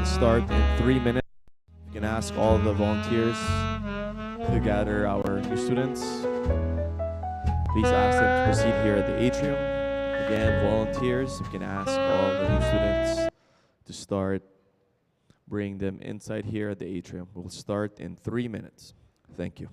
Start in 3 minutes. You can ask all the volunteers to gather our new students. Please ask them to proceed here at the atrium. Again, volunteers, you can ask all the new students to start. Bring them inside here at the atrium. We'll start in 3 minutes. Thank you.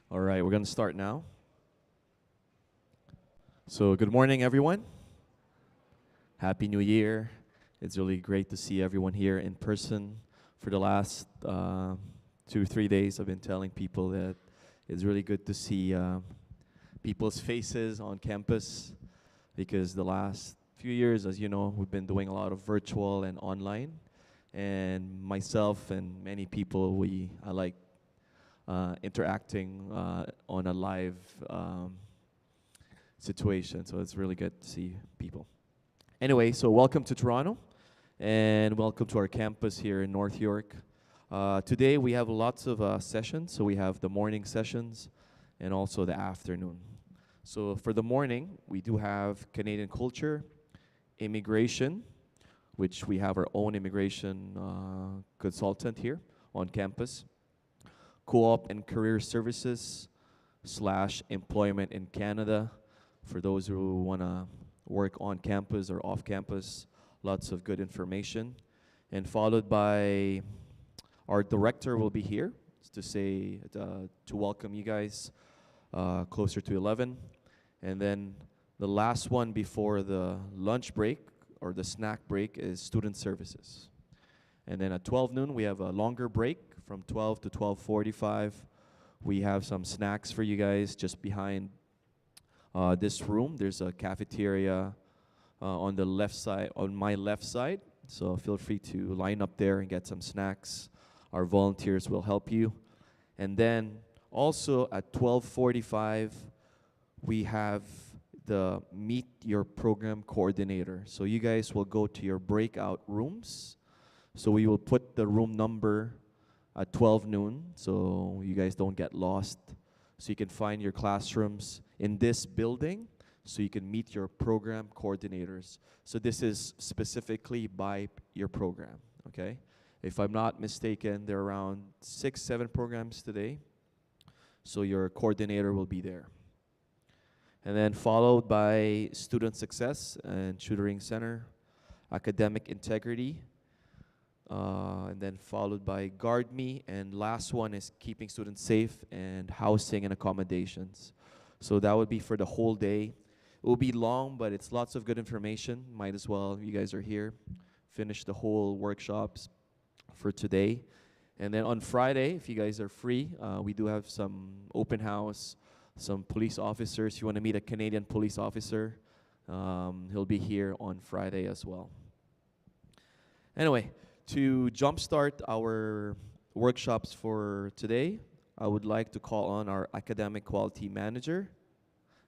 All right, we're going to start now. So good morning, everyone. Happy New Year. It's really great to see everyone here in person. For the last 2 or 3 days, I've been telling people that it's really good to see people's faces on campus, because the last few years, as you know, we've been doing a lot of virtual and online. And myself and many people, I like interacting on a live situation, so it's really good to see people. Anyway, so welcome to Toronto, and welcome to our campus here in North York. Today we have lots of sessions, so we have the morning sessions, and also the afternoon. So for the morning, we do have Canadian culture, immigration, which we have our own immigration consultant here on campus, co-op and career services / employment in Canada, for those who want to work on campus or off campus, lots of good information. And followed by our director will be here to say, to welcome you guys closer to 11. And then the last one before the lunch break or the snack break is student services. And then at 12 noon, we have a longer break from 12 to 12:45. We have some snacks for you guys just behind this room. There's a cafeteria on the left side, on my left side. So feel free to line up there and get some snacks. Our volunteers will help you. And then also at 12:45, we have the Meet Your Program Coordinator. So you guys will go to your breakout rooms. So we will put the room number at 12 noon so you guys don't get lost. So you can find your classrooms in this building so you can meet your program coordinators. So this is specifically by your program, okay? If I'm not mistaken, there are around 6, 7 programs today. So your coordinator will be there. And then followed by student success and tutoring center, academic integrity, and then followed by guard me, and last one is keeping students safe and housing and accommodations. So that would be for the whole day. It will be long, but it's lots of good information. Might as well, you guys are here, finish the whole workshops for today. And then on Friday, if you guys are free, we do have some open house, some police officers. If you want to meet a Canadian police officer, he'll be here on Friday as well. Anyway, to jumpstart our workshops for today, I would like to call on our academic quality manager,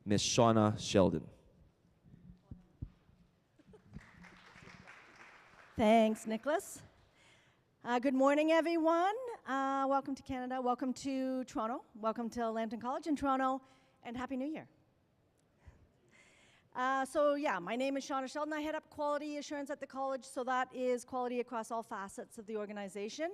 Ms. Shauna Sheldon. Thanks, Nicholas. Good morning, everyone. Welcome to Canada. Welcome to Toronto. Welcome to Lambton College in Toronto, and Happy New Year. My name is Shauna Sheldon. I head up quality assurance at the college, so that is quality across all facets of the organization.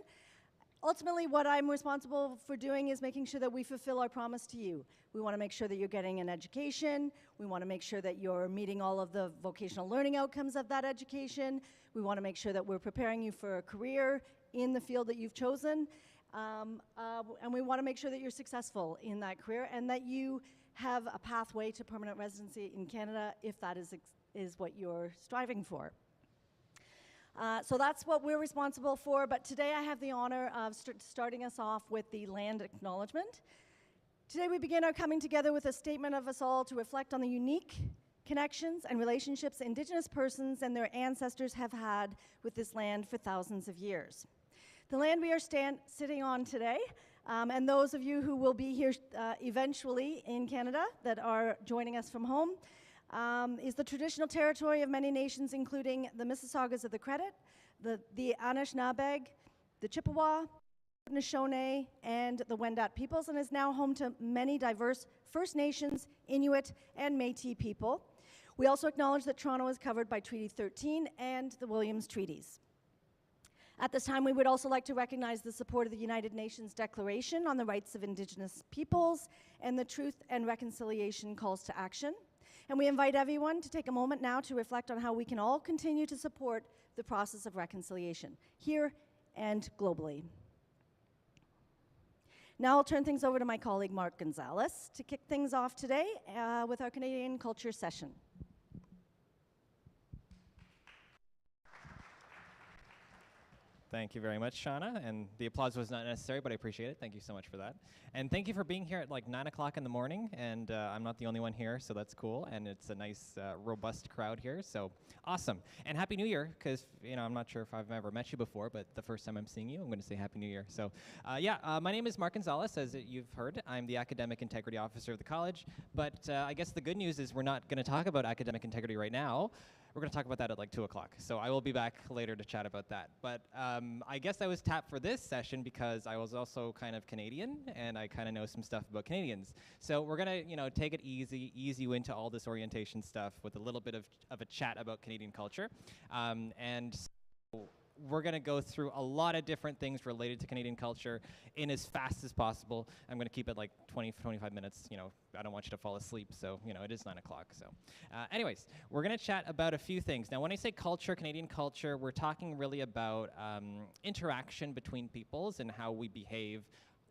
Ultimately, what I'm responsible for doing is making sure that we fulfill our promise to you. We want to make sure that you're getting an education. We want to make sure that you're meeting all of the vocational learning outcomes of that education. We want to make sure that we're preparing you for a career in the field that you've chosen. And we want to make sure that you're successful in that career and that you have a pathway to permanent residency in Canada if that is what you're striving for. So that's what we're responsible for, but today I have the honor of starting us off with the land acknowledgement. Today we begin our coming together with a statement of us all to reflect on the unique connections and relationships Indigenous persons and their ancestors have had with this land for thousands of years. The land we are sitting on today, and those of you who will be here eventually in Canada that are joining us from home, is the traditional territory of many nations, including the Mississaugas of the Credit, the Anishinaabe, the Chippewa, Haudenosaunee, and the Wendat peoples, and is now home to many diverse First Nations, Inuit, and Métis people. We also acknowledge that Toronto is covered by Treaty 13 and the Williams Treaties. At this time, we would also like to recognize the support of the United Nations Declaration on the Rights of Indigenous Peoples and the Truth and Reconciliation Calls to Action. And we invite everyone to take a moment now to reflect on how we can all continue to support the process of reconciliation, here and globally. Now I'll turn things over to my colleague, Mark Gonzalez, to kick things off today with our Canadian Culture session. Thank you very much, Shauna, and the applause was not necessary, but I appreciate it. Thank you so much for that. And thank you for being here at like 9 o'clock in the morning, and I'm not the only one here, so that's cool, and it's a nice, robust crowd here, so awesome. And Happy New Year, because, you know, I'm not sure if I've ever met you before, but the first time I'm seeing you, I'm going to say Happy New Year. So, my name is Mark Gonzalez, as you've heard. I'm the Academic Integrity Officer of the college, but I guess the good news is we're not going to talk about academic integrity right now. we're going to talk about that at like 2 o'clock. So I will be back later to chat about that. But I guess I was tapped for this session because I was also kind of Canadian, and I kind of know some stuff about Canadians. So we're going to, you know, take it easy, ease you into all this orientation stuff with a little bit of a chat about Canadian culture. And so we're going to go through a lot of different things related to Canadian culture in as fast as possible. I'm going to keep it like 25 minutes. You know, I don't want you to fall asleep, so, you know, it is 9 o'clock. So anyways, we're going to chat about a few things. Now, when I say culture, Canadian culture, we're talking really about interaction between peoples and how we behave,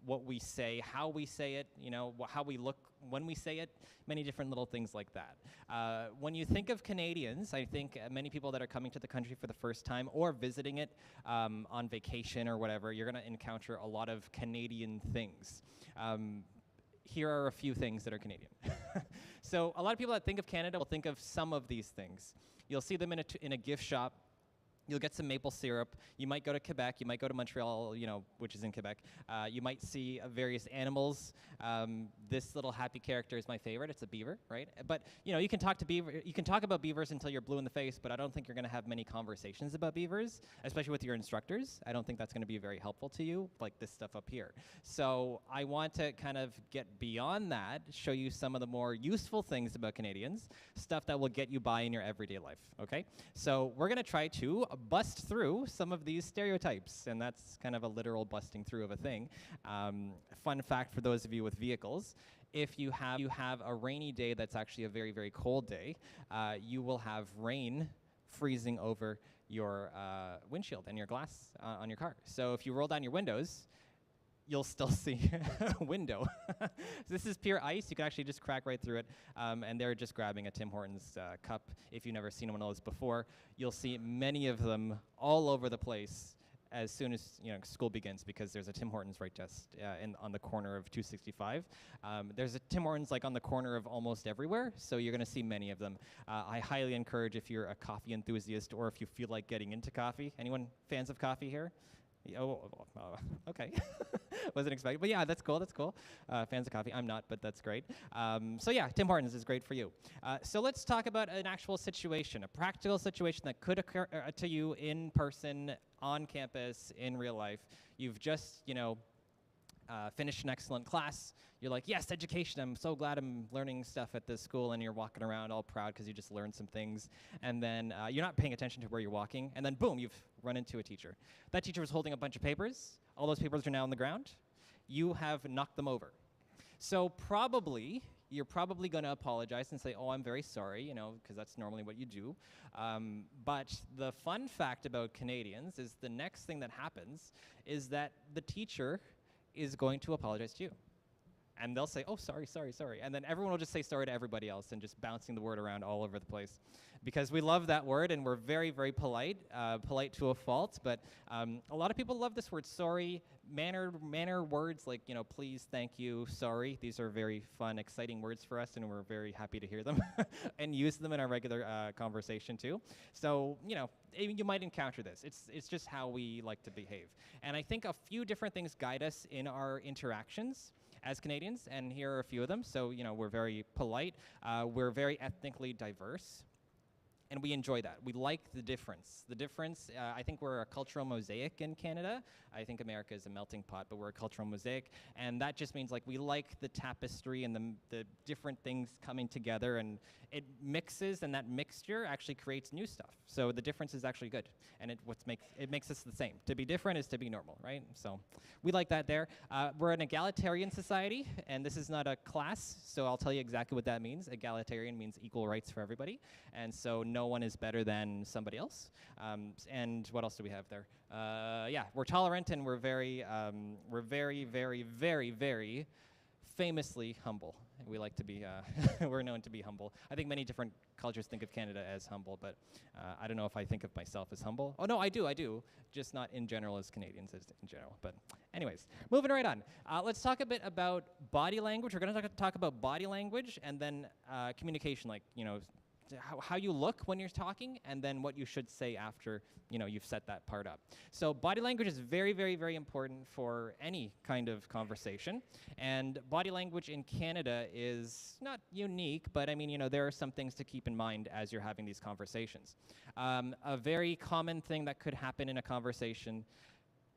what we say, how we say it, you know, how we look when we say it, many different little things like that. When you think of Canadians, I think many people that are coming to the country for the first time or visiting it on vacation or whatever, you're going to encounter a lot of Canadian things. Here are a few things that are Canadian. So a lot of people that think of Canada will think of some of these things. You'll see them in a gift shop. You'll get some maple syrup. You might go to Quebec. You might go to Montreal, you know, which is in Quebec. You might see various animals. This little happy character is my favorite. It's a beaver, right? But you know, you can talk about beavers until you're blue in the face, but I don't think you're going to have many conversations about beavers, especially with your instructors. I don't think that's going to be very helpful to you, like this stuff up here. So I want to kind of get beyond that, show you some of the more useful things about Canadians, stuff that will get you by in your everyday life. Okay? So we're going to try to bust through some of these stereotypes, and that's kind of a literal busting through of a thing. Fun fact for those of you with vehicles, if you have a rainy day that's actually a very, very cold day, you will have rain freezing over your windshield and your glass on your car. So if you roll down your windows, you'll still see a window. So this is pure ice. You can actually just crack right through it. And they're just grabbing a Tim Hortons cup. If you've never seen one of those before, you'll see many of them all over the place as soon as school begins, because there's a Tim Hortons right just on the corner of 265. There's a Tim Hortons like on the corner of almost everywhere, so you're going to see many of them. I highly encourage, if you're a coffee enthusiast or if you feel like getting into coffee. Anyone fans of coffee here? Okay. Wasn't expecting, but yeah, that's cool. That's cool. Fans of coffee. I'm not, but that's great. So yeah, Tim Hortons is great for you. So let's talk about an actual situation, a practical situation that could occur to you in person, on campus, in real life. You've just, finished an excellent class. You're like, yes, education. I'm so glad I'm learning stuff at this school. And you're walking around all proud because you just learned some things. And then you're not paying attention to where you're walking. And then boom, you've run into a teacher. That teacher was holding a bunch of papers. All those papers are now on the ground. You have knocked them over. So you're probably going to apologize and say, oh, I'm very sorry, because that's normally what you do. But the fun fact about Canadians is the next thing that happens is that the teacher is going to apologize to you. And they'll say, oh, sorry. And then everyone will just say sorry to everybody else and just bouncing the word around all over the place. Because we love that word and we're very, very polite to a fault. But a lot of people love this word, sorry. Manner words like, please, thank you, sorry. These are very fun, exciting words for us, and we're very happy to hear them and use them in our regular conversation too. So, you might encounter this. It's just how we like to behave. And I think a few different things guide us in our interactions as Canadians, and here are a few of them. So, we're very polite. We're very ethnically diverse. And we enjoy that. We like the difference. I think we're a cultural mosaic in Canada. I think America is a melting pot, but we're a cultural mosaic. And that just means we like the tapestry and the different things coming together, and it mixes, and that mixture actually creates new stuff. So the difference is actually good, and it makes us the same. To be different is to be normal, right? So we like that there. We're an egalitarian society, and this is not a class, so I'll tell you exactly what that means. Egalitarian means equal rights for everybody, and so no one is better than somebody else. And what else do we have there? Yeah, we're tolerant, and we're very, very, very, very famously humble. We like to be, we're known to be humble. I think many different cultures think of Canada as humble, but I don't know if I think of myself as humble. Oh, no, I do. Just not in general as Canadians, in general. But anyways, moving right on. Let's talk a bit about body language. We're going to talk about body language and then communication, how you look when you're talking, and then what you should say after you've set that part up. So body language is very, very, very important for any kind of conversation. And body language in Canada is not unique, but I mean, there are some things to keep in mind as you're having these conversations. A very common thing that could happen in a conversation,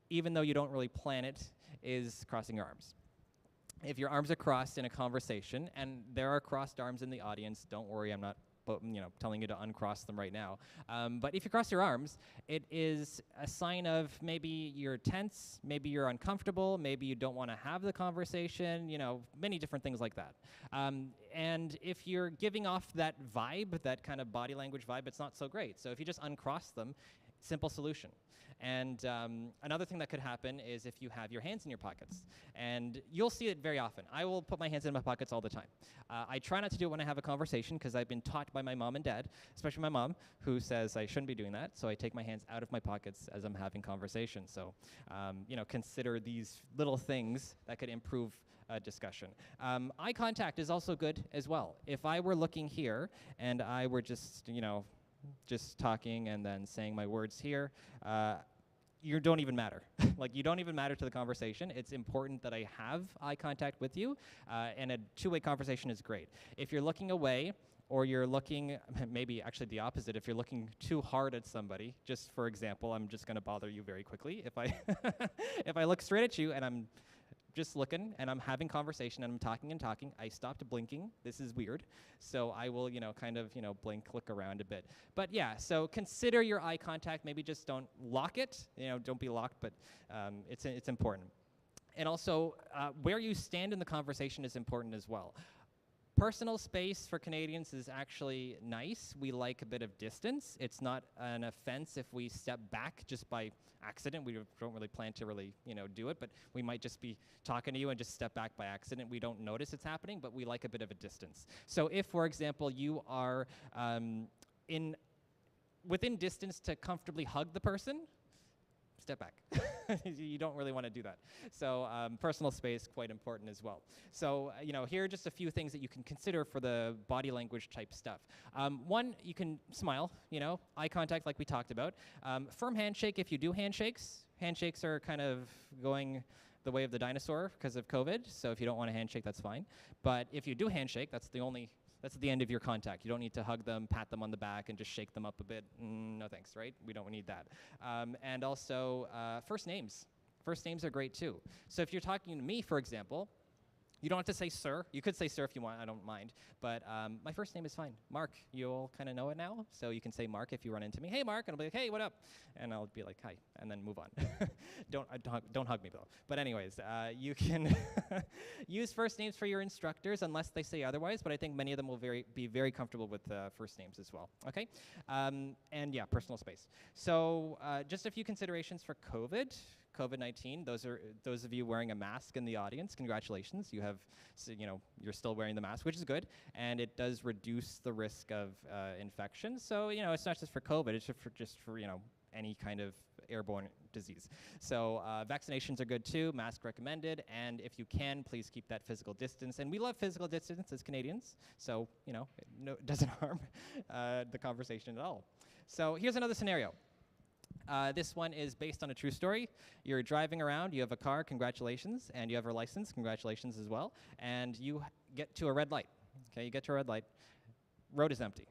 even though you don't really plan it, is crossing your arms. If your arms are crossed in a conversation, and there are crossed arms in the audience, don't worry, I'm not telling you to uncross them right now. But if you cross your arms, it is a sign of maybe you're tense, maybe you're uncomfortable, maybe you don't want to have the conversation, many different things like that. And if you're giving off that vibe, that kind of body language vibe, it's not so great. So if you just uncross them, simple solution. And another thing that could happen is if you have your hands in your pockets. And you'll see it very often. I will put my hands in my pockets all the time. I try not to do it when I have a conversation because I've been taught by my mom and dad, especially my mom, who says I shouldn't be doing that. So I take my hands out of my pockets as I'm having conversations. So, consider these little things that could improve discussion. Eye contact is also good as well. If I were looking here and I were just talking and then saying my words here, you don't even matter. Like, you don't even matter to the conversation. It's important that I have eye contact with you, and a two-way conversation is great. If you're looking away, or you're looking, maybe actually the opposite, if you're looking too hard at somebody, just for example, I'm just going to bother you very quickly. If I if I look straight at you and I'm just looking and I'm having conversation and I'm talking and talking, I stopped blinking. This is weird. So I will, kind of, blink, look around a bit. But yeah, so consider your eye contact. Maybe just don't lock it. Don't be locked, but it's important. And also, where you stand in the conversation is important as well. Personal space for Canadians is actually nice. We like a bit of distance. It's not an offense if we step back just by accident. We don't really plan to really, do it, but we might just be talking to you and just step back by accident. We don't notice it's happening, but we like a bit of a distance. So if, for example, you are within distance to comfortably hug the person, step back. You don't really want to do that. So personal space, quite important as well. So, here are just a few things that you can consider for the body language type stuff. One, you can smile, eye contact like we talked about. Firm handshake if you do handshakes. Handshakes are kind of going the way of the dinosaur because of COVID. So if you don't want a handshake, that's fine. But if you do handshake, that's the end of your contact. You don't need to hug them, pat them on the back, and just shake them up a bit. No thanks, right? We don't need that. And also, first names. First names are great, too. So if you're talking to me, for example, you don't have to say sir. You could say sir if you want. I don't mind. But my first name is fine. Mark. You'll kind of know it now. So you can say Mark if you run into me. Hey, Mark. And I'll be like, hey, what up? And I'll be like, hi. And then move on. Don't hug me, though. But anyways, you can use first names for your instructors unless they say otherwise. But I think many of them will be very comfortable with first names as well. Okay? And yeah, personal space. So just a few considerations for COVID-19, those of you wearing a mask in the audience, congratulations. You're still wearing the mask, which is good, and it does reduce the risk of infection. So, it's not just for COVID, it's just for any kind of airborne disease. So vaccinations are good too, mask recommended, and if you can, please keep that physical distance. And we love physical distance as Canadians, so, it doesn't harm the conversation at all. So here's another scenario. This one is based on a true story. You're driving around, you have a car, congratulations, and you have a license, congratulations as well, and you get to a red light. Okay, you get to a red light. Road is empty.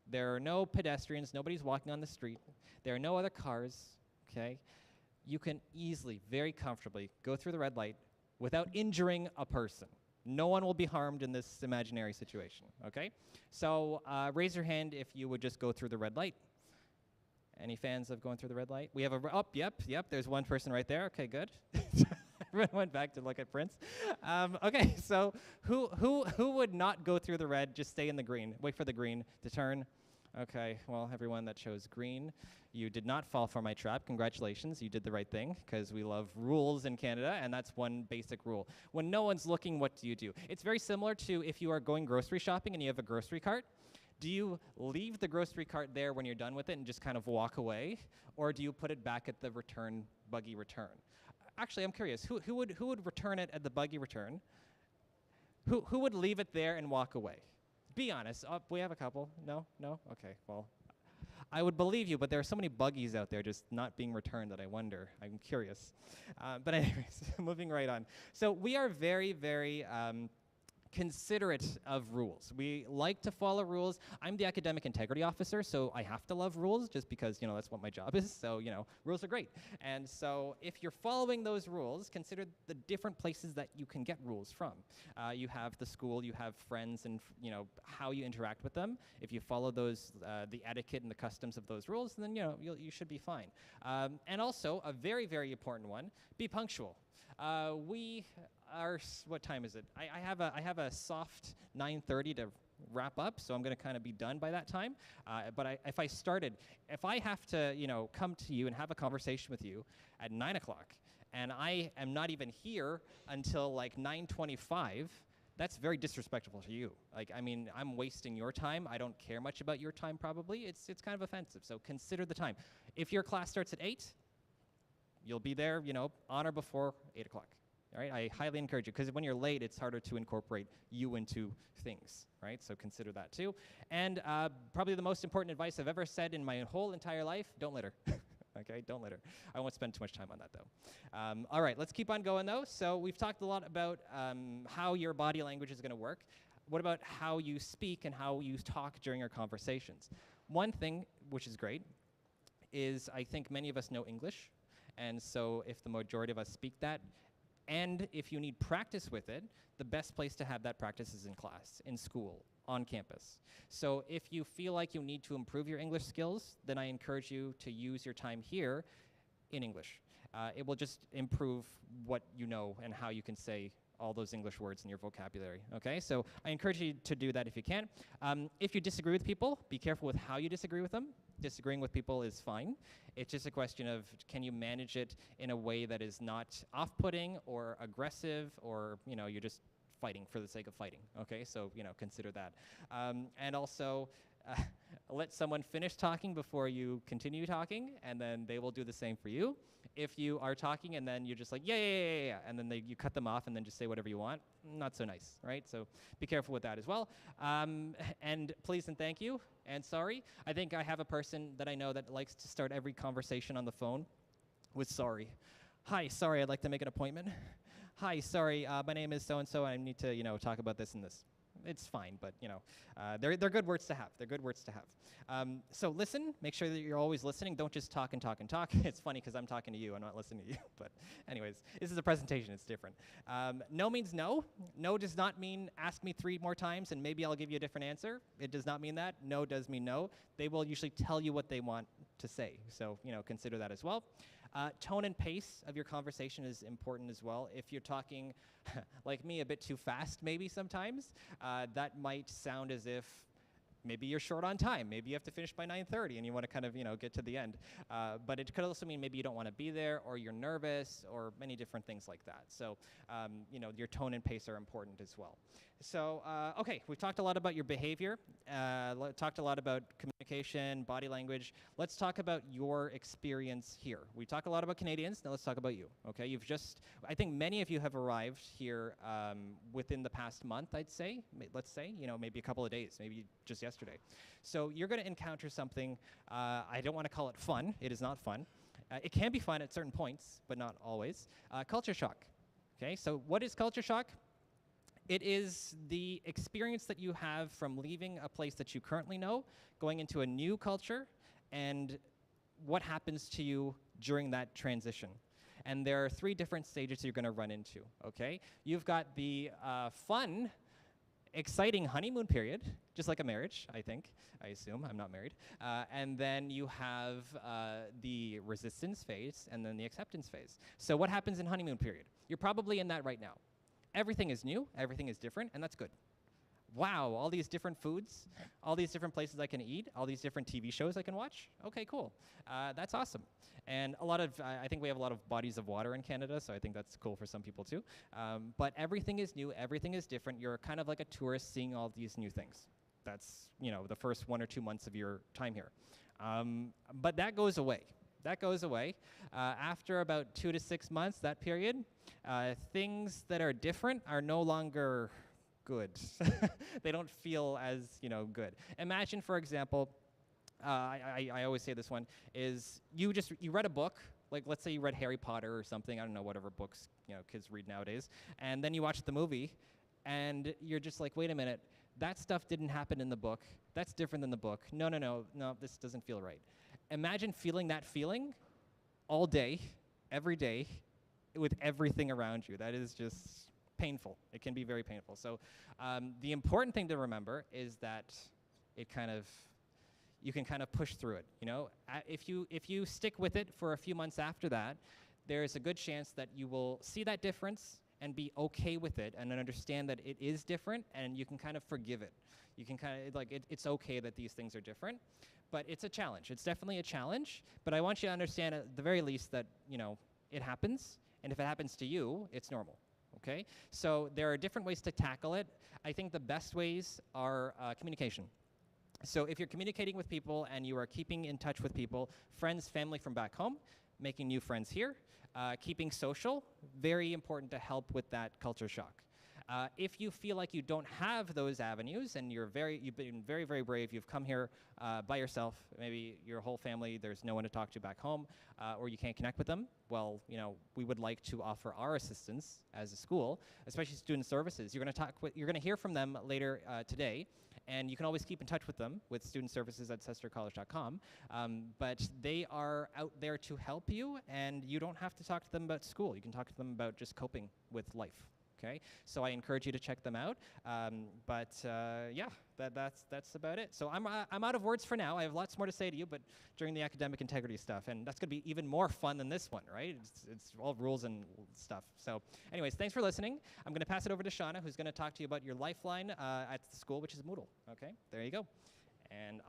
There are no pedestrians, nobody's walking on the street. There are no other cars, okay? You can easily, very comfortably go through the red light without injuring a person. No one will be harmed in this imaginary situation, okay? So raise your hand if you would just go through the red light. Any fans of going through the red light? We have yep, there's one person right there. Okay, good. Everyone went back to look at Prince. Okay, so who would not go through the red, just stay in the green, wait for the green to turn? Okay, well, everyone that chose green, you did not fall for my trap. Congratulations, you did the right thing, because we love rules in Canada, and that's one basic rule. When no one's looking, what do you do? It's very similar to if you are going grocery shopping and you have a grocery cart. Do you leave the grocery cart there when you're done with it and just kind of walk away, or do you put it back at the buggy return? Actually, I'm curious, who would return it at the buggy return? Who would leave it there and walk away? Be honest. We have a couple. No? No? Okay, well, I would believe you, but there are so many buggies out there just not being returned that I wonder. I'm curious. But anyways, moving right on. So we are very, very considerate of rules. We like to follow rules. I'm the academic integrity officer, so I have to love rules just because, that's what my job is. So, rules are great. And so if you're following those rules, consider the different places that you can get rules from. You have the school, you have friends, and how you interact with them. If you follow those, the etiquette and the customs of those rules, then you should be fine. And also, a very, very important one, be punctual. What time is it? I have a soft 9:30 to wrap up, so I'm going to kind of be done by that time. But if I have to, come to you and have a conversation with you at 9 o'clock, and I am not even here until like 9:25, that's very disrespectful to you. I'm wasting your time. I don't care much about your time, probably. It's kind of offensive, so consider the time. If your class starts at 8, you'll be there, on or before 8 o'clock. All right, I highly encourage you, because when you're late, it's harder to incorporate you into things, right? So consider that too. And probably the most important advice I've ever said in my whole entire life, don't litter. Okay, don't litter. I won't spend too much time on that, though. All right, let's keep on going, though. So we've talked a lot about how your body language is going to work. What about how you speak and how you talk during your conversations? One thing, which is great, is I think many of us know English. And so if the majority of us speak that, and if you need practice with it, the best place to have that practice is in class, in school, on campus. So if you feel like you need to improve your English skills, then I encourage you to use your time here in English. It will just improve what you know and how you can say all those English words in your vocabulary, okay? So I encourage you to do that if you can. If you disagree with people, be careful with how you disagree with them. Disagreeing with people is fine. It's just a question of, can you manage it in a way that is not off-putting or aggressive, or, you're just fighting for the sake of fighting, okay? So, consider that. And also, let someone finish talking before you continue talking, and then they will do the same for you. If you are talking and then you're just like, yeah, and then you cut them off and then just say whatever you want, not so nice, right? So be careful with that as well. And please and thank you, and sorry. I think I have a person that I know that likes to start every conversation on the phone with sorry. Hi, sorry, I'd like to make an appointment. Hi, sorry, my name is so-and-so, and I need to, talk about this and this. It's fine, but, they're good words to have. They're good words to have. So listen, make sure that you're always listening. Don't just talk and talk and talk. It's funny because I'm talking to you. I'm not listening to you. But anyways, this is a presentation. It's different. No means no. No does not mean ask me 3 more times and maybe I'll give you a different answer. It does not mean that. No does mean no. They will usually tell you what they want to say. So, consider that as well. Tone and pace of your conversation is important as well. If you're talking, like me, a bit too fast maybe sometimes, that might sound as if maybe you're short on time. Maybe you have to finish by 9:30 and you want to kind of, get to the end. But it could also mean maybe you don't want to be there, or you're nervous, or many different things like that. So, your tone and pace are important as well. So, okay, we've talked a lot about your behavior, talked a lot about communication, body language. Let's talk about your experience here. We talk a lot about Canadians, now let's talk about you, okay? I think many of you have arrived here within the past month, I'd say, let's say, maybe a couple of days, maybe just yesterday. So you're gonna encounter something, I don't wanna call it fun, it is not fun. It can be fun at certain points, but not always. Culture shock, okay? So what is culture shock? It is the experience that you have from leaving a place that you currently know, going into a new culture, and what happens to you during that transition. And there are 3 different stages you're going to run into, okay? You've got the fun, exciting honeymoon period, just like a marriage, I assume, I'm not married. And then you have the resistance phase, and then the acceptance phase. So what happens in honeymoon period? You're probably in that right now. Everything is new, everything is different, and that's good. Wow, all these different foods, all these different places I can eat, all these different TV shows I can watch. Okay, cool. That's awesome. And I think we have a lot of bodies of water in Canada, so I think that's cool for some people too. But everything is new, everything is different. You're kind of like a tourist seeing all these new things. That's, the first 1 or 2 months of your time here. But that goes away. That goes away. After about 2 to 6 months, that period, things that are different are no longer good. They don't feel as, good. Imagine, for example, I always say this one, is you read a book, like let's say you read Harry Potter or something, I don't know, whatever books, kids read nowadays, and then you watch the movie, and you're just like, wait a minute, that stuff didn't happen in the book, that's different than the book, no, this doesn't feel right. Imagine feeling that feeling all day, every day, with everything around you. That is just painful. It can be very painful. So the important thing to remember is that you can kind of push through it. If you stick with it for a few months after that, there's a good chance that you will see that difference and be okay with it and then understand that it is different, and you can kind of forgive it. You can kind of, it's okay that these things are different, but it's a challenge. It's definitely a challenge, but I want you to understand at the very least that, it happens, and if it happens to you, it's normal, okay? So there are different ways to tackle it. I think the best ways are communication. So if you're communicating with people and you are keeping in touch with people, friends, family from back home, making new friends here, keeping social, very important to help with that culture shock. If you feel like you don't have those avenues and you've been very, very brave, you've come here by yourself, maybe your whole family, there's no one to talk to back home, or you can't connect with them, well, we would like to offer our assistance as a school, especially student services. You're going to hear from them later today, and you can always keep in touch with them with studentservices@cestarcollege.com, but they are out there to help you, and you don't have to talk to them about school. You can talk to them about just coping with life. Okay, so I encourage you to check them out. Yeah, that's about it. So I'm out of words for now. I have lots more to say to you, but during the academic integrity stuff, and that's going to be even more fun than this one, right? It's all rules and stuff. So, anyways, thanks for listening. I'm going to pass it over to Shauna, who's going to talk to you about your lifeline at the school, which is Moodle. Okay, there you go. And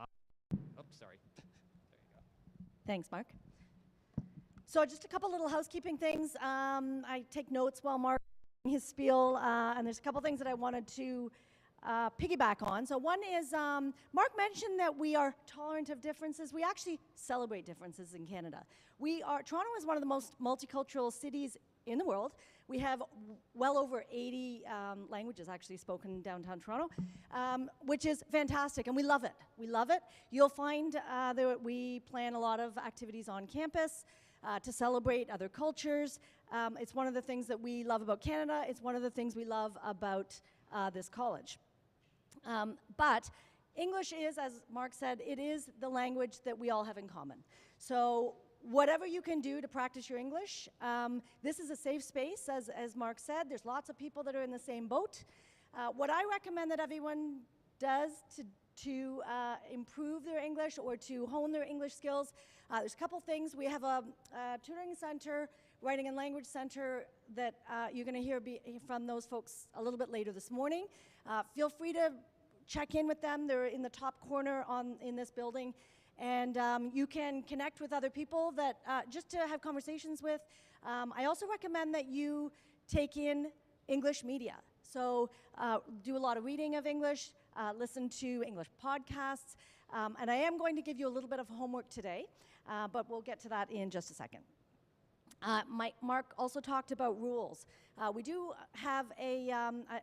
sorry. There you go. Thanks, Mark. So just a couple little housekeeping things. I take notes while Mark his spiel, and there's a couple things that I wanted to piggyback on. So one is, Mark mentioned that we are tolerant of differences. We actually celebrate differences in Canada. Toronto is one of the most multicultural cities in the world. We have well over 80 languages actually spoken in downtown Toronto, which is fantastic, and we love it. We love it. You'll find that we plan a lot of activities on campus to celebrate other cultures. It's one of the things that we love about Canada. It's one of the things we love about this college. But English is, as Mark said, it is the language that we all have in common. So whatever you can do to practice your English, this is a safe space, as Mark said. There's lots of people that are in the same boat. What I recommend that everyone does to improve their English or to hone their English skills, there's a couple things. We have a tutoring center, writing and language center that you're going to hear from those folks a little bit later this morning. Feel free to check in with them. They're in the top corner in this building. And you can connect with other people that just to have conversations with. I also recommend that you take in English media. So do a lot of reading of English, listen to English podcasts. And I am going to give you a little bit of homework today, but we'll get to that in just a second. Mark also talked about rules. We do have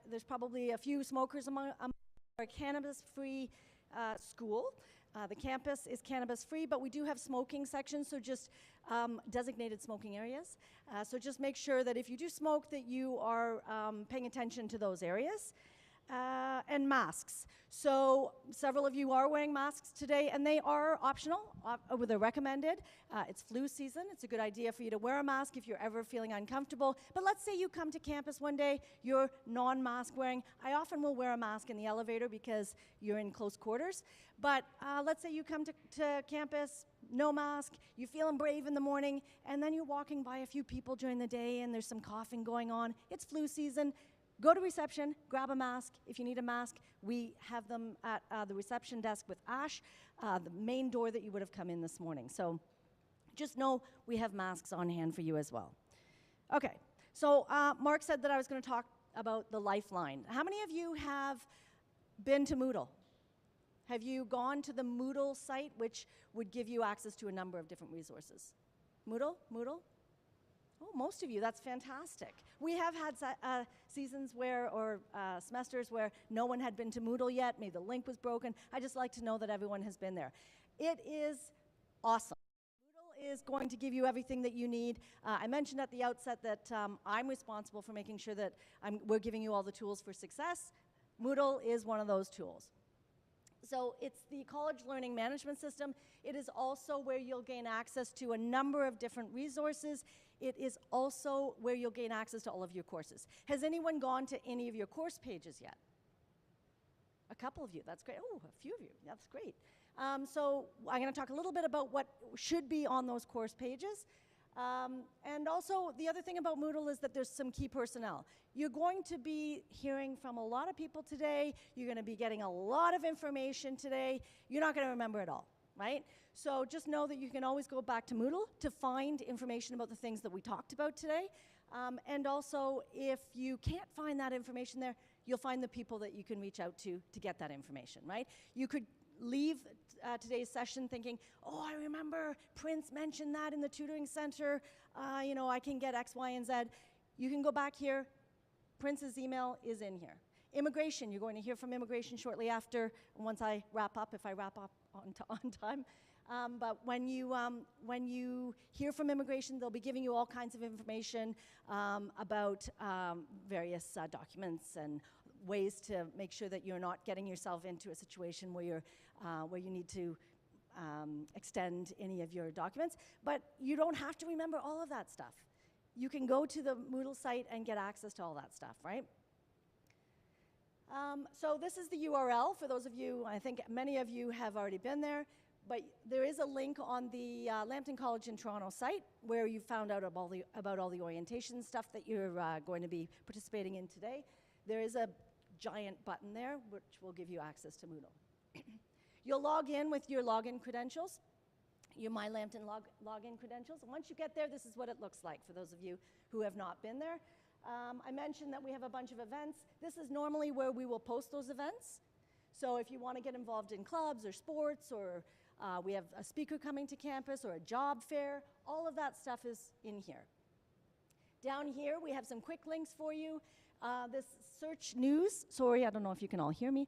there's probably a few smokers among our cannabis-free school. The campus is cannabis-free, but we do have smoking sections, so just designated smoking areas. So just make sure that if you do smoke that you are paying attention to those areas. And masks. So several of you are wearing masks today, and they are optional, they're recommended. It's flu season. It's a good idea for you to wear a mask if you're ever feeling uncomfortable. But let's say you come to campus one day, you're non-mask wearing. I often will wear a mask in the elevator because you're in close quarters. But let's say you come to campus, no mask, you're feeling brave in the morning, and then you're walking by a few people during the day and there's some coughing going on. It's flu season. Go to reception, grab a mask. If you need a mask, we have them at the reception desk with Ash, the main door that you would have come in this morning. So just know we have masks on hand for you as well. Okay, so Mark said that I was going to talk about the Lifeline. How many of you have been to Moodle? Have you gone to the Moodle site, which would give you access to a number of different resources? Moodle? Oh, most of you, that's fantastic. We have had seasons where, or semesters where no one had been to Moodle yet, maybe the link was broken. I just like to know that everyone has been there. It is awesome. Moodle is going to give you everything that you need. I mentioned at the outset that I'm responsible for making sure that we're giving you all the tools for success. Moodle is one of those tools. So it's the college learning management system. It is also where you'll gain access to a number of different resources. It is also where you'll gain access to all of your courses. Has anyone gone to any of your course pages yet? A couple of you, that's great. Oh, a few of you, that's great. So I'm going to talk a little bit about what should be on those course pages. And also, the other thing about Moodle is that there's some key personnel. You're going to be hearing from a lot of people today. You're going to be getting a lot of information today. You're not going to remember it all, right? So just know that you can always go back to Moodle to find information about the things that we talked about today. And also, if you can't find that information there, you'll find the people that you can reach out to get that information, right? You could leave today's session thinking, oh, I remember Prince mentioned that in the tutoring center. You know, I can get X, Y, and Z. You can go back here. Prince's email is in here. Immigration, you're going to hear from immigration shortly after, once I wrap up, if I wrap up on time. But when you hear from immigration, they'll be giving you all kinds of information about various documents and ways to make sure that you're not getting yourself into a situation where you need to extend any of your documents. But you don't have to remember all of that stuff. You can go to the Moodle site and get access to all that stuff, right? So this is the URL for those of you, I think many of you have already been there, but there is a link on the Lambton College in Toronto site where you found out about all the orientation stuff that you're going to be participating in today. There is a giant button there which will give you access to Moodle. You'll log in with your login credentials, your My Lambton login credentials. And once you get there, this is what it looks like for those of you who have not been there. I mentioned that we have a bunch of events. This is normally where we will post those events. So if you want to get involved in clubs or sports, or we have a speaker coming to campus or a job fair, all of that stuff is in here. Down here, we have some quick links for you. This search news, sorry, I don't know if you can all hear me.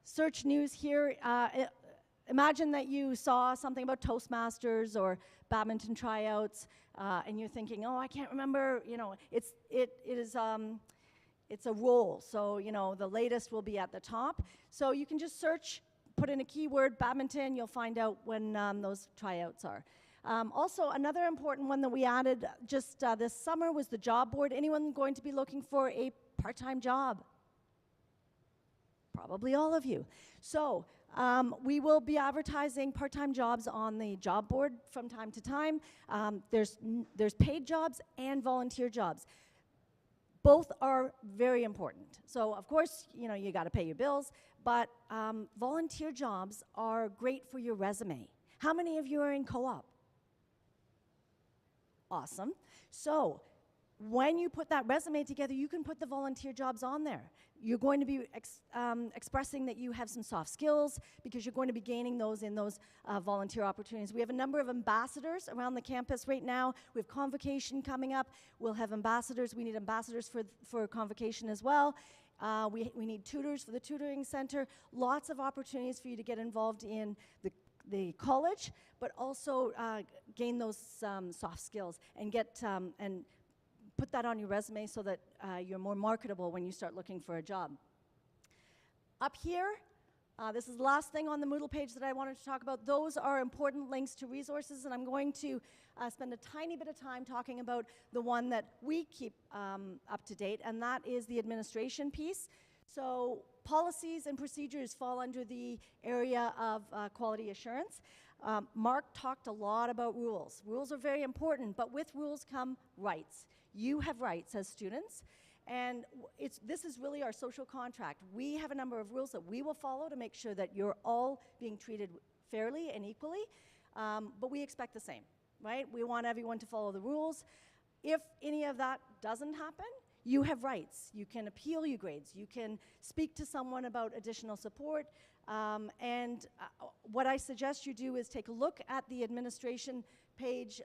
Search news here, imagine that you saw something about Toastmasters or badminton tryouts, and you're thinking, oh, I can't remember, you know, it's a role, so, you know, the latest will be at the top. So you can just search, put in a keyword, badminton, you'll find out when those tryouts are. Also, another important one that we added just this summer was the job board. Anyone going to be looking for a part-time job? Probably all of you. So we will be advertising part-time jobs on the job board from time to time. There's paid jobs and volunteer jobs. Both are very important. So of course, you know, you got to pay your bills, but volunteer jobs are great for your resume. How many of you are in co-op? Awesome. So when you put that resume together, you can put the volunteer jobs on there. You're going to be expressing that you have some soft skills because you're going to be gaining those in those volunteer opportunities. We have a number of ambassadors around the campus right now. We have convocation coming up. We'll have ambassadors. We need ambassadors for convocation as well. We need tutors for the tutoring center. Lots of opportunities for you to get involved in the college, but also gain those soft skills and get and put that on your resume so that you're more marketable when you start looking for a job. Up here, this is the last thing on the Moodle page that I wanted to talk about. Those are important links to resources, and I'm going to spend a tiny bit of time talking about the one that we keep up to date, and that is the administration piece. So policies and procedures fall under the area of quality assurance. Mark talked a lot about rules. Rules are very important, but with rules come rights. You have rights as students, and this is really our social contract. We have a number of rules that we will follow to make sure that you're all being treated fairly and equally, but we expect the same, right? We want everyone to follow the rules. If any of that doesn't happen, you have rights. You can appeal your grades. You can speak to someone about additional support, and what I suggest you do is take a look at the administration page,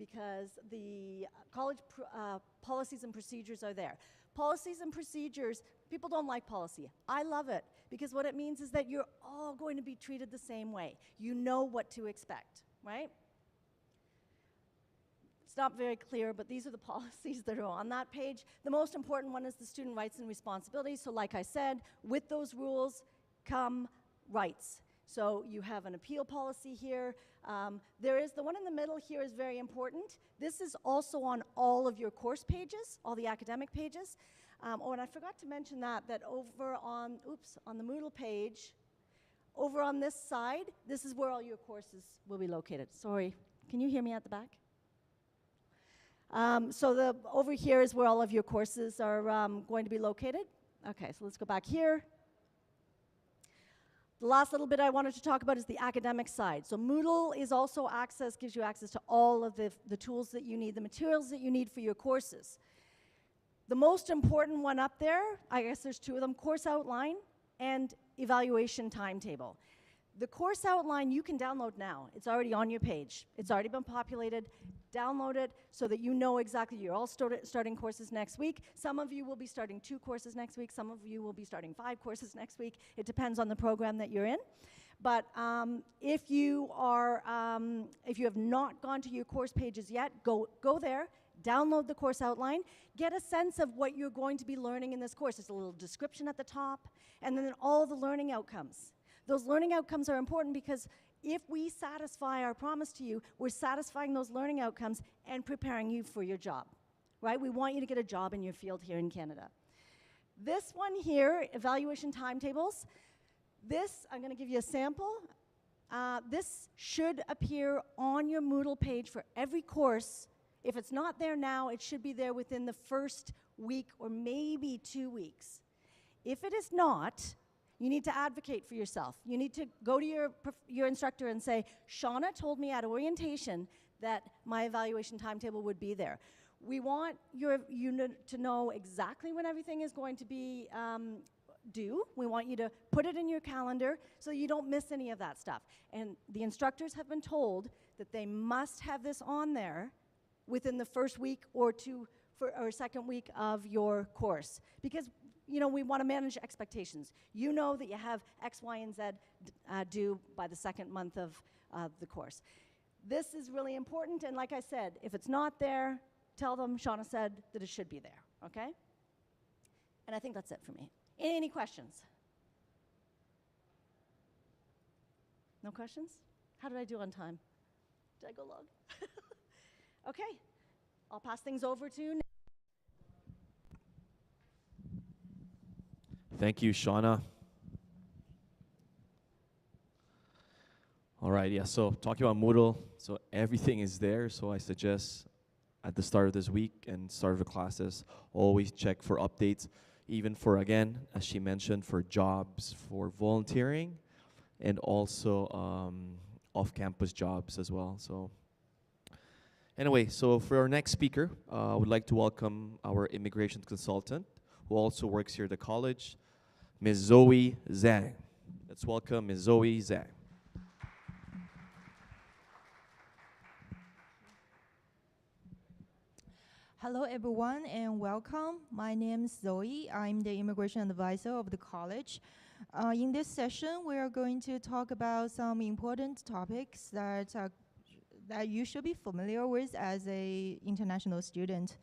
because the college policies and procedures are there. Policies and procedures, people don't like policy. I love it because what it means is that you're all going to be treated the same way. You know what to expect, right? It's not very clear, but these are the policies that are on that page. The most important one is the student rights and responsibilities. So like I said, with those rules come rights. So you have an appeal policy here. There is, the one in the middle here is very important. This is also on all of your course pages, all the academic pages. Oh, and I forgot to mention that over on, on the Moodle page, over on this side, this is where all your courses will be located. Sorry, can you hear me at the back? So over here is where all of your courses are going to be located. Okay, so let's go back here. The last little bit I wanted to talk about is the academic side. So Moodle is also gives you access to all of the tools that you need, the materials that you need for your courses. The most important one up there, I guess there's two of them, course outline and evaluation timetable. The course outline you can download now. It's already on your page. It's already been populated. Download it so that you know exactly you're all starting courses next week. Some of you will be starting 2 courses next week. Some of you will be starting 5 courses next week. It depends on the program that you're in. But if you have not gone to your course pages yet, go there, download the course outline, get a sense of what you're going to be learning in this course. There's a little description at the top, and then all the learning outcomes. Those learning outcomes are important because if we satisfy our promise to you, we're satisfying those learning outcomes and preparing you for your job, right? We want you to get a job in your field here in Canada. This one here, evaluation timetables, this, I'm going to give you a sample. This should appear on your Moodle page for every course. If it's not there now, it should be there within the first week or maybe 2 weeks. If it is not, you need to advocate for yourself. You need to go to your instructor and say, Shauna told me at orientation that my evaluation timetable would be there. We want you to know exactly when everything is going to be due. We want you to put it in your calendar so you don't miss any of that stuff. And the instructors have been told that they must have this on there within the first week or second week of your course. Because we want to manage expectations. You know that you have X, Y, and Z due by the second month of the course. This is really important, and like I said, if it's not there, tell them Shauna said that it should be there, okay? And I think that's it for me. Any questions? No questions? How did I do on time? Did I go long? Okay, I'll pass things over to Nick. Thank you, Shauna. All right, yeah, so talking about Moodle, so everything is there, so I suggest at the start of this week and start of the classes, always check for updates, even for, again, as she mentioned, for jobs, for volunteering, and also off-campus jobs as well. So anyway, so for our next speaker, I would like to welcome our immigration consultant, who also works here at the college, Ms. Zoe Zhang. Let's welcome Ms. Zoe Zhang. Hello everyone and welcome. My name is Zoe. I'm the immigration advisor of the college. In this session, we are going to talk about some important topics that you should be familiar with as an international student.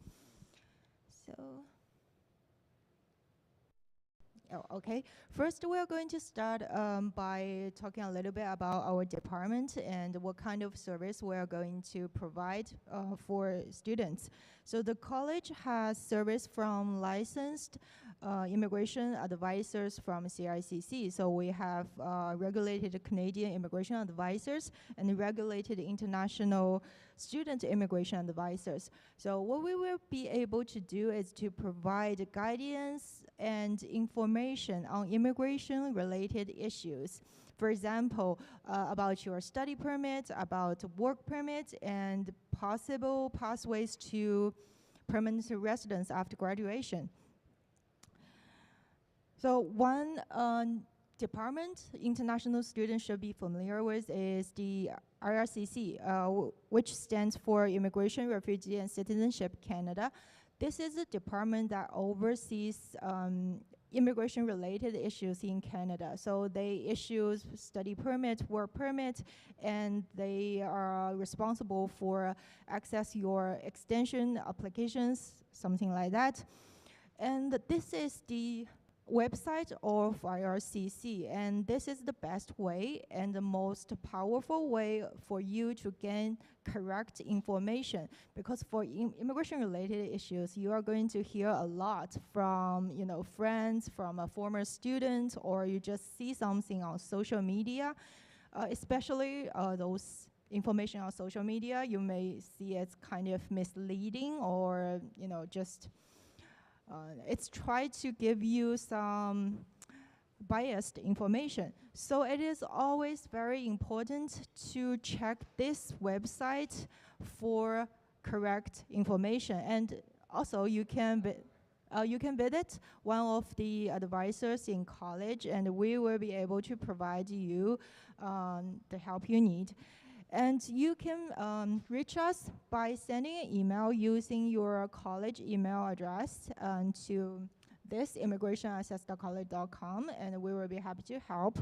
Okay. First, we are going to start by talking a little bit about our department and what kind of service we are going to provide for students. So the college has service from licensed immigration advisors from CICC. So we have regulated Canadian immigration advisors and regulated international student immigration advisors. So what we will be able to do is to provide guidance and information on immigration-related issues. For example, about your study permit, about work permit, and possible pathways to permanent residence after graduation. So one department international students should be familiar with is the IRCC, which stands for Immigration, Refugee, and Citizenship Canada. This is a department that oversees immigration-related issues in Canada. So they issue study permit, work permit, and they are responsible for access your extension applications, something like that. And this is the website of IRCC, and this is the best way and the most powerful way for you to gain correct information, because for immigration-related issues, you are going to hear a lot from friends, from a former student, or you just see something on social media, especially those information on social media. You may see it's kind of misleading, or just it's tried to give you some biased information. So it is always very important to check this website for correct information. And also you can visit one of the advisors in college, and we will be able to provide you the help you need. And you can reach us by sending an email using your college email address to this immigration@cestarcollege.com, and we will be happy to help.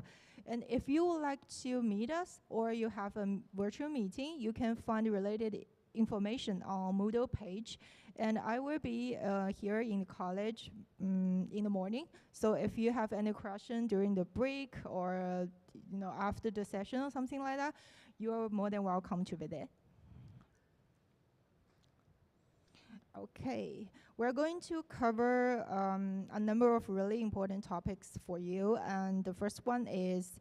And if you would like to meet us or you have a virtual meeting, you can find related information on Moodle page. And I will be here in college in the morning. So if you have any question during the break or after the session or something like that, you are more than welcome to visit. Okay, we're going to cover a number of really important topics for you, and the first one is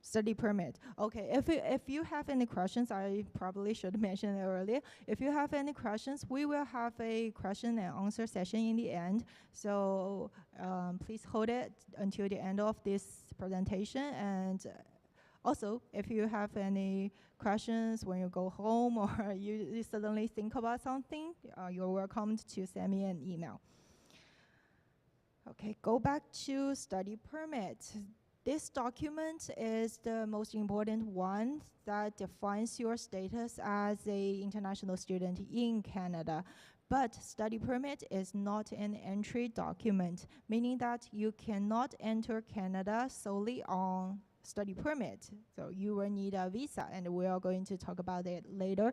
study permit. Okay, if you have any questions, I probably should mention it earlier. If you have any questions, we will have a question and answer session in the end. So please hold it until the end of this presentation. And also, if you have any questions when you go home or you suddenly think about something, you're welcome to send me an email. Okay, go back to study permit. This document is the most important one that defines your status as an international student in Canada. But study permit is not an entry document, meaning that you cannot enter Canada solely on study permit. So you will need a visa, and we are going to talk about it later.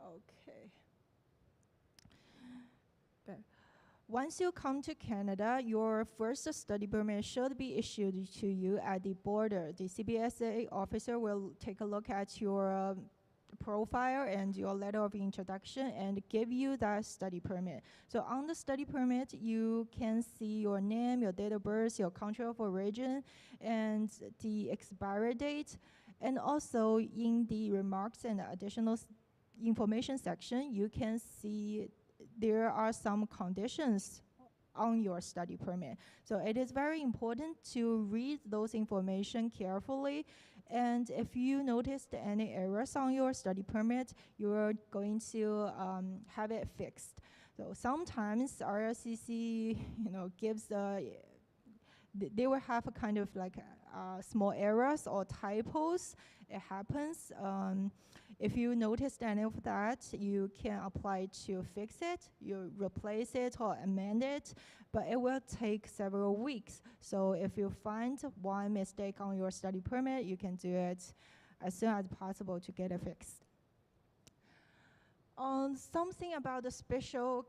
Okay. Good. Once you come to Canada, your first study permit should be issued to you at the border. The CBSA officer will take a look at your profile and your letter of introduction and give you that study permit. So on the study permit, you can see your name, your date of birth, your country of origin, and the expiry date. And also in the remarks and additional information section, you can see there are some conditions on your study permit. So it is very important to read those information carefully. And if you noticed any errors on your study permit, you're going to have it fixed. So sometimes RLCC, gives they will have a kind of like small errors or typos. It happens. If you noticed any of that, you can apply to fix it. You replace it or amend it, but it will take several weeks. So if you find one mistake on your study permit, you can do it as soon as possible to get it fixed. Something about the special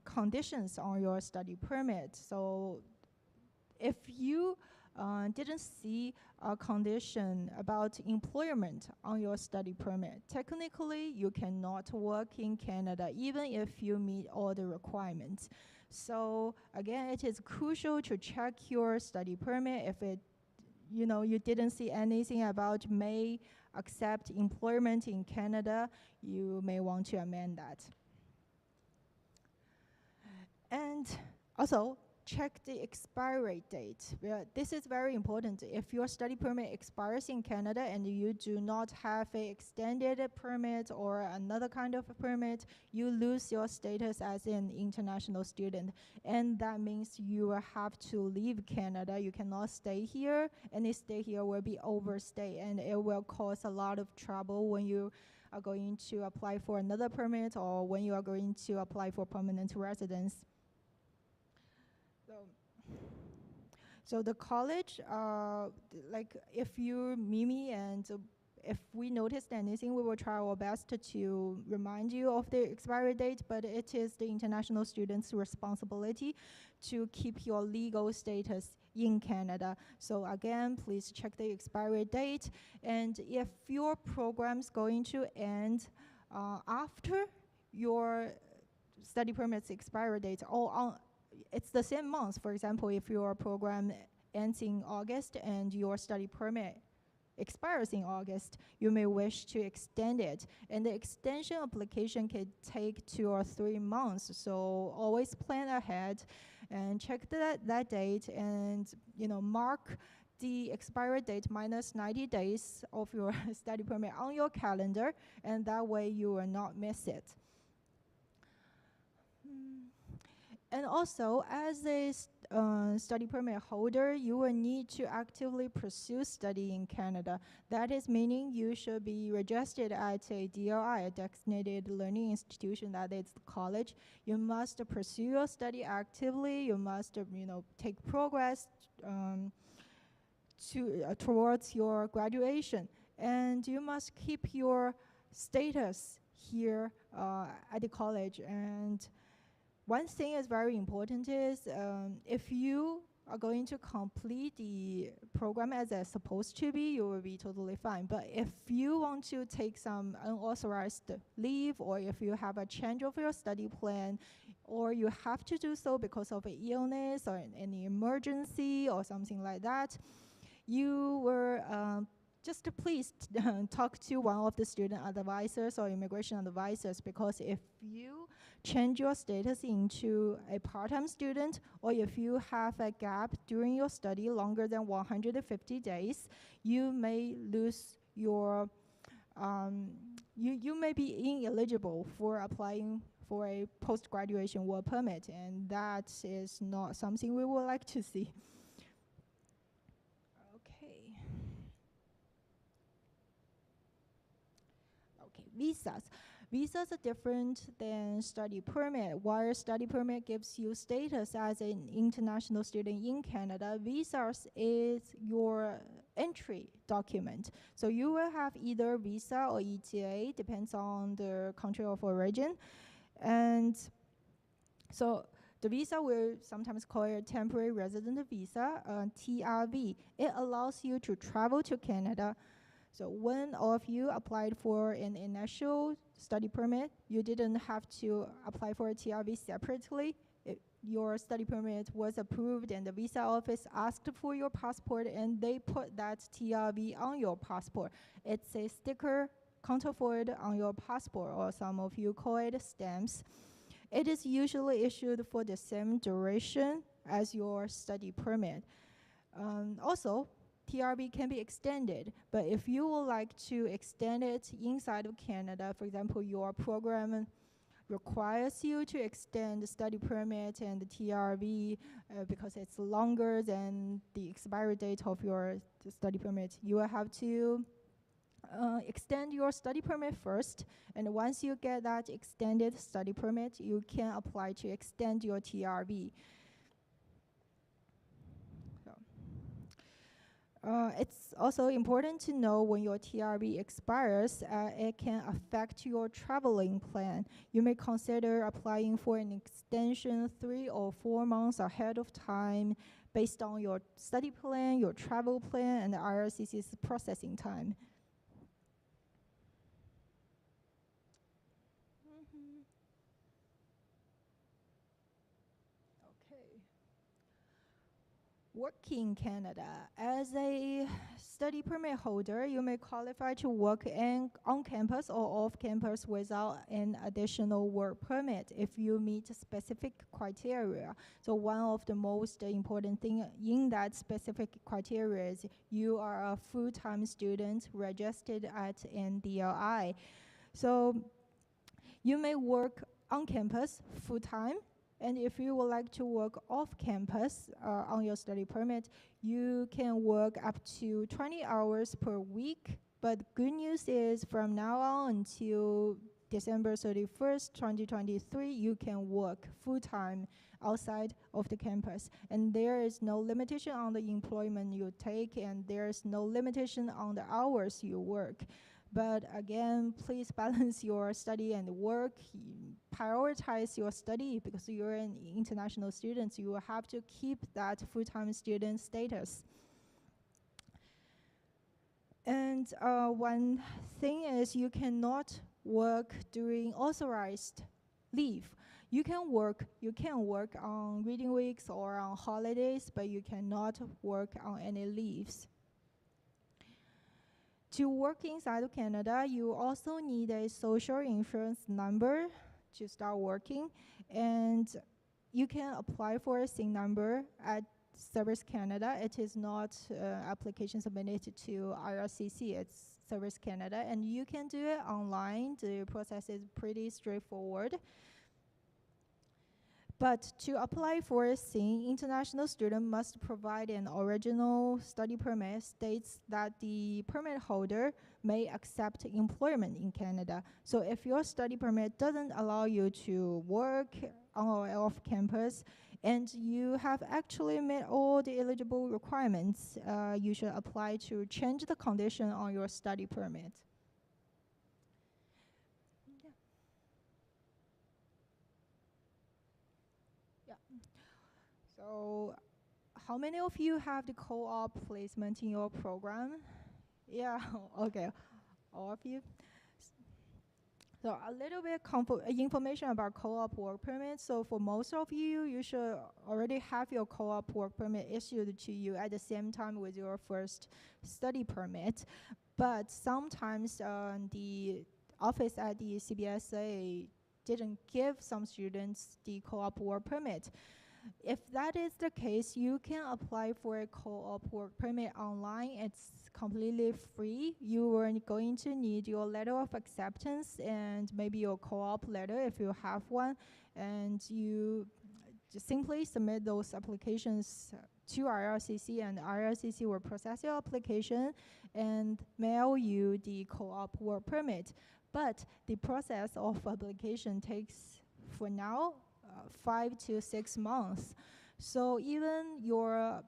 conditions on your study permit. So if you didn't see a condition about employment on your study permit, technically you cannot work in Canada even if you meet all the requirements. So again, it is crucial to check your study permit. If you didn't see anything about may accept employment in Canada, you may want to amend that. And also, check the expiry date. This is very important. If your study permit expires in Canada and you do not have an extended permit or another kind of a permit, you lose your status as an international student. And that means you will have to leave Canada. You cannot stay here. Any stay here will be overstay, and it will cause a lot of trouble when you are going to apply for another permit or when you are going to apply for permanent residence. So the college, like if you, Mimi, and if we noticed anything, we will try our best to remind you of the expiry date, but it is the international student's responsibility to keep your legal status in Canada. So again, please check the expiry date. And if your program's going to end after your study permit's expiry date, or on it's the same month. For example, if your program ends in August and your study permit expires in August, you may wish to extend it. And the extension application can take 2 or 3 months. So always plan ahead and check that date, and mark the expiry date minus 90 days of your study permit on your calendar, and that way you will not miss it. And also, as a study permit holder, you will need to actively pursue study in Canada. That is meaning you should be registered at a DLI, a designated learning institution, that is the college. You must pursue your study actively. You must, take progress towards your graduation. And you must keep your status here at the college. And one thing is very important is if you are going to complete the program as it's supposed to be, you will be totally fine. But if you want to take some unauthorized leave, or if you have a change of your study plan, or you have to do so because of an illness or any emergency or something like that, you were just please talk to one of the student advisors or immigration advisors, because if you change your status into a part-time student, or if you have a gap during your study longer than 150 days, you may lose your, you may be ineligible for applying for a post-graduation work permit, and that is not something we would like to see. Visas. Visas are different than study permit. While study permit gives you status as an international student in Canada, visas is your entry document. So you will have either visa or ETA, depends on the country of origin. And so the visa, we sometimes call it a temporary resident visa, TRV. It allows you to travel to Canada. So when all of you applied for an initial study permit, you didn't have to apply for a TRV separately. Your study permit was approved and the visa office asked for your passport, and they put that TRV on your passport. It's a sticker counterfoil on your passport, or some of you call it stamps. It is usually issued for the same duration as your study permit. Also, TRV can be extended, but if you would like to extend it inside of Canada, for example, your program requires you to extend the study permit and the TRV because it's longer than the expiry date of your study permit, you will have to extend your study permit first, and once you get that extended study permit, you can apply to extend your TRV. It's also important to know when your TRV expires, it can affect your traveling plan. You may consider applying for an extension 3 or 4 months ahead of time based on your study plan, your travel plan, and the IRCC's processing time. Working in Canada. As a study permit holder, you may qualify to work on campus or off campus without an additional work permit if you meet specific criteria. So one of the most important thing in that specific criteria is you are a full-time student registered at NDLI. So you may work on campus full-time, and if you would like to work off campus on your study permit, you can work up to 20 hours per week. But the good news is from now on until December 31st, 2023, you can work full-time outside of the campus. And there is no limitation on the employment you take, and there is no limitation on the hours you work. But again, please balance your study and work. Prioritize your study because you're an international student. You will have to keep that full-time student status. And one thing is you cannot work during authorized leave. You can work on reading weeks or on holidays, but you cannot work on any leaves. To work inside of Canada, you also need a social insurance number to start working, and you can apply for a SIN number at Service Canada. It is not application submitted to IRCC, it's Service Canada, and you can do it online. The process is pretty straightforward. But to apply for a SIN, international student must provide an original study permit states that the permit holder may accept employment in Canada. So if your study permit doesn't allow you to work on or off campus, and you have actually met all the eligible requirements, you should apply to change the condition on your study permit. So how many of you have the co-op placement in your program? Yeah, okay, all of you. So a little bit information about co-op work permit. So for most of you, you should already have your co-op work permit issued to you at the same time with your first study permit. But sometimes the office at the CBSA didn't give some students the co-op work permit. If that is the case, you can apply for a co-op work permit online. It's completely free. You are going to need your letter of acceptance and maybe your co-op letter if you have one. And you just simply submit those applications to IRCC, and IRCC will process your application and mail you the co-op work permit. But the process of application takes, for now, 5 to 6 months. So even your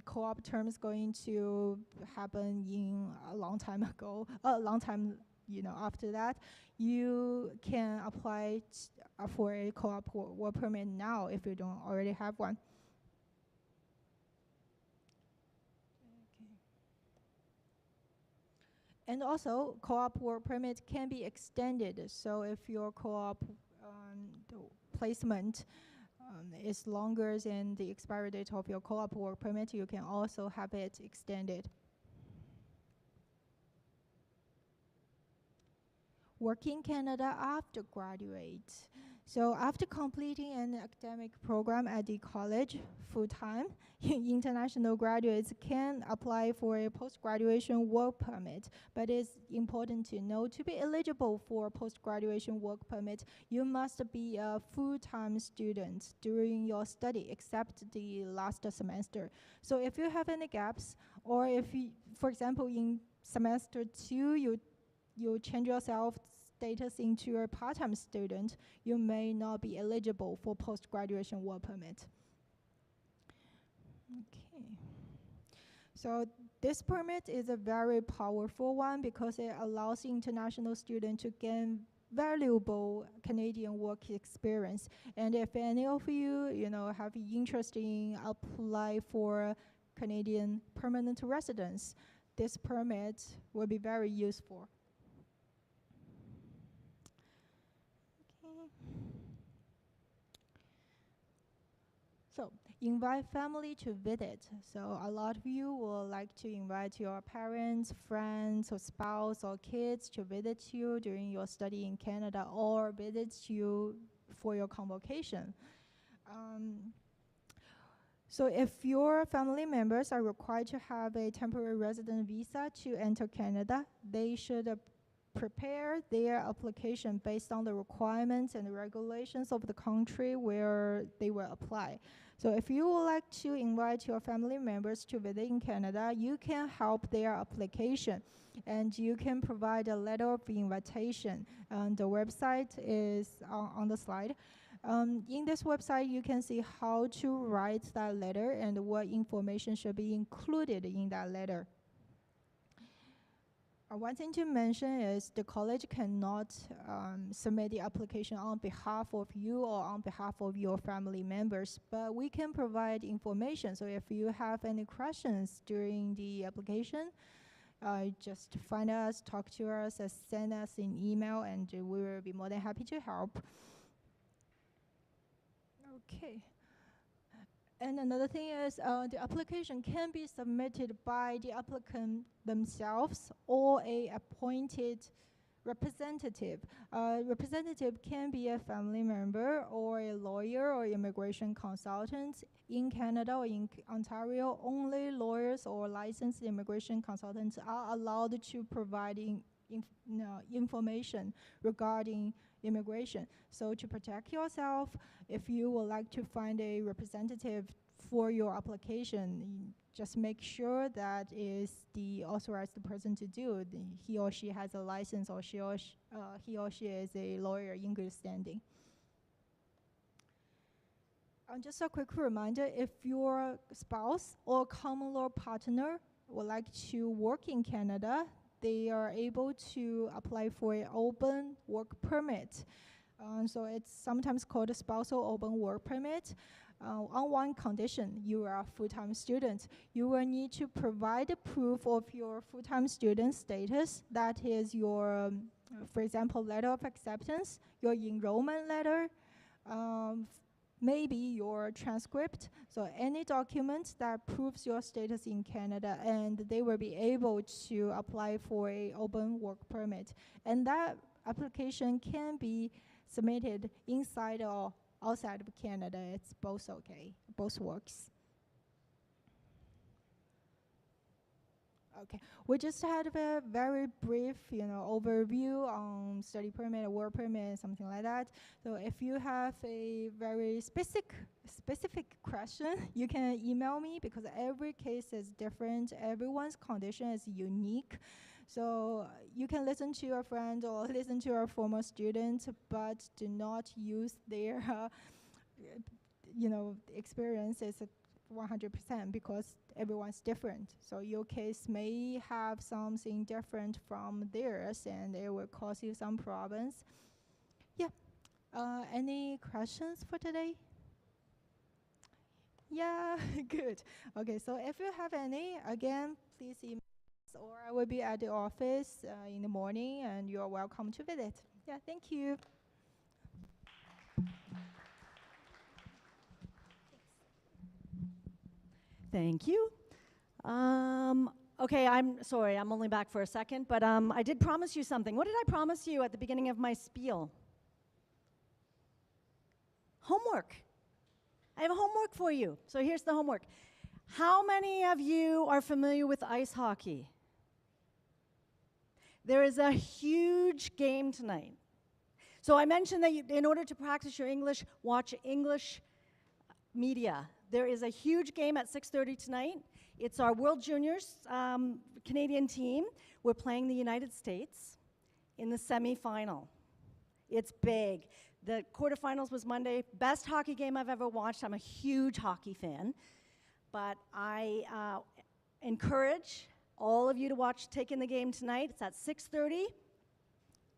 co-op term is going to happen in a long time ago, after that, you can apply for a co-op work permit now if you don't already have one. And also, co-op work permit can be extended. So if your co-op placement is longer than the expiry date of your co-op work permit, you can also have it extended. Work in Canada after graduate. So after completing an academic program at the college full-time, international graduates can apply for a post-graduation work permit. But it's important to know, to be eligible for post-graduation work permit, you must be a full-time student during your study, except the last semester. So if you have any gaps, or if you, for example, in semester 2, you change yourself status into a part-time student, you may not be eligible for post-graduation work permit. Okay. So this permit is a very powerful one because it allows international students to gain valuable Canadian work experience. And if any of you, have interest in apply for Canadian permanent residence, this permit will be very useful. So invite family to visit. So a lot of you will like to invite your parents, friends, or spouse or kids to visit you during your study in Canada or visit you for your convocation. So if your family members are required to have a temporary resident visa to enter Canada, they should prepare their application based on the requirements and the regulations of the country where they will apply. So if you would like to invite your family members to visit in Canada, you can help their application and you can provide a letter of invitation. The website is on the slide. In this website, you can see how to write that letter and what information should be included in that letter. One thing to mention is the college cannot submit the application on behalf of you or on behalf of your family members, but we can provide information. So if you have any questions during the application, just find us, talk to us, send us an email, and we will be more than happy to help. Okay. And another thing is the application can be submitted by the applicant themselves or a appointed representative. Representative can be a family member or a lawyer or immigration consultant. In Canada or in Ontario, only lawyers or licensed immigration consultants are allowed to provide information regarding immigration. So to protect yourself, if you would like to find a representative for your application, just make sure that is the authorized person to do. He or she has a license, or he or she is a lawyer in good standing. Just a quick reminder, if your spouse or common law partner would like to work in Canada, they are able to apply for an open work permit. So it's sometimes called a spousal open work permit. On one condition, you are a full-time student. You will need to provide a proof of your full-time student status. That is your, for example, letter of acceptance, your enrollment letter, maybe your transcript. So any document that proves your status in Canada, and they will be able to apply for an open work permit. And that application can be submitted inside or outside of Canada. It's both okay, both works. Okay, we just had a very brief, overview on study permit, work permit, something like that. So if you have a very specific question, you can email me because every case is different. Everyone's condition is unique. So you can listen to your friend or listen to your former student, but do not use their, experiences 100% because everyone's different. So your case may have something different from theirs, and it will cause you some problems. Yeah. Any questions for today? Yeah, good. Okay, so if you have any, again, please email us, or I will be at the office in the morning, and you're welcome to visit. Yeah, thank you. Thank you. Okay, I'm sorry, I'm only back for a second, but I did promise you something. What did I promise you at the beginning of my spiel? Homework. I have homework for you. So here's the homework. How many of you are familiar with ice hockey? There is a huge game tonight. So I mentioned that in order to practice your English, watch English media. There is a huge game at 6:30 tonight. It's our World Juniors Canadian team. We're playing the United States in the semifinal. It's big. The quarterfinals was Monday. Best hockey game I've ever watched. I'm a huge hockey fan. But I encourage all of you to take in the game tonight. It's at 6:30.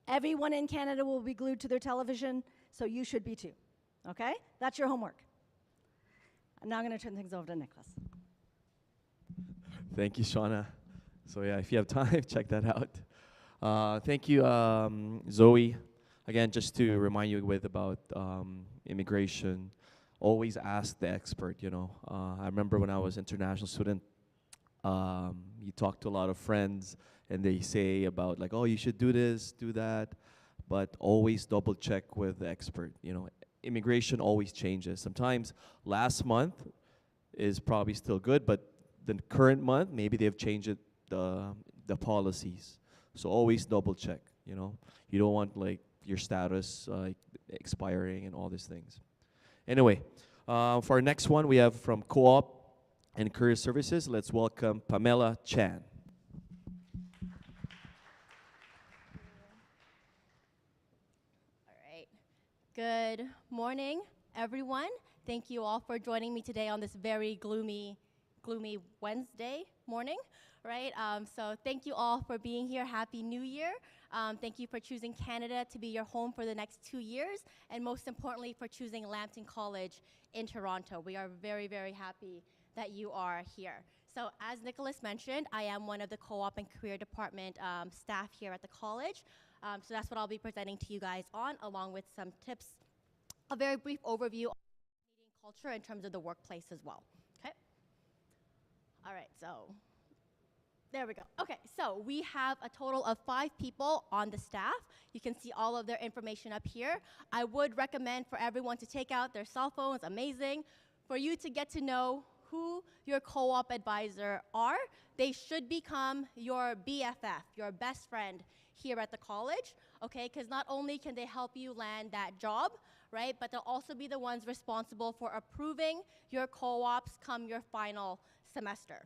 Everyone in Canada will be glued to their television, so you should be too. Okay? That's your homework. I'm now going to turn things over to Nicholas. Thank you, Shauna. So yeah, if you have time, check that out. Thank you, Zoe. Again, just to remind you about immigration, always ask the expert, you know. I remember when I was international student, you talk to a lot of friends and they say about like, oh, you should do this, do that, but always double check with the expert, you know. Immigration always changes. Sometimes last month is probably still good, but the current month, maybe they've changed it, the policies. So always double check, you know. You don't want like your status expiring and all these things. Anyway, for our next one, we have from Co-op and Career Services. Let's welcome Pamela Chan. All right. Good morning, everyone. Thank you all for joining me today on this very gloomy Wednesday morning, right? So thank you all for being here. Happy New Year. Thank you for choosing Canada to be your home for the next 2 years, and most importantly, for choosing Lambton College in Toronto. We are very, very happy that you are here. So as Nicholas mentioned, I am one of the Co-op and Career Department staff here at the college. So that's what I'll be presenting to you guys on, along with some tips, a very brief overview of Canadian culture in terms of the workplace as well. Okay? All right, so there we go. Okay, so we have a total of 5 people on the staff. You can see all of their information up here. I would recommend for everyone to take out their cell phones, amazing, for you to get to know who your co-op advisor are. They should become your BFF, your best friend here at the college, okay? Because not only can they help you land that job, right, but they'll also be the ones responsible for approving your co-ops come your final semester.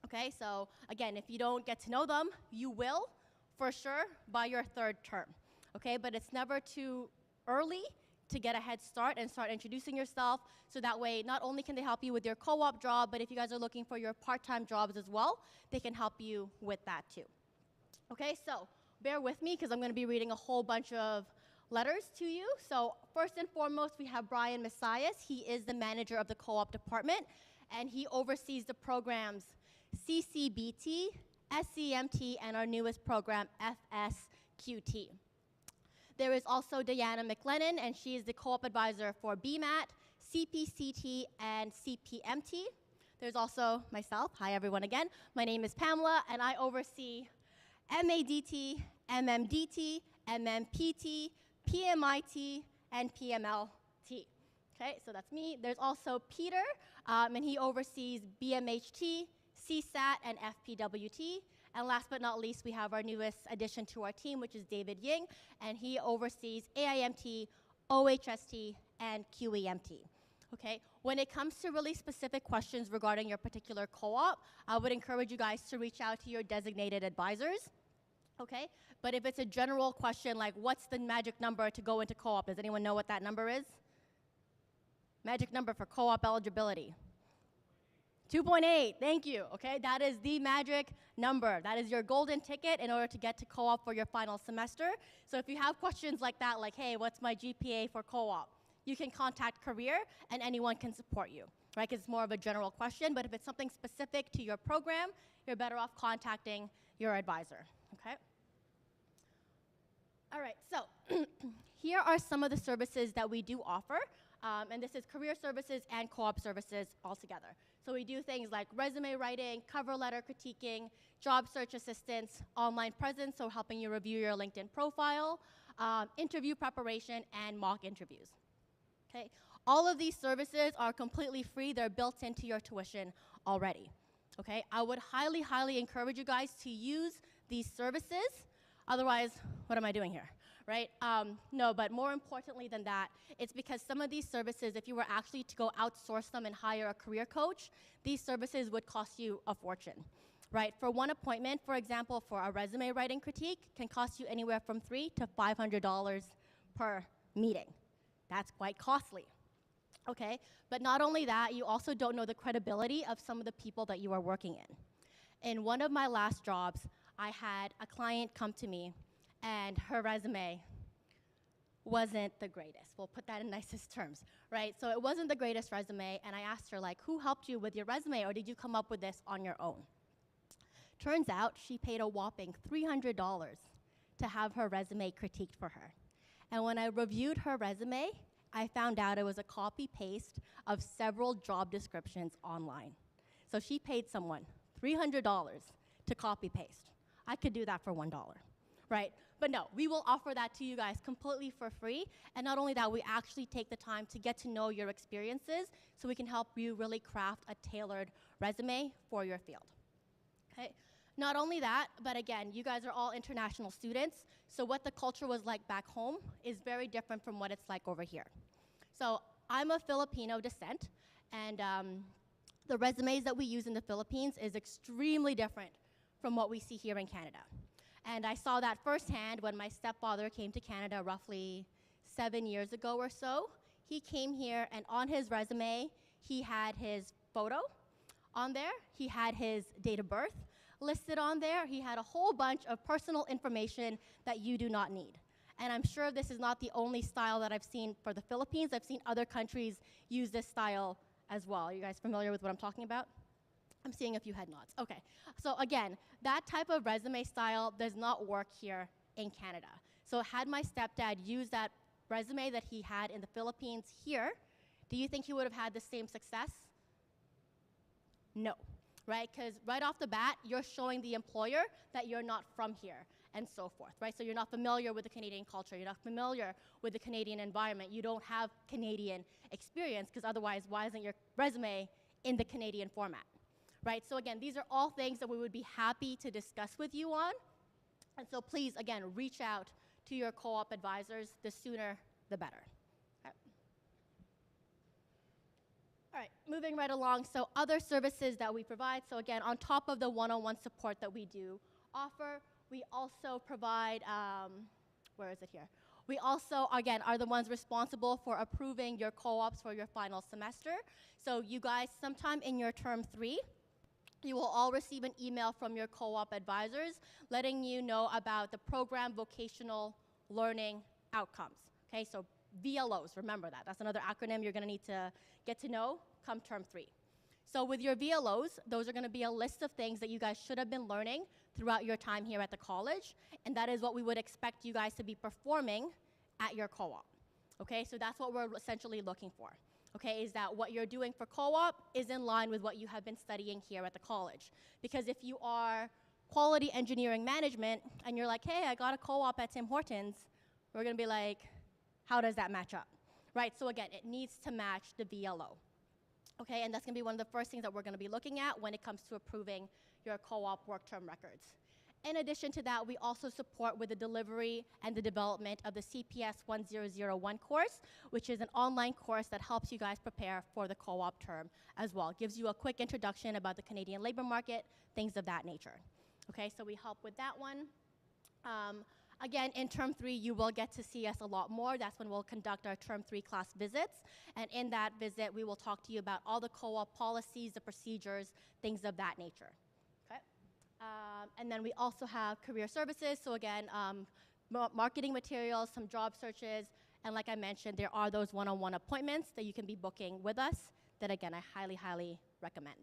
Okay, so again, if you don't get to know them, you will, for sure, by your 3rd term. Okay, but it's never too early to get a head start and start introducing yourself, so that way not only can they help you with your co-op job, but if you guys are looking for your part-time jobs as well, they can help you with that too. Okay, so bear with me because I'm going to be reading a whole bunch of letters to you. So first and foremost, we have Brian Messias. He is the manager of the co-op department, and he oversees the programs CCBT, SCMT, and our newest program, FSQT. There is also Diana McLennan, and she is the co-op advisor for BMAT, CPCT, and CPMT. There's also myself. Hi, everyone, again. My name is Pamela, and I oversee MADT, MMDT, MMPT, PMIT, and PMLT. Okay, so that's me. There's also Peter, and he oversees BMHT, CSAT, and FPWT. And last but not least, we have our newest addition to our team, which is David Ying, and he oversees AIMT, OHST, and QEMT. Okay, when it comes to really specific questions regarding your particular co-op, I would encourage you guys to reach out to your designated advisors. Okay, but if it's a general question like what's the magic number to go into co-op, does anyone know what that number is? Magic number for co-op eligibility. 2.8, thank you, okay? That is the magic number. That is your golden ticket in order to get to co-op for your final semester. So if you have questions like that, like, hey, what's my GPA for co-op? You can contact Career and anyone can support you, right? Because it's more of a general question, but if it's something specific to your program, you're better off contacting your advisor, okay? All right, so here are some of the services that we do offer. And this is career services and co-op services all together. So we do things like resume writing, cover letter critiquing, job search assistance, online presence, so helping you review your LinkedIn profile, interview preparation, and mock interviews. Okay? All of these services are completely free. They're built into your tuition already. Okay? I would highly, highly encourage you guys to use these services. Otherwise, what am I doing here? Right? No, but more importantly than that, it's because some of these services, if you were actually to go outsource them and hire a career coach, these services would cost you a fortune, right? For one appointment, for example, for a resume writing critique, can cost you anywhere from $300 to $500 per meeting. That's quite costly, okay? But not only that, you also don't know the credibility of some of the people that you are working in. In one of my last jobs, I had a client come to me and her resume wasn't the greatest. We'll put that in nicest terms, right? So it wasn't the greatest resume, and I asked her, like, who helped you with your resume, or did you come up with this on your own? Turns out she paid a whopping $300 to have her resume critiqued for her. And when I reviewed her resume I found out it was a copy-paste of several job descriptions online. So she paid someone $300 to copy-paste. I could do that for $1, right? But no, we will offer that to you guys completely for free. And not only that, we actually take the time to get to know your experiences so we can help you really craft a tailored resume for your field. Okay? Not only that, but again, you guys are all international students, so what the culture was like back home is very different from what it's like over here. So I'm of Filipino descent, and the resumes that we use in the Philippines is extremely different from what we see here in Canada. And I saw that firsthand when my stepfather came to Canada roughly 7 years ago or so. He came here, and on his resume, he had his photo on there, he had his date of birth listed on there, he had a whole bunch of personal information that you do not need. And I'm sure this is not the only style that I've seen for the Philippines. I've seen other countries use this style as well. Are you guys familiar with what I'm talking about? I'm seeing a few head nods. Okay. So again, that type of resume style does not work here in Canada. So had my stepdad used that resume that he had in the Philippines here, do you think he would have had the same success? No, right? Because right off the bat, you're showing the employer that you're not from here and so forth, right? So you're not familiar with the Canadian culture. You're not familiar with the Canadian environment. You don't have Canadian experience, because otherwise, why isn't your resume in the Canadian format, right? So again, these are all things that we would be happy to discuss with you on. And so please, again, reach out to your co-op advisors. The sooner, the better. All right, moving right along. So other services that we provide. So again, on top of the one-on-one support that we do offer, we also provide, where is it here? We also, again, are the ones responsible for approving your co-ops for your final semester. So you guys, sometime in your term 3, you will all receive an email from your co-op advisors letting you know about the program vocational learning outcomes. Okay, so VLOs, remember that. That's another acronym you're gonna need to get to know come term 3. So with your VLOs, those are gonna be a list of things that you guys should have been learning throughout your time here at the college, and that is what we would expect you guys to be performing at your co-op. Okay, so that's what we're essentially looking for. Okay, is that what you're doing for co-op is in line with what you have been studying here at the college. Because if you are quality engineering management and you're like, hey, I got a co-op at Tim Hortons, we're gonna be like, how does that match up? Right, so again, it needs to match the VLO. Okay, and that's gonna be one of the first things that we're gonna be looking at when it comes to approving your co-op work term records. In addition to that, we also support with the delivery and the development of the CPS 1001 course, which is an online course that helps you guys prepare for the co-op term as well. It gives you a quick introduction about the Canadian labor market, things of that nature. Okay, so we help with that one. Again, in term 3, you will get to see us a lot more. That's when we'll conduct our term 3 class visits. And in that visit, we will talk to you about all the co-op policies, the procedures, things of that nature. Okay? And then we also have career services. So again, marketing materials, some job searches, and like I mentioned, there are those one-on-one appointments that you can be booking with us that, again, I highly, highly recommend.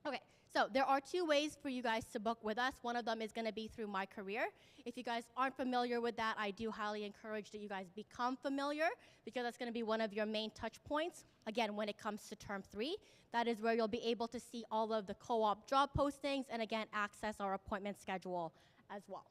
Okay, so there are 2 ways for you guys to book with us. One of them is gonna be through My Career. If you guys aren't familiar with that, I do highly encourage that you guys become familiar, because that's gonna be one of your main touch points, again, when it comes to term 3. That is where you'll be able to see all of the co-op job postings and again, access our appointment schedule as well.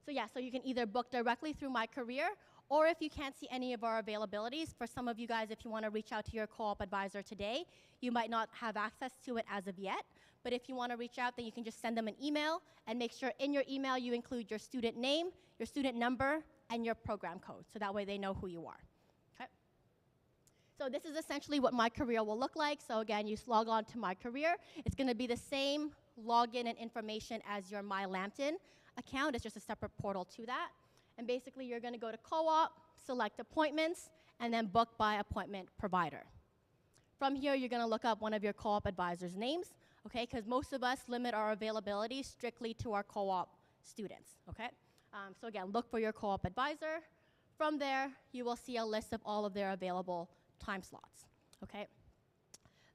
So yeah, so you can either book directly through My Career, or if you can't see any of our availabilities, for some of you guys, if you wanna reach out to your co-op advisor today, you might not have access to it as of yet, but if you wanna reach out, then you can just send them an email, and make sure in your email you include your student name, your student number, and your program code, so that way they know who you are. Okay? So this is essentially what My Career will look like. So again, you log on to My Career. It's gonna be the same login and information as your My Lambton account. It's just a separate portal to that. And basically, you're gonna go to co-op, select appointments, and then book by appointment provider. From here, you're gonna look up one of your co-op advisors' names, okay? Because most of us limit our availability strictly to our co-op students, okay? So again, look for your co-op advisor. From there, you will see a list of all of their available time slots, okay?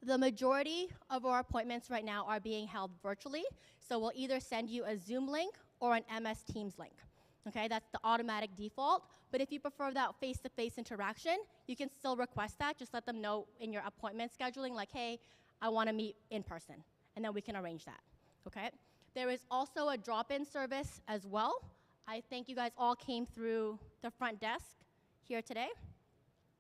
The majority of our appointments right now are being held virtually, so we'll either send you a Zoom link or an MS Teams link. Okay, that's the automatic default. But if you prefer that face-to-face interaction, you can still request that. Just let them know in your appointment scheduling, like, hey, I want to meet in person, and then we can arrange that. Okay. There is also a drop-in service as well. I think you guys all came through the front desk here today,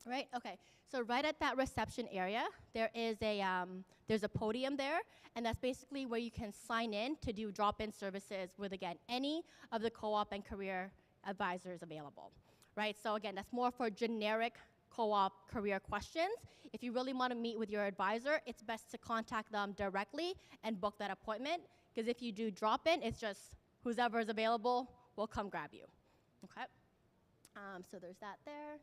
right? Okay. So right at that reception area, there is there's a podium there, and that's basically where you can sign in to do drop-in services with, again, any of the co-op and career advisors available, right? So again, that's more for generic co-op career questions. If you really want to meet with your advisor, it's best to contact them directly and book that appointment, because if you do drop-in, it's just whoever is available will come grab you, okay? So there's that there.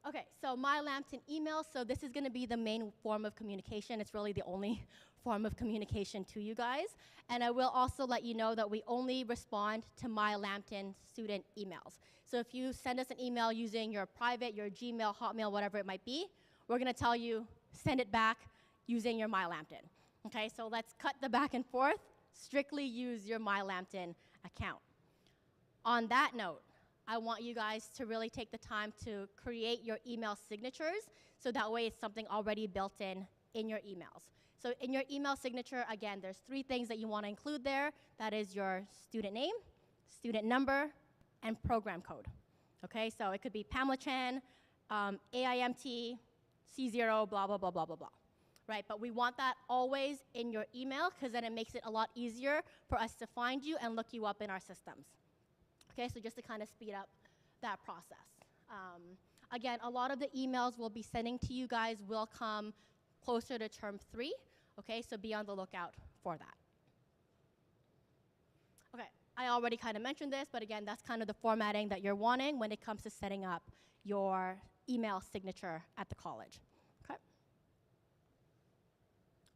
Okay, so my Lambton email, so this is going to be the main form of communication. It's really the only form of communication to you guys. And I will also let you know that we only respond to my Lambton student emails. So if you send us an email using your private, your Gmail, Hotmail, whatever it might be, we're going to tell you, send it back using your My Lambton. Okay, so let's cut the back and forth. Strictly use your My Lambton account. On that note, I want you guys to really take the time to create your email signatures, so that way it's something already built in your emails. So in your email signature, again, there's 3 things that you want to include there. That is your student name, student number, and program code. Okay, so it could be Pamela Chan, AIMT, C0, blah, blah, blah, blah, blah, blah. Right, but we want that always in your email, because then it makes it a lot easier for us to find you and look you up in our systems. Okay, so just to kind of speed up that process. Again, a lot of the emails we'll be sending to you guys will come closer to term 3. Okay, so be on the lookout for that. Okay, I already kind of mentioned this, but again, that's kind of the formatting that you're wanting when it comes to setting up your email signature at the college. Okay.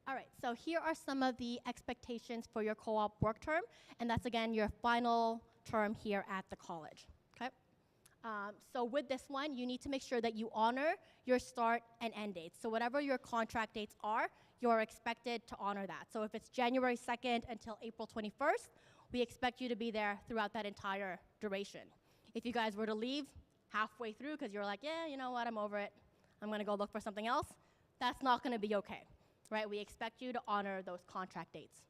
All right, so here are some of the expectations for your co-op work term, and that's, again, your final term here at the college, okay? So with this one, you need to make sure that you honor your start and end dates. So whatever your contract dates are, you're expected to honor that. So if it's January 2nd until April 21st, we expect you to be there throughout that entire duration. If you guys were to leave halfway through because you're like, yeah, you know what, I'm over it, I'm gonna go look for something else, that's not gonna be okay, right? We expect you to honor those contract dates.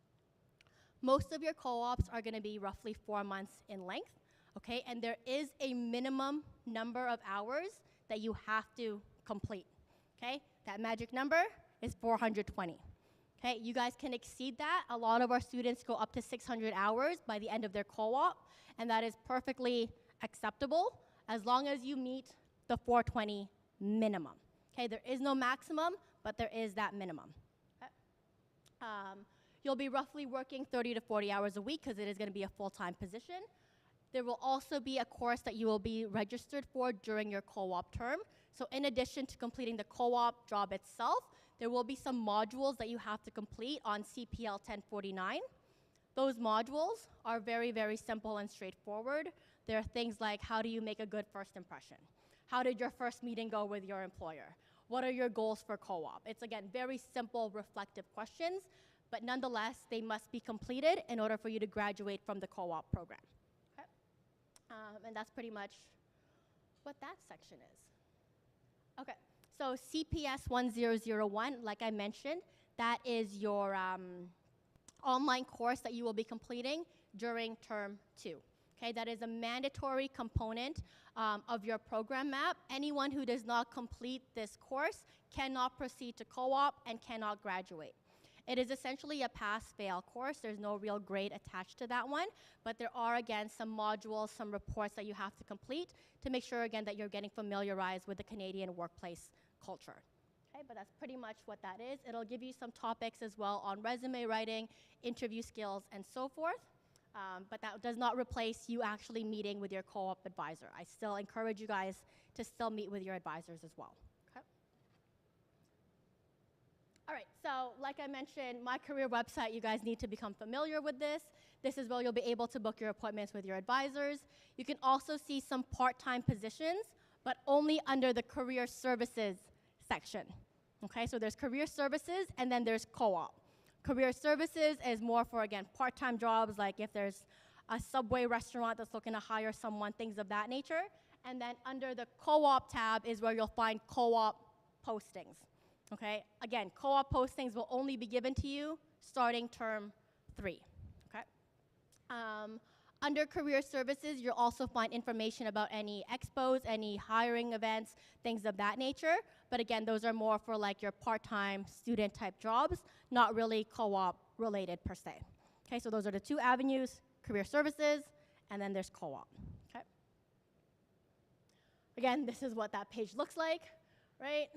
Most of your co-ops are going to be roughly 4 months in length, okay? And there is a minimum number of hours that you have to complete, okay? That magic number is 420, okay? You guys can exceed that. A lot of our students go up to 600 hours by the end of their co-op, and that is perfectly acceptable as long as you meet the 420 minimum, okay? There is no maximum, but there is that minimum, okay? You'll be roughly working 30 to 40 hours a week because it is going to be a full-time position. There will also be a course that you will be registered for during your co-op term. So in addition to completing the co-op job itself, there will be some modules that you have to complete on CPL 1049. Those modules are very, very simple and straightforward. There are things like, how do you make a good first impression? How did your first meeting go with your employer? What are your goals for co-op? It's, again, very simple, reflective questions, but nonetheless, they must be completed in order for you to graduate from the co-op program. Okay? And that's pretty much what that section is. Okay, so CPS 1001, like I mentioned, that is your online course that you will be completing during term 2. Okay, that is a mandatory component of your program map. Anyone who does not complete this course cannot proceed to co-op and cannot graduate. It is essentially a pass-fail course. There's no real grade attached to that one, but there are, again, some modules, some reports that you have to complete to make sure, again, that you're getting familiarized with the Canadian workplace culture. Okay, but that's pretty much what that is. It'll give you some topics as well on resume writing, interview skills, and so forth, but that does not replace you actually meeting with your co-op advisor. I still encourage you guys to still meet with your advisors as well. All right, so like I mentioned, my career website, you guys need to become familiar with this. This is where you'll be able to book your appointments with your advisors. You can also see some part-time positions, but only under the career services section. Okay, so there's career services and then there's co-op. Career services is more for, again, part-time jobs, like if there's a Subway restaurant that's looking to hire someone, things of that nature. And then under the co-op tab is where you'll find co-op postings. Okay? Again, co-op postings will only be given to you starting term 3. Okay? Under career services, you'll also find information about any expos, any hiring events, things of that nature. But again, those are more for like your part-time student type jobs, not really co-op related per se. Okay, so those are the 2 avenues, career services, and then there's co-op. Okay. Again, this is what that page looks like, right?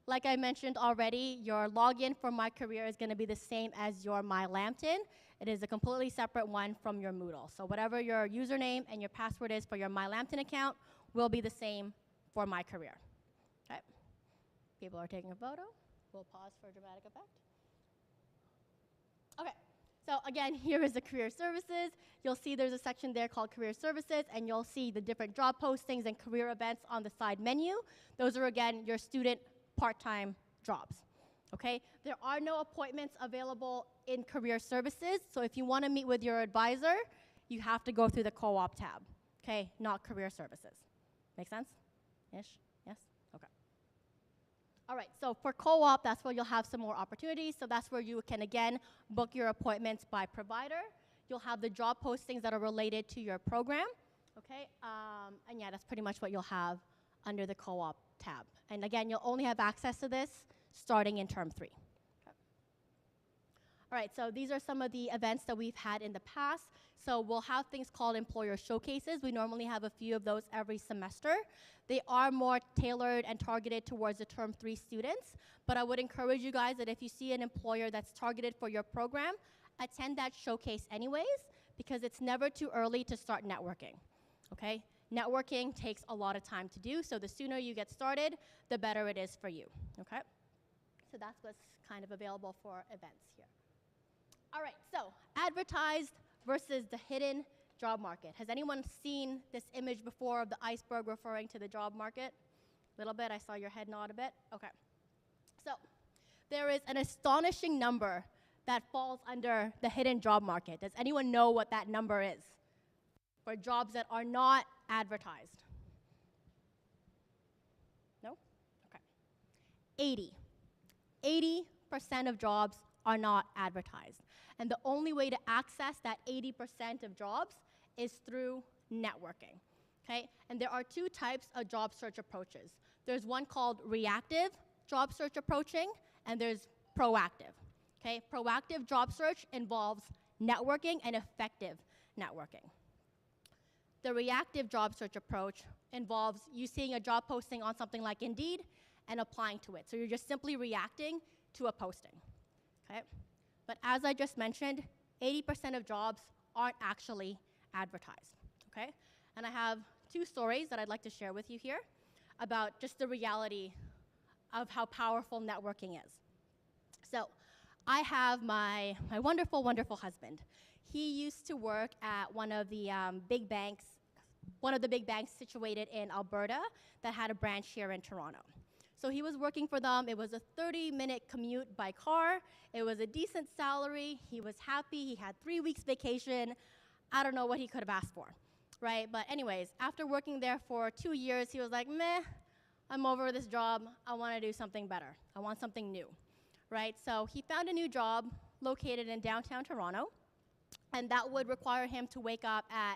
Like I mentioned already, your login for My Career is going to be the same as your My Lambton. It is a completely separate one from your Moodle. So whatever your username and your password is for your My Lambton account will be the same for My Career. Okay. People are taking a photo. We'll pause for dramatic effect. Okay. So again, here is the career services. You'll see there's a section there called career services, and you'll see the different job postings and career events on the side menu. Those are, again, your student part-time jobs. Okay? There are no appointments available in career services, so if you want to meet with your advisor, you have to go through the co-op tab. Okay? Not career services. Make sense? Ish? Yes? Okay. All right, so for co-op, that's where you'll have some more opportunities. So that's where you can, again, book your appointments by provider. You'll have the job postings that are related to your program, okay? And yeah, that's pretty much what you'll have under the co-op tab. And again, you'll only have access to this starting in term 3. Okay. All right, so these are some of the events that we've had in the past. So we'll have things called employer showcases. We normally have a few of those every semester. They are more tailored and targeted towards the term 3 students, but I would encourage you guys that if you see an employer that's targeted for your program, attend that showcase anyways, because it's never too early to start networking, okay? Networking takes a lot of time to do, so the sooner you get started, the better it is for you, okay? So that's what's kind of available for events here. All right, so advertised versus the hidden job market. Has anyone seen this image before of the iceberg referring to the job market? A little bit, I saw your head nod a bit. Okay. So there is an astonishing number that falls under the hidden job market. Does anyone know what that number is for jobs that are not advertised? No? Okay. 80. 80% of jobs are not advertised. And the only way to access that 80% of jobs is through networking, okay? And there are 2 types of job search approaches. There's one called reactive job search approaching, and there's proactive, okay? Proactive job search involves networking and effective networking. The reactive job search approach involves you seeing a job posting on something like Indeed and applying to it. So you're just simply reacting to a posting, okay? But as I just mentioned, 80% of jobs aren't actually advertised, okay? And I have 2 stories that I'd like to share with you here about just the reality of how powerful networking is. So I have my wonderful, wonderful husband. He used to work at one of the big banks situated in Alberta that had a branch here in Toronto. So he was working for them. It was a 30-minute commute by car. It was a decent salary. He was happy. He had 3 weeks vacation. I don't know what he could have asked for, right? But anyways, after working there for 2 years, he was like, meh, I'm over this job. I want to do something better. I want something new, right? So he found a new job located in downtown Toronto, and that would require him to wake up at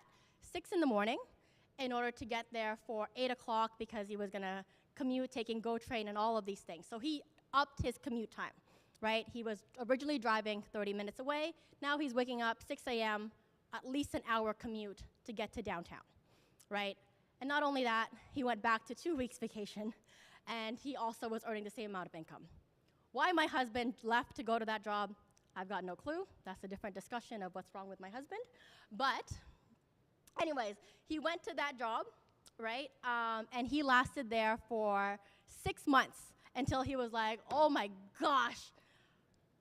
6 in the morning in order to get there for 8 o'clock because he was going to commute, taking GO train and all of these things. So he upped his commute time, right? He was originally driving 30 minutes away. Now he's waking up 6 a.m., at least an hour commute to get to downtown, right? And not only that, he went back to 2 weeks vacation, and he also was earning the same amount of income. Why my husband left to go to that job, I've got no clue. That's a different discussion of what's wrong with my husband. But anyways, he went to that job, right? And he lasted there for 6 months until he was like, oh my gosh,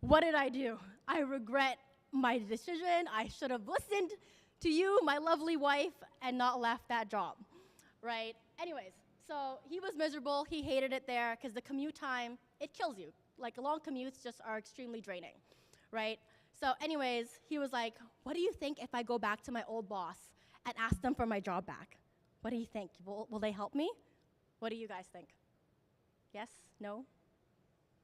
what did I do? I regret my decision. I should have listened to you, my lovely wife, and not left that job, right? Anyways, so he was miserable. He hated it there because the commute time, it kills you. Like long commutes just are extremely draining, right? So anyways, he was like, what do you think if I go back to my old boss and ask them for my job back? What do you think? Will they help me? What do you guys think? Yes? No?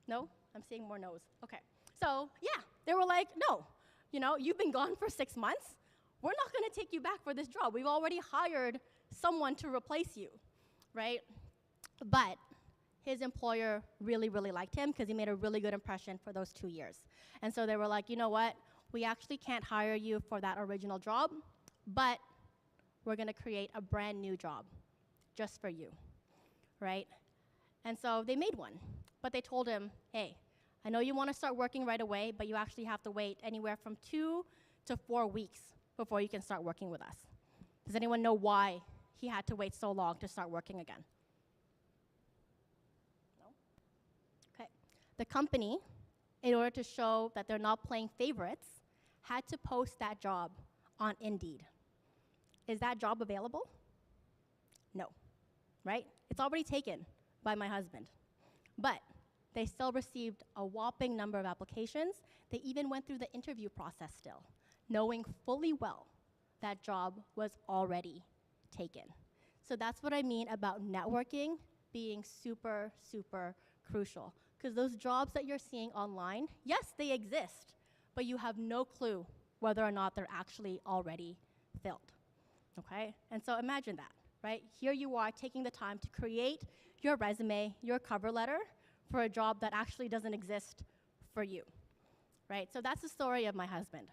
No? I'm seeing more no's. Okay. So yeah, they were like, no. You know, you've been gone for 6 months. We're not going to take you back for this job. We've already hired someone to replace you, right? But his employer really, really liked him because he made a really good impression for those 2 years. And so they were like, you know what? We actually can't hire you for that original job, but we're going to create a brand new job just for you, right? And so they made one, but they told him, hey, I know you want to start working right away, but you actually have to wait anywhere from 2 to 4 weeks before you can start working with us. Does anyone know why he had to wait so long to start working again? No? Okay. The company, in order to show that they're not playing favorites, had to post that job on Indeed. Is that job available? No, right? It's already taken by my husband. But they still received a whopping number of applications. They even went through the interview process still, knowing fully well that job was already taken. So that's what I mean about networking being super, super crucial. Because those jobs that you're seeing online, yes, they exist, but you have no clue whether or not they're actually already filled, okay? And so imagine that, right? Here you are taking the time to create your resume, your cover letter for a job that actually doesn't exist for you, right? So that's the story of my husband.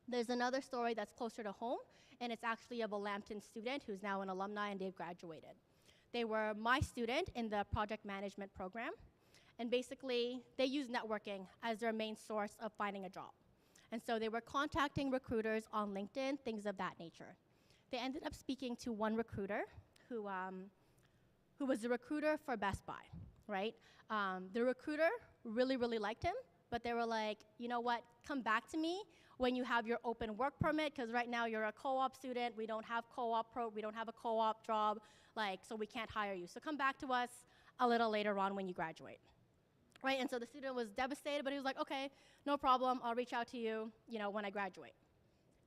There's another story that's closer to home, and it's actually of a Lambton student who's now an alumni and they've graduated. They were my student in the project management program, and basically they use networking as their main source of finding a job. And so they were contacting recruiters on LinkedIn, things of that nature. They ended up speaking to one recruiter who was the recruiter for Best Buy, right? The recruiter really, really liked him, but they were like, you know what, come back to me when you have your open work permit, because right now you're a co-op student, we don't have we don't have a co-op job, like, so we can't hire you. So come back to us a little later on when you graduate, right? And so the student was devastated, but he was like, okay, no problem, I'll reach out to you, you know, when I graduate.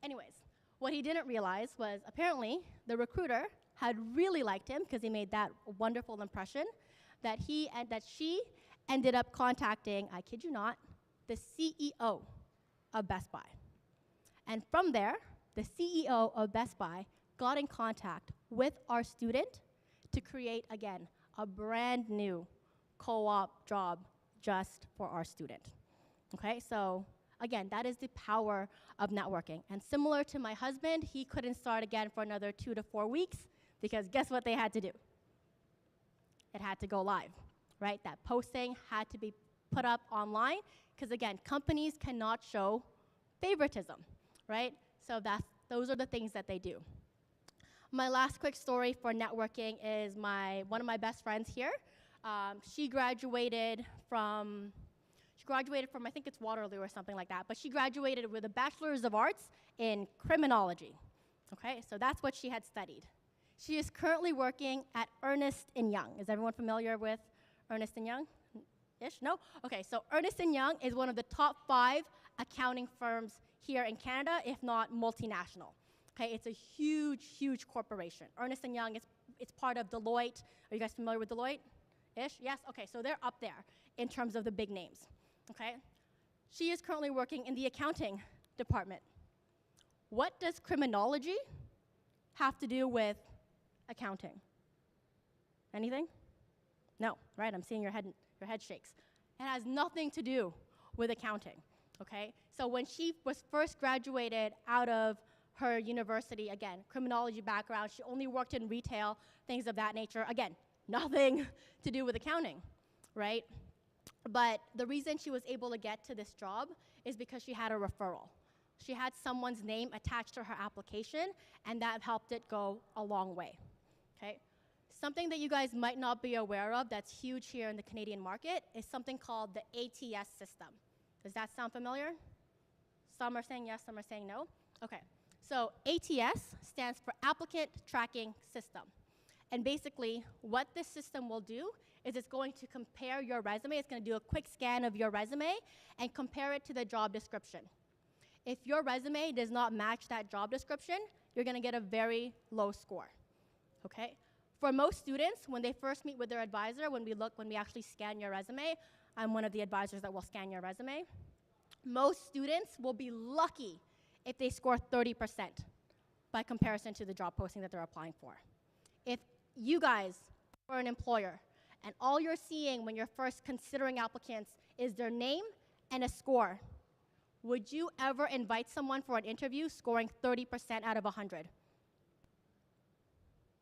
Anyways, what he didn't realize was apparently the recruiter had really liked him because he made that wonderful impression that she ended up contacting, I kid you not, the CEO of Best Buy. And from there, the CEO of Best Buy got in contact with our student to create, again, a brand new co-op job just for our student. Okay, so again, that is the power of networking. And similar to my husband, he couldn't start again for another 2 to 4 weeks because guess what they had to do? It had to go live, right? That posting had to be put up online because again, companies cannot show favoritism, right? So those are the things that they do. My last quick story for networking is one of my best friends here. She graduated from, I think it's Waterloo or something like that, but she graduated with a Bachelor's of Arts in criminology. Okay, so that's what she had studied. She is currently working at Ernst & Young. Is everyone familiar with Ernst & Young? Ish? No? Okay, so Ernst & Young is one of the top 5 accounting firms here in Canada, if not multinational. Okay, it's a huge, huge corporation. Ernst & Young, it's part of Deloitte. Are you guys familiar with Deloitte? Ish? Yes? Okay, so they're up there in terms of the big names. Okay? She is currently working in the accounting department. What does criminology have to do with accounting? Anything? No, right? I'm seeing your head shakes. It has nothing to do with accounting, okay? So when she was first graduated out of her university, again, criminology background, she only worked in retail, things of that nature. Again, nothing to do with accounting, right? But the reason she was able to get to this job is because she had a referral. She had someone's name attached to her application, and that helped it go a long way, okay? Something that you guys might not be aware of that's huge here in the Canadian market is something called the ATS system. Does that sound familiar? Some are saying yes, some are saying no. Okay, so ATS stands for Applicant Tracking System. And basically, what this system will do is it's going to compare your resume. It's going to do a quick scan of your resume and compare it to the job description. if your resume does not match that job description, you're gonna get a very low score, okay? For most students, when they first meet with their advisor, when we actually scan your resume, I'm one of the advisors that will scan your resume. Most students will be lucky if they score 30% by comparison to the job posting that they're applying for. If you guys are an employer and all you're seeing when you're first considering applicants is their name and a score, would you ever invite someone for an interview scoring 30% out of 100?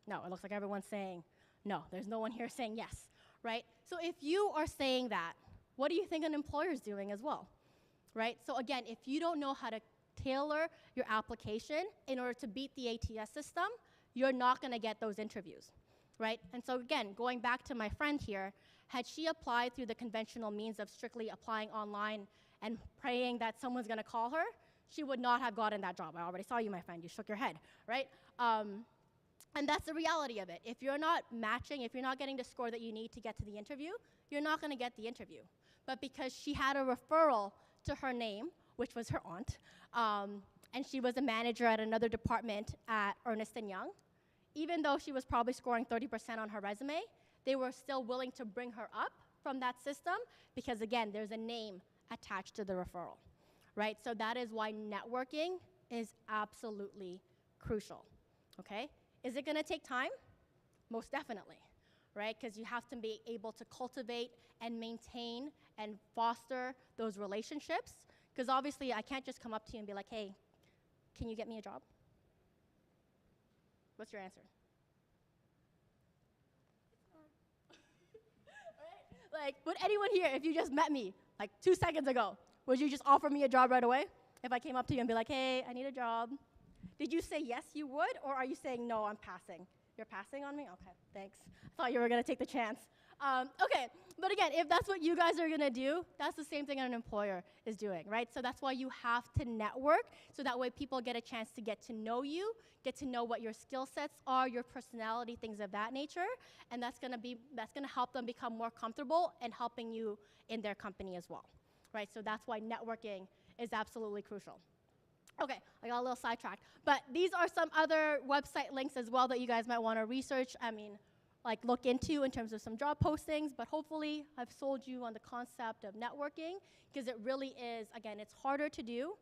No, it looks like everyone's saying no. There's no one here saying yes, right? So if you are saying that, what do you think an employer is doing as well, right? So again, if you don't know how to tailor your application in order to beat the ATS system, you're not gonna get those interviews, right? And so again, going back to my friend here, had she applied through the conventional means of strictly applying online and praying that someone's gonna call her, she would not have gotten that job. I already saw you, my friend, you shook your head, right? And that's the reality of it. If you're not matching, if you're not getting the score that you need to get to the interview, you're not gonna get the interview. But because she had a referral to her name, which was her aunt, and she was a manager at another department at Ernst & Young, even though she was probably scoring 30% on her resume, they were still willing to bring her up from that system because, again, there's a name attached to the referral, right? So that is why networking is absolutely crucial, okay? Is it gonna take time? Most definitely, right? Because you have to be able to cultivate and maintain and foster those relationships. Because obviously, I can't just come up to you and be like, hey, can you get me a job? What's your answer? Right? Like, would anyone here, if you just met me like 2 seconds ago, would you just offer me a job right away? If I came up to you and be like, hey, I need a job. Did you say yes, you would? Or are you saying, no, I'm passing? You're passing on me? Okay, thanks. I thought you were gonna take the chance. Okay, but again, if that's what you guys are gonna do, that's the same thing an employer is doing, right? So that's why you have to network, so that way people get a chance to get to know you, get to know what your skill sets are, your personality, things of that nature, and that's gonna help them become more comfortable and helping you in their company as well, right? So that's why networking is absolutely crucial. Okay, I got a little sidetracked, but these are some other website links as well that you guys might want to research, like look into in terms of some job postings, but hopefully I've sold you on the concept of networking, because it really is, again, it's harder to do,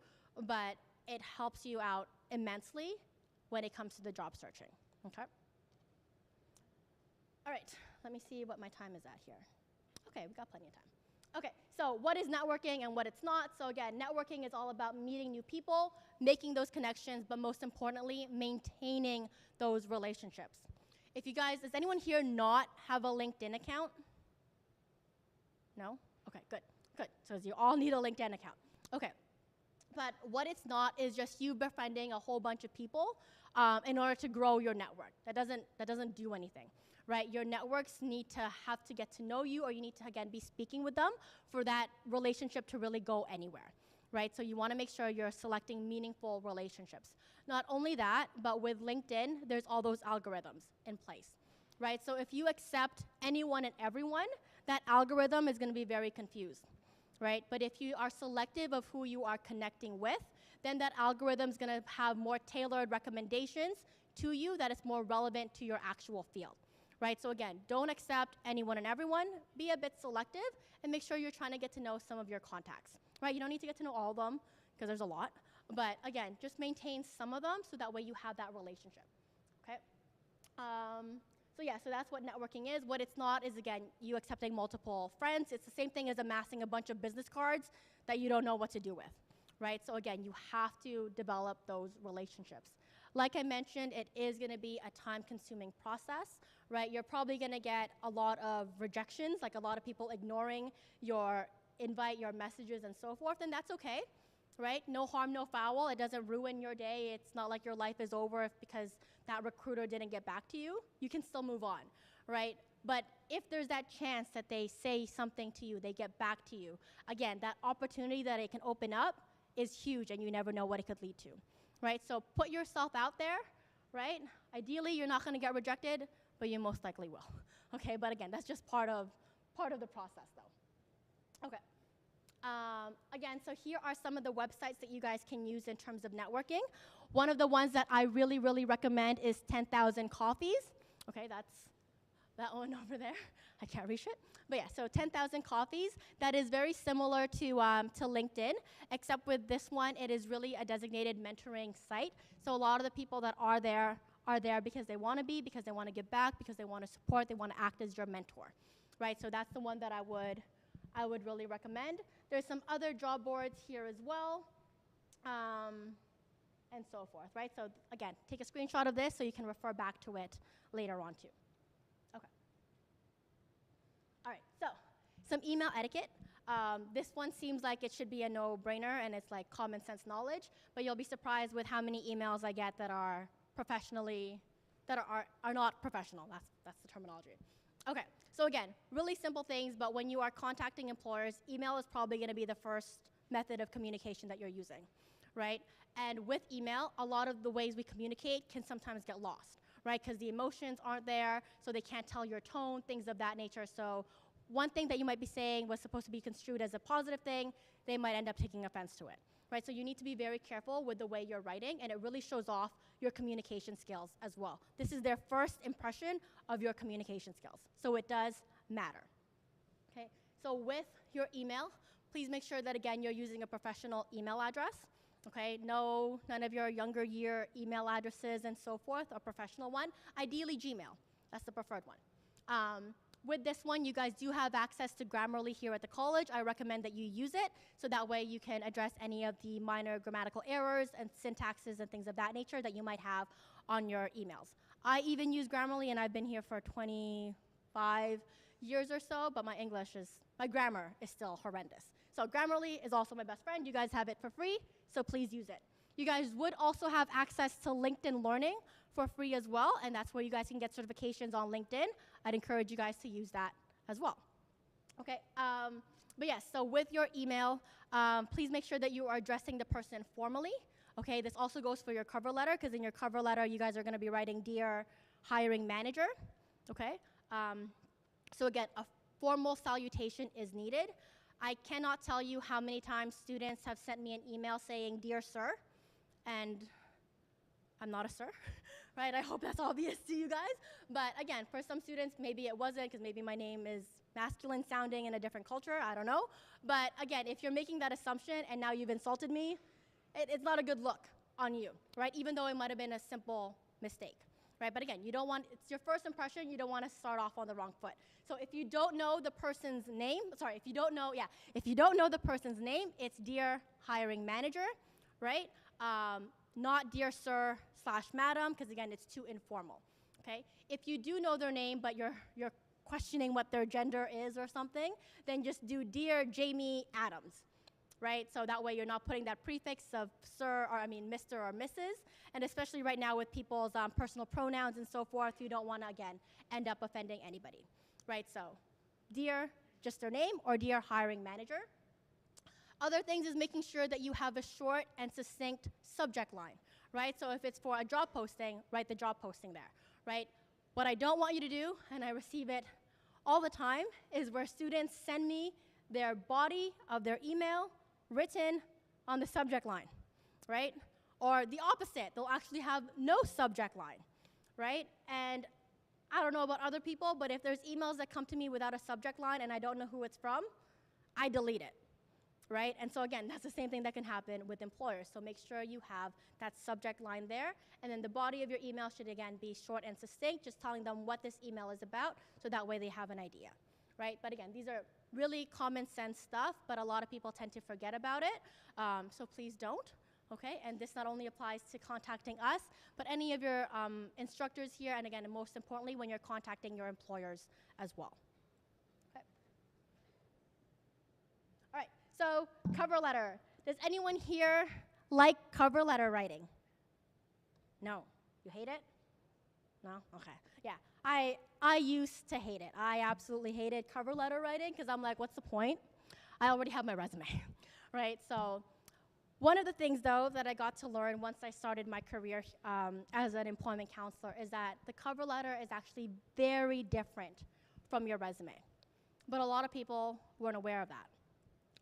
but it helps you out immensely when it comes to the job searching, okay? All right, let me see what my time is at here. Okay, we've got plenty of time. Okay, so what is networking and what it's not? So again, networking is all about meeting new people, making those connections, but most importantly, maintaining those relationships. If you guys, does anyone here not have a LinkedIn account? No? Okay, good, good. So you all need a LinkedIn account. Okay, but what it's not is just you befriending a whole bunch of people in order to grow your network. That doesn't do anything. Right, your networks need to have to get to know you, or you need to, again, be speaking with them for that relationship to really go anywhere, right? So you want to make sure you're selecting meaningful relationships. Not only that, but with LinkedIn, there's all those algorithms in place, right? So if you accept anyone and everyone, that algorithm is going to be very confused, right? But if you are selective of who you are connecting with, then that algorithm is going to have more tailored recommendations to you that is more relevant to your actual field. Right, so again, don't accept anyone and everyone, be a bit selective, and make sure you're trying to get to know some of your contacts, right? You don't need to get to know all of them, because there's a lot, but again, just maintain some of them so that way you have that relationship, okay? So yeah, so that's what networking is. What it's not is, again, you accepting multiple friends. It's the same thing as amassing a bunch of business cards that you don't know what to do with, right? So again, you have to develop those relationships. Like I mentioned, it is gonna be a time-consuming process, right? You're probably gonna get a lot of rejections, like a lot of people ignoring your invite, your messages, and so forth, and that's okay, right? No harm, no foul. It doesn't ruin your day. It's not like your life is over because that recruiter didn't get back to you. You can still move on, right? But if there's that chance that they say something to you, they get back to you, again, that opportunity that it can open up is huge, and you never know what it could lead to. Right, so put yourself out there, right? Ideally, you're not gonna get rejected, but you most likely will. Okay, but again, that's just part of the process, though. Okay. Again, so here are some of the websites that you guys can use in terms of networking. One of the ones that I really, really recommend is 10,000 Coffees. Okay, that's that one over there. I can't reach it. But yeah, so 10,000 Coffees. That is very similar to LinkedIn, except with this one, it is really a designated mentoring site. So a lot of the people that are there because they want to be, because they want to give back, because they want to support, they want to act as your mentor, right? So that's the one that I would really recommend. There's some other job boards here as well, and so forth, right? So again, take a screenshot of this so you can refer back to it later on too. Okay. All right, so some email etiquette. This one seems like it should be a no-brainer, and it's like common sense knowledge, but you'll be surprised with how many emails I get that are not professional. That's the terminology. Okay, so again, really simple things, but when you are contacting employers, email is probably gonna be the first method of communication that you're using, right? And with email, a lot of the ways we communicate can sometimes get lost, right? Because the emotions aren't there, so they can't tell your tone, things of that nature. So one thing that you might be saying was supposed to be construed as a positive thing, they might end up taking offense to it, right? So you need to be very careful with the way you're writing, and it really shows off your communication skills as well. This is their first impression of your communication skills, so it does matter, okay? So with your email, please make sure that, again, you're using a professional email address, okay? No, none of your younger year email addresses and so forth, a professional one. Ideally, Gmail, that's the preferred one. With this one, you guys do have access to Grammarly here at the college. I recommend that you use it, so that way you can address any of the minor grammatical errors and syntaxes and things of that nature that you might have on your emails. I even use Grammarly, and I've been here for 25 years or so, but my grammar is still horrendous. So Grammarly is also my best friend. You guys have it for free, so please use it. You guys would also have access to LinkedIn Learning for free as well, and that's where you guys can get certifications on LinkedIn. I'd encourage you guys to use that as well. Okay, but yes, so with your email, please make sure that you are addressing the person formally. Okay, this also goes for your cover letter, because in your cover letter, you guys are gonna be writing, "Dear Hiring Manager," okay? So again, a formal salutation is needed. I cannot tell you how many times students have sent me an email saying, "Dear Sir," and I'm not a sir, right? I hope that's obvious to you guys. But again, for some students, maybe it wasn't, because maybe my name is masculine sounding in a different culture, I don't know. But again, if you're making that assumption and now you've insulted me, it's not a good look on you, right? Even though it might have been a simple mistake, right? But again, it's your first impression, you don't want to start off on the wrong foot. So if you don't know the person's name, if you don't know the person's name, it's "Dear Hiring Manager," right? Not "Dear Sir" / "Madam," because again, it's too informal, okay? If you do know their name, but you're questioning what their gender is or something, then just do "Dear Jamie Adams," right? So that way you're not putting that prefix of sir, or Mr. or Mrs., and especially right now with people's personal pronouns and so forth, you don't want to, again, end up offending anybody, right? So "Dear," just their name, or "Dear Hiring Manager." Other things is making sure that you have a short and succinct subject line, right? So if it's for a job posting, write the job posting there, right? What I don't want you to do, and I receive it all the time, is where students send me their body of their email written on the subject line, right? Or the opposite, they'll actually have no subject line, right? And I don't know about other people, but if there's emails that come to me without a subject line and I don't know who it's from, I delete it, right? And so again, that's the same thing that can happen with employers. So make sure you have that subject line there, and then the body of your email should, again, be short and succinct, just telling them what this email is about, so that way they have an idea, right? But again, these are really common sense stuff, but a lot of people tend to forget about it, so please don't, okay? And this not only applies to contacting us, but any of your instructors here, and again, and most importantly, when you're contacting your employers as well. Okay. All right, so cover letter. Does anyone here like cover letter writing? No. You hate it? No? Okay. Yeah. I used to hate it. I absolutely hated cover letter writing, because I'm like, what's the point? I already have my resume, right? So one of the things, though, that I got to learn once I started my career as an employment counselor is that the cover letter is actually very different from your resume. But a lot of people weren't aware of that.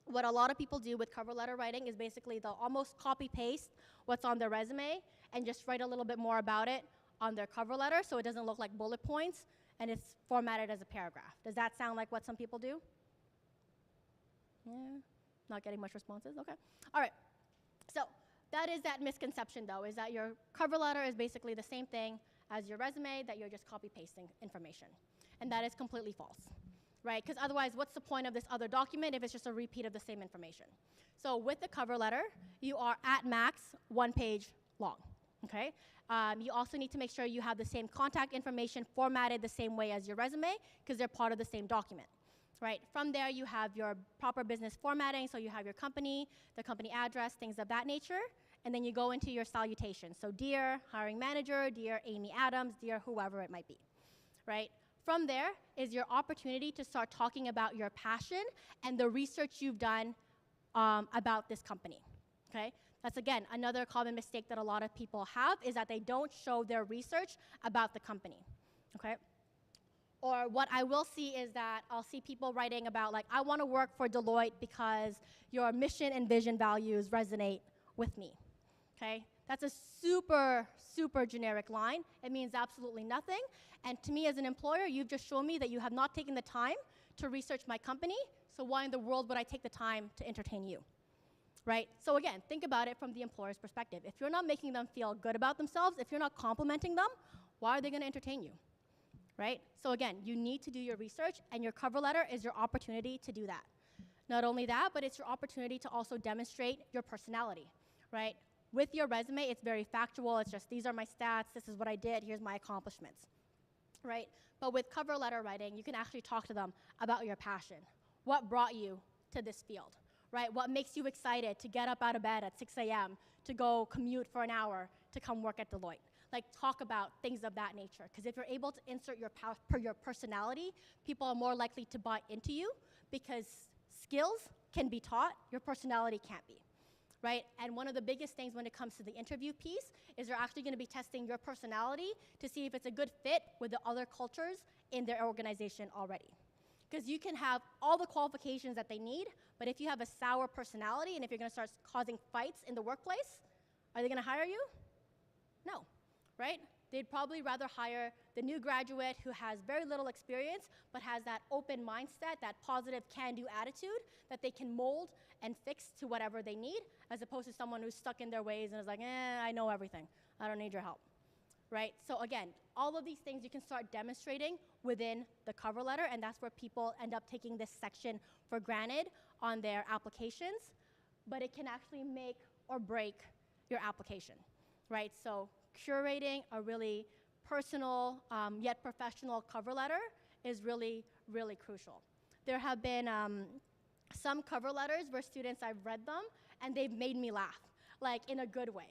what a lot of people do with cover letter writing is basically they'll almost copy-paste what's on their resume and just write a little bit more about it on their cover letter so it doesn't look like bullet points and it's formatted as a paragraph. Does that sound like what some people do? Yeah, not getting much responses, okay. All right, so that is that misconception though, is that your cover letter is basically the same thing as your resume, that you're just copy-pasting information. And that is completely false, right? Because otherwise, what's the point of this other document if it's just a repeat of the same information? So with the cover letter, you are at max 1 page long, okay? You also need to make sure you have the same contact information formatted the same way as your resume, because they're part of the same document, right? From there, you have your proper business formatting, so you have your company, the company address, things of that nature, and then you go into your salutation. So dear hiring manager, dear Amy Adams, dear whoever it might be, right? From there is your opportunity to start talking about your passion and the research you've done about this company, okay? That's, again, another common mistake that a lot of people have is that they don't show their research about the company, okay? Or what I will see is that I'll see people writing about, like, I want to work for Deloitte because your mission and vision values resonate with me, okay? That's a super, super generic line. It means absolutely nothing. And to me as an employer, you've just shown me that you have not taken the time to research my company, so why in the world would I take the time to entertain you, right? So again, think about it from the employer's perspective. If you're not making them feel good about themselves, if you're not complimenting them, why are they going to entertain you, right? So again, you need to do your research, and your cover letter is your opportunity to do that. Not only that, but it's your opportunity to also demonstrate your personality, right? With your resume, it's very factual. It's just, these are my stats, this is what I did, here's my accomplishments, right? But with cover letter writing, you can actually talk to them about your passion. What brought you to this field, right? What makes you excited to get up out of bed at 6 a.m., to go commute for an hour, to come work at Deloitte? Like, talk about things of that nature. Because if you're able to insert your personality, people are more likely to buy into you, because skills can be taught, your personality can't be, right? And one of the biggest things when it comes to the interview piece is they're actually going to be testing your personality to see if it's a good fit with the other cultures in their organization already. Because you can have all the qualifications that they need, but if you have a sour personality and if you're going to start causing fights in the workplace, are they going to hire you? No, right? They'd probably rather hire the new graduate who has very little experience but has that open mindset, that positive can-do attitude that they can mold and fix to whatever they need, as opposed to someone who's stuck in their ways and is like, I know everything. I don't need your help, right? So again, all of these things you can start demonstrating within the cover letter, and that's where people end up taking this section for granted on their applications, but it can actually make or break your application, right? So curating a really personal yet professional cover letter is really, really crucial. There have been some cover letters where students, I've read them, and they've made me laugh, like in a good way,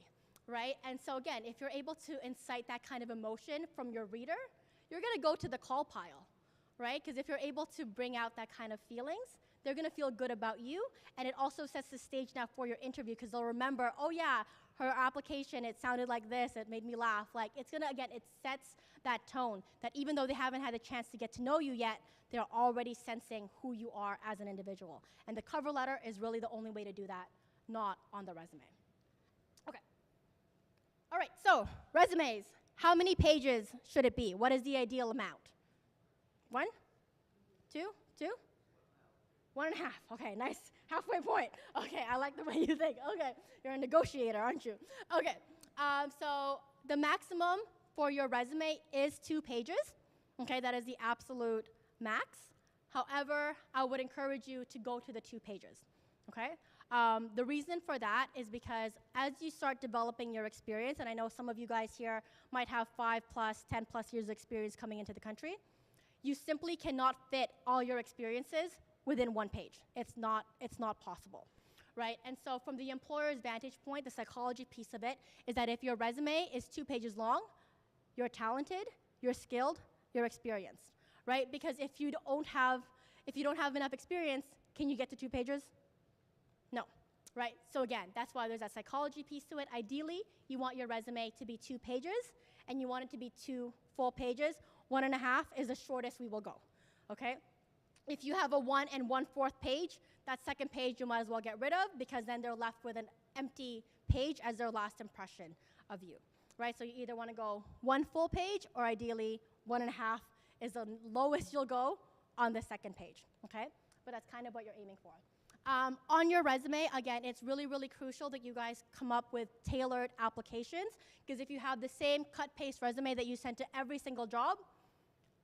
right? And so again, if you're able to incite that kind of emotion from your reader, you're going to go to the call pile, right? Because if you're able to bring out that kind of feelings, they're going to feel good about you, and it also sets the stage now for your interview, because they'll remember, oh yeah, her application, it sounded like this, it made me laugh. Like, it's going to, again, it sets that tone that even though they haven't had a chance to get to know you yet, they're already sensing who you are as an individual. And the cover letter is really the only way to do that, not on the resume. Okay. All right, so resumes. How many pages should it be? What is the ideal amount? 1? 2? 2? 1.5. Okay, nice. Halfway point. Okay, I like the way you think. Okay, you're a negotiator, aren't you? Okay, so the maximum for your resume is 2 pages. Okay, that is the absolute max. However, I would encourage you to go to the 2 pages. Okay? The reason for that is because as you start developing your experience, and I know some of you guys here might have 5+, 10+ years of experience coming into the country, you simply cannot fit all your experiences within 1 page. It's not possible, right? And so from the employer's vantage point, the psychology piece of it is that if your resume is 2 pages long, you're talented, you're skilled, you're experienced, right? Because if you don't have enough experience, can you get to 2 pages? No, right? So again, that's why there's that psychology piece to it. Ideally, you want your resume to be 2 pages, and you want it to be 2 full pages. 1.5 is the shortest we will go, okay? If you have a 1 1/4 page, that second page you might as well get rid of, because then they're left with an empty page as their last impression of you, right? So you either want to go 1 full page, or ideally 1.5 is the lowest you'll go on the second page, okay? But that's kind of what you're aiming for. On your resume, again, it's really, really crucial that you guys come up with tailored applications, because if you have the same cut-paste resume that you send to every single job,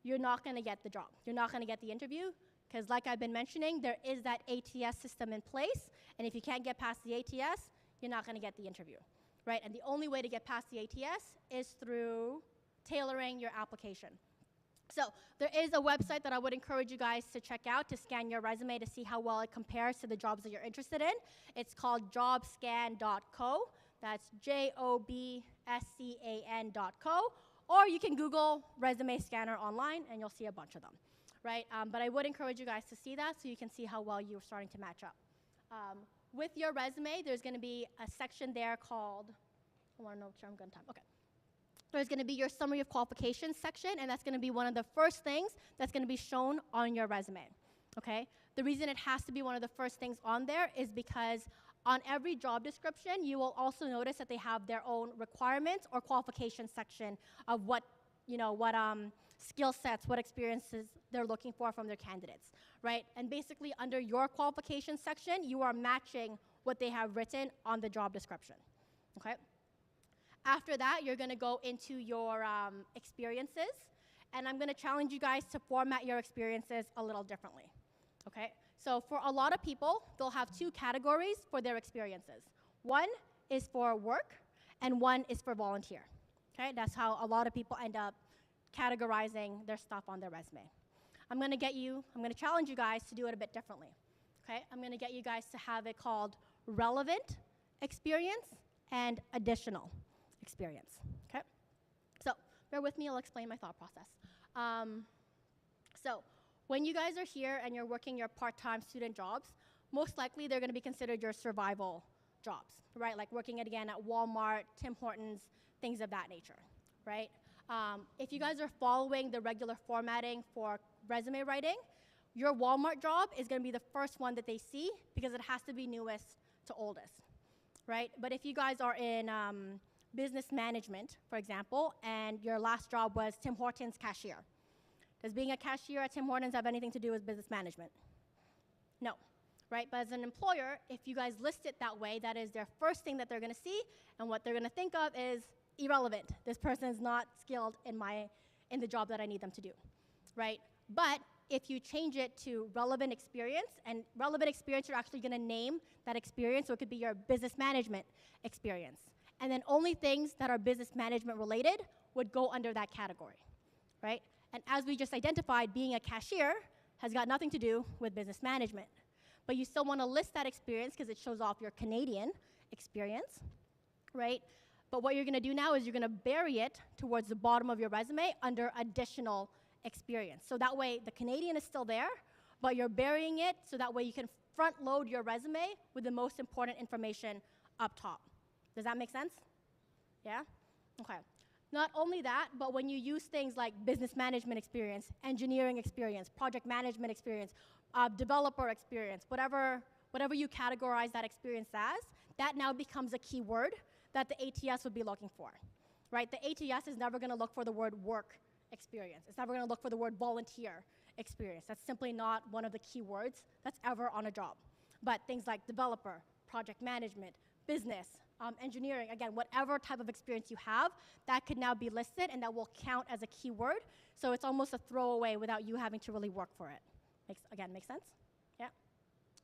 you're not going to get the job. You're not going to get the interview, because like I've been mentioning, there is that ATS system in place, and if you can't get past the ATS, you're not going to get the interview, right? And the only way to get past the ATS is through tailoring your application. So there is a website that I would encourage you guys to check out to scan your resume to see how well it compares to the jobs that you're interested in. It's called jobscan.co. That's jobscan.co. Or you can Google resume scanner online and you'll see a bunch of them, right? But I would encourage you guys to see that so you can see how well you're starting to match up. With your resume, there's going to be a section there called, I want to know if I'm good on time. Okay. There's going to be your summary of qualifications section, and that's going to be one of the first things that's going to be shown on your resume, okay? The reason it has to be one of the first things on there is because on every job description, you will also notice that they have their own requirements or qualifications section of what, what skill sets, what experiences they're looking for from their candidates, right? And basically, under your qualifications section, you are matching what they have written on the job description, okay? After that, you're going to go into your experiences, and I'm going to challenge you guys to format your experiences a little differently, okay? So for a lot of people, they'll have 2 categories for their experiences. One is for work, and one is for volunteer, okay? That's how a lot of people end up categorizing their stuff on their resume. I'm going to challenge you guys to do it a bit differently, okay? I'm going to get you guys to have it called relevant experience and additional experience, okay? So bear with me, I'll explain my thought process. So when you guys are here and you're working your part-time student jobs, most likely they're going to be considered your survival jobs, right? Like working again at Walmart, Tim Hortons, things of that nature, right? If you guys are following the regular formatting for resume writing, your Walmart job is going to be the first one that they see because it has to be newest to oldest, right? But if you guys are in business management, for example, and your last job was Tim Hortons cashier, does being a cashier at Tim Hortons have anything to do with business management? No, right? But as an employer, if you guys list it that way, that is their first thing that they're going to see, and what they're going to think of is irrelevant. This person is not skilled in the job that I need them to do, right? But if you change it to relevant experience, and relevant experience, you're actually going to name that experience, so it could be your business management experience. And then only things that are business management related would go under that category, right? And as we just identified, being a cashier has got nothing to do with business management. But you still want to list that experience because it shows off your Canadian experience, right? But what you're going to do now is you're going to bury it towards the bottom of your resume under additional experience. So that way the Canadian is still there, but you're burying it so that way you can front load your resume with the most important information up top. Does that make sense? Yeah? Okay. Not only that, but when you use things like business management experience, engineering experience, project management experience, developer experience, whatever you categorize that experience as, that now becomes a keyword that the ATS would be looking for, right? The ATS is never going to look for the word work experience. It's never going to look for the word volunteer experience. That's simply not one of the keywords that's ever on a job. But things like developer, project management, business, engineering, again, whatever type of experience you have, that could now be listed and that will count as a keyword. So it's almost a throwaway without you having to really work for it. Makes sense? Yeah?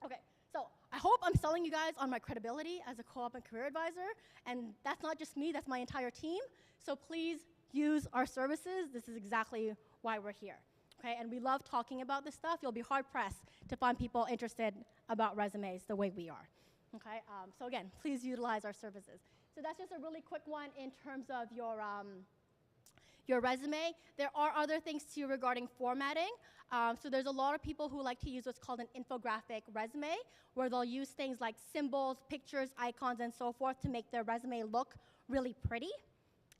Okay, so I hope I'm selling you guys on my credibility as a co-op and career advisor. And that's not just me, that's my entire team. So please use our services. This is exactly why we're here. Okay, and we love talking about this stuff. You'll be hard-pressed to find people interested about resumes the way we are. Okay, so again, please utilize our services. So that's just a really quick one in terms of your resume. There are other things too regarding formatting. So there's a lot of people who like to use what's called an infographic resume, where they'll use things like symbols, pictures, icons, and so forth to make their resume look really pretty.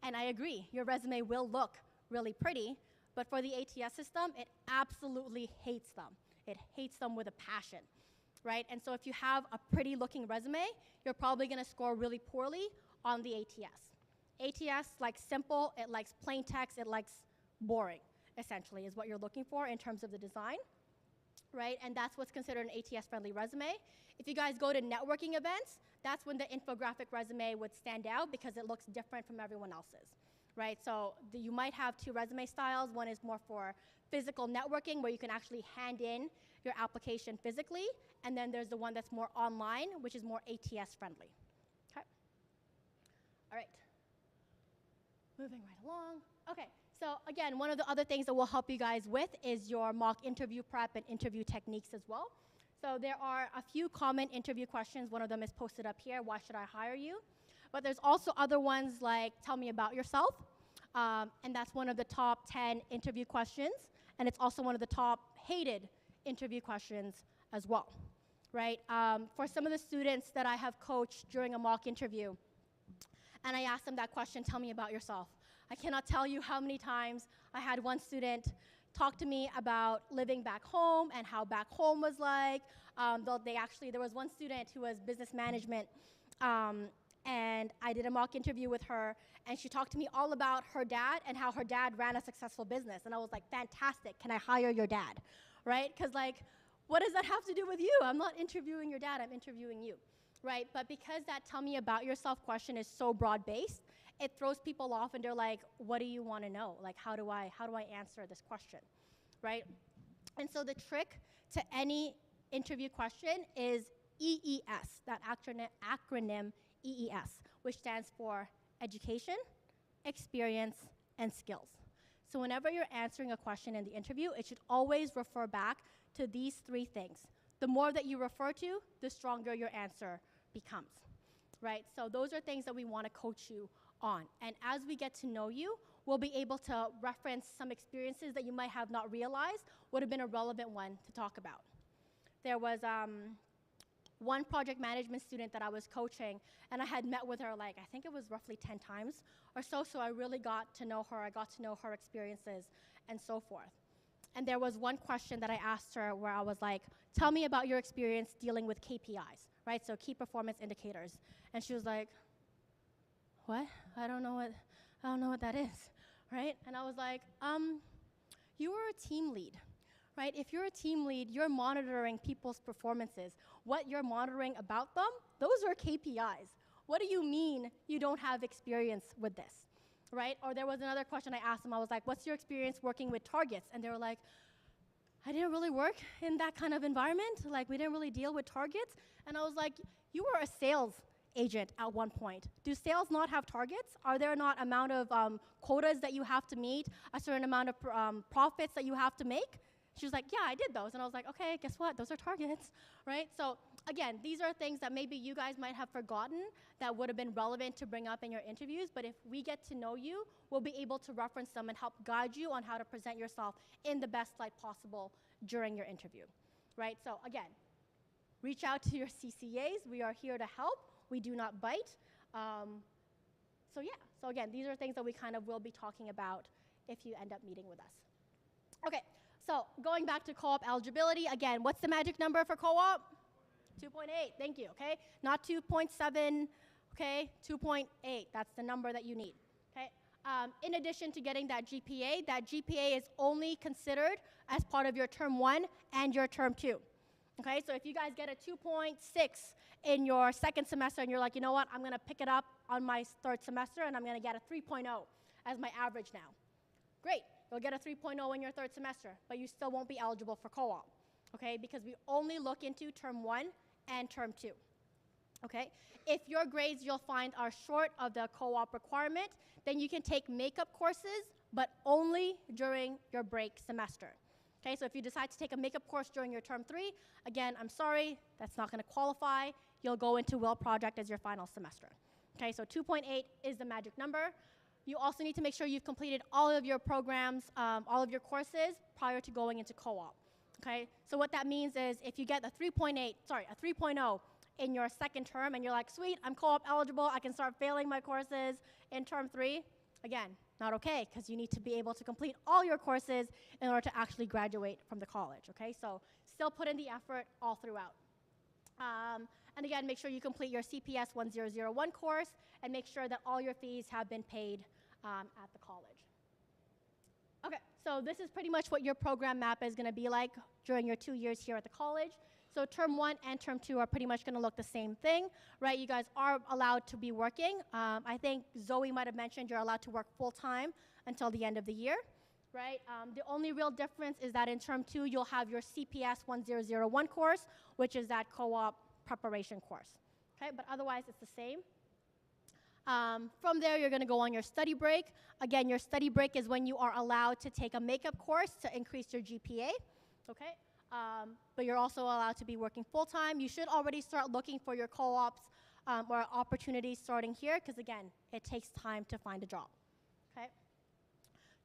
And I agree, your resume will look really pretty, but for the ATS system, it absolutely hates them. It hates them with a passion, right? And so if you have a pretty looking resume, you're probably gonna score really poorly on the ATS. ATS likes simple, it likes plain text, it likes boring, essentially, is what you're looking for in terms of the design, right? And that's what's considered an ATS-friendly resume. If you guys go to networking events, that's when the infographic resume would stand out because it looks different from everyone else's, right? So you might have two resume styles. One is more for physical networking, where you can actually hand in your application physically, and then there's the one that's more online, which is more ATS-friendly, okay? All right. Moving right along. Okay, so again, one of the other things that we'll help you guys with is your mock interview prep and interview techniques as well. So there are a few common interview questions. One of them is posted up here, why should I hire you? But there's also other ones like, tell me about yourself. And that's one of the top 10 interview questions. And it's also one of the top hated interview questions as well, right? For some of the students that I have coached during a mock interview, and I asked them that question, tell me about yourself. I cannot tell you how many times I had one student talk to me about living back home and how back home was like. There was one student who was business management, and I did a mock interview with her, and she talked to me all about her dad and how her dad ran a successful business. And I was like, fantastic, can I hire your dad, right? Because like, what does that have to do with you? I'm not interviewing your dad, I'm interviewing you. Right, but because that tell me about yourself question is so broad-based, it throws people off and they're like, what do you want to know? Like, how do I answer this question, right? And so the trick to any interview question is EES, that acronym EES, which stands for education, experience, and skills. So whenever you're answering a question in the interview, it should always refer back to these three things. The more that you refer to, the stronger your answer becomes, right? So those are things that we want to coach you on. And as we get to know you, we'll be able to reference some experiences that you might have not realized would have been a relevant one to talk about. There was one project management student that I was coaching, and I had met with her like, I think it was roughly 10 times or so, so I really got to know her. I got to know her experiences and so forth. And there was one question that I asked her where I was like, tell me about your experience dealing with KPIs, right? So key performance indicators. And she was like, what? I don't know what that is, right? And I was like, you were a team lead, right? If you're a team lead, you're monitoring people's performances. What you're monitoring about them, those are KPIs. What do you mean you don't have experience with this? Right? Or there was another question I asked them. I was like, what's your experience working with targets? And they were like, I didn't really work in that kind of environment. Like, we didn't really deal with targets. And I was like, you were a sales agent at one point. Do sales not have targets? Are there not amount of quotas that you have to meet, a certain amount of profits that you have to make? She was like, yeah, I did those. And I was like, okay, guess what? Those are targets, right? So again, these are things that maybe you guys might have forgotten that would have been relevant to bring up in your interviews, but if we get to know you, we'll be able to reference them and help guide you on how to present yourself in the best light possible during your interview, right? So again, reach out to your CCAs. We are here to help. We do not bite. So yeah, so again, these are things that we kind of will be talking about if you end up meeting with us. Okay, so going back to co-op eligibility, again, what's the magic number for co-op? 2.8, thank you, okay? Not 2.7, okay? 2.8, that's the number that you need, okay? In addition to getting that GPA is only considered as part of your term 1 and your term 2, okay? So if you guys get a 2.6 in your second semester and you're like, you know what, I'm gonna pick it up on my third semester and I'm gonna get a 3.0 as my average now. Great, you'll get a 3.0 in your third semester, but you still won't be eligible for co-op, okay? Because we only look into term 1 and term 2, okay? If your grades you'll find are short of the co-op requirement, then you can take makeup courses, but only during your break semester. Okay, so if you decide to take a makeup course during your term 3, again, I'm sorry, that's not gonna qualify. You'll go into Will Project as your final semester. Okay, so 2.8 is the magic number. You also need to make sure you've completed all of your programs, all of your courses prior to going into co-op. Okay, so what that means is if you get a 3.0 in your second term and you're like, sweet, I'm co-op eligible, I can start failing my courses in term 3, again, not okay, because you need to be able to complete all your courses in order to actually graduate from the college, okay? So still put in the effort all throughout. And again, make sure you complete your CPS 1001 course and make sure that all your fees have been paid at the college. Okay, so this is pretty much what your program map is going to be like during your 2 years here at the college. So term 1 and term 2 are pretty much going to look the same thing, right? You guys are allowed to be working. I think Zoe might have mentioned you're allowed to work full-time until the end of the year, right? The only real difference is that in term 2, you'll have your CPS 1001 course, which is that co-op preparation course, okay? But otherwise, it's the same. From there, you're going to go on your study break. Again, your study break is when you are allowed to take a makeup course to increase your GPA, okay? But you're also allowed to be working full-time. You should already start looking for your co-ops or opportunities starting here, because again, it takes time to find a job, okay?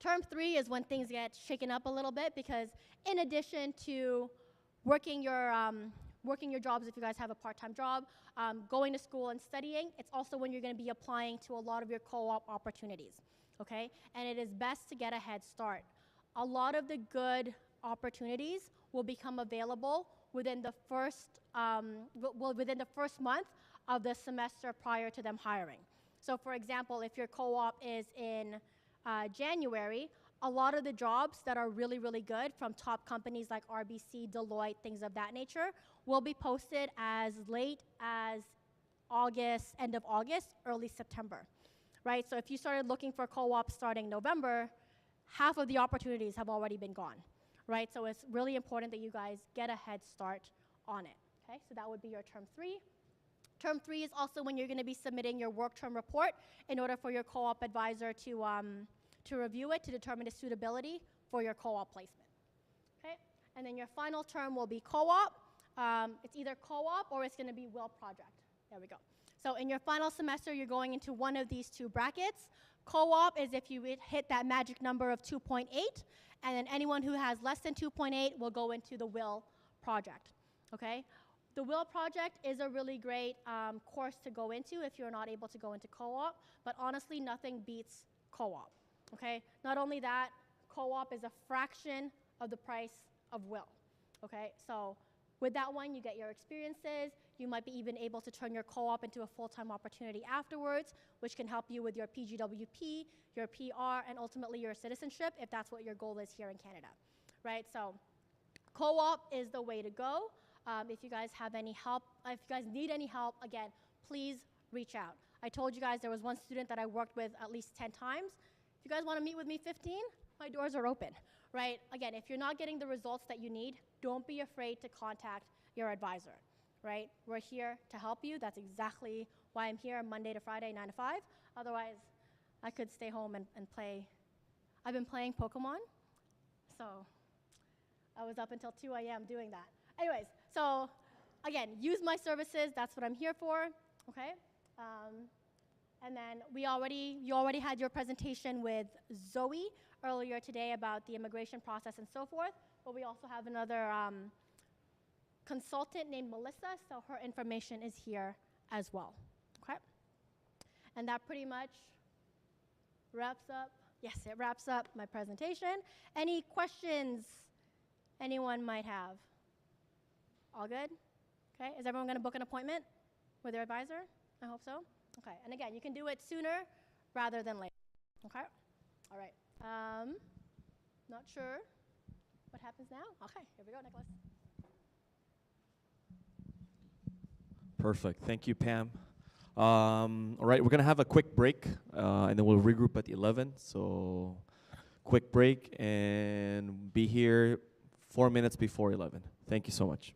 Term 3 is when things get shaken up a little bit, because in addition to working your jobs, if you guys have a part-time job, going to school and studying, it's also when you're going to be applying to a lot of your co-op opportunities, okay? And it is best to get a head start. A lot of the good opportunities will become available within the first month of the semester prior to them hiring. So for example, if your co-op is in January, a lot of the jobs that are really, really good from top companies like RBC, Deloitte, things of that nature, will be posted as late as August, end of August, early September, right? So if you started looking for co-op starting November, half of the opportunities have already been gone, right? So it's really important that you guys get a head start on it, okay? So that would be your term 3. Term 3 is also when you're going to be submitting your work term report in order for your co-op advisor to review it to determine the suitability for your co-op placement, okay? And then your final term will be co-op. It's either co-op or it's going to be will project. There we go. So in your final semester, you're going into one of these two brackets. Co-op is if you hit that magic number of 2.8, and then anyone who has less than 2.8 will go into the will project, okay? The will project is a really great course to go into if you're not able to go into co-op, but honestly, nothing beats co-op, okay? Not only that, co-op is a fraction of the price of will, okay? So with that one, you get your experiences. You might be even able to turn your co-op into a full-time opportunity afterwards, which can help you with your PGWP, your PR, and ultimately your citizenship, if that's what your goal is here in Canada, right? So co-op is the way to go. If you guys have any help, if you guys need any help, again, please reach out. I told you guys there was one student that I worked with at least 10 times. If you guys want to meet with me 15, my doors are open, right? Again, if you're not getting the results that you need, don't be afraid to contact your advisor, right? We're here to help you. That's exactly why I'm here Monday to Friday, 9 to 5. Otherwise, I could stay home and play. I've been playing Pokemon, so I was up until 2 a.m. doing that. Anyways, so again, use my services. That's what I'm here for, okay? And then you already had your presentation with Zoe earlier today about the immigration process and so forth, but we also have another consultant named Melissa, so her information is here as well, okay? And that pretty much wraps up, yes, it wraps up my presentation. Any questions anyone might have? All good? Okay, is everyone gonna book an appointment with their advisor? I hope so. Okay, and again, you can do it sooner rather than later, okay? All right, not sure what happens now. Okay, here we go, Nicholas. Perfect, thank you, Pam. All right, we're gonna have a quick break, and then we'll regroup at 11. So, quick break, and be here 4 minutes before 11. Thank you so much.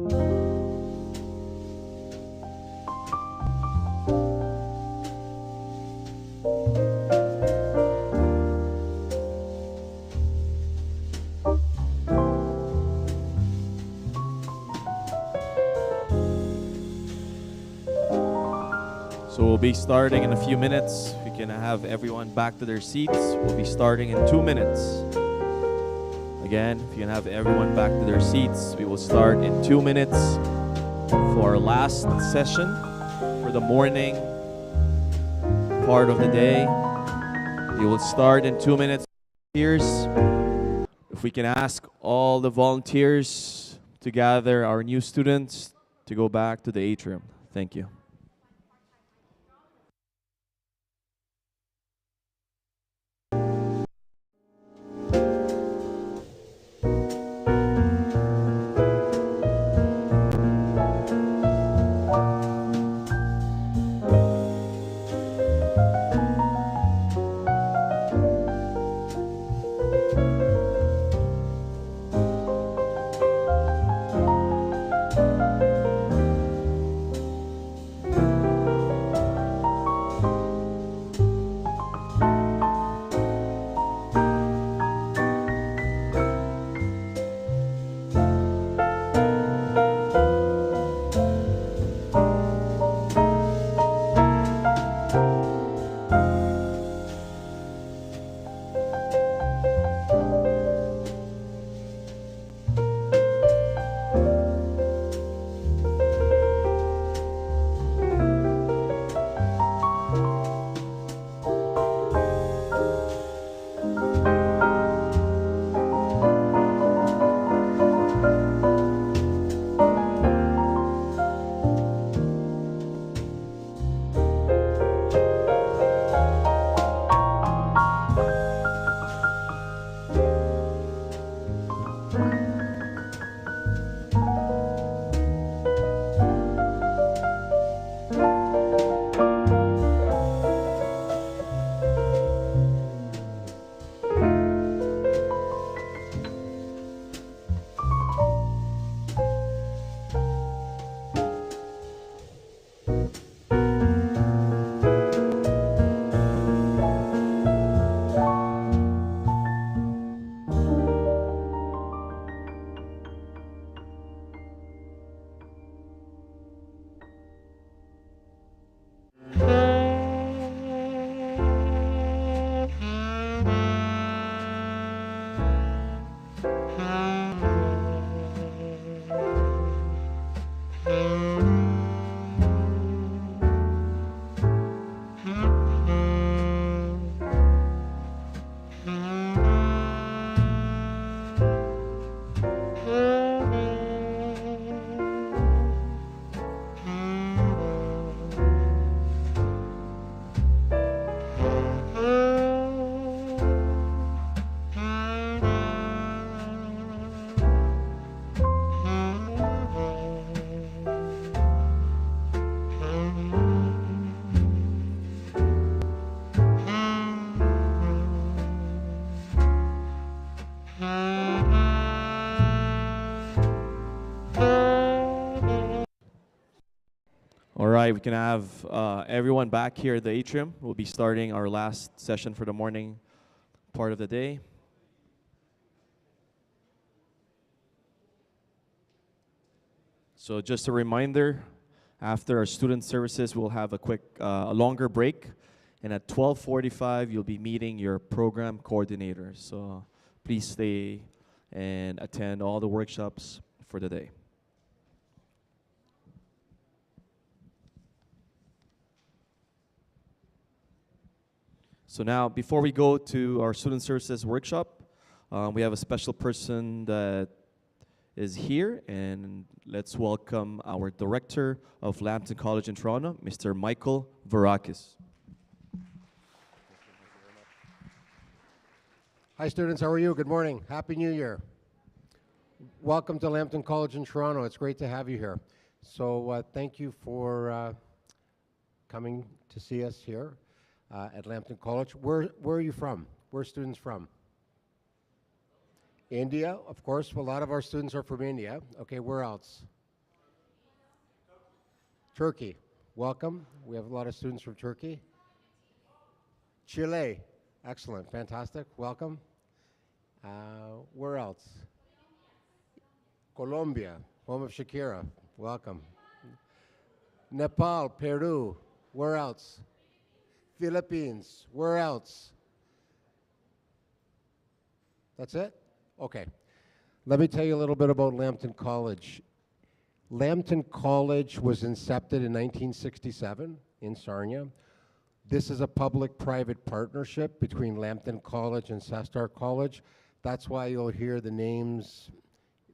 So we'll be starting in a few minutes. We can have everyone back to their seats. We'll be starting in 2 minutes. Again, if you can have everyone back to their seats, we will start in 2 minutes for our last session for the morning part of the day. We will start in 2 minutes. Volunteers, if we can ask all the volunteers to gather our new students to go back to the atrium. Thank you. All right, we can have everyone back here at the atrium. We'll be starting our last session for the morning part of the day. So just a reminder, after our student services, we'll have a longer break. And at 12:45, you'll be meeting your program coordinator. So please stay and attend all the workshops for the day. So now, before we go to our student services workshop, we have a special person that is here, and let's welcome our director of Lambton College in Toronto, Mr. Michael Varakis. Hi students, how are you? Good morning. Happy New Year. Welcome to Lambton College in Toronto. It's great to have you here. So thank you for coming to see us here at Lambton College. Where are you from? Where are students from? India, of course. Well, a lot of our students are from India. Okay, where else? Turkey, welcome. We have a lot of students from Turkey. Chile, excellent, fantastic, welcome. Where else? Colombia, home of Shakira, welcome. Nepal, Peru, where else? Philippines, where else? That's it? Okay. Let me tell you a little bit about Lambton College. Lambton College was incepted in 1967 in Sarnia. This is a public-private partnership between Lambton College and Cestar College. That's why you'll hear the names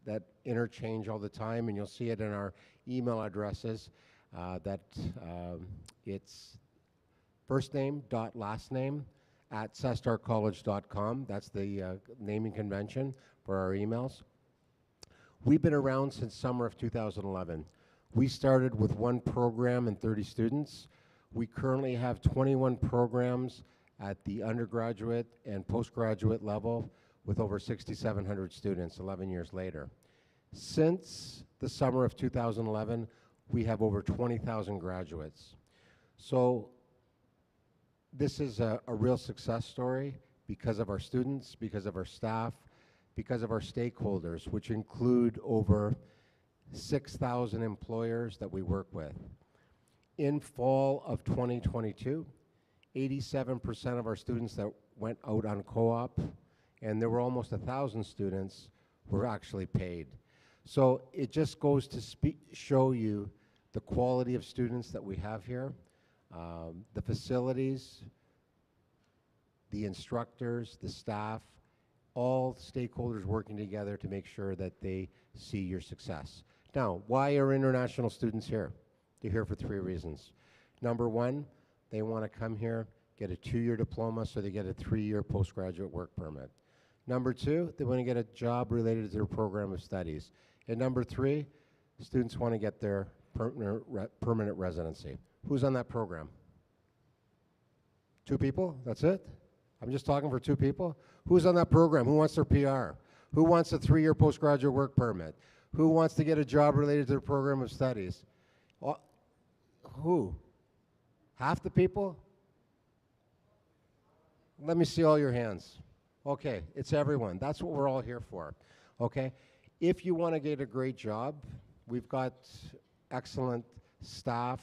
that interchange all the time, and you'll see it in our email addresses. It's first name dot last name at cestarcollege.com. That's the naming convention for our emails. We've been around since summer of 2011. We started with one program and 30 students. We currently have 21 programs at the undergraduate and postgraduate level with over 6,700 students 11 years later. Since the summer of 2011, we have over 20,000 graduates. So this is a real success story because of our students, because of our staff, because of our stakeholders, which include over 6,000 employers that we work with. In fall of 2022, 87% of our students that went out on co-op, and there were almost 1,000 students, were actually paid. So it just goes to show you the quality of students that we have here, the facilities, the instructors, the staff, all stakeholders working together to make sure that they see your success. Now, why are international students here? They're here for 3 reasons. Number one, they want to come here, get a 2-year diploma, so they get a 3-year postgraduate work permit. Number 2, they want to get a job related to their program of studies. And number 3, students want to get their permanent residency. Who's on that program? 2 people? That's it? I'm just talking for 2 people? Who's on that program? Who wants their PR? Who wants a 3-year postgraduate work permit? Who wants to get a job related to their program of studies? Who? Half the people? Let me see all your hands. Okay, it's everyone. That's what we're all here for. Okay? If you want to get a great job, we've got excellent staff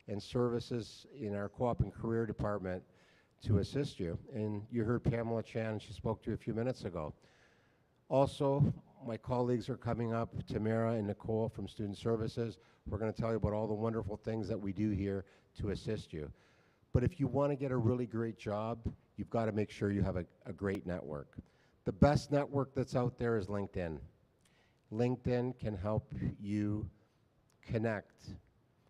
and services in our co-op and career department to assist you. And you heard Pamela Chan, she spoke to you a few minutes ago. Also, my colleagues are coming up, Tamara and Nicole from Student Services. We're going to tell you about all the wonderful things that we do here to assist you. But if you want to get a really great job, you've got to make sure you have a great network. The best network that's out there is LinkedIn. LinkedIn can help you connect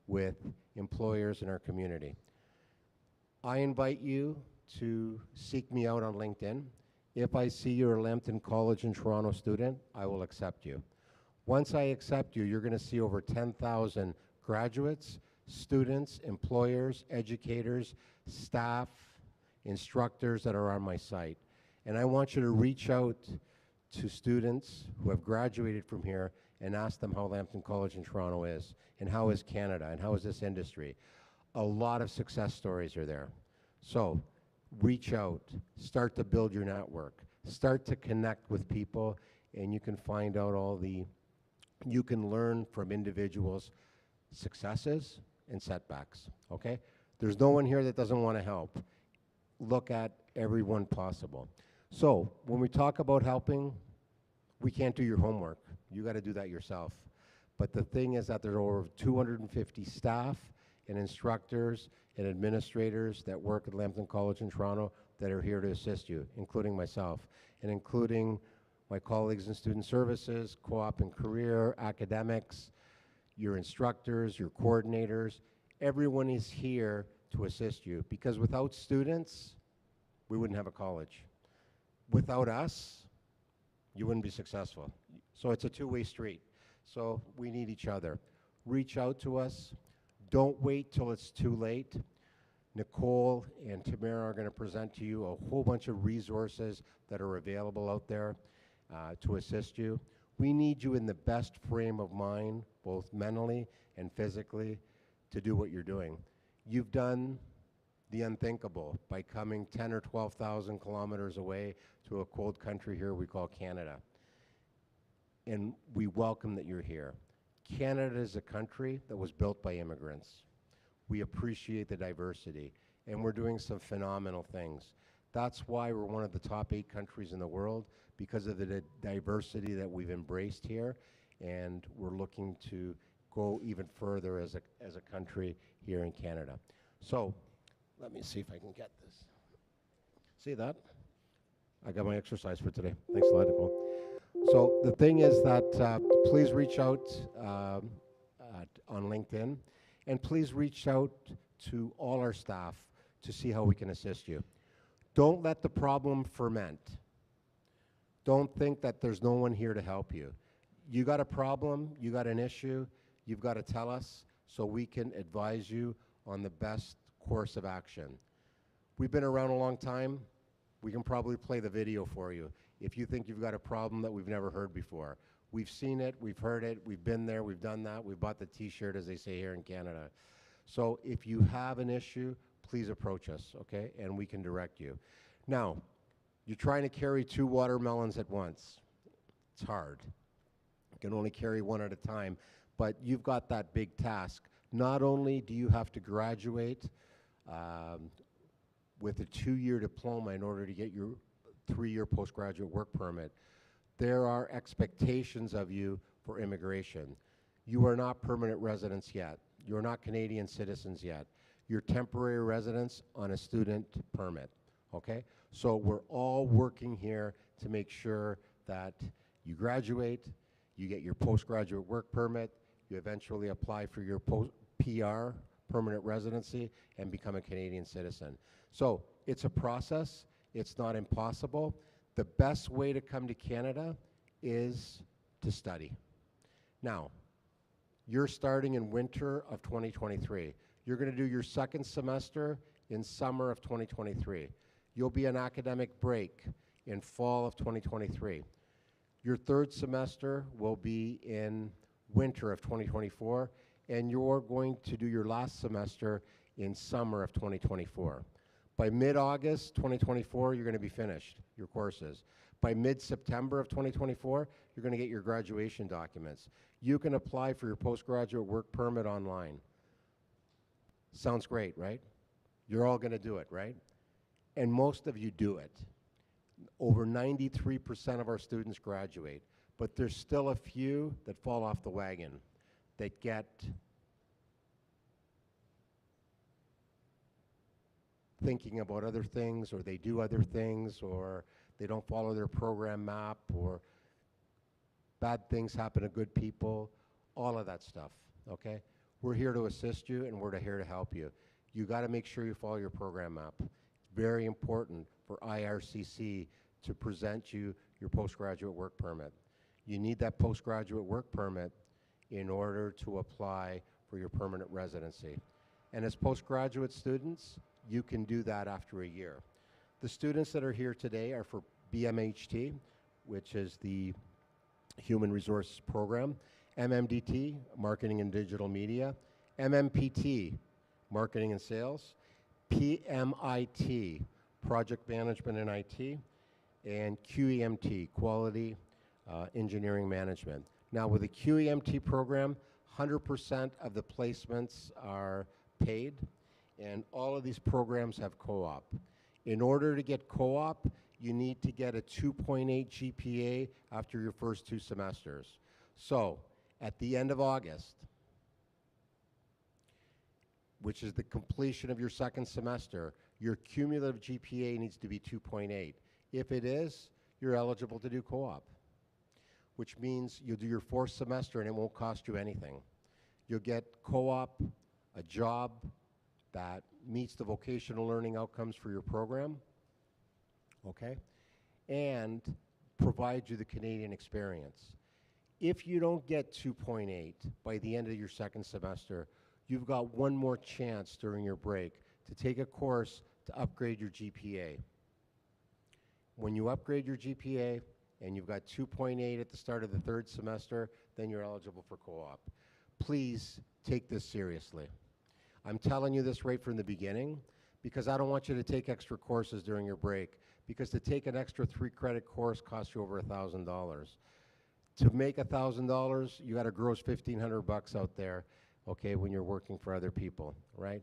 with employers in our community. I invite you to seek me out on LinkedIn. If I see you're a Lambton College in Toronto student, I will accept you. Once I accept you, you're going to see over 10,000 graduates, students, employers, educators, staff, instructors that are on my site. And I want you to reach out to students who have graduated from here and ask them how Lambton College in Toronto is, and how is Canada, and how is this industry. A lot of success stories are there. So reach out, start to build your network, start to connect with people, and you can find out you can learn from individuals' successes and setbacks, okay? There's no one here that doesn't want to help. Look at everyone possible. So when we talk about helping, we can't do your homework. You got to do that yourself. But the thing is that there are over 250 staff and instructors and administrators that work at Lambton College in Toronto that are here to assist you, including myself, and including my colleagues in Student Services, Co-op and Career, academics, your instructors, your coordinators. Everyone is here to assist you, because without students, we wouldn't have a college. Without us, you wouldn't be successful. So it's a two-way street. So we need each other. Reach out to us. Don't wait till it's too late. Nicole and Tamara are going to present to you a whole bunch of resources that are available out there to assist you. We need you in the best frame of mind, both mentally and physically, to do what you're doing. You've done the unthinkable by coming 10 or 12,000 kilometers away to a cold country here we call Canada. And we welcome that you're here. Canada is a country that was built by immigrants. We appreciate the diversity, and we're doing some phenomenal things. That's why we're one of the top 8 countries in the world, because of the diversity that we've embraced here, and we're looking to go even further as a country here in Canada. So, let me see if I can get this. See that? I got my exercise for today. Thanks a lot, Nicole. So the thing is that please reach out on LinkedIn, and please reach out to all our staff to see how we can assist you. Don't let the problem ferment. Don't think that there's no one here to help you. You got a problem, you got an issue, you've got to tell us so we can advise you on the best course of action. We've been around a long time. We can probably play the video for you if you think you've got a problem that we've never heard before. We've seen it, we've heard it, we've been there, we've done that, we've bought the t-shirt, as they say here in Canada. So if you have an issue, please approach us, okay? And we can direct you. Now, you're trying to carry 2 watermelons at once. It's hard. You can only carry one at a time, but you've got that big task. Not only do you have to graduate with a 2-year diploma in order to get your 3-year postgraduate work permit, there are expectations of you for immigration. You are not permanent residents yet. You're not Canadian citizens yet. You're temporary residents on a student permit, okay? So we're all working here to make sure that you graduate, you get your postgraduate work permit, you eventually apply for your PR, permanent residency, and become a Canadian citizen. So it's a process. It's not impossible. The best way to come to Canada is to study. Now, you're starting in winter of 2023. You're going to do your 2nd semester in summer of 2023. You'll be on academic break in fall of 2023. Your 3rd semester will be in winter of 2024, and you're going to do your last semester in summer of 2024. By mid-August 2024, you're going to be finished your courses. By mid-September of 2024, you're going to get your graduation documents. You can apply for your postgraduate work permit online. Sounds great, right? You're all going to do it, right? And most of you do it. Over 93% of our students graduate, but there's still a few that fall off the wagon, that get thinking about other things, or they do other things, or they don't follow their program map, or bad things happen to good people, all of that stuff, okay? We're here to assist you, and we're here to help you. You got to make sure you follow your program map. It's very important for IRCC to present you your postgraduate work permit. You need that postgraduate work permit in order to apply for your permanent residency. And as postgraduate students, you can do that after a year. The students that are here today are for BMHT, which is the Human Resources Program, MMDT, Marketing and Digital Media, MMPT, Marketing and Sales, PMIT, Project Management and IT, and QEMT, Quality Engineering Management. Now with the QEMT program, 100% of the placements are paid, and all of these programs have co-op. In order to get co-op, you need to get a 2.8 GPA after your first 2 semesters. So, at the end of August, which is the completion of your 2nd semester, your cumulative GPA needs to be 2.8. If it is, you're eligible to do co-op, which means you'll do your 4th semester and it won't cost you anything. You'll get co-op, a job that meets the vocational learning outcomes for your program, okay, and provides you the Canadian experience. If you don't get 2.8 by the end of your 2nd semester, you've got one more chance during your break to take a course to upgrade your GPA. When you upgrade your GPA and you've got 2.8 at the start of the 3rd semester, then you're eligible for co-op. Please take this seriously. I'm telling you this right from the beginning because I don't want you to take extra courses during your break, because to take an extra 3-credit course costs you over $1,000. To make $1,000, you got to gross 1,500 bucks out there, okay, when you're working for other people, right?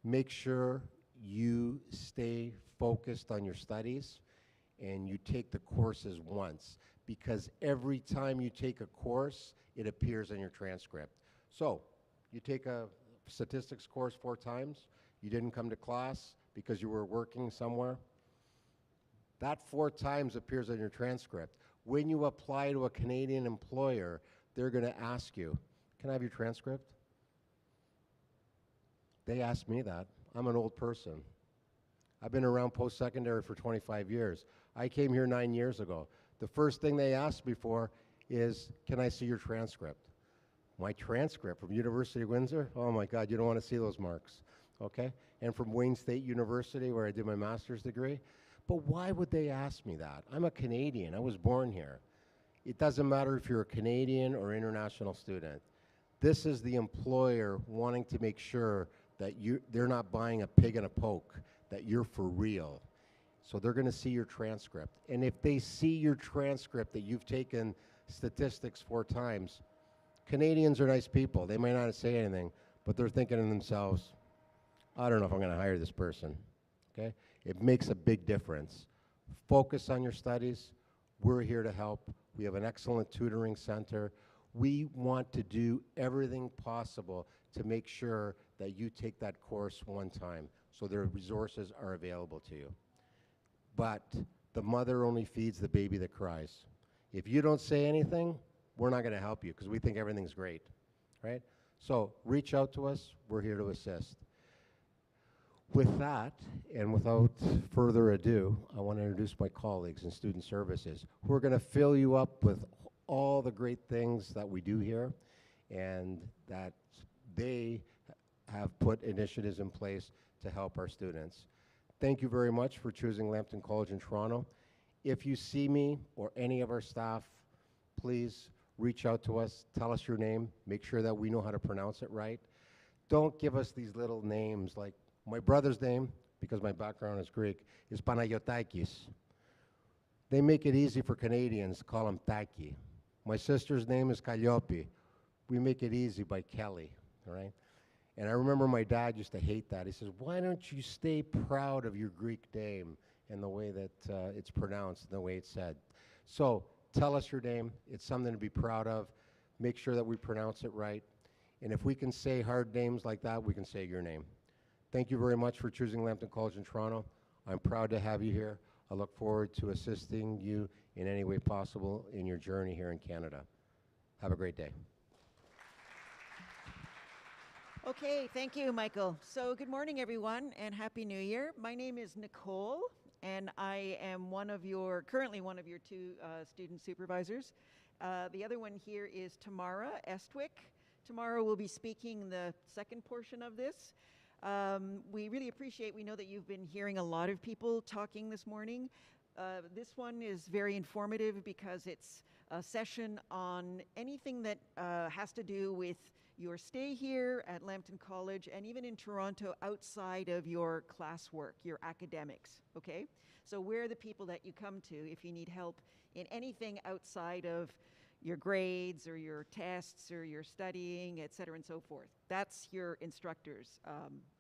Make sure you stay focused on your studies and you take the courses once, because every time you take a course, it appears in your transcript. So, you take a statistics course 4 times, you didn't come to class because you were working somewhere, that 4 times appears on your transcript. When you apply to a Canadian employer, they're going to ask you, can I have your transcript? They ask me that. I'm an old person. I've been around post-secondary for 25 years. I came here 9 years ago. The first thing they asked me for is, can I see your transcript? My transcript from University of Windsor? Oh my God, you don't want to see those marks, okay? And from Wayne State University, where I did my master's degree. But why would they ask me that? I'm a Canadian. I was born here. It doesn't matter if you're a Canadian or international student. This is the employer wanting to make sure that they're not buying a pig in a poke, that you're for real. So they're going to see your transcript. And if they see your transcript that you've taken statistics 4 times, Canadians are nice people. They might not say anything, but they're thinking to themselves, I don't know if I'm going to hire this person, okay? It makes a big difference. Focus on your studies. We're here to help. We have an excellent tutoring center. We want to do everything possible to make sure that you take that course 1 time, so their resources are available to you. But the mother only feeds the baby that cries. If you don't say anything, we're not going to help you because we think everything's great, right? So reach out to us. We're here to assist. With that, and without further ado, I want to introduce my colleagues in student services who are going to fill you up with all the great things that we do here, and that they have put initiatives in place to help our students. Thank you very much for choosing Lambton College in Toronto. If you see me or any of our staff, please reach out to us, tell us your name, make sure that we know how to pronounce it right. Don't give us these little names like my brother's name, because my background is Greek, is Panayotakis. They make it easy for Canadians to call him Taki. My sister's name is Kalliopi. We make it easy by Kelly, all right? And I remember my dad used to hate that. He says, why don't you stay proud of your Greek name and the way that it's pronounced and the way it's said? So tell us your name. It's something to be proud of. Make sure that we pronounce it right. And if we can say hard names like that, we can say your name. Thank you very much for choosing Lambton College in Toronto. I'm proud to have you here. I look forward to assisting you in any way possible in your journey here in Canada. Have a great day. Okay, thank you, Michael. So good morning, everyone, and Happy New Year. My name is Nicole, and I am currently one of your 2 student supervisors. The other one here is Tamara Estwick. Tamara will be speaking the second portion of this. We really appreciate, we know that you've been hearing a lot of people talking this morning. This one is very informative because it's a session on anything that has to do with your stay here at Lambton College and even in Toronto outside of your classwork, your academics, okay? So we're the people that you come to if you need help in anything outside of your grades or your tests or your studying, et cetera, and so forth. That's your instructor's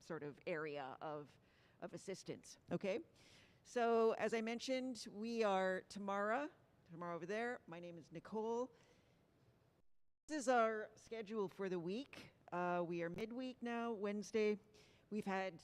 sort of area of assistance, okay? So as I mentioned, we are Tamara over there. My name is Nicole. This is our schedule for the week. We are midweek now, Wednesday. We've had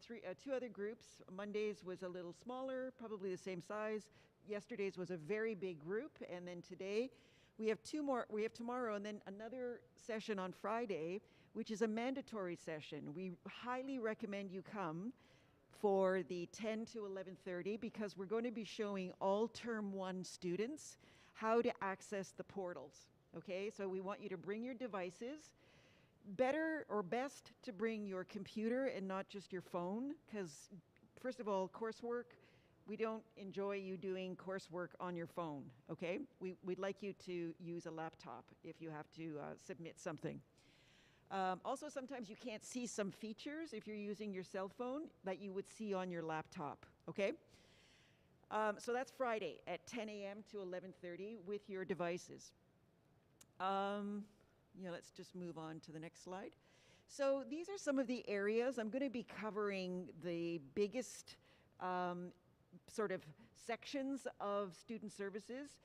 2 other groups. Monday's was a little smaller, probably the same size. Yesterday's was a very big group, and then today we have 2 more. We have tomorrow and then another session on Friday, which is a mandatory session. We highly recommend you come for the 10 to 11:30 because we're going to be showing all Term 1 students how to access the portals, okay? So we want you to bring your devices. Better or best to bring your computer and not just your phone, because first of all, coursework, we don't enjoy you doing coursework on your phone, okay? We'd like you to use a laptop if you have to submit something. Also, sometimes you can't see some features if you're using your cell phone that you would see on your laptop, okay? So that's Friday at 10 a.m. to 11:30 with your devices. Yeah, let's just move on to the next slide. So these are some of the areas. I'm going to be covering the biggest sort of sections of student services.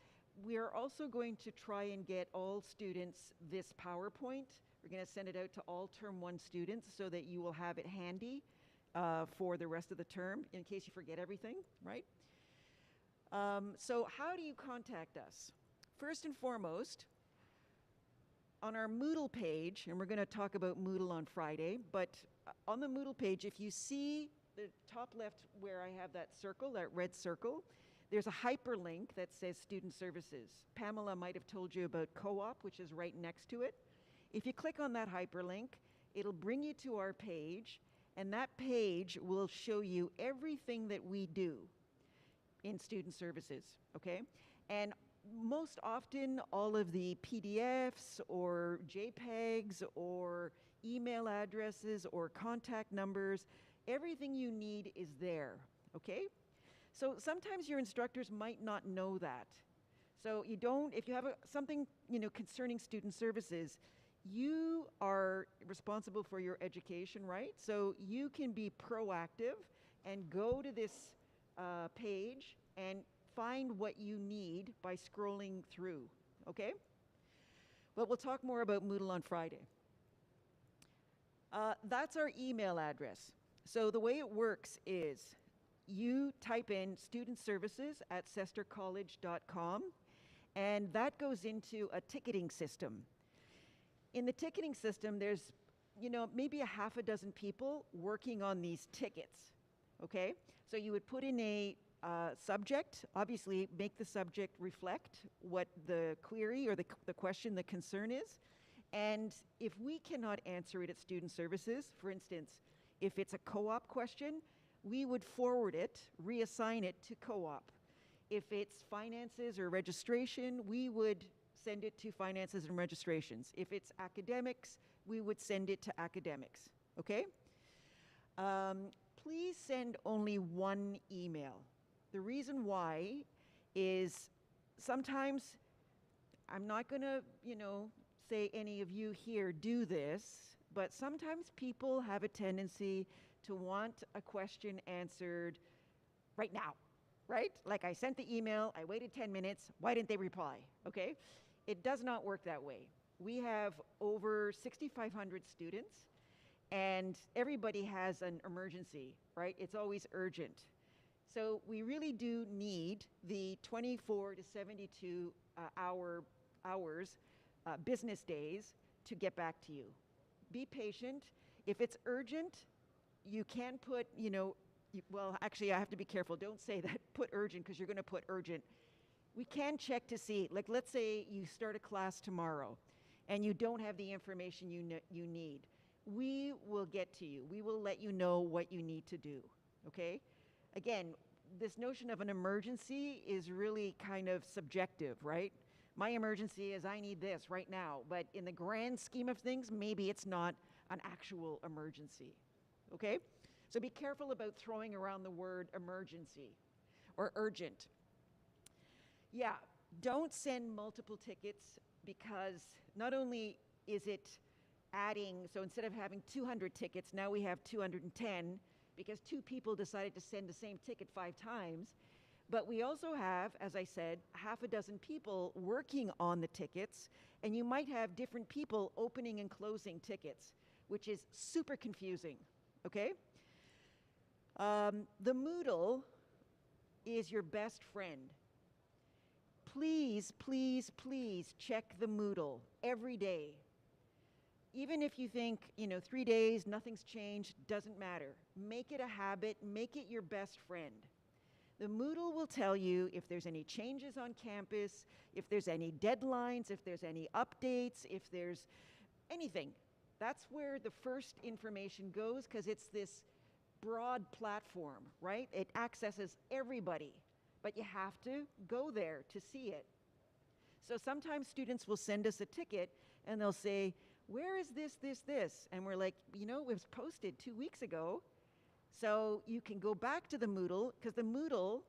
We're also going to try and get all students this PowerPoint. We're going to send it out to all Term 1 students so that you will have it handy for the rest of the term in case you forget everything, right? So how do you contact us? First and foremost, on our Moodle page, and we're going to talk about Moodle on Friday, but on the Moodle page, if you see the top left where I have that circle, that red circle, there's a hyperlink that says Student Services. Pamela might have told you about Co-op, which is right next to it. If you click on that hyperlink, it'll bring you to our page, and that page will show you everything that we do in Student Services, okay? And most often, all of the PDFs or JPEGs or email addresses or contact numbers, everything you need is there, okay? So sometimes your instructors might not know that. So you don't, if you have something, concerning student services, you are responsible for your education, right? So you can be proactive and go to this page and find what you need by scrolling through, okay? But we'll talk more about Moodle on Friday. That's our email address. So the way it works is you type in studentservices@cestarcollege.com, and that goes into a ticketing system. In the ticketing system, there's, maybe a half a dozen people working on these tickets, okay? So you would put in a subject, obviously make the subject reflect what the query or the question, the concern is. And if we cannot answer it at Student Services, for instance, if it's a co-op question, we would forward it, reassign it to co-op. If it's finances or registration, we would send it to finances and registrations. If it's academics, we would send it to academics, okay? Please send only one email. The reason why is sometimes, I'm not gonna, say any of you here do this, but sometimes people have a tendency to want a question answered right now, right? Like I sent the email, I waited 10 minutes, why didn't they reply, okay? It does not work that way. We have over 6,500 students and everybody has an emergency, right? It's always urgent. So we really do need the 24 to 72 hours, business days to get back to you. Be patient. If it's urgent, you can put, well, actually I have to be careful. Don't say that, put urgent, because you're gonna put urgent. We can check to see, like let's say you start a class tomorrow and you don't have the information you need. We will get to you. We will let you know what you need to do, okay? Again, this notion of an emergency is really kind of subjective, right? My emergency is I need this right now, but in the grand scheme of things, maybe it's not an actual emergency, okay? So be careful about throwing around the word emergency or urgent. Yeah, don't send multiple tickets because not only is it adding, so instead of having 200 tickets, now we have 210 because 2 people decided to send the same ticket 5 times. But we also have, as I said, half a dozen people working on the tickets, and you might have different people opening and closing tickets, which is super confusing, okay? The Moodle is your best friend. Please, please, please check the Moodle every day. Even if you think, 3 days, nothing's changed, doesn't matter. Make it a habit, make it your best friend. The Moodle will tell you if there's any changes on campus, if there's any deadlines, if there's any updates, if there's anything. That's where the first information goes because it's this broad platform, right? It accesses everybody, but you have to go there to see it. So sometimes students will send us a ticket and they'll say, where is this? And we're like, you know, it was posted 2 weeks ago. So you can go back to the Moodle, because the Moodle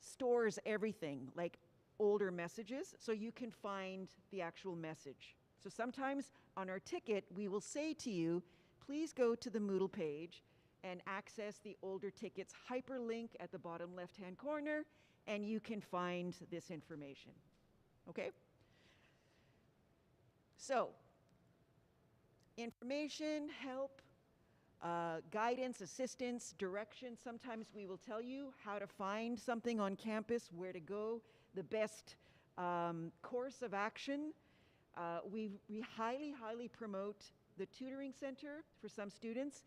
stores everything, like older messages, so you can find the actual message. So sometimes on our ticket, we will say to you, please go to the Moodle page and access the older tickets hyperlink at the bottom left-hand corner, and you can find this information, okay? So, information, help, guidance, assistance, direction. Sometimes we will tell you how to find something on campus, where to go, the best course of action. We highly, highly promote the tutoring center for some students.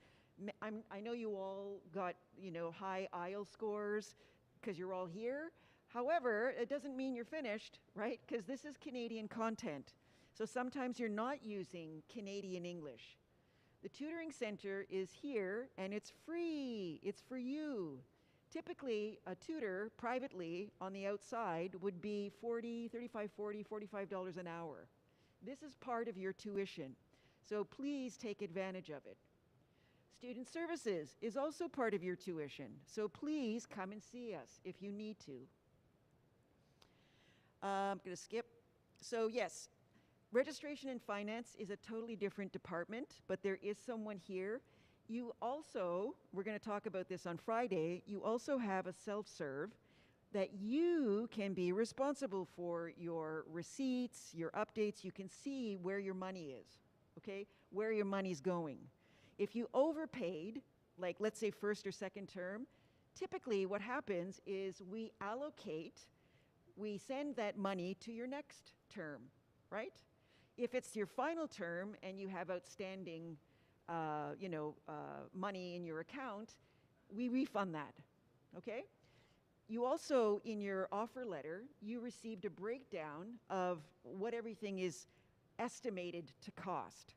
I know you all got, you know, high IELTS scores because you're all here. However, it doesn't mean you're finished, right? Because this is Canadian content. So sometimes you're not using Canadian English. The tutoring center is here and it's free. It's for you. Typically, a tutor privately on the outside would be $45 an hour. This is part of your tuition. So please take advantage of it. Student services is also part of your tuition. So please come and see us if you need to. I'm going to skip. So yes, registration and finance is a totally different department, but there is someone here. You also, we're going to talk about this on Friday, you also have a self-serve that you can be responsible for your receipts, your updates. You can see where your money is, okay? Where your money's going. If you overpaid, like let's say first or second term, typically what happens is we send that money to your next term, right? If it's your final term and you have outstanding money in your account, we refund that, okay? You also, in your offer letter, you received a breakdown of what everything is estimated to cost.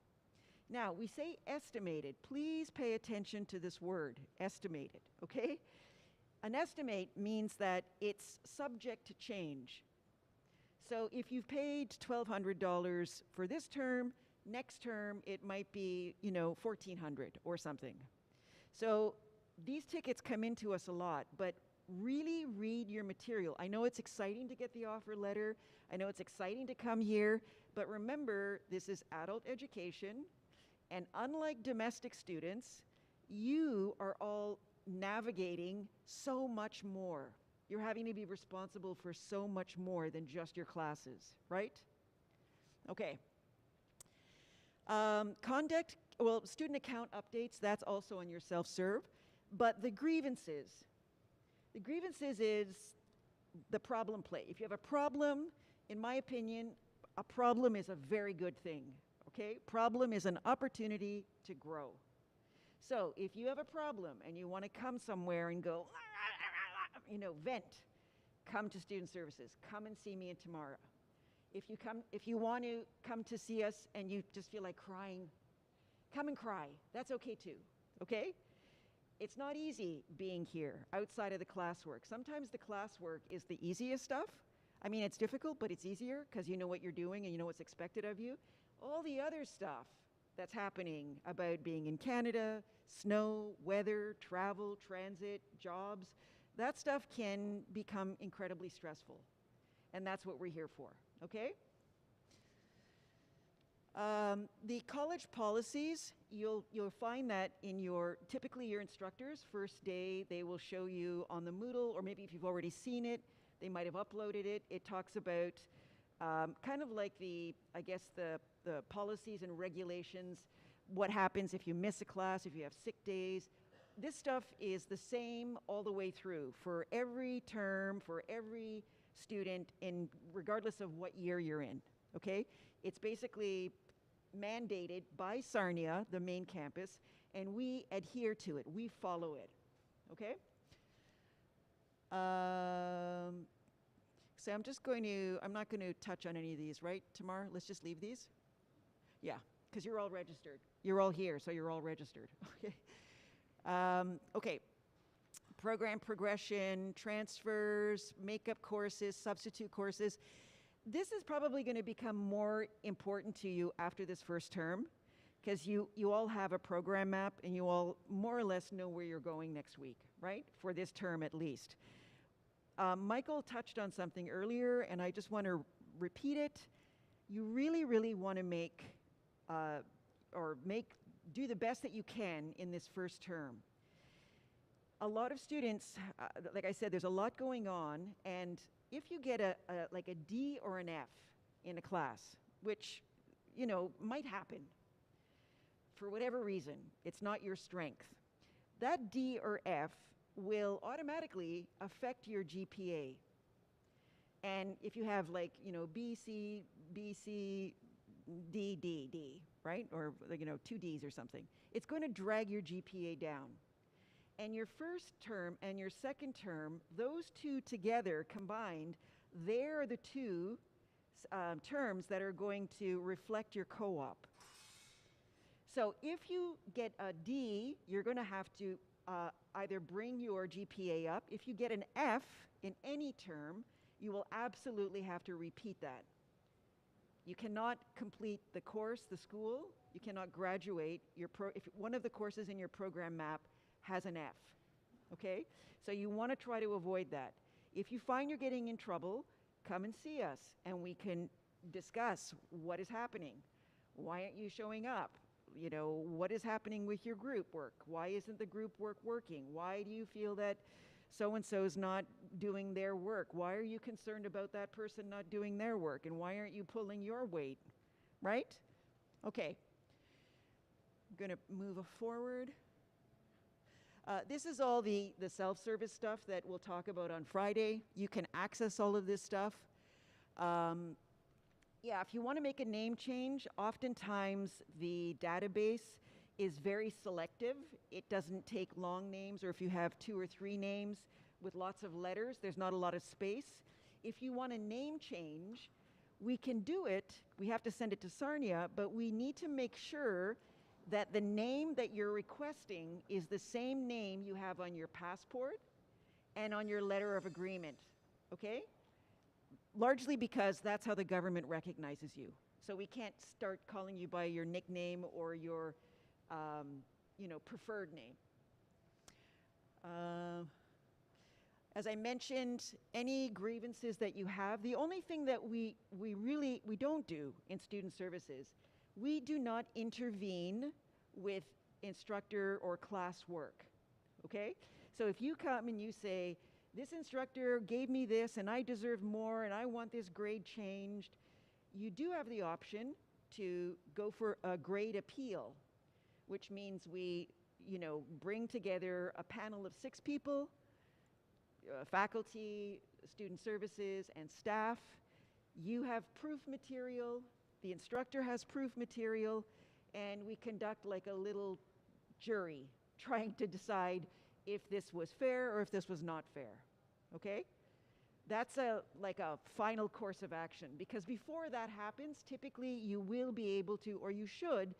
Now, we say estimated. Please pay attention to this word, estimated, okay? An estimate means that it's subject to change. So if you've paid $1,200 for this term, next term it might be, you know, $1,400 or something. So these tickets come into us a lot, but really read your material. I know it's exciting to get the offer letter. I know it's exciting to come here, but remember, this is adult education, and unlike domestic students, you are all navigating so much more. You're having to be responsible for so much more than just your classes, right? Okay. Student account updates, that's also on your self-serve. But the grievances is the problem play. If you have a problem, in my opinion, a problem is a very good thing, okay? Problem is an opportunity to grow. So if you have a problem and you want to come somewhere and go, vent, come to student services. Come and see me tomorrow. If you want to come to see us and you just feel like crying, come and cry. That's okay too, okay? It's not easy being here outside of the classwork. Sometimes the classwork is the easiest stuff. I mean, it's difficult, but it's easier because you know what you're doing and you know what's expected of you. All the other stuff that's happening about being in Canada, snow, weather, travel, transit, jobs, that stuff can become incredibly stressful. And that's what we're here for, okay? The college policies, you'll find that in typically your instructors, first day, they will show you on the Moodle, or maybe if you've already seen it, they might have uploaded it. It talks about kind of like the policies and regulations, what happens if you miss a class, if you have sick days. This stuff is the same all the way through for every term, for every student, regardless of what year you're in, okay? It's basically mandated by Sarnia, the main campus, and we adhere to it. We follow it, okay? So I'm not going to touch on any of these, right, Tamar? Let's just leave these? Yeah, because you're all registered. You're all here, so you're all registered, okay? Okay, program progression, transfers, makeup courses, substitute courses. this is probably going to become more important to you after this first term, because you all have a program map and you all more or less know where you're going next week, right? For this term at least. Michael touched on something earlier, and I just want to repeat it. You really, really want to do the best that you can in this first term. A lot of students, like I said, there's a lot going on, and if you get like a D or an F in a class, which, you know, might happen for whatever reason, it's not your strength, that D or F will automatically affect your GPA. And if you have, like, you know, B, C, D, D, D, right? Or, you know, 2 Ds or something, it's going to drag your GPA down. And your first term and your second term, those two together combined, they're the two terms that are going to reflect your co-op. So if you get a D, you're going to have to either bring your GPA up. If you get an F in any term, you will absolutely have to repeat that. You cannot complete the course, the school. You cannot graduate if one of the courses in your program map has an F, okay? So you want to try to avoid that. If you find you're getting in trouble, come and see us, and we can discuss what is happening. Why aren't you showing up? You know, what is happening with your group work? Why isn't the group work working? Why do you feel that so-and-so's not doing their work? Why are you concerned about that person not doing their work? And why aren't you pulling your weight, right? Okay. I'm going to move forward. This is all the self-service stuff that we'll talk about on Friday. You can access all of this stuff. Yeah, if you want to make a name change, oftentimes the database is very selective. It doesn't take long names, or if you have 2 or 3 names with lots of letters, there's not a lot of space. If you want a name change, we can do it. We have to send it to Sarnia, but we need to make sure that the name that you're requesting is the same name you have on your passport and on your letter of agreement, okay? Largely because that's how the government recognizes you. So we can't start calling you by your nickname or your, you know, preferred name. As I mentioned, any grievances that you have, the only thing that we don't do in student services, we do not intervene with instructor or class work, okay? So if you come and you say, this instructor gave me this and I deserve more and I want this grade changed, you do have the option to go for a grade appeal, which means we, you know, bring together a panel of 6 people, faculty, student services, and staff. You have proof material, the instructor has proof material, and we conduct like a little jury trying to decide if this was fair or if this was not fair, okay? That's like a final course of action, because before that happens, typically you will be able to, or you should,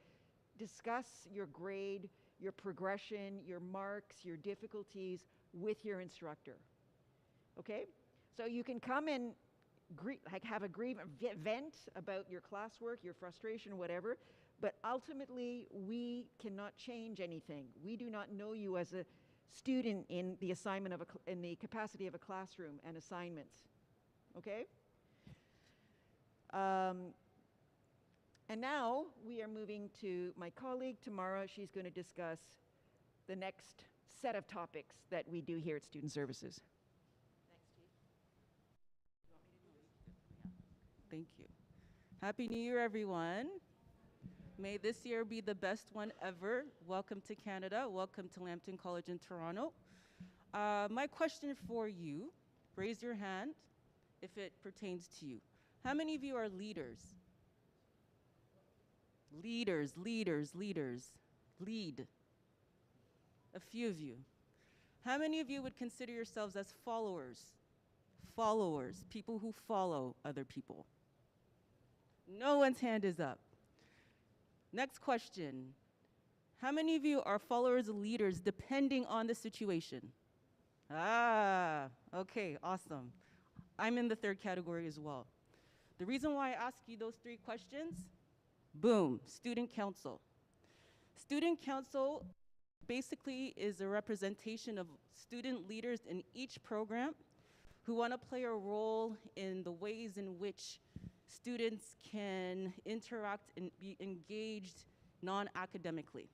discuss your grade, your progression, your marks, your difficulties with your instructor, okay? So you can come and have a vent about your classwork, your frustration, whatever, but ultimately we cannot change anything. We do not know you as a student in the assignment of in the capacity of a classroom and assignments, okay? And now we are moving to my colleague, Tamara. She's going to discuss the next set of topics that we do here at Student Services. Thank you. Happy New Year, everyone. May this year be the best one ever. Welcome to Canada. Welcome to Lambton College in Toronto. My question for you, raise your hand if it pertains to you. How many of you are leaders? Leaders. Lead. A few of you. How many of you would consider yourselves as followers? Followers, people who follow other people. No one's hand is up. Next question. How many of you are followers or leaders depending on the situation? Ah, okay, awesome. I'm in the third category as well. The reason why I ask you those 3 questions, boom, student council. Student council basically is a representation of student leaders in each program who want to play a role in the ways in which students can interact and be engaged non-academically.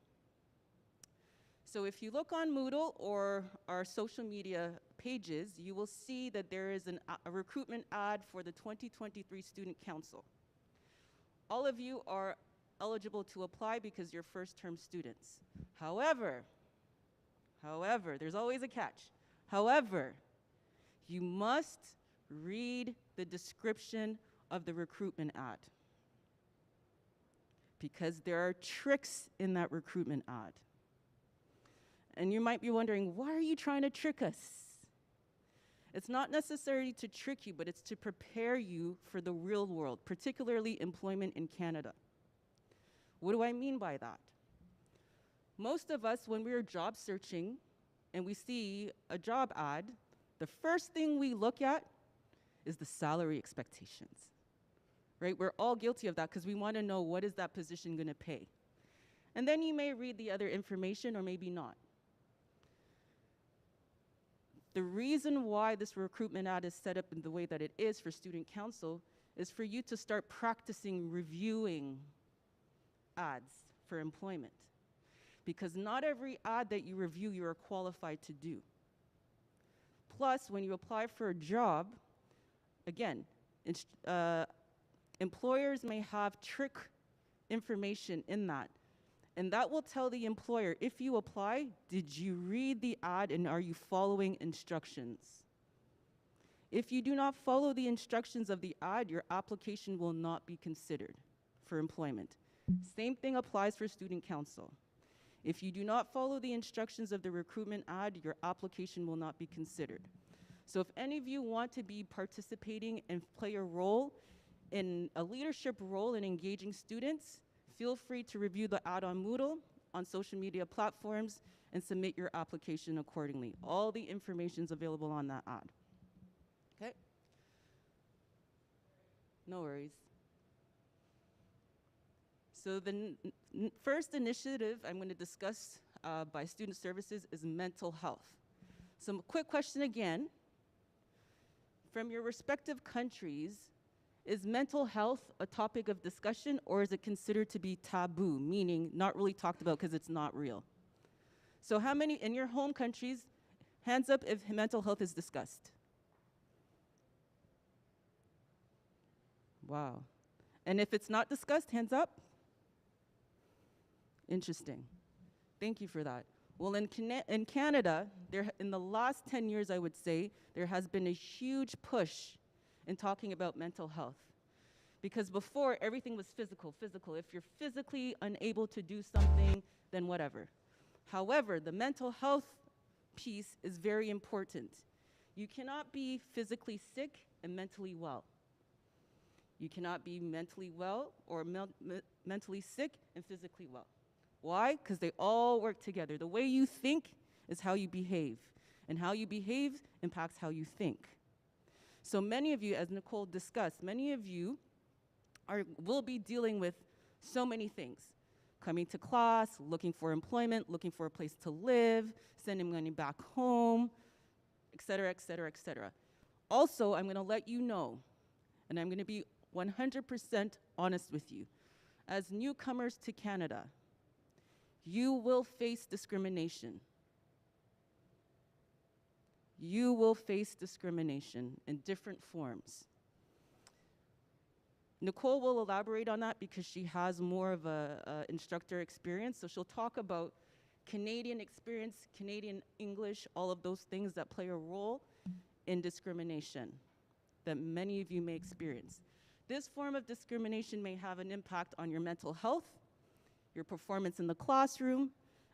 So if you look on Moodle or our social media pages, you will see that there is a recruitment ad for the 2023 Student Council. All of you are eligible to apply because you're first-term students. However, there's always a catch. However, you must read the description of the recruitment ad, because there are tricks in that recruitment ad. And you might be wondering, why are you trying to trick us? It's not necessarily to trick you, but it's to prepare you for the real world, particularly employment in Canada. What do I mean by that? Most of us, when we're job searching and we see a job ad, the first thing we look at is the salary expectations, right? We're all guilty of that because we want to know, what is that position going to pay? And then you may read the other information or maybe not. The reason why this recruitment ad is set up in the way that it is for student council is for you to start practicing reviewing ads for employment. Because not every ad that you review you are qualified to do. Plus, when you apply for a job, again, employers may have trick information in that. And that will tell the employer, if you apply, did you read the ad and are you following instructions? If you do not follow the instructions of the ad, your application will not be considered for employment. Same thing applies for student council. If you do not follow the instructions of the recruitment ad, your application will not be considered. So if any of you want to be participating and play a role in a leadership role in engaging students, feel free to review the ad on Moodle, on social media platforms, and submit your application accordingly. All the information is available on that ad. Okay? No worries. So the first initiative I'm going to discuss by Student Services is mental health. So quick question again. From your respective countries, is mental health a topic of discussion, or is it considered to be taboo, meaning not really talked about because it's not real? So how many in your home countries, hands up if mental health is discussed? Wow. And if it's not discussed, hands up? Interesting. Thank you for that. Well, in Canada, in the last 10 years, I would say, there has been a huge push in talking about mental health. Because before, everything was physical. If you're physically unable to do something, then whatever. However, the mental health piece is very important. You cannot be physically sick and mentally well. You cannot be mentally well or mentally sick and physically well. Why? Because they all work together. The way you think is how you behave. And how you behave impacts how you think. So many of you, as Nicole discussed, many of you will be dealing with so many things. Coming to class, looking for employment, looking for a place to live, sending money back home, et cetera, et cetera, et cetera. Also, I'm going to let you know, and I'm going to be 100% honest with you. As newcomers to Canada, you will face discrimination. You will face discrimination in different forms. Nicole will elaborate on that because she has more of a instructor experience, so she'll talk about Canadian experience, Canadian English, all of those things that play a role in discrimination that many of you may experience. This form of discrimination may have an impact on your mental health, your performance in the classroom,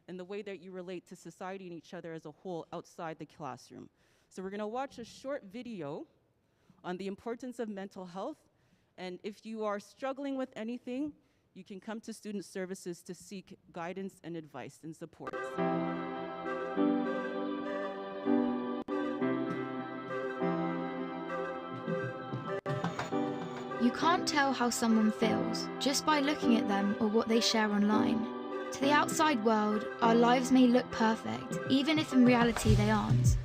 and the way that you relate to society and each other as a whole outside the classroom. So we're going to watch a short video on the importance of mental health, and if you are struggling with anything, you can come to Student Services to seek guidance and advice and support. You can't tell how someone feels just by looking at them or what they share online. To the outside world, our lives may look perfect, even if in reality they aren't.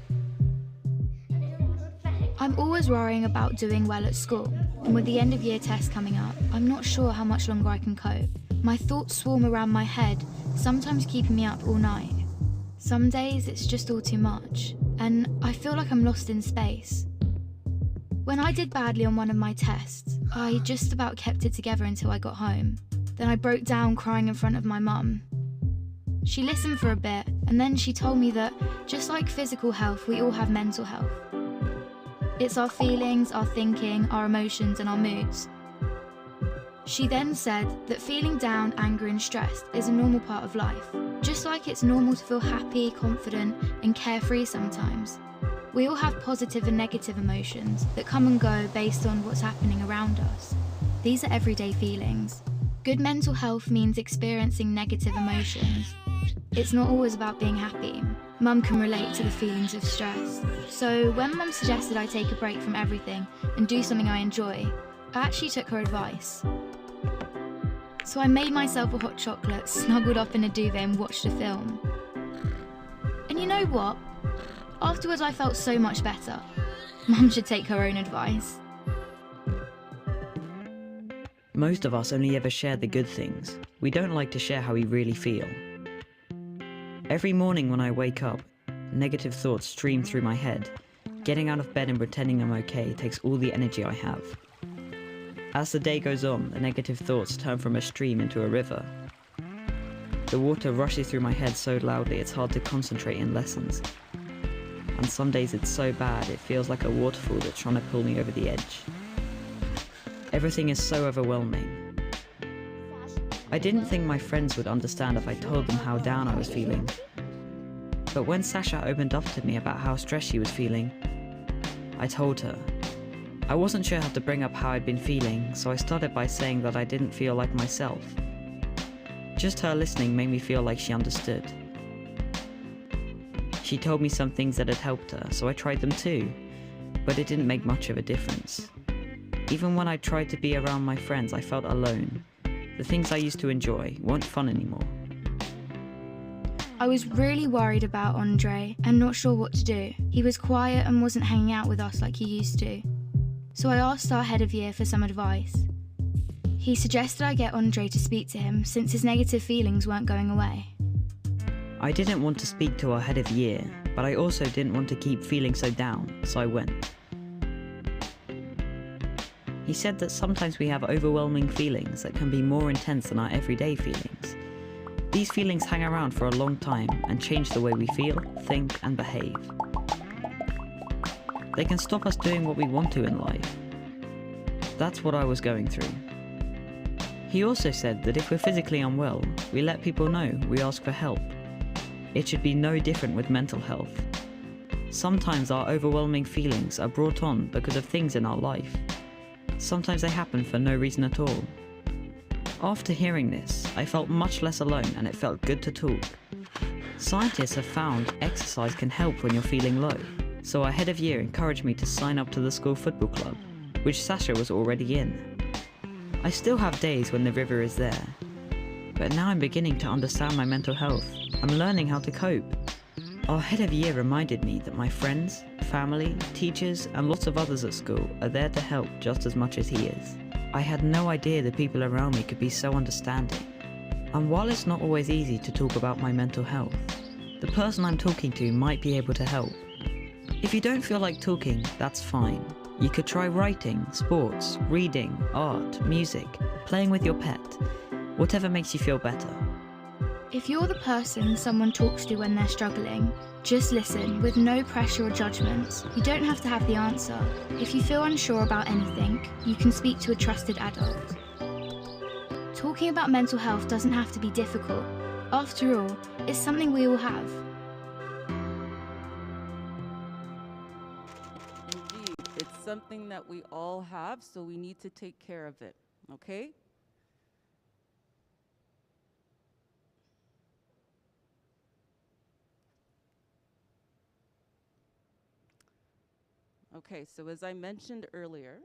I'm always worrying about doing well at school, and with the end of year test coming up, I'm not sure how much longer I can cope. My thoughts swarm around my head, sometimes keeping me up all night. Some days it's just all too much, and I feel like I'm lost in space. When I did badly on one of my tests, I just about kept it together until I got home. Then I broke down crying in front of my mum. She listened for a bit, and then she told me that, just like physical health, we all have mental health. It's our feelings, our thinking, our emotions, and our moods. She then said that feeling down, angry, and stressed is a normal part of life, just like it's normal to feel happy, confident, and carefree sometimes. We all have positive and negative emotions that come and go based on what's happening around us. These are everyday feelings. Good mental health means experiencing negative emotions. It's not always about being happy. Mum can relate to the feelings of stress. So when Mum suggested I take a break from everything and do something I enjoy, I actually took her advice. So I made myself a hot chocolate, snuggled up in a duvet and watched a film. And you know what? Afterwards I felt so much better. Mum should take her own advice. Most of us only ever share the good things. We don't like to share how we really feel. Every morning when I wake up, negative thoughts stream through my head. Getting out of bed and pretending I'm okay takes all the energy I have. As the day goes on, the negative thoughts turn from a stream into a river. The water rushes through my head so loudly it's hard to concentrate in lessons. And some days it's so bad it feels like a waterfall that's trying to pull me over the edge. Everything is so overwhelming. I didn't think my friends would understand if I told them how down I was feeling. But when Sasha opened up to me about how stressed she was feeling, I told her. I wasn't sure how to bring up how I'd been feeling, so I started by saying that I didn't feel like myself. Just her listening made me feel like she understood. She told me some things that had helped her, so I tried them too, but it didn't make much of a difference. Even when I tried to be around my friends, I felt alone. The things I used to enjoy weren't fun anymore. I was really worried about Andre and not sure what to do. He was quiet and wasn't hanging out with us like he used to. So I asked our head of year for some advice. He suggested I get Andre to speak to him since his negative feelings weren't going away. I didn't want to speak to our head of year, but I also didn't want to keep feeling so down, so I went. He said that sometimes we have overwhelming feelings that can be more intense than our everyday feelings. These feelings hang around for a long time and change the way we feel, think, and behave. They can stop us doing what we want to in life. That's what I was going through. He also said that if we're physically unwell, we let people know, we ask for help. It should be no different with mental health. Sometimes our overwhelming feelings are brought on because of things in our life. Sometimes they happen for no reason at all. After hearing this, I felt much less alone and it felt good to talk. Scientists have found exercise can help when you're feeling low, so our head of year encouraged me to sign up to the school football club, which Sasha was already in. I still have days when the river is there, but now I'm beginning to understand my mental health. I'm learning how to cope. Our head of year reminded me that my friends, family, teachers, and lots of others at school are there to help just as much as he is. I had no idea the people around me could be so understanding. And while it's not always easy to talk about my mental health, the person I'm talking to might be able to help. If you don't feel like talking, that's fine. You could try writing, sports, reading, art, music, playing with your pet, whatever makes you feel better. If you're the person someone talks to when they're struggling, just listen with no pressure or judgments. You don't have to have the answer. If you feel unsure about anything, you can speak to a trusted adult. Talking about mental health doesn't have to be difficult. After all, it's something we all have. Indeed, it's something that we all have, so we need to take care of it, okay? Okay, so as I mentioned earlier,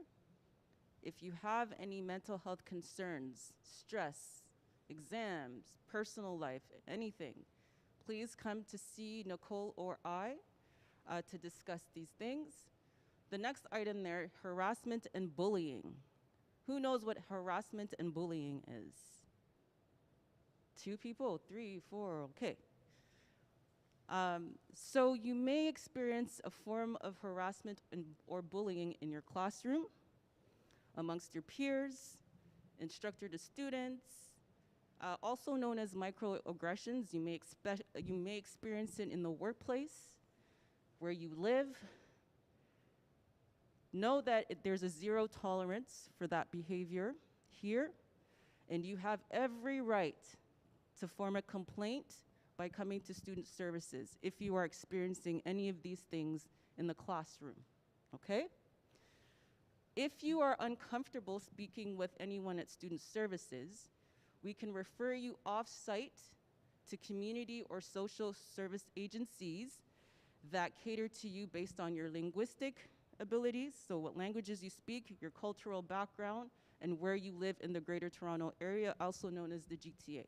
if you have any mental health concerns, stress, exams, personal life, anything, please come to see Nicole or I to discuss these things. The next item there, harassment and bullying. Who knows what harassment and bullying is? 2 people, 3, 4, okay. So you may experience a form of harassment or bullying in your classroom, amongst your peers, instructor to students, also known as microaggressions. You may experience it in the workplace, where you live. Know that there's a zero tolerance for that behavior here, and you have every right to form a complaint by coming to student services if you are experiencing any of these things in the classroom, okay? If you are uncomfortable speaking with anyone at student services, we can refer you off-site to community or social service agencies that cater to you based on your linguistic abilities, so what languages you speak, your cultural background, and where you live in the Greater Toronto Area, also known as the GTA.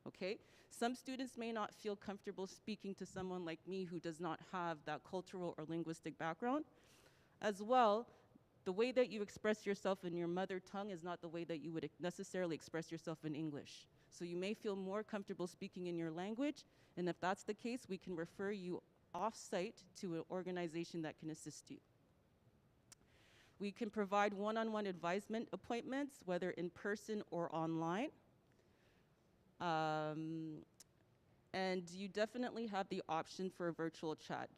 Okay? Some students may not feel comfortable speaking to someone like me who does not have that cultural or linguistic background. As well, the way that you express yourself in your mother tongue is not the way that you would necessarily express yourself in English. So you may feel more comfortable speaking in your language, and if that's the case, we can refer you off-site to an organization that can assist you. We can provide one-on-one advisement appointments, whether in person or online. And you definitely have the option for a virtual chat,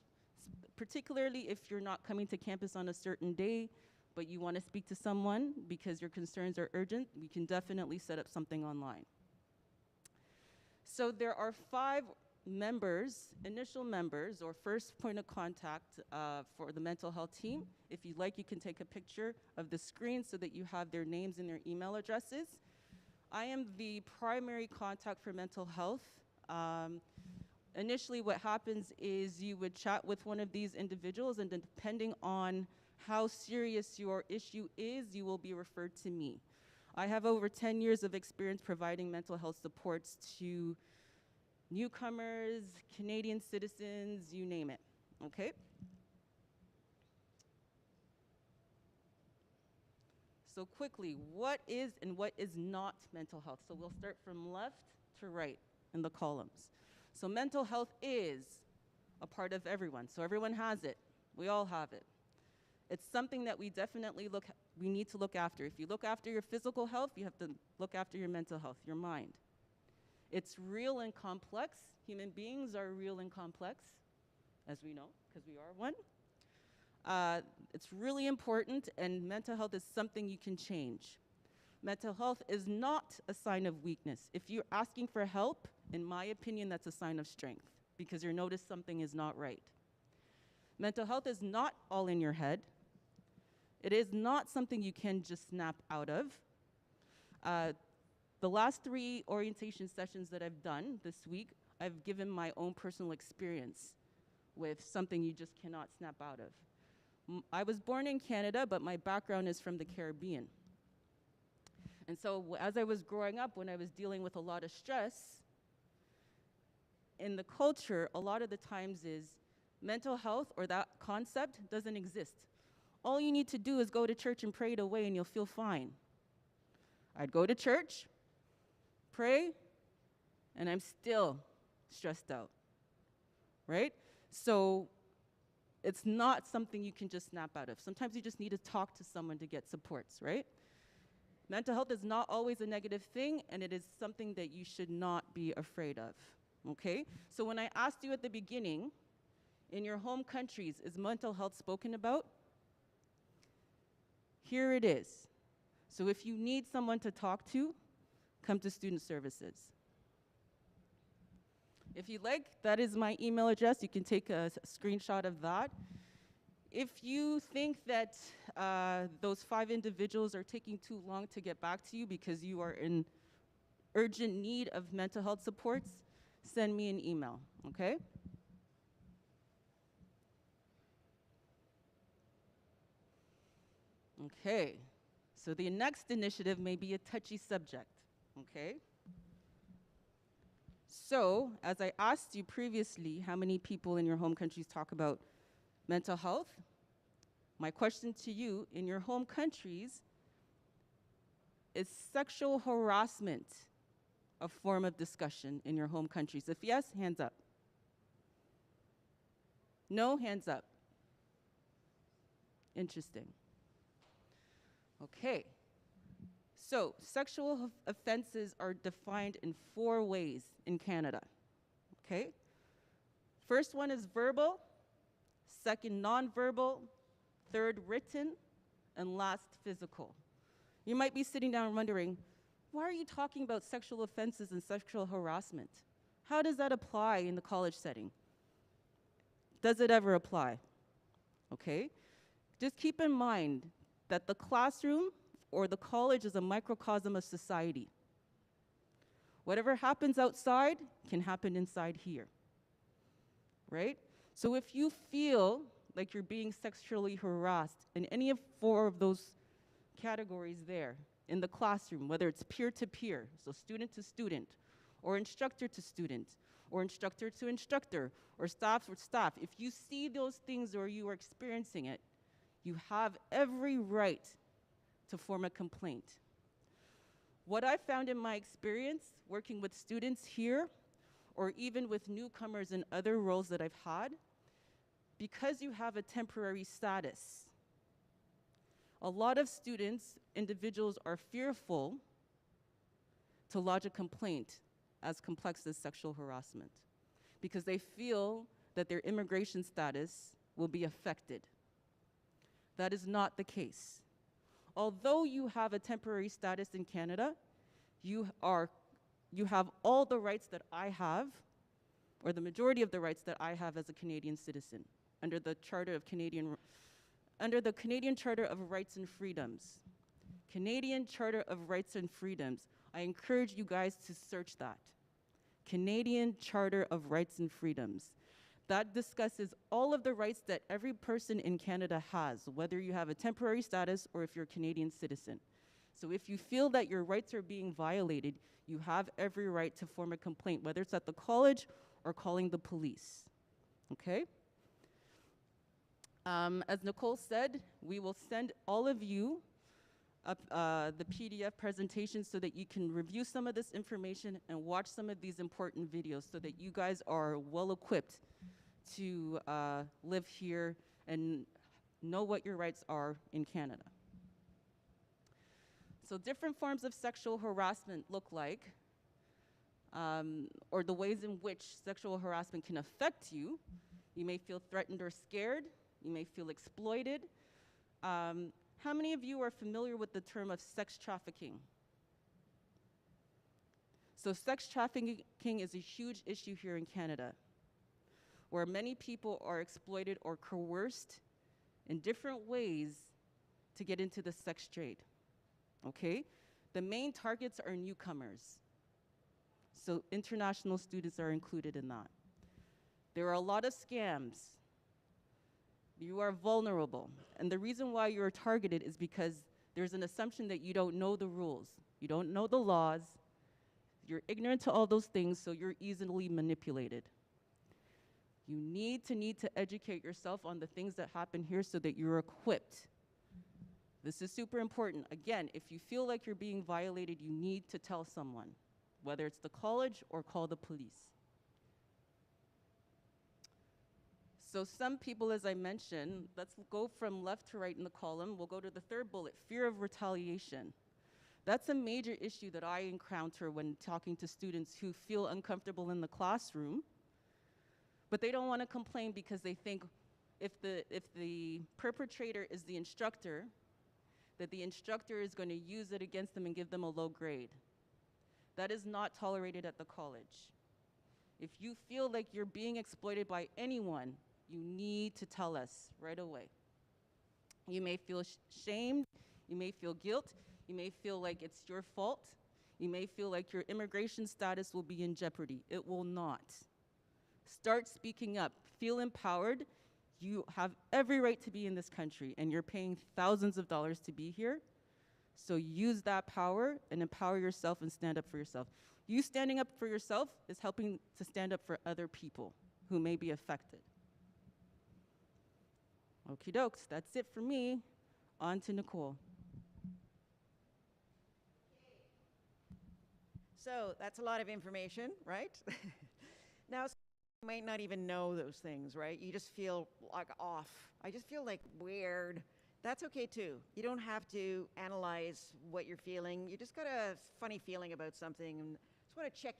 particularly if you're not coming to campus on a certain day, but you want to speak to someone because your concerns are urgent, we can definitely set up something online. So there are 5 members, initial members, or first point of contact for the mental health team. If you'd like, you can take a picture of the screen so that you have their names and their email addresses. I am the primary contact for mental health. Initially, what happens is you would chat with one of these individuals, and then depending on how serious your issue is, you will be referred to me. I have over 10 years of experience providing mental health supports to newcomers, Canadian citizens, you name it, okay? So quickly, what is and what is not mental health? So we'll start from left to right in the columns. So mental health is a part of everyone. So everyone has it. We all have it. It's something that we definitely need to look after. If you look after your physical health, you have to look after your mental health, your mind. It's real and complex. Human beings are real and complex, as we know, because we are one. It's really important, and mental health is something you can change. Mental health is not a sign of weakness. If you're asking for help, in my opinion, that's a sign of strength, because you notice something is not right. Mental health is not all in your head. It is not something you can just snap out of. The last 3 orientation sessions that I've done this week, I've given my own personal experience with something you just cannot snap out of. I was born in Canada, but my background is from the Caribbean. And so as I was growing up, when I was dealing with a lot of stress, in the culture, a lot of the times is mental health or that concept doesn't exist. All you need to do is go to church and pray it away and you'll feel fine. I'd go to church, pray, and I'm still stressed out, right? So it's not something you can just snap out of. Sometimes you just need to talk to someone to get supports, right? Mental health is not always a negative thing, and it is something that you should not be afraid of, okay? So when I asked you at the beginning, in your home countries, is mental health spoken about? Here it is. So if you need someone to talk to, come to student services. If you'd like, that is my email address. You can take a screenshot of that. If you think that those 5 individuals are taking too long to get back to you because you are in urgent need of mental health supports, send me an email, okay? Okay, So the next initiative may be a touchy subject, okay? So, as I asked you previously, how many people in your home countries talk about mental health? My question to you, in your home countries, is sexual harassment a form of discussion in your home countries? If yes, hands up. No, hands up. Interesting. Okay. So, sexual offenses are defined in 4 ways in Canada. Okay? First one is verbal, second nonverbal, third written, and last physical. You might be sitting down wondering, why are you talking about sexual offenses and sexual harassment? How does that apply in the college setting? Does it ever apply? Okay? Just keep in mind that the classroom or the college is a microcosm of society. Whatever happens outside can happen inside here, right? So if you feel like you're being sexually harassed in any of 4 of those categories there in the classroom, whether it's peer-to-peer, so student to student, or instructor to student, or instructor to instructor, or staff with staff, if you see those things or you are experiencing it, you have every right to form a complaint. What I found in my experience working with students here, or even with newcomers in other roles that I've had, because you have a temporary status, a lot of students, individuals are fearful to lodge a complaint as complex as sexual harassment because they feel that their immigration status will be affected. That is not the case. Although you have a temporary status in Canada, you have all the rights that I have, or the majority of the rights that I have as a Canadian citizen under the Canadian Charter of Rights and Freedoms. Canadian Charter of Rights and Freedoms. I encourage you guys to search that. Canadian Charter of Rights and Freedoms. That discusses all of the rights that every person in Canada has, whether you have a temporary status or if you're a Canadian citizen. So if you feel that your rights are being violated, you have every right to form a complaint, whether it's at the college or calling the police, okay? As Nicole said, we will send all of you the PDF presentation so that you can review some of this information and watch some of these important videos so that you guys are well equipped to live here and know what your rights are in Canada. So different forms of sexual harassment look like, or the ways in which sexual harassment can affect you. You may feel threatened or scared. You may feel exploited. How many of you are familiar with the term of sex trafficking? So sex trafficking is a huge issue here in Canada, where many people are exploited or coerced in different ways to get into the sex trade, okay? The main targets are newcomers. So international students are included in that. There are a lot of scams. You are vulnerable. And the reason why you're targeted is because there's an assumption that you don't know the rules. You don't know the laws. You're ignorant to all those things, so you're easily manipulated. You need to educate yourself on the things that happen here so that you're equipped. This is super important. Again, if you feel like you're being violated, you need to tell someone, whether it's the college or call the police. So some people, as I mentioned, let's go from left to right in the column. We'll go to the third bullet, fear of retaliation. That's a major issue that I encounter when talking to students who feel uncomfortable in the classroom, but they don't want to complain because they think if the perpetrator is the instructor, that the instructor is going to use it against them and give them a low grade. That is not tolerated at the college. If you feel like you're being exploited by anyone, you need to tell us right away. You may feel shamed, you may feel guilt, you may feel like it's your fault, you may feel like your immigration status will be in jeopardy. It will not. Start speaking up, feel empowered. You have every right to be in this country and you're paying thousands of dollars to be here. So use that power and empower yourself and stand up for yourself. You standing up for yourself is helping to stand up for other people who may be affected. Okie dokes, that's it for me. On to Nicole. So that's a lot of information, right? Now, you might not even know those things, right? You just feel like off. I just feel like weird. That's okay too. You don't have to analyze what you're feeling. You just got a funny feeling about something and just want to check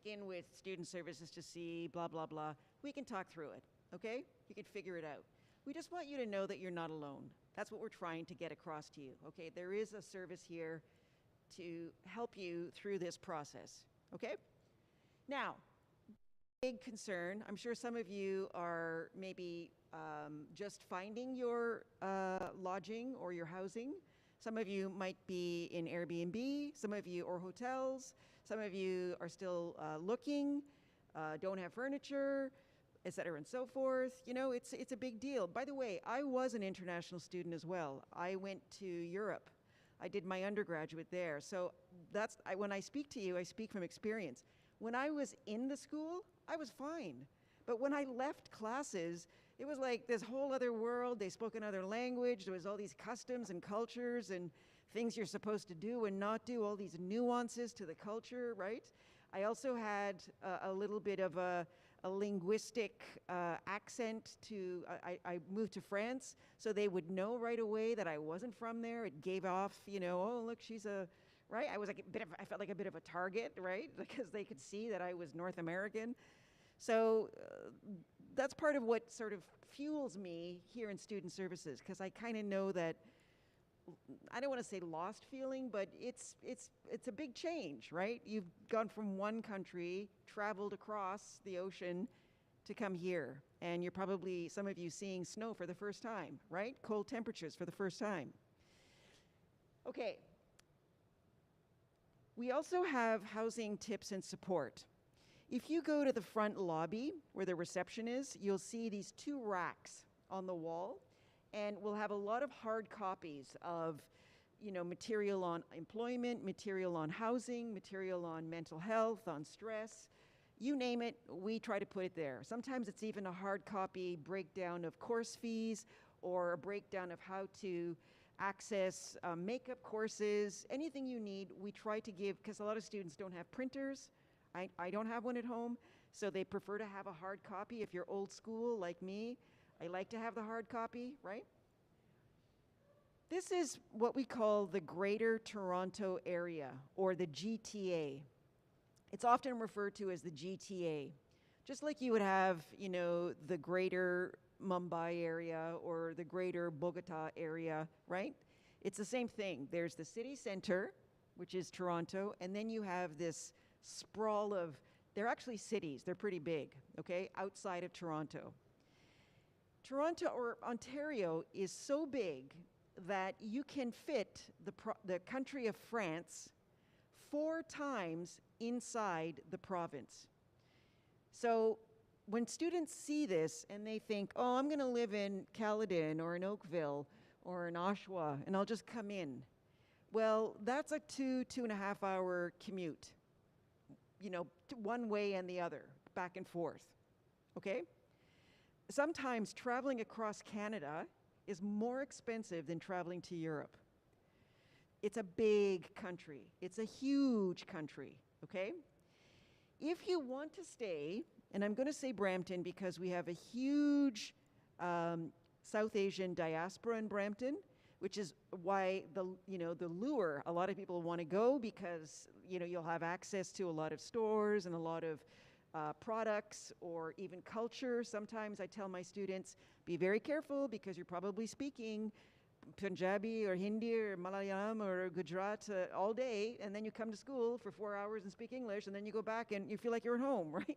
in with student services to see blah, blah, blah. We can talk through it, okay? You can figure it out. We just want you to know that you're not alone. That's what we're trying to get across to you, okay? There is a service here to help you through this process, okay? Now, big concern, I'm sure some of you are maybe just finding your lodging or your housing. Some of you might be in Airbnb, some of you or hotels, some of you are still looking, don't have furniture, et cetera and so forth. You know, it's a big deal. By the way, I was an international student as well. I went to Europe. I did my undergraduate there. So when I speak to you, I speak from experience. When I was in the school, I was fine. But when I left classes, it was like this whole other world. They spoke another language. There was all these customs and cultures and things you're supposed to do and not do, all these nuances to the culture, right? I also had a little bit of a linguistic accent to, I moved to France, so they would know right away that I wasn't from there. It gave off, you know, oh, look, she's a, right? I felt like a bit of a target, right? Because they could see that I was North American. So that's part of what sort of fuels me here in student services, because I kind of know that, I don't want to say lost feeling, but it's a big change, right? You've gone from one country, traveled across the ocean to come here, and you're probably, some of you, seeing snow for the first time, right? Cold temperatures for the first time. Okay. We also have housing tips and support. If you go to the front lobby where the reception is, you'll see these 2 racks on the wall, and we'll have a lot of hard copies of, you know, material on employment, material on housing, material on mental health, on stress. You name it, we try to put it there. Sometimes it's even a hard copy breakdown of course fees or a breakdown of how to access makeup courses, anything you need, we try to give, because a lot of students don't have printers. I don't have one at home, so they prefer to have a hard copy. If you're old school like me, I like to have the hard copy, right? This is what we call the Greater Toronto Area, or the GTA. It's often referred to as the GTA. Just like you would have, you know, the Greater Mumbai area or the Greater Bogota area, right? It's the same thing. There's the city center, which is Toronto, and then you have this sprawl of, they're actually cities, they're pretty big, okay, outside of Toronto. Toronto, or Ontario, is so big that you can fit the country of France 4 times inside the province. So when students see this and they think, oh, I'm going to live in Caledon or in Oakville or in Oshawa, and I'll just come in. Well, that's a 2.5 hour commute, you know, one way and the other, back and forth, okay? Sometimes traveling across Canada is more expensive than traveling to Europe. It's a big country. It's a huge country, okay? If you want to stay, and I'm going to say Brampton because we have a huge South Asian diaspora in Brampton, which is why the lure, a lot of people want to go because, you know, you'll have access to a lot of stores and a lot of products or even culture. Sometimes I tell my students, be very careful because you're probably speaking Punjabi or Hindi or Malayalam or Gujarat all day, and then you come to school for 4 hours and speak English, and then you go back and you feel like you're at home, right?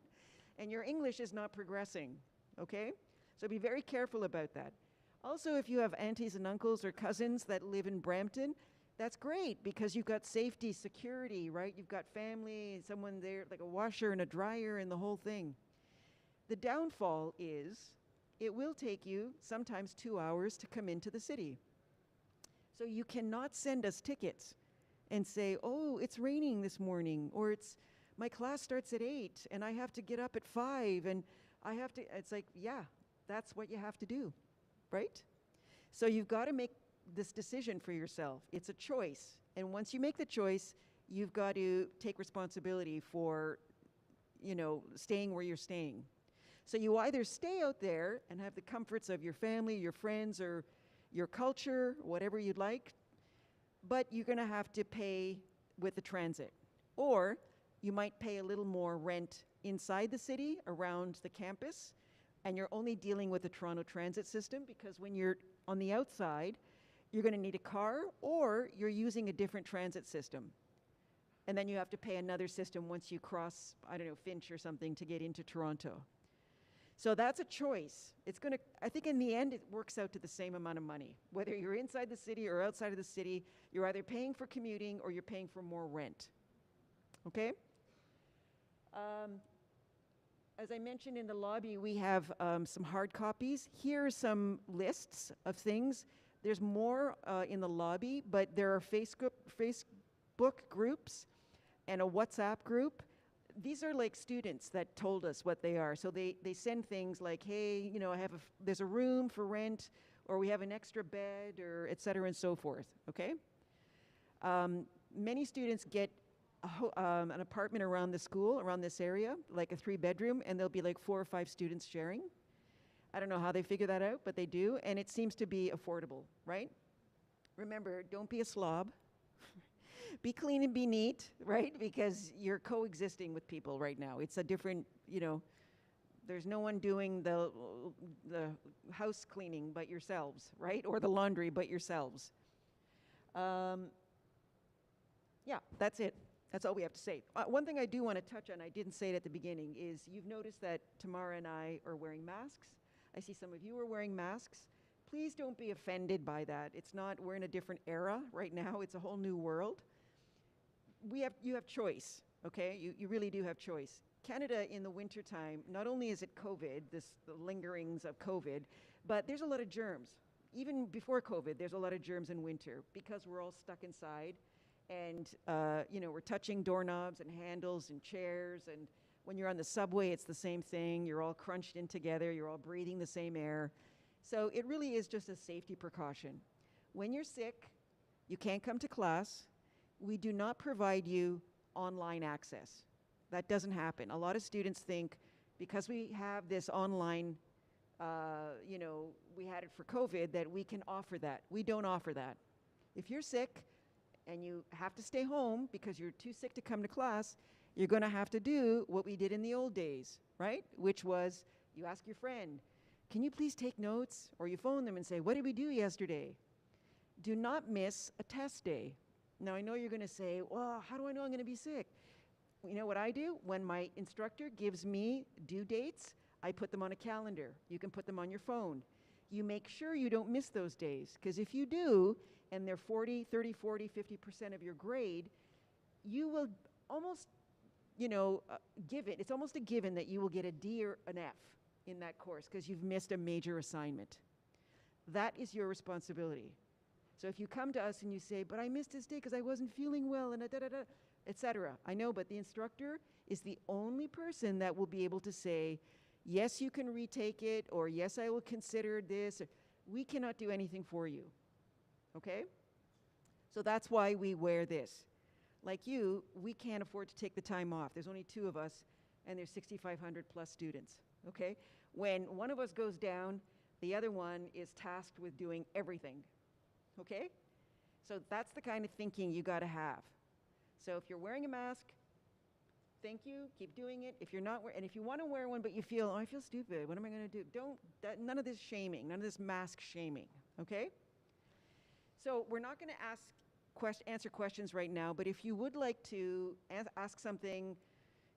And your English is not progressing, okay? So be very careful about that. Also, if you have aunties and uncles or cousins that live in Brampton, that's great because you've got safety, security, right? You've got family, someone there, like a washer and a dryer and the whole thing. The downfall is it will take you sometimes 2 hours to come into the city. So you cannot send us tickets and say, oh, it's raining this morning, or my class starts at 8 and I have to get up at 5 and it's like, yeah, that's what you have to do, right? So you've got to make this decision for yourself. It's a choice. And once you make the choice, you've got to take responsibility for, staying where you're staying. So you either stay out there and have the comforts of your family, your friends, or your culture, whatever you'd like, but you're going to have to pay with the transit. Or you might pay a little more rent inside the city, around the campus, and you're only dealing with the Toronto transit system, because when you're on the outside, you're going to need a car, or you're using a different transit system. And then you have to pay another system once you cross, Finch or something to get into Toronto. So that's a choice. I think in the end, it works out to the same amount of money. Whether you're inside the city or outside of the city, you're either paying for commuting or you're paying for more rent. Okay? As I mentioned in the lobby, we have some hard copies. Here are some lists of things. There's more in the lobby, but there are Facebook groups and a WhatsApp group. These are like students that told us what they are. So they send things like, hey, there's a room for rent, or we have an extra bed, or et cetera and so forth, okay? Many students get an apartment around the school, around this area, like a 3-bedroom, and there'll be like 4 or 5 students sharing. I don't know how they figure that out, but they do, and it seems to be affordable, right? Remember, don't be a slob. Be clean and be neat, right? Because you're coexisting with people right now. It's a different, there's no one doing the house cleaning but yourselves, right? Or the laundry but yourselves. Yeah, that's it. That's all we have to say. One thing I do want to touch on, I didn't say it at the beginning, is you've noticed that Tamara and I are wearing masks. I see some of you are wearing masks. Please don't be offended by that. We're in a different era right now. It's a whole new world. You have choice, okay? You really do have choice. Canada in the wintertime, not only is it COVID, the lingerings of COVID, but there's a lot of germs. Even before COVID, there's a lot of germs in winter because we're all stuck inside. And, we're touching doorknobs and handles and chairs. And when you're on the subway, it's the same thing. You're all crunched in together. You're all breathing the same air. So it really is just a safety precaution. When you're sick, you can't come to class. We do not provide you online access. That doesn't happen. A lot of students think because we have this online, we had it for COVID, that we can offer that. We don't offer that. If you're sick and you have to stay home because you're too sick to come to class, you're going to have to do what we did in the old days, right? Which was you ask your friend, can you please take notes? Or you phone them and say, what did we do yesterday? Do not miss a test day. Now, I know you're going to say, well, how do I know I'm going to be sick? You know what I do? When my instructor gives me due dates, I put them on a calendar. You can put them on your phone. You make sure you don't miss those days, because if you do, and they're 30, 40, 50% of your grade, you will almost, it's almost a given that you will get a D or an F in that course because you've missed a major assignment. That is your responsibility. So if you come to us and you say, but I missed this day because I wasn't feeling well, and etc. I know, but the instructor is the only person that will be able to say, yes, you can retake it, or yes, I will consider this. We cannot do anything for you, okay? So that's why we wear this. Like you, we can't afford to take the time off. There's only 2 of us, and there's 6,500 plus students, okay? When one of us goes down, the other one is tasked with doing everything, okay? So that's the kind of thinking you gotta have. So if you're wearing a mask, thank you, keep doing it. If you're not, and if you want to wear one but you feel, I feel stupid, what am I going to do? None of this shaming, none of this mask shaming, okay? So we're not going to answer questions right now, but if you would like to ask something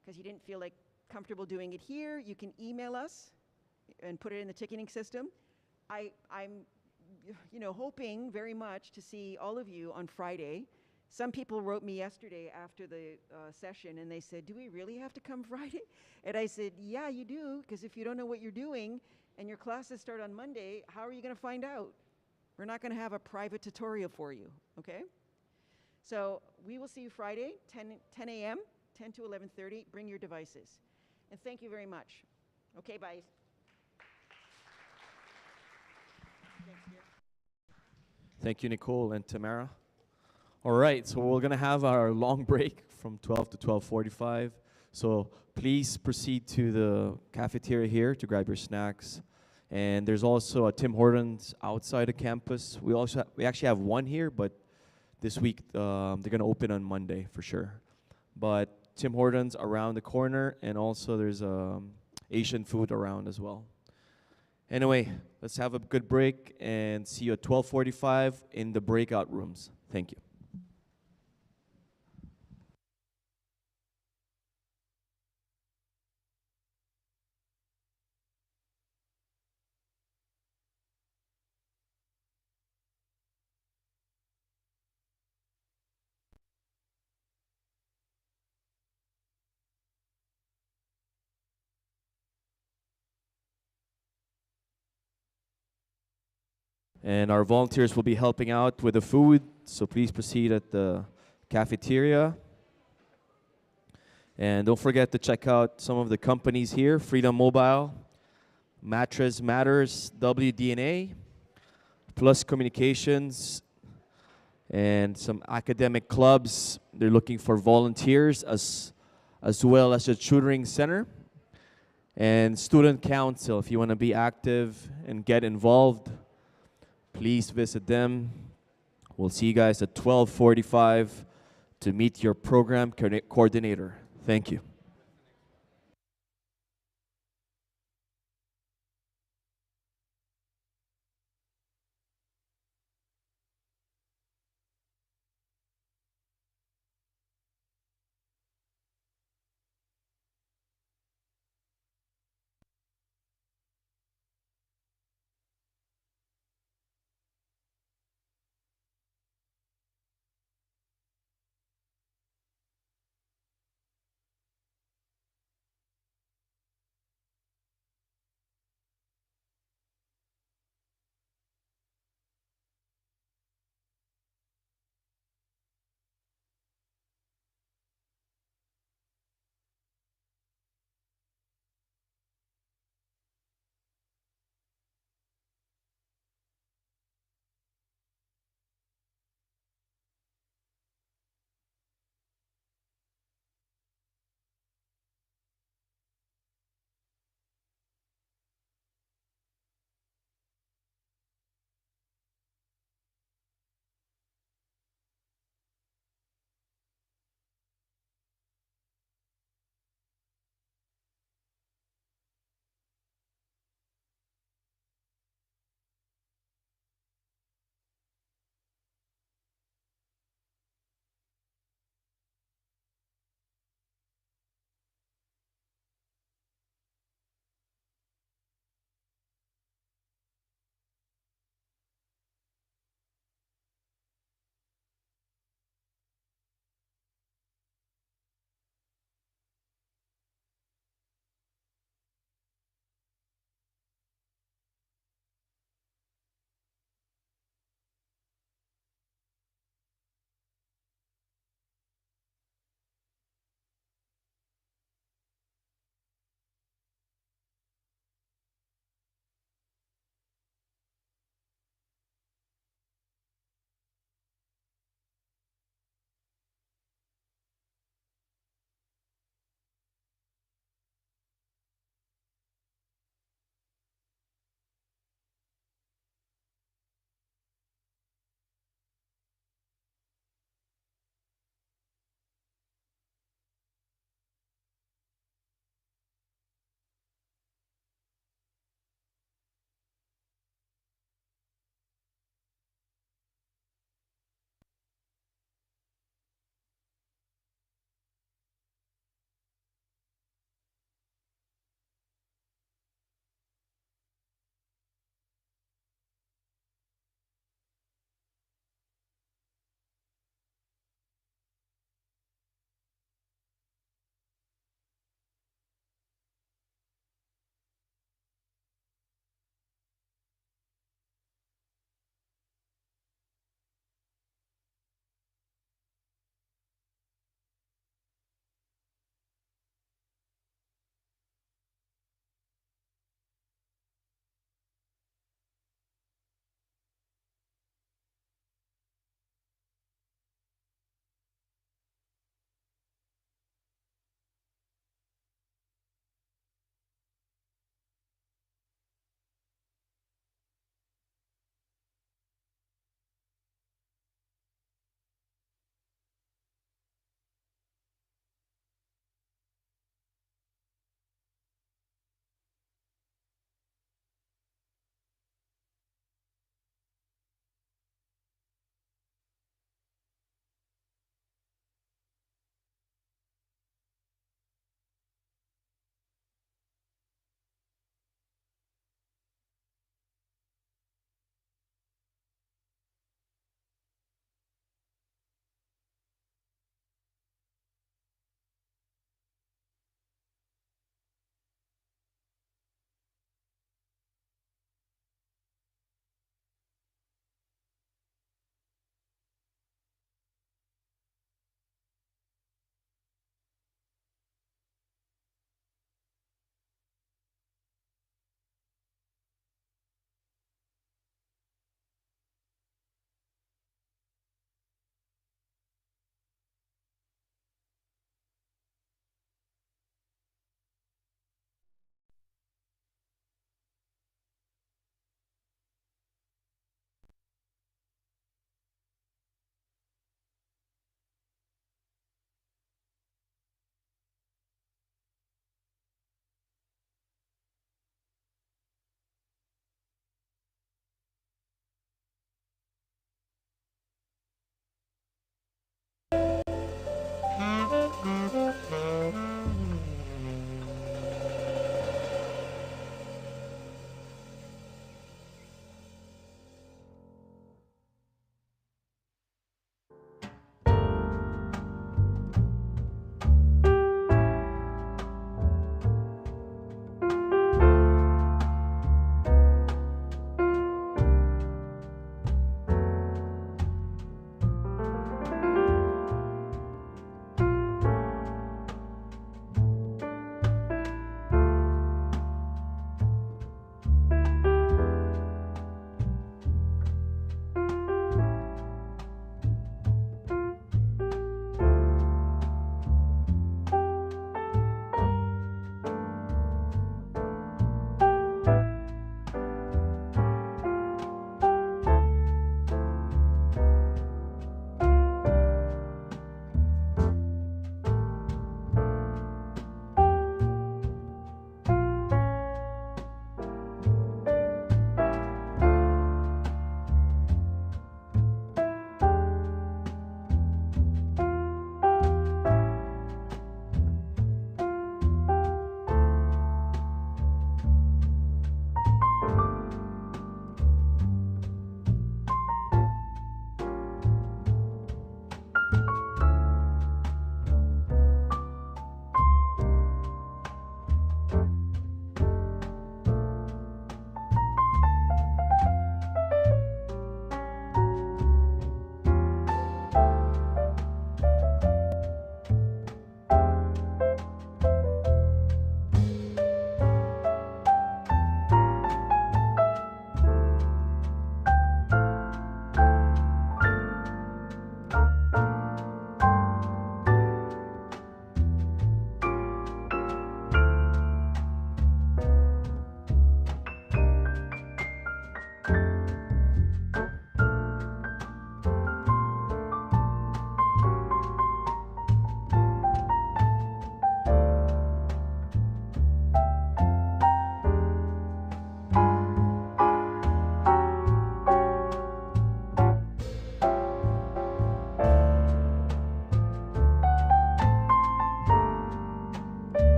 because you didn't feel like comfortable doing it here, you can email us and put it in the ticketing system. I'm hoping very much to see all of you on Friday. Some people wrote me yesterday after the session, and they said, do we really have to come Friday? And I said, yeah, you do, because if you don't know what you're doing and your classes start on Monday, how are you going to find out, We're not going to have a private tutorial for you, okay? So we will see you Friday, 10 a.m., 10 to 11:30. Bring your devices. And thank you very much. Okay, bye. Thank you, Nicole and Tamara. All right, so we're gonna have our long break from 12 to 12:45. So please proceed to the cafeteria here to grab your snacks. And there's also a Tim Hortons outside the campus. We actually have one here, but this week they're gonna open on Monday for sure. But Tim Hortons around the corner, and also there's Asian food around as well. Anyway, let's have a good break and see you at 12:45 in the breakout rooms. Thank you. And our volunteers will be helping out with the food, so please proceed at the cafeteria. And don't forget to check out some of the companies here: Freedom Mobile, Mattress Matters, WDNA, Plus Communications, and some academic clubs. They're looking for volunteers as well as a tutoring center. And Student Council, if you want to be active and get involved, please visit them. We'll see you guys at 12:45 to meet your program coordinator. Thank you.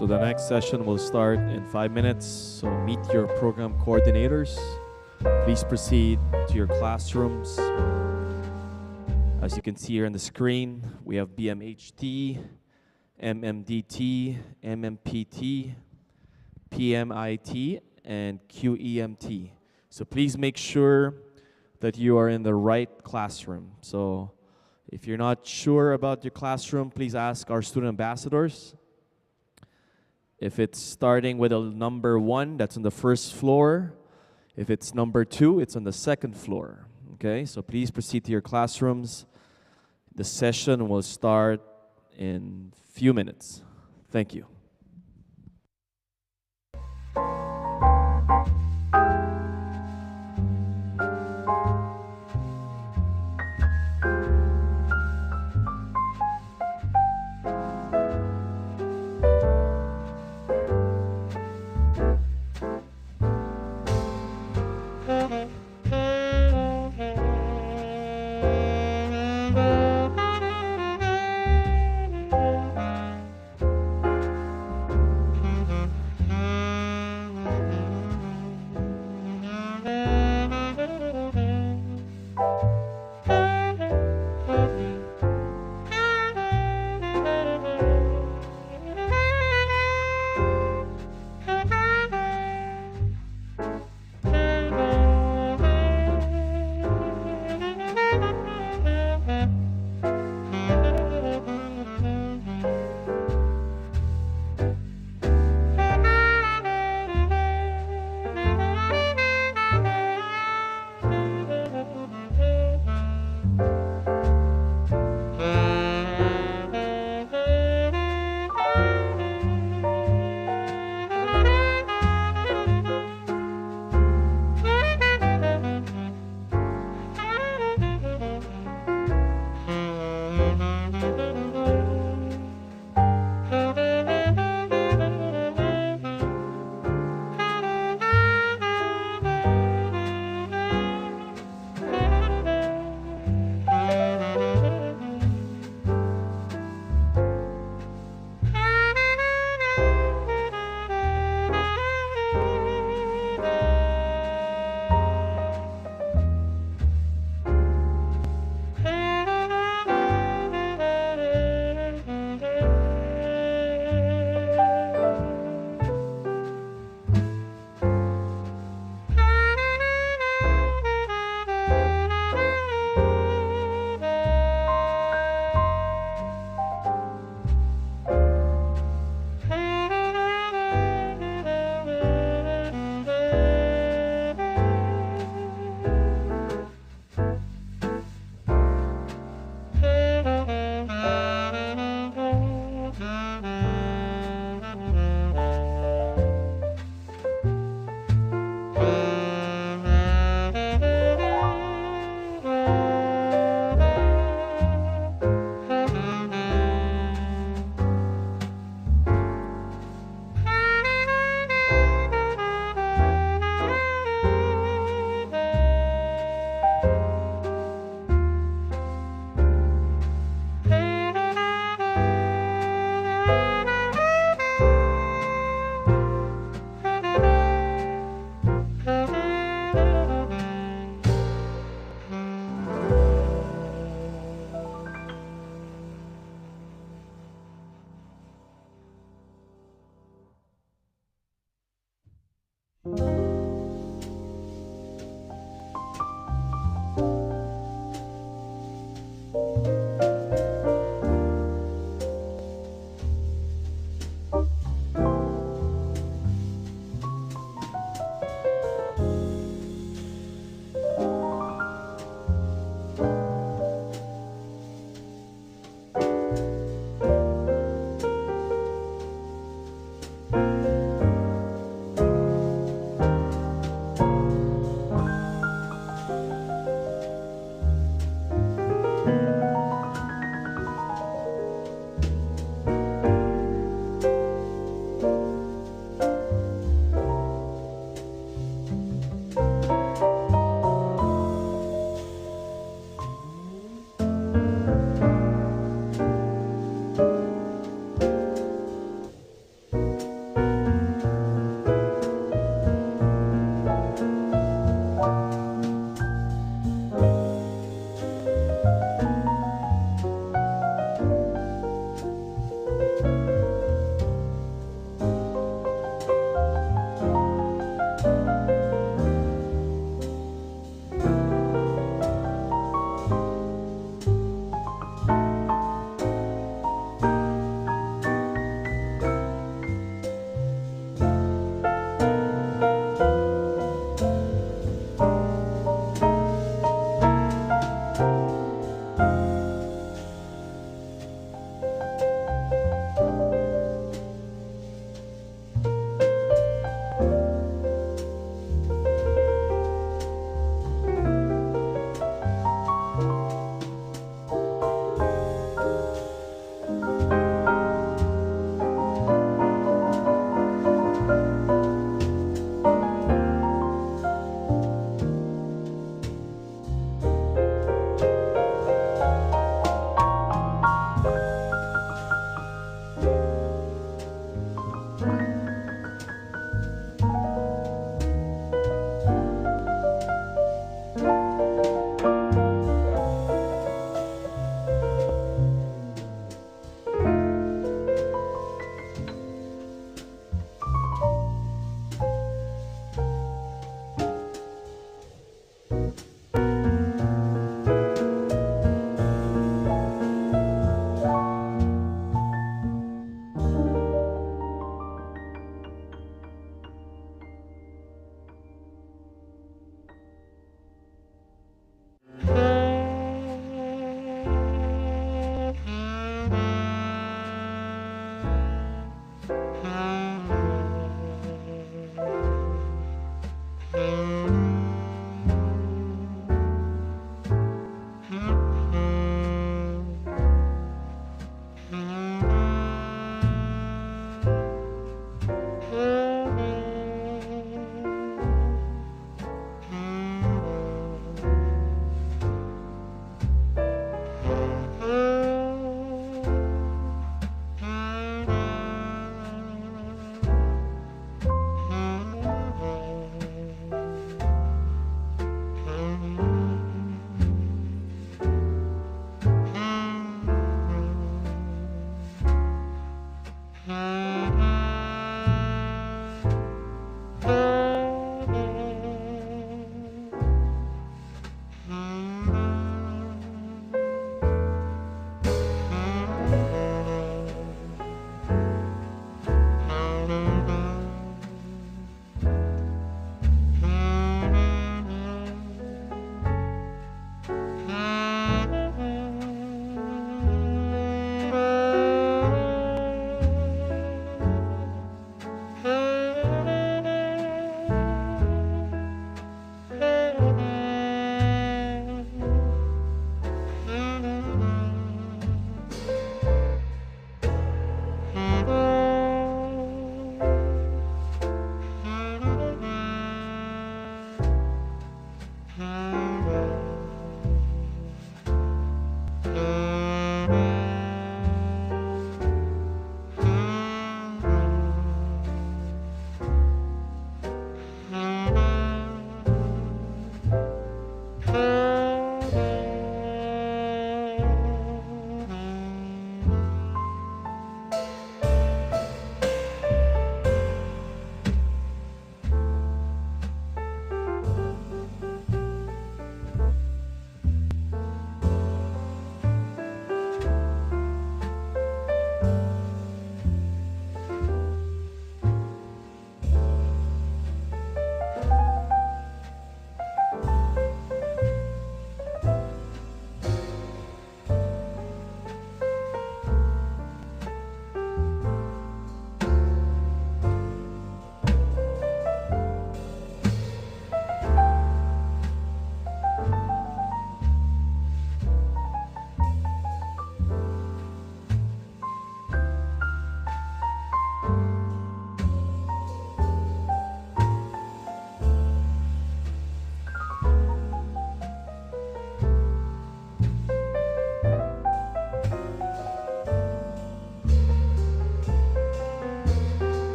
So the next session will start in 5 minutes. So meet your program coordinators. Please proceed to your classrooms. As you can see here on the screen, we have BMHT, MMDT, MMPT, PMIT, and QEMT. So please make sure that you are in the right classroom. So if you're not sure about your classroom, please ask our student ambassadors. If it's starting with a number 1, that's on the first floor. If it's number 2, it's on the second floor. Okay, so please proceed to your classrooms. The session will start in a few minutes. Thank you.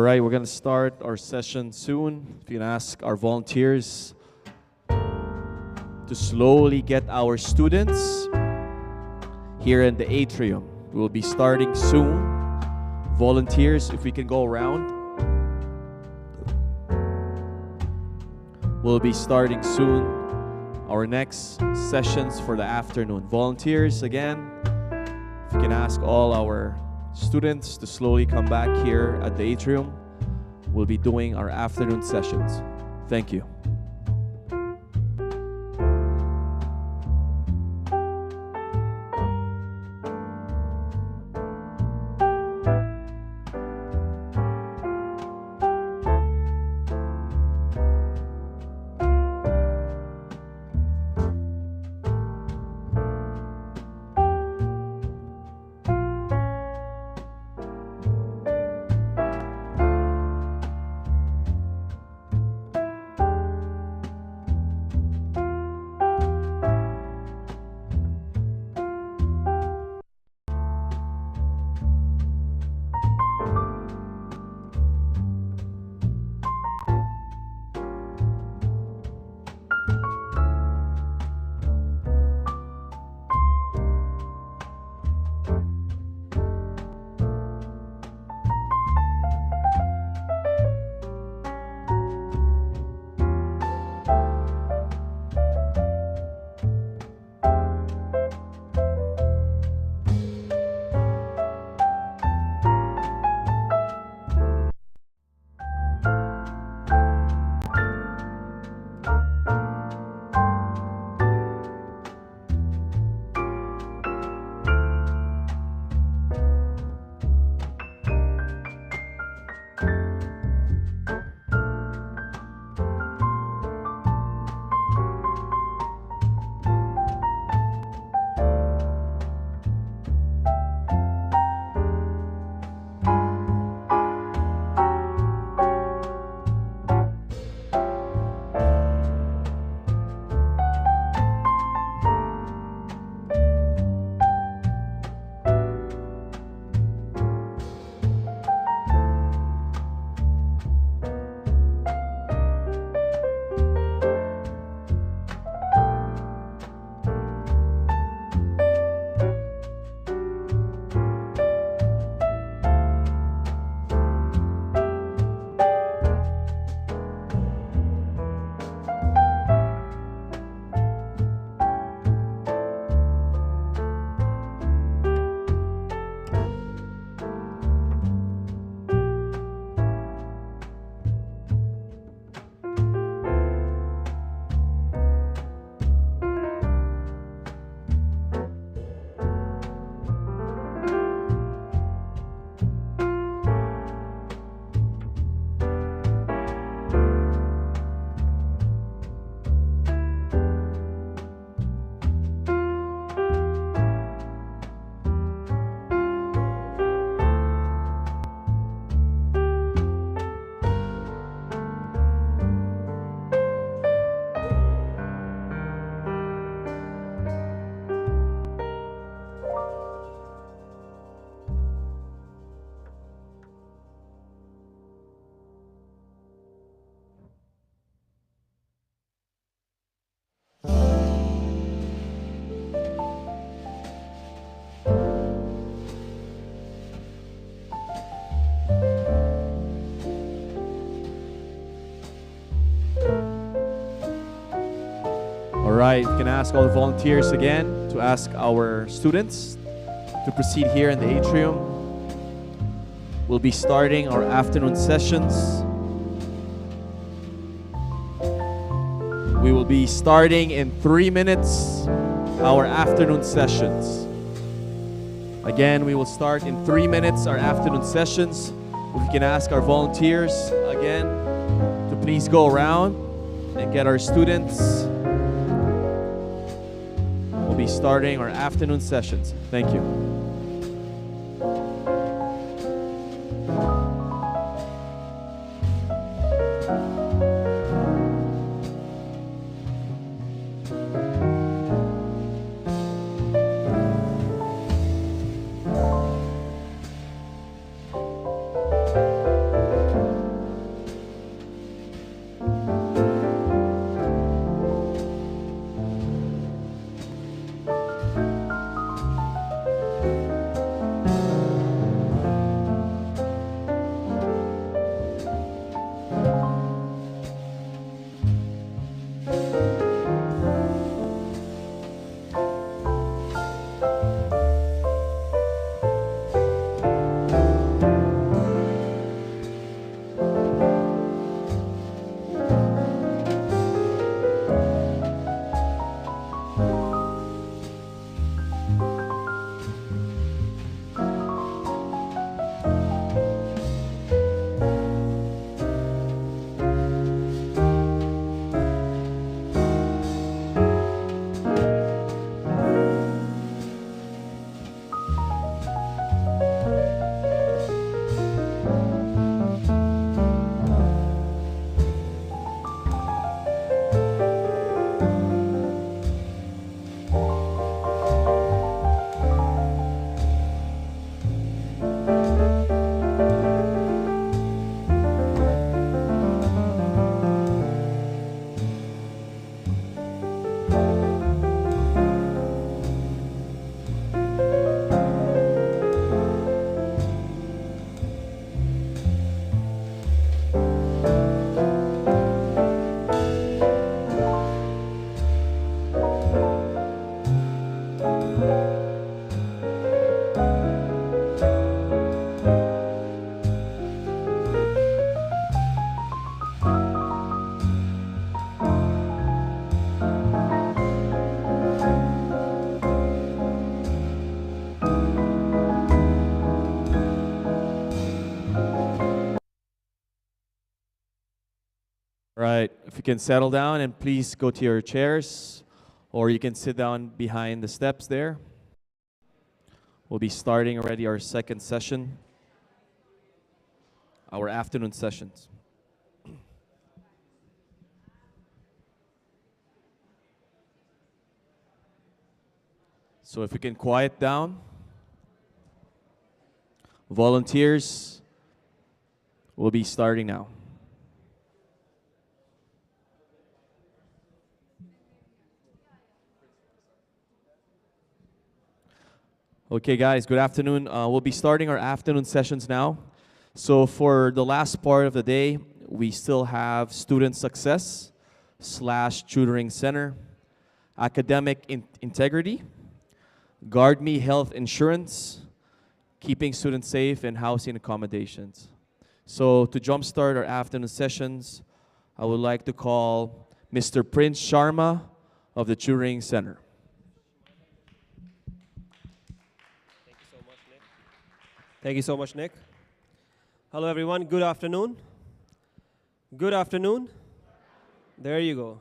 right, we're going to start our session soon. If you can ask our volunteers to slowly get our students here in the atrium. We'll be starting soon. Volunteers, if we can go around. We'll be starting soon our next sessions for the afternoon. Volunteers, again, if you can ask all our students to slowly come back here at the atrium. We'll be doing our afternoon sessions. Thank you. right, we can ask all the volunteers again to ask our students to proceed here in the atrium. We'll be starting our afternoon sessions. We will be starting in 3 minutes our afternoon sessions. Again, we will start in 3 minutes our afternoon sessions. If we can ask our volunteers again to please go around and get our students. We'll be starting our afternoon sessions. Thank you. if you can settle down and please go to your chairs, or you can sit down behind the steps there. We'll be starting already our second session, our afternoon sessions. So if we can quiet down. Volunteers will be starting now. Okay, guys, good afternoon. We'll be starting our afternoon sessions now. So for the last part of the day, we still have student success / tutoring center, academic integrity, Guard Me health insurance, keeping students safe, and housing accommodations. So to jumpstart our afternoon sessions, I would like to call Mr. Prince Sharma of the Tutoring Center. Thank you so much, Nick. Hello, everyone. Good afternoon. Good afternoon. There you go.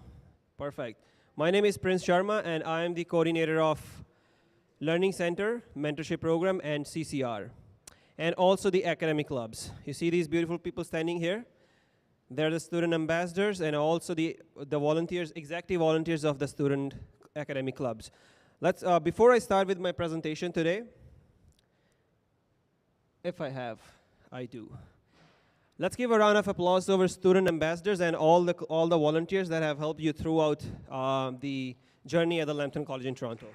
Perfect. My name is Prince Sharma, and I am the coordinator of Learning Center, Mentorship Program, and CCR, and also the academic clubs. You see these beautiful people standing here? They're the student ambassadors and also the volunteers, executive volunteers of the student academic clubs. Let's, before I start with my presentation today, if I have, I do. Let's give a round of applause to our student ambassadors and all the volunteers that have helped you throughout the journey at the Lambton College in Toronto.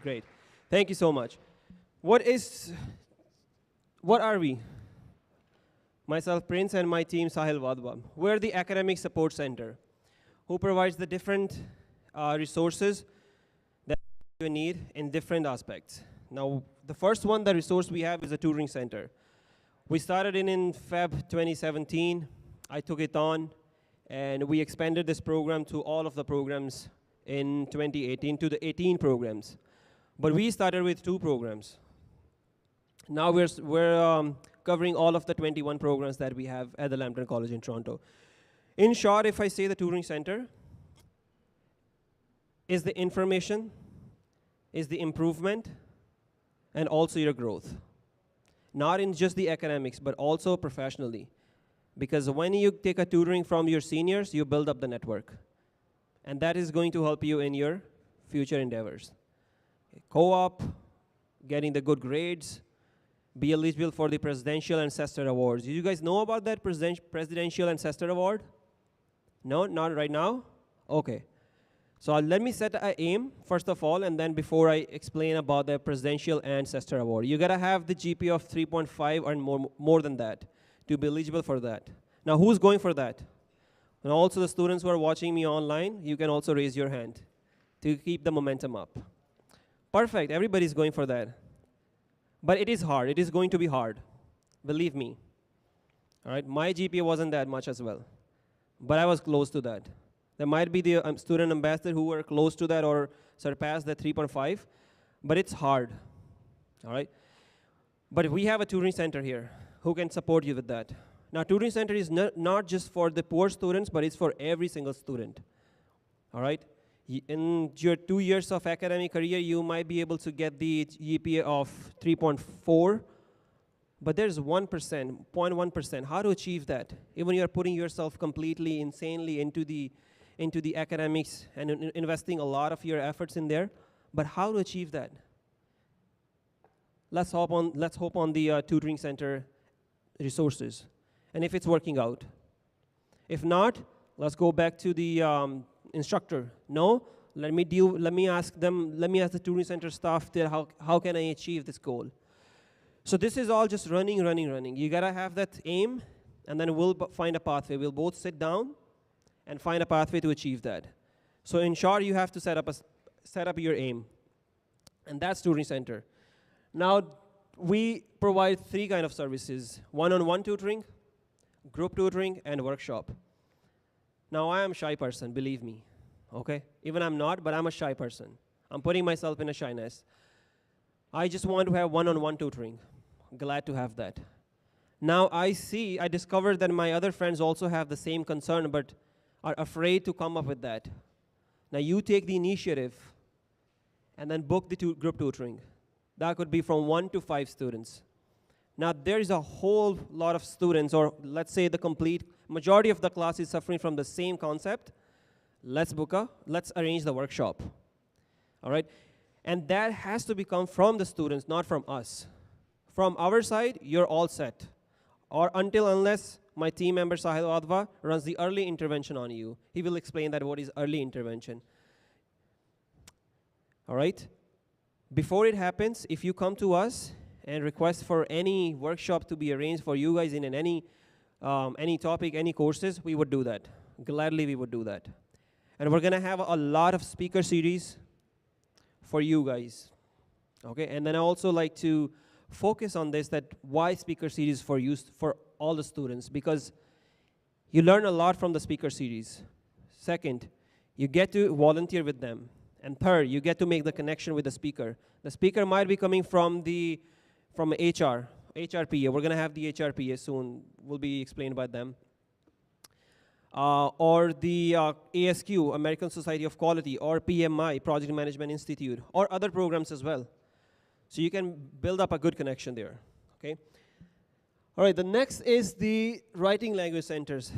Great. Thank you so much. What are we? Myself, Prince, and my team, Sahil Wadwa. We're the Academic Support Center, who provides the different resources that you need in different aspects. Now, the first one, the resource we have is a tutoring center. We started in Feb 2017. I took it on, and we expanded this program to all of the programs in 2018 to the 18 programs. But we started with 2 programs. Now we're covering all of the 21 programs that we have at the Lambton College in Toronto. In short, if I say the tutoring center is the information, is the improvement, and also your growth. Not in just the academics, but also professionally. Because when you take a tutoring from your seniors, you build up the network. And that is going to help you in your future endeavors. Co-op, getting the good grades, be eligible for the Presidential and Cestar Awards. Do you guys know about that Presidential and Cestar Award? No, not right now? Okay. So let me set an aim, first of all, and then before I explain about the Presidential and Cestar Award. You gotta have the GPA of 3.5 or more than that to be eligible for that. Now, who's going for that? And also the students who are watching me online, you can also raise your hand to keep the momentum up. Perfect, everybody's going for that. But it is hard, it is going to be hard, believe me. All right, my GPA wasn't that much as well, but I was close to that. There might be the student ambassador who were close to that or surpassed that 3.5, but it's hard, all right? But we have a tutoring center here who can support you with that. Now, tutoring center is not just for the poor students, but it's for every single student, all right? In your 2 years of academic career, you might be able to get the GPA of 3.4, but there's 0.1%. How to achieve that? Even you're putting yourself completely, insanely into the academics and investing a lot of your efforts in there, but how to achieve that? Let's hope on the tutoring center resources, and if it's working out. If not, let's go back to the instructor. No, let me ask the tutoring center staff there, how can I achieve this goal? So this is all just running. You gotta have that aim, and then we'll find a pathway. We'll both sit down and find a pathway to achieve that. So in short, you have to set up your aim, and that's tutoring center. Now, we provide 3 kinds of services: one-on-one tutoring, group tutoring, and workshop. Now, I am a shy person, believe me, okay? Even I'm not, but I'm a shy person. I'm putting myself in a shyness. I just want to have one-on-one tutoring. Glad to have that. Now I discovered that my other friends also have the same concern but are afraid to come up with that. Now you take the initiative and then book the group tutoring. That could be from 1 to 5 students. Now there is a whole lot of students, or let's say the complete majority of the class is suffering from the same concept. Let's arrange the workshop. All right? And that has to become from the students, not from us. From our side, you're all set. Or unless my team member Sahil Adva runs the early intervention on you. He will explain that what is early intervention. All right? Before it happens, if you come to us and request for any workshop to be arranged for you guys in any topic, any courses, we would do that. Gladly we would do that. And we're gonna have a lot of speaker series for you guys. Okay, and then I also like to focus on this, that why speaker series for all the students, because you learn a lot from the speaker series. Second, you get to volunteer with them. And third, you get to make the connection with the speaker. The speaker might be coming from HRPA. We're gonna have the HRPA soon, will be explained by them. Or the ASQ, American Society of Quality, or PMI, Project Management Institute, or other programs as well. So you can build up a good connection there, okay? All right, the next is the writing language centers.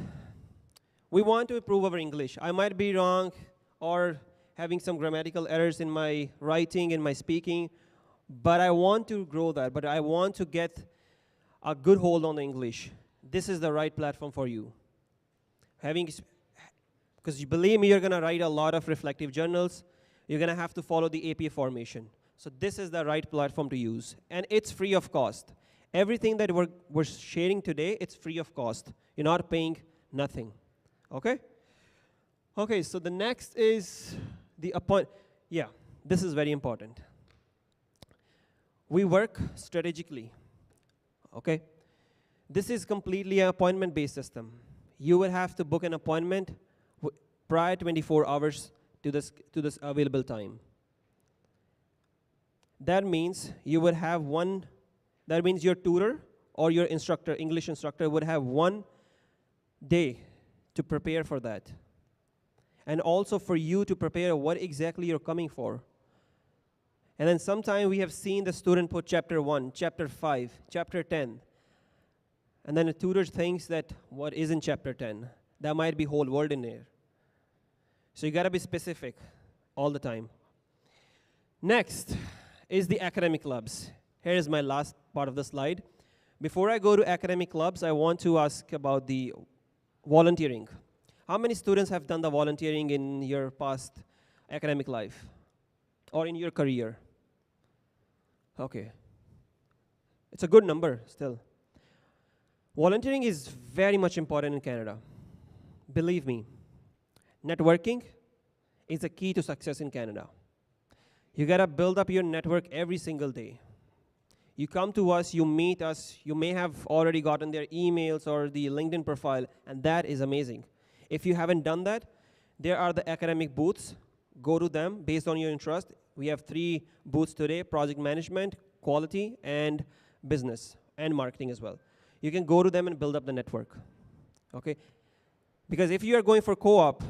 We want to improve our English. I might be wrong or having some grammatical errors in my writing, in my speaking, but I want to grow that, but I want to get a good hold on the English. This is the right platform for you. Because you believe me, you're gonna write a lot of reflective journals, you're gonna have to follow the APA formation. So this is the right platform to use, and it's free of cost. Everything that we're sharing today, it's free of cost. You're not paying nothing, okay? Okay, so the next is the yeah, this is very important. We work strategically, okay? This is completely an appointment-based system. You will have to book an appointment prior 24 hours to this available time. That means you would have that means your tutor or your instructor, English instructor, would have 1 day to prepare for that. And also for you to prepare what exactly you're coming for. And then sometime we have seen the student put chapter 1, chapter 5, chapter 10. And then the tutor thinks that what is in chapter 10? There might be whole world in there. So you gotta be specific all the time. Next is the academic clubs. Here is my last part of the slide. Before I go to academic clubs, I want to ask about the volunteering. How many students have done the volunteering in your past academic life? Or in your career? Okay. It's a good number still. Volunteering is very much important in Canada. Believe me, networking is a key to success in Canada. You gotta build up your network every single day. You come to us, you meet us, you may have already gotten their emails or the LinkedIn profile, and that is amazing. If you haven't done that, there are the academic booths. Go to them based on your interest. We have 3 booths today: project management, quality, and business, and marketing as well. You can go to them and build up the network, okay? Because if you are going for co-op,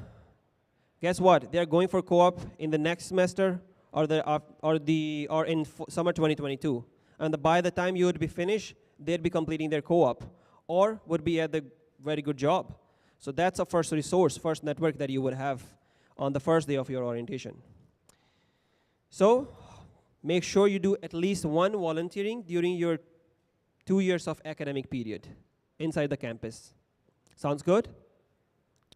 guess what? They're going for co-op in the next semester or in summer 2022. And by the time you would be finished, they'd be completing their co-op or would be at the very good job. So that's a first resource, first network that you would have on the first day of your orientation. So make sure you do at least 1 volunteering during your 2 years of academic period inside the campus. Sounds good?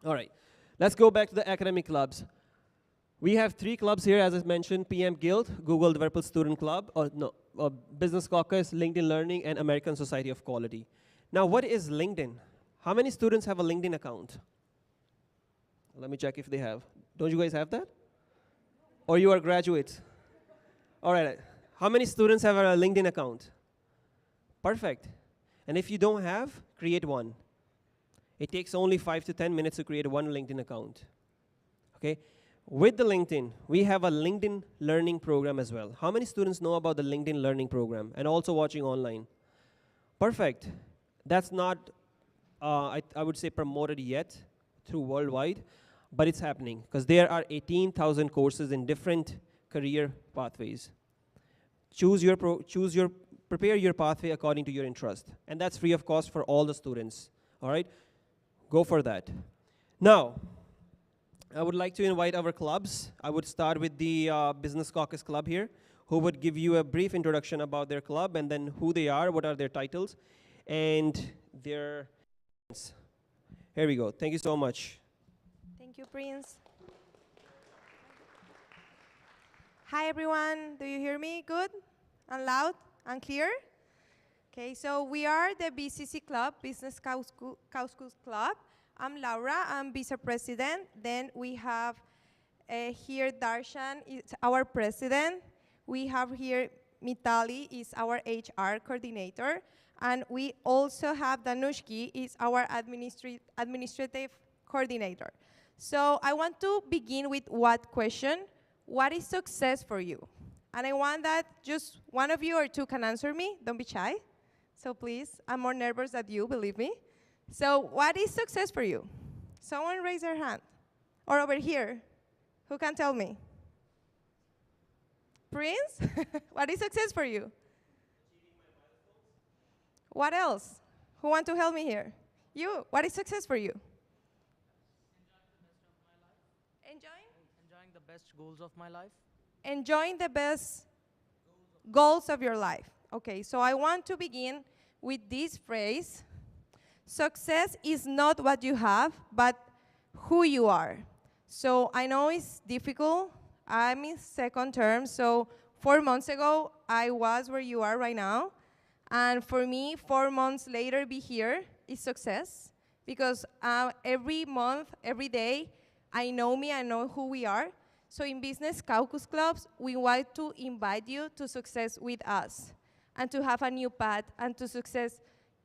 All right, let's go back to the academic clubs. We have 3 clubs here, as I mentioned: PM Guild, Google Developer Student Club, Business Caucus, LinkedIn Learning, and American Society of Quality. Now, what is LinkedIn? How many students have a LinkedIn account? Let me check if they have. Don't you guys have that? Or you are graduates? All right, how many students have a LinkedIn account? Perfect. And if you don't have, create one. It takes only 5 to 10 minutes to create 1 LinkedIn account, okay? With the LinkedIn, we have a LinkedIn Learning program as well. How many students know about the LinkedIn Learning program and also watching online? Perfect. That's not, I would say, promoted yet through worldwide, but it's happening because there are 18,000 courses in different career pathways. Prepare your pathway according to your interest, and that's free of cost for all the students. All right, go for that. Now, I would like to invite our clubs. I would start with the Business Caucus Club here, who would give you a brief introduction about their club and then who they are, what are their titles, and their. Here we go. Thank you so much. Thank you, Prince. Hi, everyone. Do you hear me good and loud and clear? Okay, so we are the BCC Club, Business Caucus Club. I'm Laura, I'm Vice President. Then we have here Darshan, is our President. We have here Mitali, is our HR Coordinator. And we also have Danushki, is our Administrative Coordinator. So I want to begin with what question? What is success for you? And I want that just one of you or two can answer me. Don't be shy. So please, I'm more nervous than you, believe me. So what is success for you? Someone raise their hand. Or over here, who can tell me? Prince, what is success for you? What else? Who want to help me here? You, what is success for you? Enjoying the best goals of my life. Enjoying the best goals of your life. Okay, so I want to begin with this phrase. Success is not what you have, but who you are. So I know it's difficult. I'm in second term, so 4 months ago, I was where you are right now. And for me, 4 months later, be here is success. Because every month, every day, I know me, I know who we are. So in Business Caucus Clubs, we want to invite you to success with us and to have a new path and to success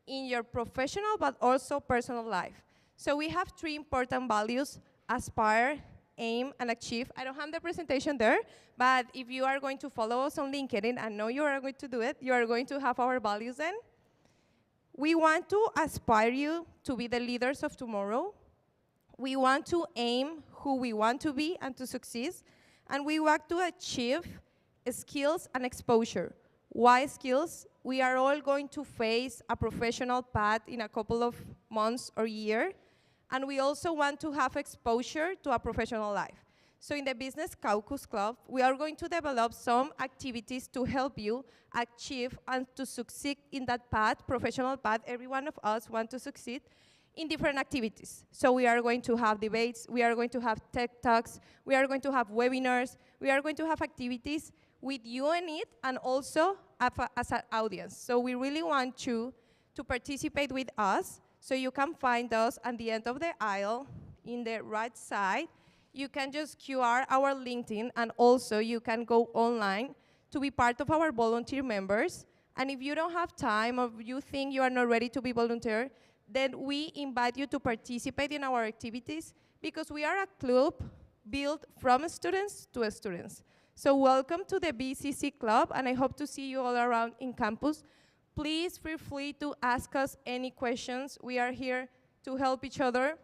in your professional but also personal life. So we have 3 important values: aspire, aim, and achieve. I don't have the presentation there, but if you are going to follow us on LinkedIn, I know you are going to do it, you are going to have our values then. We want to aspire you to be the leaders of tomorrow. We want to aim who we want to be and to succeed. And we want to achieve skills and exposure. Why skills? We are all going to face a professional path in a couple of months or year. And we also want to have exposure to a professional life. So in the Business Caucus Club, we are going to develop some activities to help you achieve and to succeed in that path, professional path. Every one of us want to succeed in different activities. So we are going to have debates, we are going to have tech talks, we are going to have webinars, we are going to have activities with you in it and also as an audience. So we really want you to participate with us. So you can find us at the end of the aisle in the right side. You can just QR our LinkedIn, and also you can go online to be part of our volunteer members. And if you don't have time or you think you are not ready to be volunteer, then we invite you to participate in our activities because we are a club built from students to students. So welcome to the BCC Club, and I hope to see you all around in campus. Please feel free to ask us any questions. We are here to help each other,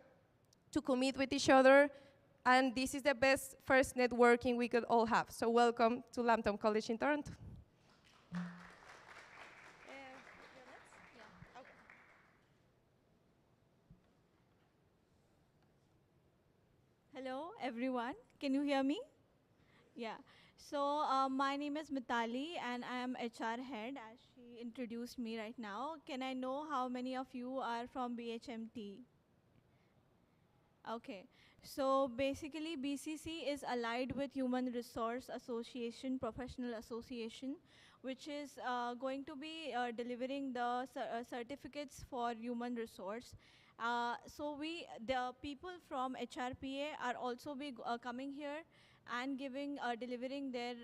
to commit with each other, and this is the best first networking we could all have. So welcome to Lambton College in Toronto. Hello, everyone. Can you hear me? Yeah. So my name is Mitali, and I am HR head, as she introduced me right now. Can I know how many of you are from BHMT? Okay. So basically, BCC is allied with Human Resource Association, Professional Association, which is going to be delivering the certificates for human resource. So the people from HRPA are also coming here and delivering their,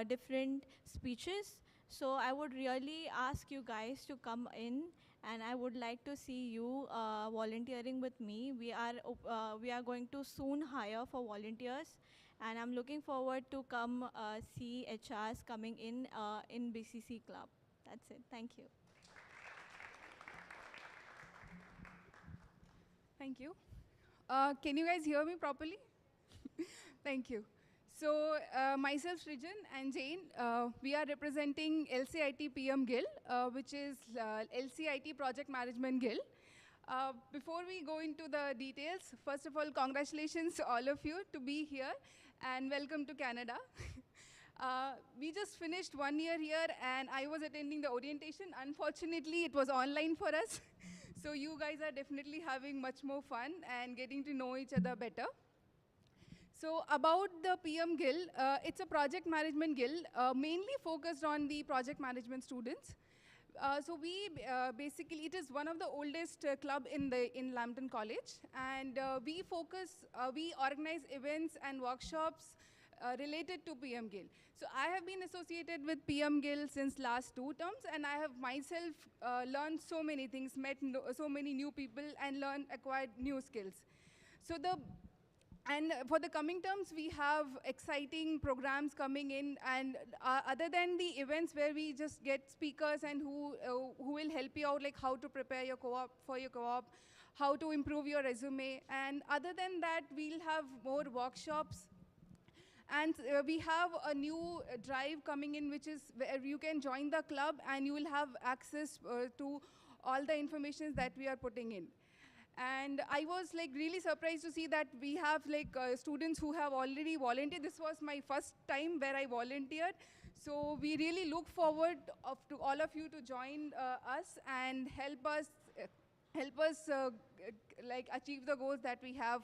different speeches. So I would really ask you guys to come in, and I would like to see you volunteering with me. We are going to soon hire for volunteers, and I'm looking forward to come see HRs coming in BCC Club. That's it. Thank you. Thank you. Can you guys hear me properly? Thank you. So myself, Srijan and Jane, we are representing LCIT PM Guild, which is LCIT Project Management Guild. Before we go into the details, first of all, congratulations to all of you to be here and welcome to Canada. We just finished 1 year here and I was attending the orientation. Unfortunately, it was online for us. So you guys are definitely having much more fun and getting to know each other better. So about the PM Guild, it's a project management guild, mainly focused on the project management students. So we basically, it is one of the oldest club in Lambton College, and we organize events and workshops related to PM Guild. So I have been associated with PM Guild since last 2 terms, and I have myself learned so many things, met so many new people, and acquired new skills. So and for the coming terms, we have exciting programs coming in, and other than the events where we just get speakers and who will help you out, like how to prepare your co-op, how to improve your resume, and other than that, we'll have more workshops. And we have a new drive coming in, which is where you can join the club and you will have access to all the information that we are putting in. And I was like really surprised to see that we have like students who have already volunteered. This was my first time where I volunteered. So we really look forward to all of you to join us and help us like achieve the goals that we have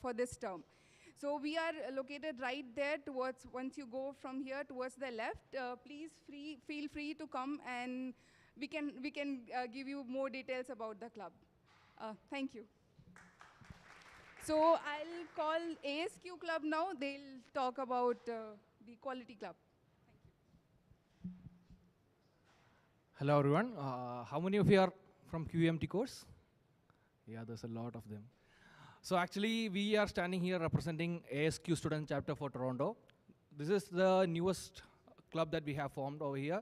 for this term. So we are located right there towards, once you go from here towards the left, please feel free to come and we can give you more details about the club. Thank you. So I'll call ASQ Club now. They'll talk about the Quality Club. Hello everyone. How many of you are from QMT course? Yeah, there's a lot of them. So actually, we are standing here representing ASQ Student Chapter for Toronto. This is the newest club that we have formed over here.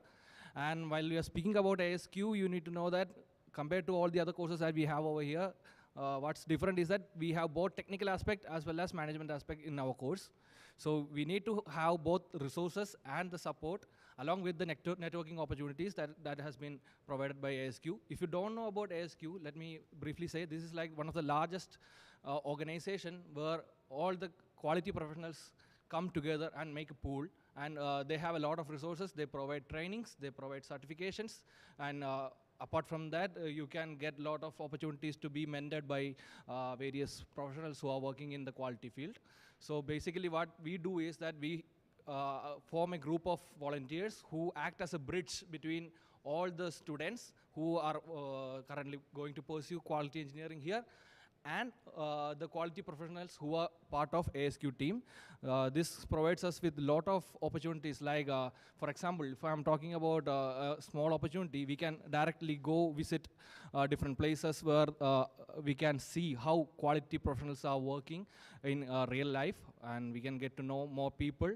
And while we are speaking about ASQ, you need to know that compared to all the other courses that we have over here, what's different is that we have both technical aspect as well as management aspect in our course. So we need to have both resources and the support along with the networking opportunities that has been provided by ASQ. If you don't know about ASQ, let me briefly say this is like one of the largest organization where all the quality professionals come together and make a pool, and they have a lot of resources. They provide trainings, they provide certifications, and apart from that, you can get a lot of opportunities to be mentored by various professionals who are working in the quality field. So basically what we do is that we form a group of volunteers who act as a bridge between all the students who are currently going to pursue quality engineering here and the quality professionals who are part of ASQ team. This provides us with a lot of opportunities, like for example, if I'm talking about a small opportunity, we can directly go visit different places where we can see how quality professionals are working in real life, and we can get to know more people.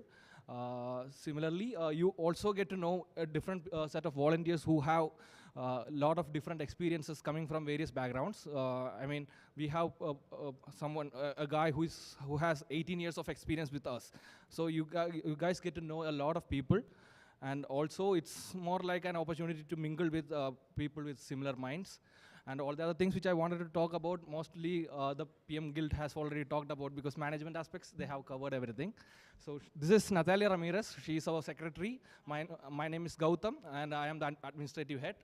Similarly, you also get to know a different set of volunteers who have a lot of different experiences coming from various backgrounds. I mean, we have a guy who has 18 years of experience with us. So you guys get to know a lot of people, and also it's more like an opportunity to mingle with people with similar minds. And all the other things which I wanted to talk about, mostly the PM Guild has already talked about, because management aspects, they have covered everything. So this is Natalia Ramirez. She is our secretary. My name is Gautam, and I am the administrative head.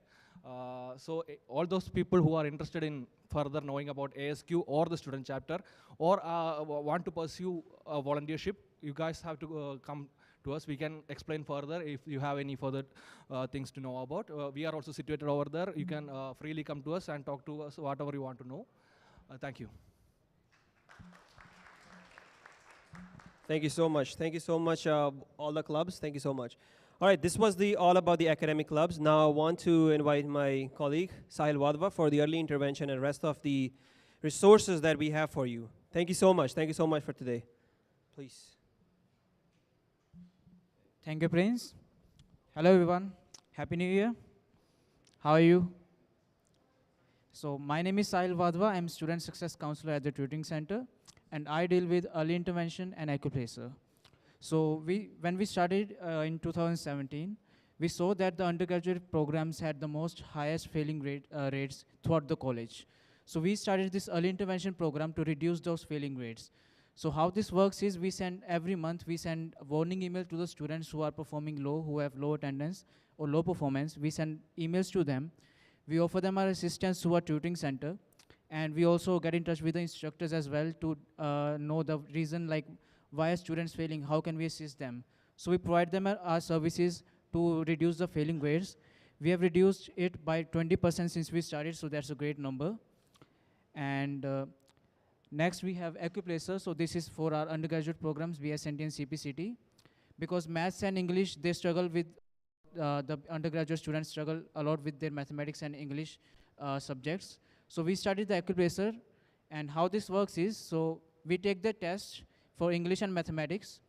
So all those people who are interested in further knowing about ASQ or the student chapter, or want to pursue a volunteership, you guys have to come to us. We can explain further if you have any further things to know about. We are also situated over there. You can freely come to us and talk to us whatever you want to know. Thank you. Thank you so much. Thank you so much, all the clubs. Thank you so much. All right, this was all about the academic clubs. Now I want to invite my colleague, Sahil Wadhwa, for the early intervention and rest of the resources that we have for you. Thank you so much. Thank you so much for today. Please. Thank you, Prince. Hello, everyone. Happy New Year. How are you? So my name is Sahil Vadva. I'm Student Success Counselor at the Tutoring Center, and I deal with early intervention and acupressure. So when we started in 2017, we saw that the undergraduate programs had the most highest failing rates throughout the college. So we started this early intervention program to reduce those failing rates. So how this works is every month we send a warning email to the students who are performing low, who have low attendance or low performance. We send emails to them. We offer them our assistance through our tutoring center. And we also get in touch with the instructors as well to know the reason, like why are students failing, how can we assist them. So we provide them our services to reduce the failing grades. We have reduced it by 20% since we started, so that's a great number. And next we have acupressure. So this is for our undergraduate programs, BSNT and CPCT. Because maths and English, they struggle with, the undergraduate students struggle a lot with their mathematics and English subjects. So we started the acupressure, and how this works is, so we take the test for English and mathematics,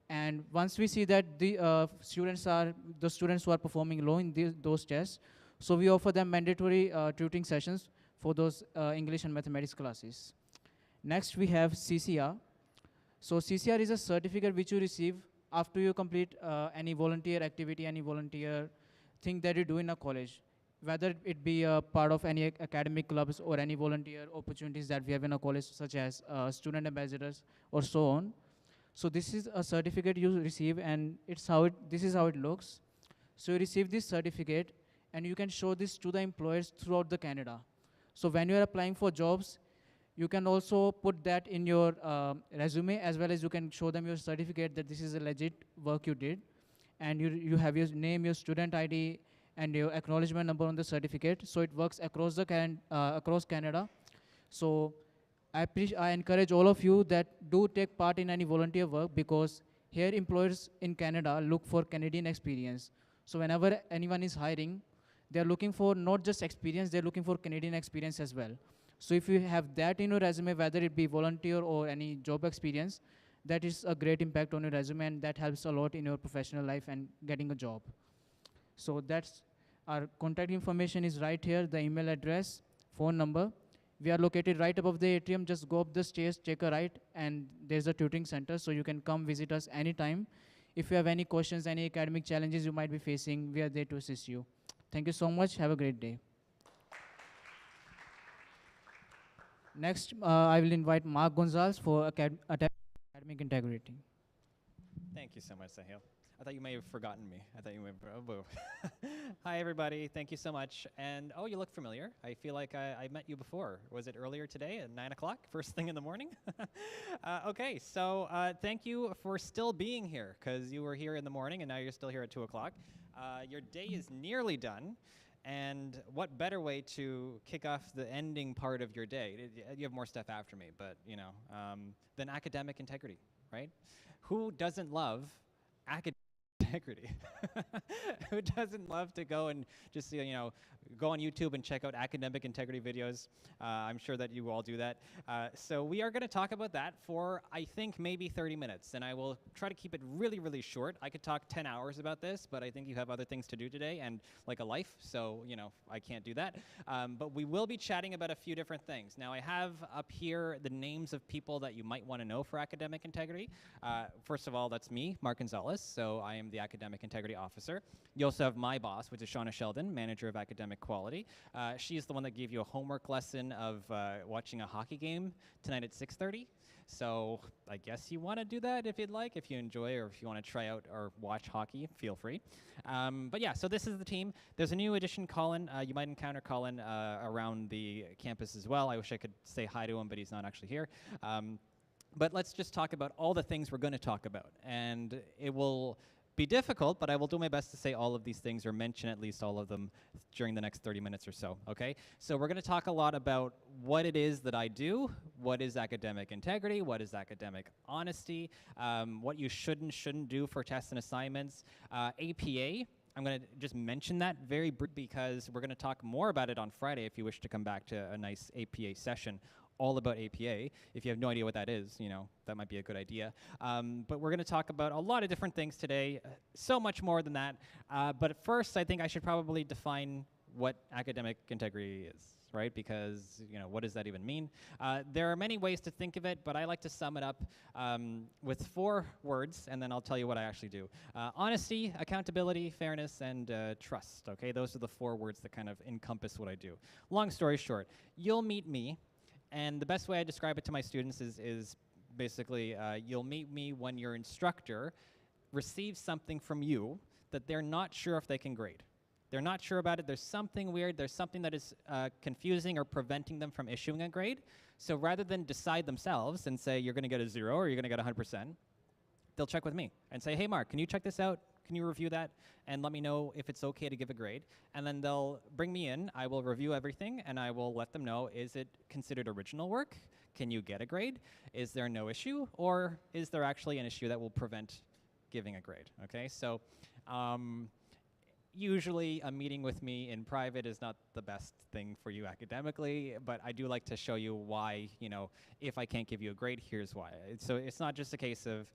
and once we see that the students who are performing low in those tests, so we offer them mandatory tutoring sessions for those English and mathematics classes. Next we have CCR. So CCR is a certificate which you receive after you complete any volunteer activity, any volunteer thing that you do in a college, whether it be a part of any academic clubs or any volunteer opportunities that we have in a college, such as student ambassadors or so on. So this is a certificate you receive, and this is how it looks. So you receive this certificate, and you can show this to the employers throughout the Canada. So when you are applying for jobs, you can also put that in your resume, as well as you can show them your certificate that this is a legit work you did. And you have your name, your student ID, and your acknowledgement number on the certificate. So it works across across Canada. So I encourage all of you that do take part in any volunteer work, because here employers in Canada look for Canadian experience. So whenever anyone is hiring, they're looking for not just experience, they're looking for Canadian experience as well. So if you have that in your resume, whether it be volunteer or any job experience, that is a great impact on your resume, and that helps a lot in your professional life and getting a job. So that's our contact information is right here, the email address, phone number. We are located right above the atrium. Just go up the stairs, take a right, and there's a tutoring center, so you can come visit us anytime. If you have any questions, any academic challenges you might be facing, we are there to assist you. Thank you so much. Have a great day. Next, I will invite Mark Gonzalez for academic integrity. Thank you so much, Sahil. I thought you may have forgotten me. I thought you may have, Hi, everybody. Thank you so much. And, oh, you look familiar. I feel like I met you before. Was it earlier today at 9 o'clock, first thing in the morning? Okay, so thank you for still being here, because you were here in the morning, and now you're still here at 2 o'clock. Your day is nearly done. And what better way to kick off the ending part of your day? You have more stuff after me, but, you know, than academic integrity, right? Who doesn't love academic integrity? Who doesn't love to go and just, you know, go on YouTube and check out academic integrity videos? I'm sure that you all do that. So we are going to talk about that for, I think, maybe 30 minutes. And I will try to keep it really, really short. I could talk 10 hours about this, but I think you have other things to do today and like a life. So, you know, I can't do that. But we will be chatting about a few different things. Now, I have up here the names of people that you might want to know for academic integrity. First of all, that's me, Mark Gonzalez. So I am the Academic Integrity Officer. You also have my boss, which is Shauna Sheldon, Manager of Academic Quality. She is the one that gave you a homework lesson of watching a hockey game tonight at 6:30. So I guess you want to do that if you'd like, if you enjoy, or if you want to try out or watch hockey, feel free. But yeah, so this is the team. There's a new addition, Colin. You might encounter Colin around the campus as well. I wish I could say hi to him, but he's not actually here. But let's just talk about all the things we're going to talk about. And it will be difficult, but I will do my best to say all of these things or mention at least all of them during the next 30 minutes or so, okay? So we're going to talk a lot about what it is that I do, what is academic integrity, what is academic honesty, what you should and shouldn't do for tests and assignments, APA. I'm going to just mention that very briefly because we're going to talk more about it on Friday if you wish to come back to a nice APA session all about APA. If you have no idea what that is, you know, that might be a good idea. But we're going to talk about a lot of different things today, so much more than that. But first, I think I should probably define what academic integrity is. right? Because, what does that even mean? There are many ways to think of it, but I like to sum it up with 4 words, and then I'll tell you what I actually do. Honesty, accountability, fairness, and trust, okay? Those are the 4 words that kind of encompass what I do. Long story short, you'll meet me, and the best way I describe it to my students is basically, you'll meet me when your instructor receives something from you that they're not sure if they can grade. They're not sure about it. There's something weird. There's something that is confusing or preventing them from issuing a grade. So rather than decide themselves and say, you're going to get a 0 or you're going to get 100%, they'll check with me and say, hey, Mark, can you check this out? Can you review that and let me know if it's okay to give a grade? And then they'll bring me in. I will review everything, and I will let them know, is it considered original work? Can you get a grade? Is there no issue? Or is there actually an issue that will prevent giving a grade? Okay, so usually a meeting with me in private is not the best thing for you academically, but I do like to show you why, if I can't give you a grade, here's why. So it's not just a case of,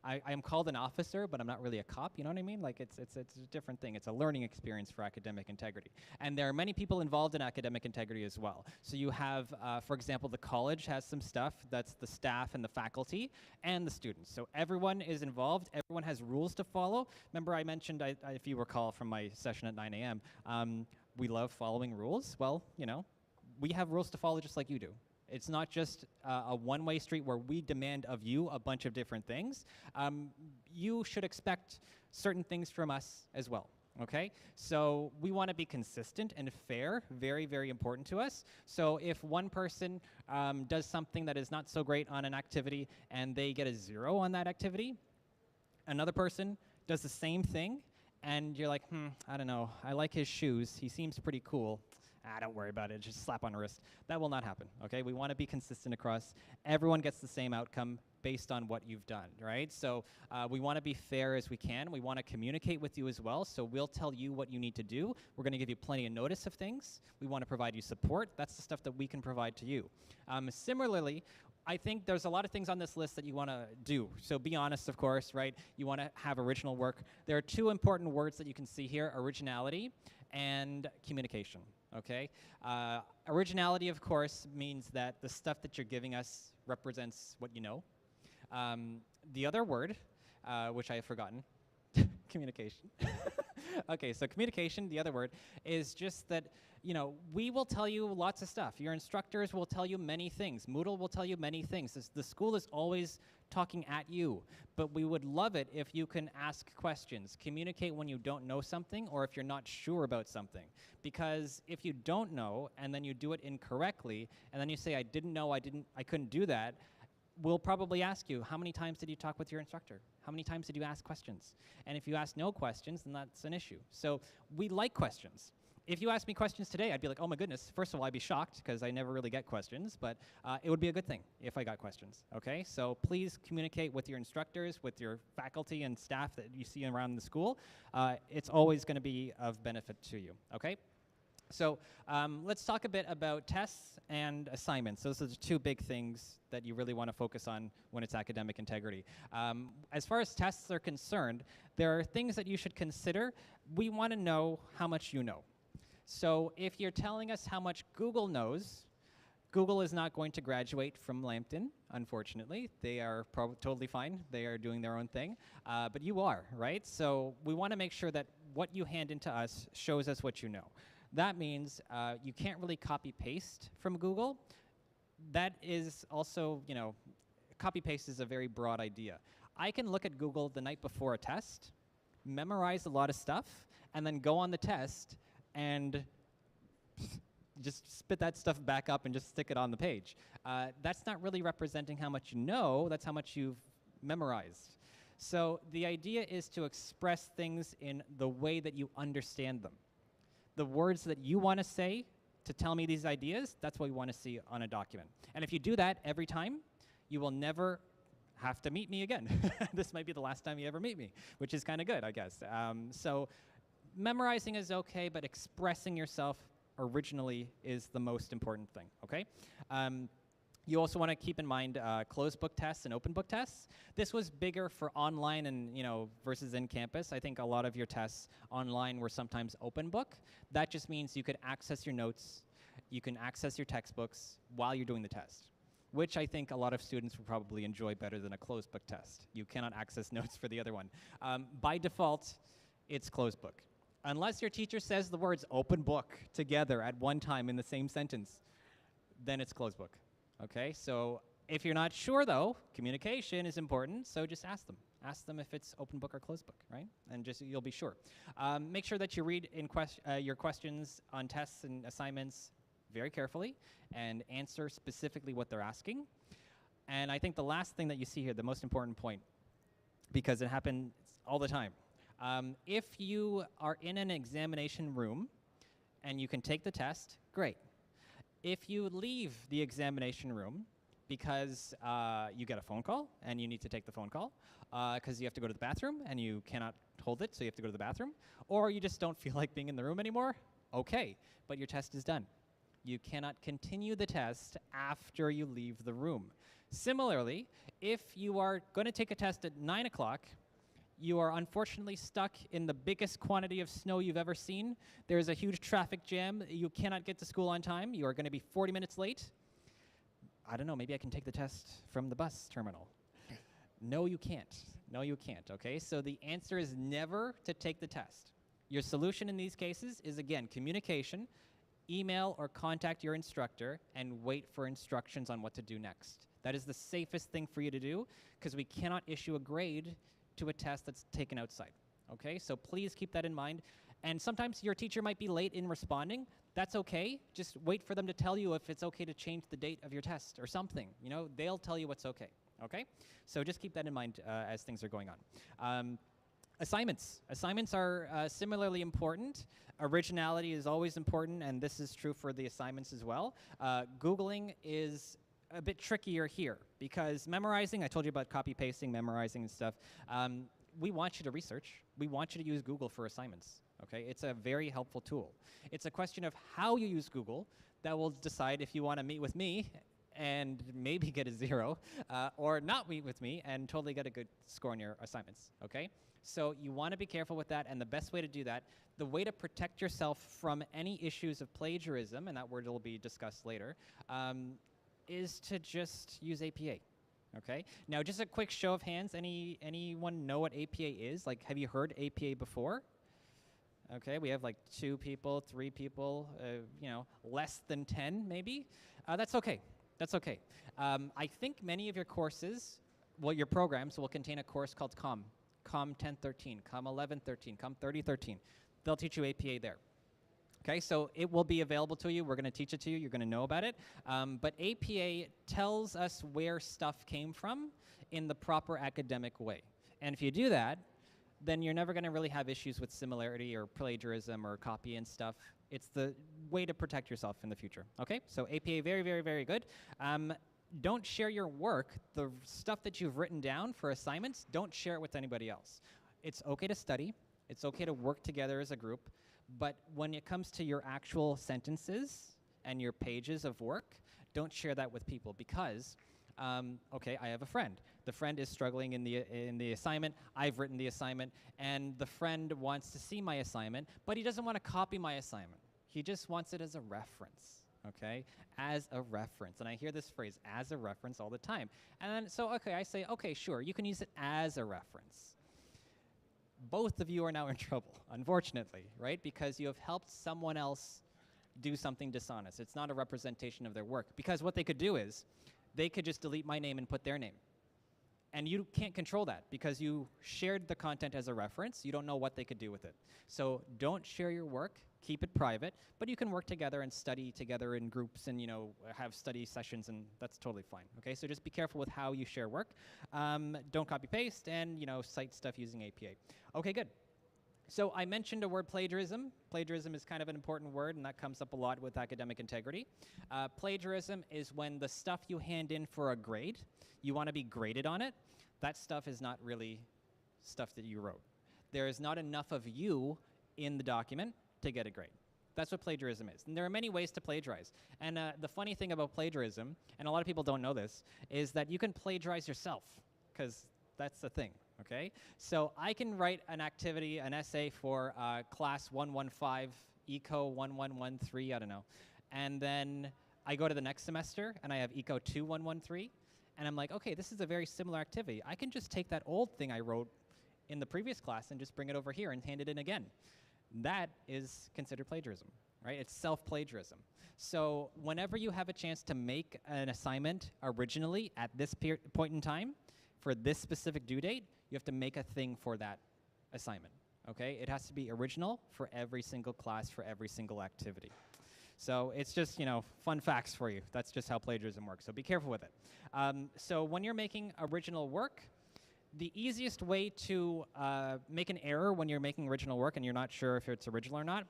I am called an officer, but I'm not really a cop, you know what I mean? Like it's a different thing. It's a learning experience for academic integrity. And there are many people involved in academic integrity as well. So you have, for example, the college has some stuff. That's the staff and the faculty and the students. So everyone is involved. Everyone has rules to follow. Remember I mentioned, if you recall from my session at 9 a.m., we love following rules. Well, we have rules to follow just like you do. It's not just a one-way street where we demand of you a bunch of different things. You should expect certain things from us as well, okay? So we want to be consistent and fair, very, very important to us. So if one person does something that is not so great on an activity and they get a 0 on that activity, another person does the same thing and you're like, I don't know, I like his shoes, he seems pretty cool. Don't worry about it, just slap on the wrist. That will not happen, okay? We want to be consistent across. Everyone gets the same outcome based on what you've done, right? So we want to be fair as we can. We want to communicate with you as well, so we'll tell you what you need to do. We're going to give you plenty of notice of things. We want to provide you support. That's the stuff that we can provide to you. Similarly, I think there's a lot of things on this list that you want to do. So be honest, of course, right? You want to have original work. There are 2 important words that you can see here, originality and communication, okay? Originality, of course, means that the stuff that you're giving us represents what you know. The other word, which I have forgotten, communication. Okay, so communication, the other word, is just that, we will tell you lots of stuff. Your instructors will tell you many things. Moodle will tell you many things. The school is always talking at you, but we would love it if you can ask questions, communicate when you don't know something or if you're not sure about something. Because if you don't know and then you do it incorrectly and then you say, I didn't know, I couldn't do that, we'll probably ask you, how many times did you talk with your instructor? How many times did you ask questions? And if you ask no questions, then that's an issue. So we like questions. If you asked me questions today, I'd be like, oh my goodness. First of all, I'd be shocked because I never really get questions, but it would be a good thing if I got questions, okay? So please communicate with your instructors, with your faculty and staff that you see around the school. It's always going to be of benefit to you, okay? So let's talk a bit about tests and assignments. Those are the 2 big things that you really want to focus on when it's academic integrity. As far as tests are concerned, there are things that you should consider. We want to know how much you know. So if you're telling us how much Google knows, Google is not going to graduate from Lambton, unfortunately. They are totally fine. They are doing their own thing. But you are, right? So we want to make sure that what you hand into us shows us what you know. That means you can't really copy-paste from Google. That is also, copy-paste is a very broad idea. I can look at Google the night before a test, memorize a lot of stuff, and then go on the test and just spit that stuff back up and just stick it on the page. That's not really representing how much you know, that's how much you've memorized. So the idea is to express things in the way that you understand them. The words that you want to say to tell me these ideas, that's what we want to see on a document. And if you do that every time, you will never have to meet me again. This might be the last time you ever meet me, which is kind of good, I guess. So memorizing is okay, but expressing yourself originally is the most important thing, okay? You also want to keep in mind closed book tests and open book tests. This was bigger for online and versus in campus. I think a lot of your tests online were sometimes open book. That just means you could access your notes, you can access your textbooks while you're doing the test, which I think a lot of students would probably enjoy better than a closed book test. You cannot access notes for the other one. By default, it's closed book. Unless your teacher says the words open book together at one time in the same sentence, then it's closed book. Okay, so if you're not sure though, communication is important, so just ask them. Ask them if it's open book or closed book, right? And just you'll be sure. Make sure that you read your questions on tests and assignments very carefully and answer specifically what they're asking. And I think the last thing that you see here, the most important point, because it happens all the time, if you are in an examination room and you can take the test, great. If you leave the examination room because you get a phone call and you need to take the phone call because you have to go to the bathroom and you cannot hold it, so you have to go to the bathroom, or you just don't feel like being in the room anymore, okay, but your test is done. You cannot continue the test after you leave the room. Similarly, if you are going to take a test at 9 o'clock, you are unfortunately stuck in the biggest quantity of snow you've ever seen. There's a huge traffic jam. You cannot get to school on time. You are going to be 40 minutes late. I don't know, maybe I can take the test from the bus terminal. No, you can't. No, you can't, okay? So the answer is never to take the test. Your solution in these cases is, again, communication, email or contact your instructor, and wait for instructions on what to do next. That is the safest thing for you to do, because we cannot issue a grade to a test that's taken outside, okay? So please keep that in mind. And sometimes your teacher might be late in responding. That's okay. Just wait for them to tell you if it's okay to change the date of your test or something. They'll tell you what's okay, okay? So just keep that in mind as things are going on. Assignments. Assignments are similarly important. Originality is always important, and this is true for the assignments as well. Googling is a bit trickier here because memorizing, I told you about copy pasting, memorizing and stuff. We want you to research. We want you to use Google for assignments, okay? It's a very helpful tool. It's a question of how you use Google that will decide if you want to meet with me and maybe get a 0, or not meet with me and totally get a good score on your assignments, okay? So you want to be careful with that, and the best way to do that, the way to protect yourself from any issues of plagiarism, and that word will be discussed later, is to just use APA, okay? Now, just a quick show of hands. Anyone know what APA is? Like, have you heard APA before? Okay, we have like 2 people, 3 people, less than 10 maybe. That's okay. That's okay. I think many of your courses, your programs will contain a course called COM 1013, COM 1113, COM 3013. They'll teach you APA there. Okay, so it will be available to you. We're going to teach it to you. You're going to know about it. But APA tells us where stuff came from in the proper academic way. And if you do that, then you're never going to really have issues with similarity or plagiarism or copy and stuff. It's the way to protect yourself in the future. Okay, so APA, very, very, very good. Don't share your work, the stuff that you've written down for assignments, don't share it with anybody else. It's okay to study. It's okay to work together as a group. But when it comes to your actual sentences and your pages of work, don't share that with people because, okay, I have a friend. The friend is struggling in the assignment. I've written the assignment, and the friend wants to see my assignment, but he doesn't want to copy my assignment. He just wants it as a reference, okay? As a reference. And I hear this phrase, as a reference, all the time. And then, so, okay, I say, okay, sure, you can use it as a reference. Both of you are now in trouble, unfortunately, right? Because you have helped someone else do something dishonest. It's not a representation of their work. Because what they could do is, they could just delete my name and put their name. And you can't control that because you shared the content as a reference. You don't know what they could do with it. So don't share your work. Keep it private. But you can work together and study together in groups and, have study sessions, and that's totally fine. Okay, so just be careful with how you share work. Don't copy paste and, cite stuff using APA. Okay, good. So I mentioned a word, plagiarism. Plagiarism is kind of an important word, and that comes up a lot with academic integrity. Plagiarism is when the stuff you hand in for a grade, you want to be graded on it. That stuff is not really stuff that you wrote. There is not enough of you in the document to get a grade. That's what plagiarism is. And there are many ways to plagiarize. And the funny thing about plagiarism, and a lot of people don't know this, is that you can plagiarize yourself, because that's the thing, okay? So I can write an activity, an essay for class 115, Eco 1113, I don't know. And then I go to the next semester, and I have Eco 2113, and I'm like, okay, this is a very similar activity. I can just take that old thing I wrote in the previous class and just bring it over here and hand it in again. That is considered plagiarism, right? It's self-plagiarism. So whenever you have a chance to make an assignment originally at this point in time, for this specific due date, you have to make a thing for that assignment, okay? It has to be original for every single class, for every single activity. So it's just, fun facts for you. That's just how plagiarism works, so be careful with it. So when you're making original work, the easiest way to make an error when you're making original work and you're not sure if it's original or not,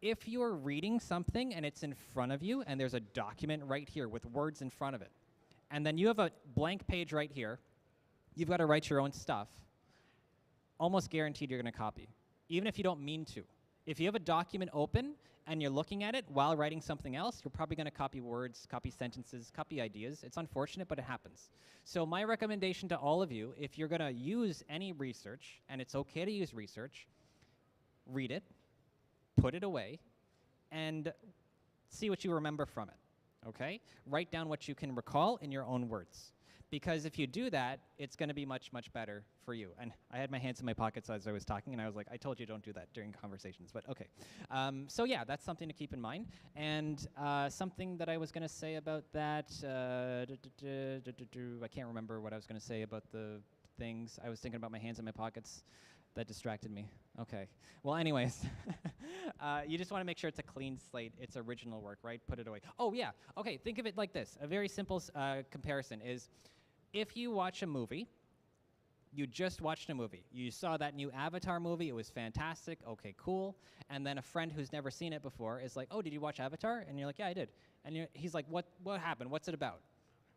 if you're reading something and it's in front of you and there's a document right here with words in front of it, and then you have a blank page right here, you've got to write your own stuff, almost guaranteed you're going to copy, even if you don't mean to. If you have a document open and you're looking at it while writing something else, you're probably going to copy words, copy sentences, copy ideas. It's unfortunate, but it happens. So my recommendation to all of you, if you're going to use any research, and it's okay to use research, read it, put it away, and see what you remember from it, okay? Write down what you can recall in your own words. Because if you do that, it's going to be much, much better for you. And I had my hands in my pockets as I was talking, and I was like, I told you don't do that during conversations, but okay. So yeah, that's something to keep in mind. And something that I was going to say about that, I can't remember what I was going to say about the things. I was thinking about my hands in my pockets. That distracted me. Okay. Well, anyways, you just want to make sure it's a clean slate. It's original work, right? Put it away. Oh, yeah. Okay, think of it like this. A very simple comparison is, if you watch a movie, you just watched a movie. You saw that new Avatar movie. It was fantastic. Okay, cool. And then a friend who's never seen it before is like, oh, did you watch Avatar? And you're like, yeah, I did. And he's like, what happened? What's it about?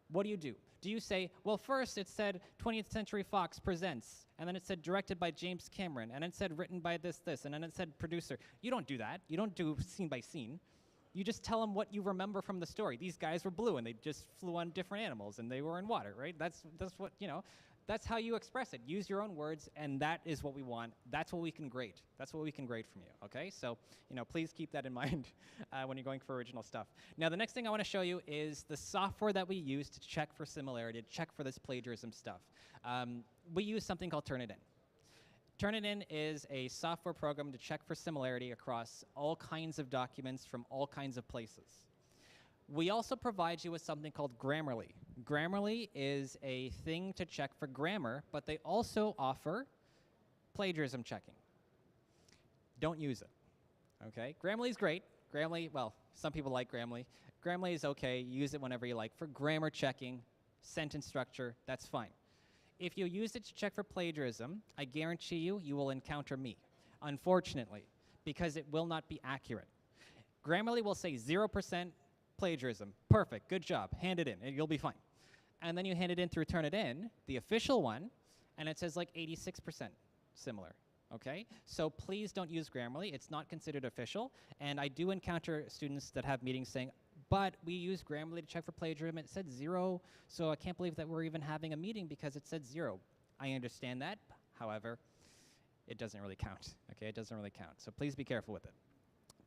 What do you do? Do you say, well, first it said 20th Century Fox presents, and then it said directed by James Cameron, and then it said written by this, and then it said producer. You don't do that. You don't do scene by scene. You just tell them what you remember from the story. These guys were blue, and they just flew on different animals, and they were in water, right? That's what, that's how you express it. Use your own words, and that is what we want. That's what we can grade. That's what we can grade from you, okay? So, please keep that in mind when you're going for original stuff. Now, the next thing I want to show you is the software that we use to check for similarity, to check for this plagiarism stuff. We use something called Turnitin. Turnitin is a software program to check for similarity across all kinds of documents from all kinds of places. We also provide you with something called Grammarly. Grammarly is a thing to check for grammar, but they also offer plagiarism checking. Don't use it, okay? Grammarly is great. Grammarly, well, some people like Grammarly. Grammarly is okay. Use it whenever you like. For grammar checking, sentence structure, that's fine. If you use it to check for plagiarism, I guarantee you will encounter me, unfortunately, because it will not be accurate. Grammarly will say 0% plagiarism. Perfect, good job, hand it in, and you'll be fine. And then you hand it in through Turnitin, the official one, and it says like 86% similar, okay? So please don't use Grammarly, it's not considered official, and I do encounter students that have meetings saying, but we use Grammarly to check for plagiarism, it said 0, so I can't believe that we're even having a meeting because it said 0. I understand that, however, it doesn't really count, okay? It doesn't really count, so please be careful with it.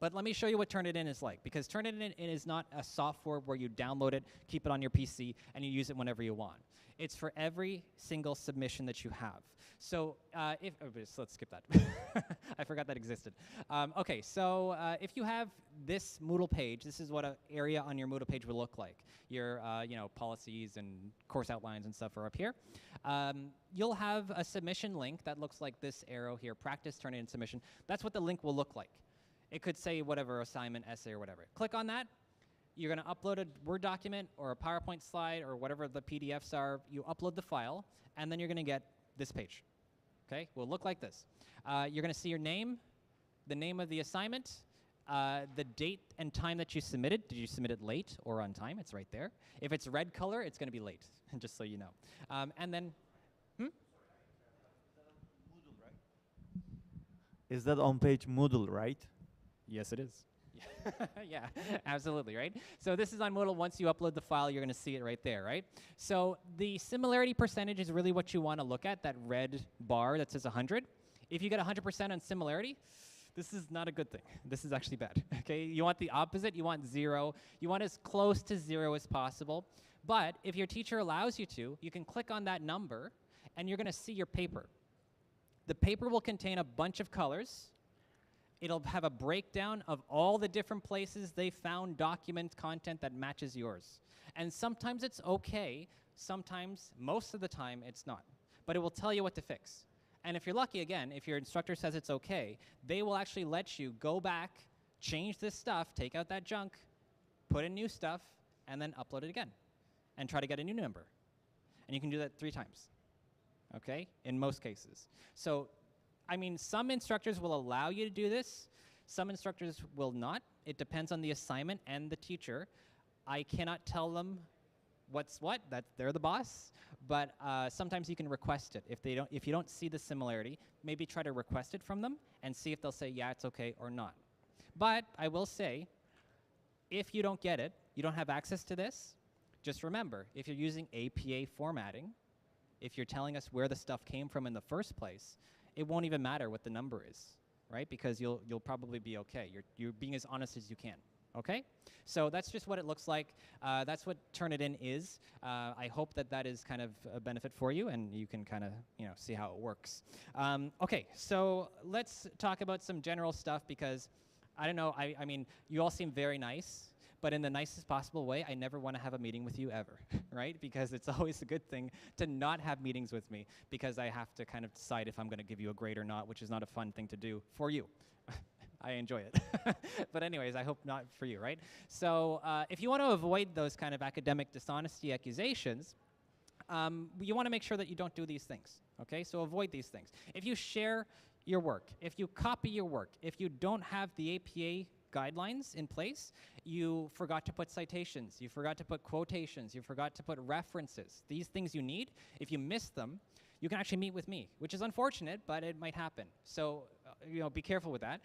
But let me show you what Turnitin is like, because Turnitin is not a software where you download it, keep it on your PC, and you use it whenever you want. It's for every single submission that you have. So let's skip that. I forgot that existed. Okay, so if you have this Moodle page, this is what an area on your Moodle page will look like. Your policies and course outlines and stuff are up here. You'll have a submission link that looks like this arrow here, practice Turnitin submission. That's what the link will look like. It could say whatever, assignment, essay, or whatever. Click on that. You're going to upload a Word document or a PowerPoint slide or whatever the PDFs are. You upload the file, and then you're going to get this page. Okay? Will look like this. You're going to see your name, the name of the assignment, the date and time that you submitted. Did you submit it late or on time? It's right there. If it's red color, it's going to be late, just so you know. And then, Is that on page Moodle, right? Yes, it is. Yeah, absolutely, right? So this is on Moodle. Once you upload the file, you're going to see it right there, right? So the similarity percentage is really what you want to look at, that red bar that says 100. If you get 100% on similarity, this is not a good thing. This is actually bad, okay? You want the opposite. You want 0. You want as close to 0 as possible. But if your teacher allows you to, you can click on that number, and you're going to see your paper. The paper will contain a bunch of colors. It'll have a breakdown of all the different places they found document content that matches yours. And sometimes it's okay. Sometimes, most of the time, it's not. But it will tell you what to fix. And if you're lucky, again, if your instructor says it's okay, they will actually let you go back, change this stuff, take out that junk, put in new stuff, and then upload it again, and try to get a new number. And you can do that 3 times, okay, in most cases. So, I mean, some instructors will allow you to do this. Some instructors will not. It depends on the assignment and the teacher. I cannot tell them what's what. That they're the boss. But sometimes you can request it. If you don't see the similarity, maybe try to request it from them and see if they'll say, yeah, it's okay or not. But I will say, if you don't get it, you don't have access to this, just remember, if you're using APA formatting, if you're telling us where the stuff came from in the first place, it won't even matter what the number is, right? Because you'll probably be okay. You're being as honest as you can, okay? So that's just what it looks like. That's what Turnitin is. I hope that is kind of a benefit for you, and you can kind of see how it works. Okay, so let's talk about some general stuff because I don't know. I mean, you all seem very nice. But in the nicest possible way, I never want to have a meeting with you ever, right? Because it's always a good thing to not have meetings with me because I have to kind of decide if I'm going to give you a grade or not, which is not a fun thing to do for you. I enjoy it. But anyways, I hope not for you, right? So if you want to avoid those kind of academic dishonesty accusations, you want to make sure that you don't do these things, okay? So avoid these things. If you share your work, if you copy your work, if you don't have the APA guidelines in place, you forgot to put citations, you forgot to put quotations, you forgot to put references. These things you need, if you miss them, you can actually meet with me, which is unfortunate, but it might happen. So, be careful with that.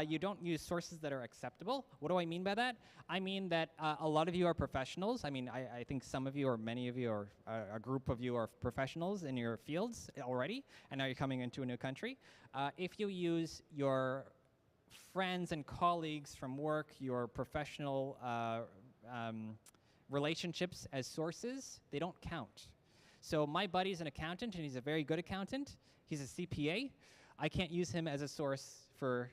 You don't use sources that are acceptable. What do I mean by that? I mean that a lot of you are professionals. I mean, I think some of you or many of you or a group of you are professionals in your fields already, and now you're coming into a new country. If you use your friends and colleagues from work, your professional relationships as sources, they don't count. So my buddy's an accountant, and he's a very good accountant. He's a CPA. I can't use him as a source for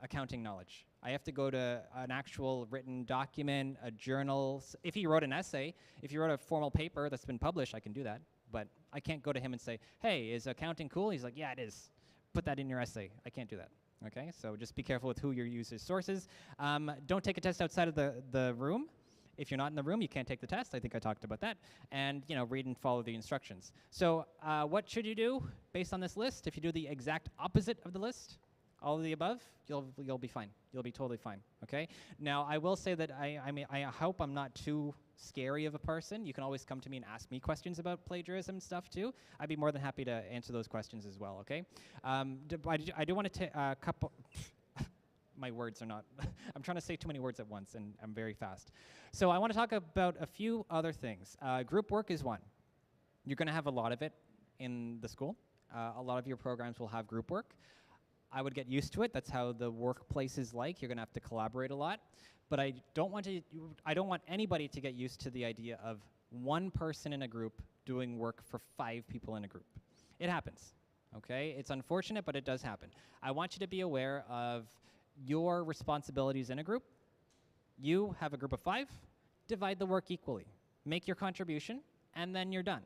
accounting knowledge. I have to go to an actual written document, a journal. If he wrote an essay, if he wrote a formal paper that's been published, I can do that. But I can't go to him and say, hey, is accounting cool? He's like, yeah, it is. Put that in your essay. I can't do that. Okay, so just be careful with who you use as sources. Don't take a test outside of the room. If you're not in the room, you can't take the test. I think I talked about that. And read and follow the instructions. So what should you do based on this list? If you do the exact opposite of the list, all of the above, you'll be fine. You'll be totally fine. Okay. Now I will say that I hope I'm not too scary of a person. You can always come to me and ask me questions about plagiarism stuff too. I'd be more than happy to answer those questions as well. Okay. I do want to take a couple. My words are not. I'm trying to say too many words at once, and I'm very fast. So I want to talk about a few other things. Group work is one. You're going to have a lot of it in the school. A lot of your programs will have group work. I would get used to it. That's how the workplace is like. You're going to have to collaborate a lot. But I don't want anybody to get used to the idea of one person in a group doing work for 5 people in a group. It happens, okay? It's unfortunate, but it does happen. I want you to be aware of your responsibilities in a group. You have a group of 5, divide the work equally. Make your contribution, and then you're done,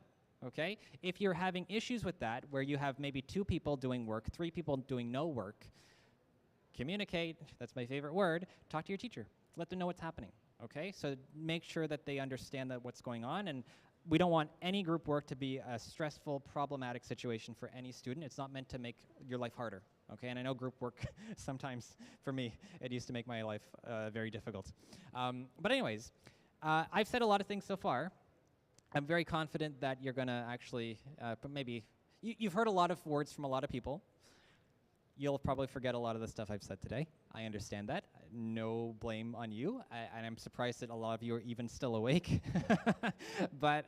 okay? If you're having issues with that, where you have maybe 2 people doing work, 3 people doing no work, communicate, that's my favorite word, talk to your teacher. Let them know what's happening, okay? So make sure that they understand that what's going on, and we don't want any group work to be a stressful, problematic situation for any student. It's not meant to make your life harder, okay? And I know group work, sometimes, for me, it used to make my life very difficult. But anyways, I've said a lot of things so far. I'm very confident that you're gonna actually, maybe, you've heard a lot of words from a lot of people. You'll probably forget a lot of the stuff I've said today. I understand that. No blame on you. And I'm surprised that a lot of you are even still awake. But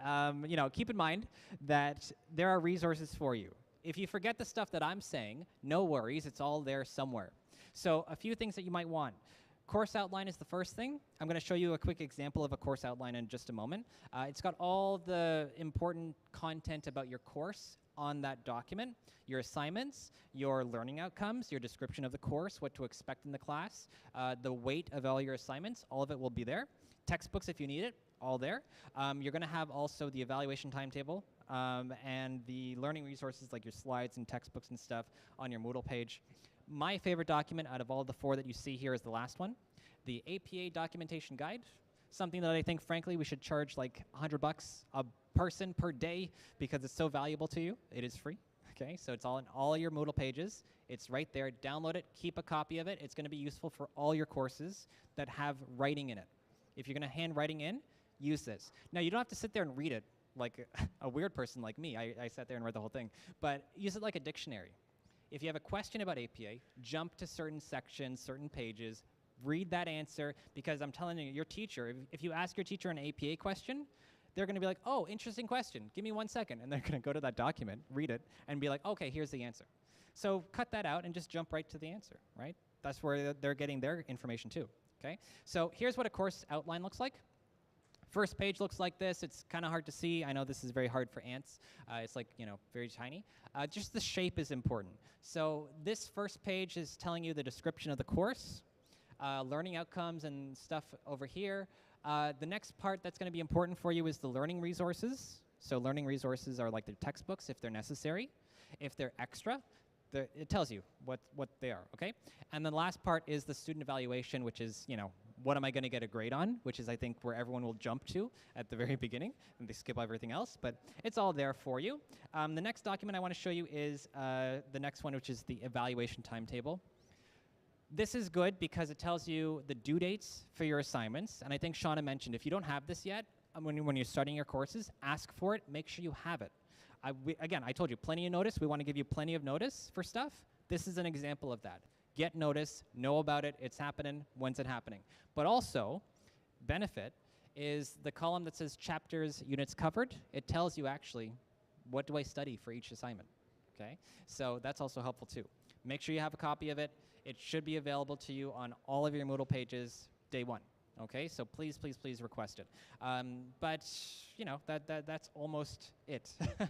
you know, keep in mind that there are resources for you. If you forget the stuff that I'm saying, no worries. It's all there somewhere. So a few things that you might want. Course outline is the first thing. I'm going to show you a quick example of a course outline in just a moment. It's got all the important content about your course on that document, your assignments, your learning outcomes, your description of the course, what to expect in the class, the weight of all your assignments, all of it will be there. Textbooks if you need it, all there. You're going to have also the evaluation timetable and the learning resources like your slides and textbooks and stuff on your Moodle page. My favorite document out of all the 4 that you see here is the last one, the APA documentation guide, something that I think, frankly, we should charge like $100 a person per day because it's so valuable to you. It is free, okay? So it's all in all your Moodle pages. It's right there. Download it. Keep a copy of it. It's going to be useful for all your courses that have writing in it. If you're going to hand writing in, use this. Now, you don't have to sit there and read it like a weird person like me. I sat there and read the whole thing. But use it like a dictionary. If you have a question about APA, jump to certain sections, certain pages, read that answer, because I'm telling you, your teacher, if you ask your teacher an APA question, they're going to be like, oh, interesting question. Give me 1 second. And they're going to go to that document, read it, and be like, okay, here's the answer. So cut that out and just jump right to the answer, right? That's where they're getting their information too, okay? So here's what a course outline looks like. First page looks like this. It's kind of hard to see. I know this is very hard for ants. It's like, you know, very tiny. Just the shape is important. So this first page is telling you the description of the course, learning outcomes and stuff over here. The next part that's going to be important for you is the learning resources. So learning resources are like the textbooks if they're necessary. If they're extra, it tells you what they are, okay? And the last part is the student evaluation, which is, you know, what am I going to get a grade on, which is, I think, where everyone will jump to at the very beginning, and they skip everything else, but it's all there for you. The next document I want to show you is the next one, which is the evaluation timetable. This is good because it tells you the due dates for your assignments, and I think Shauna mentioned, if you don't have this yet, when you're starting your courses, ask for it, make sure you have it. Again, I told you, plenty of notice. We want to give you plenty of notice for stuff. This is an example of that. Get notice, know about it, it's happening, when's it happening. But also, benefit is the column that says chapters, units covered. It tells you actually, what do I study for each assignment, okay? So that's also helpful too. Make sure you have a copy of it. It should be available to you on all of your Moodle pages day 1. Okay, so please, please, please request it. But, you know, that's almost it.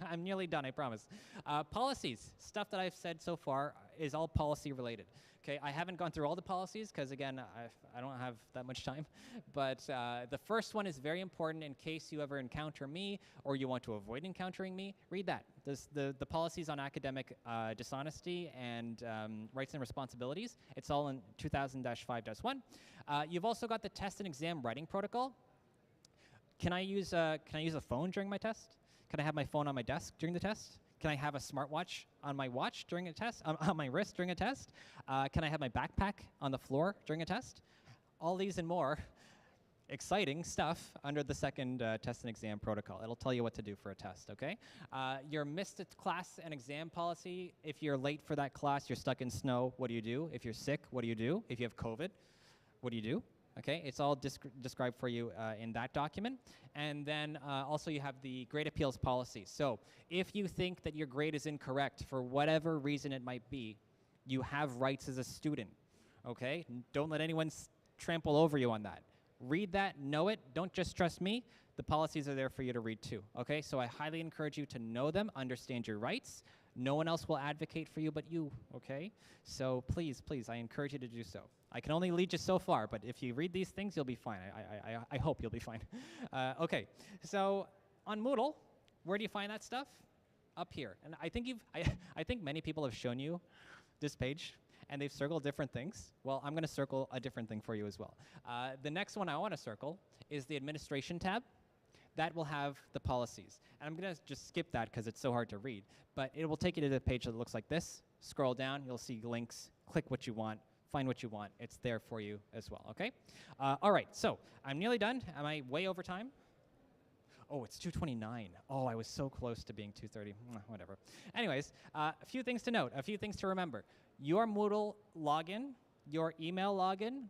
I'm nearly done, I promise. Policies, stuff that I've said so far is all policy related. Okay, I haven't gone through all the policies because, again, I don't have that much time. But the first one is very important in case you ever encounter me or you want to avoid encountering me. Read that. The policies on academic dishonesty and rights and responsibilities. It's all in 2000-5-1. You've also got the test and exam writing protocol. Can I use a phone during my test? Can I have my phone on my desk during the test? Can I have a smartwatch on my watch during a test, on my wrist during a test? Can I have my backpack on the floor during a test? All these and more exciting stuff under the second test and exam protocol. It'll tell you what to do for a test, okay? Your missed class and exam policy, if you're late for that class, you're stuck in snow, what do you do? If you're sick, what do you do? If you have COVID, what do you do? Okay, it's all described for you in that document. And then also you have the grade appeals policy. So if you think that your grade is incorrect for whatever reason it might be, you have rights as a student, okay? Don't let anyone trample over you on that. Read that, know it, don't just trust me. The policies are there for you to read too, okay? So I highly encourage you to know them, understand your rights. No one else will advocate for you but you, okay? So please, please, I encourage you to do so. I can only lead you so far, but if you read these things, you'll be fine. I hope you'll be fine. Okay, so on Moodle, where do you find that stuff? Up here. And I think many people have shown you this page, and they've circled different things. Well, I'm going to circle a different thing for you as well. The next one I want to circle is the administration tab. That will have the policies. And I'm going to just skip that because it's so hard to read. But it will take you to the page that looks like this. Scroll down, you'll see links. Click what you want. Find what you want. It's there for you as well, okay? All right, so I'm nearly done. Am I way over time? Oh, it's 2:29. Oh, I was so close to being 2:30. Whatever. Anyways, a few things to note, a few things to remember. your Moodle login, your email login,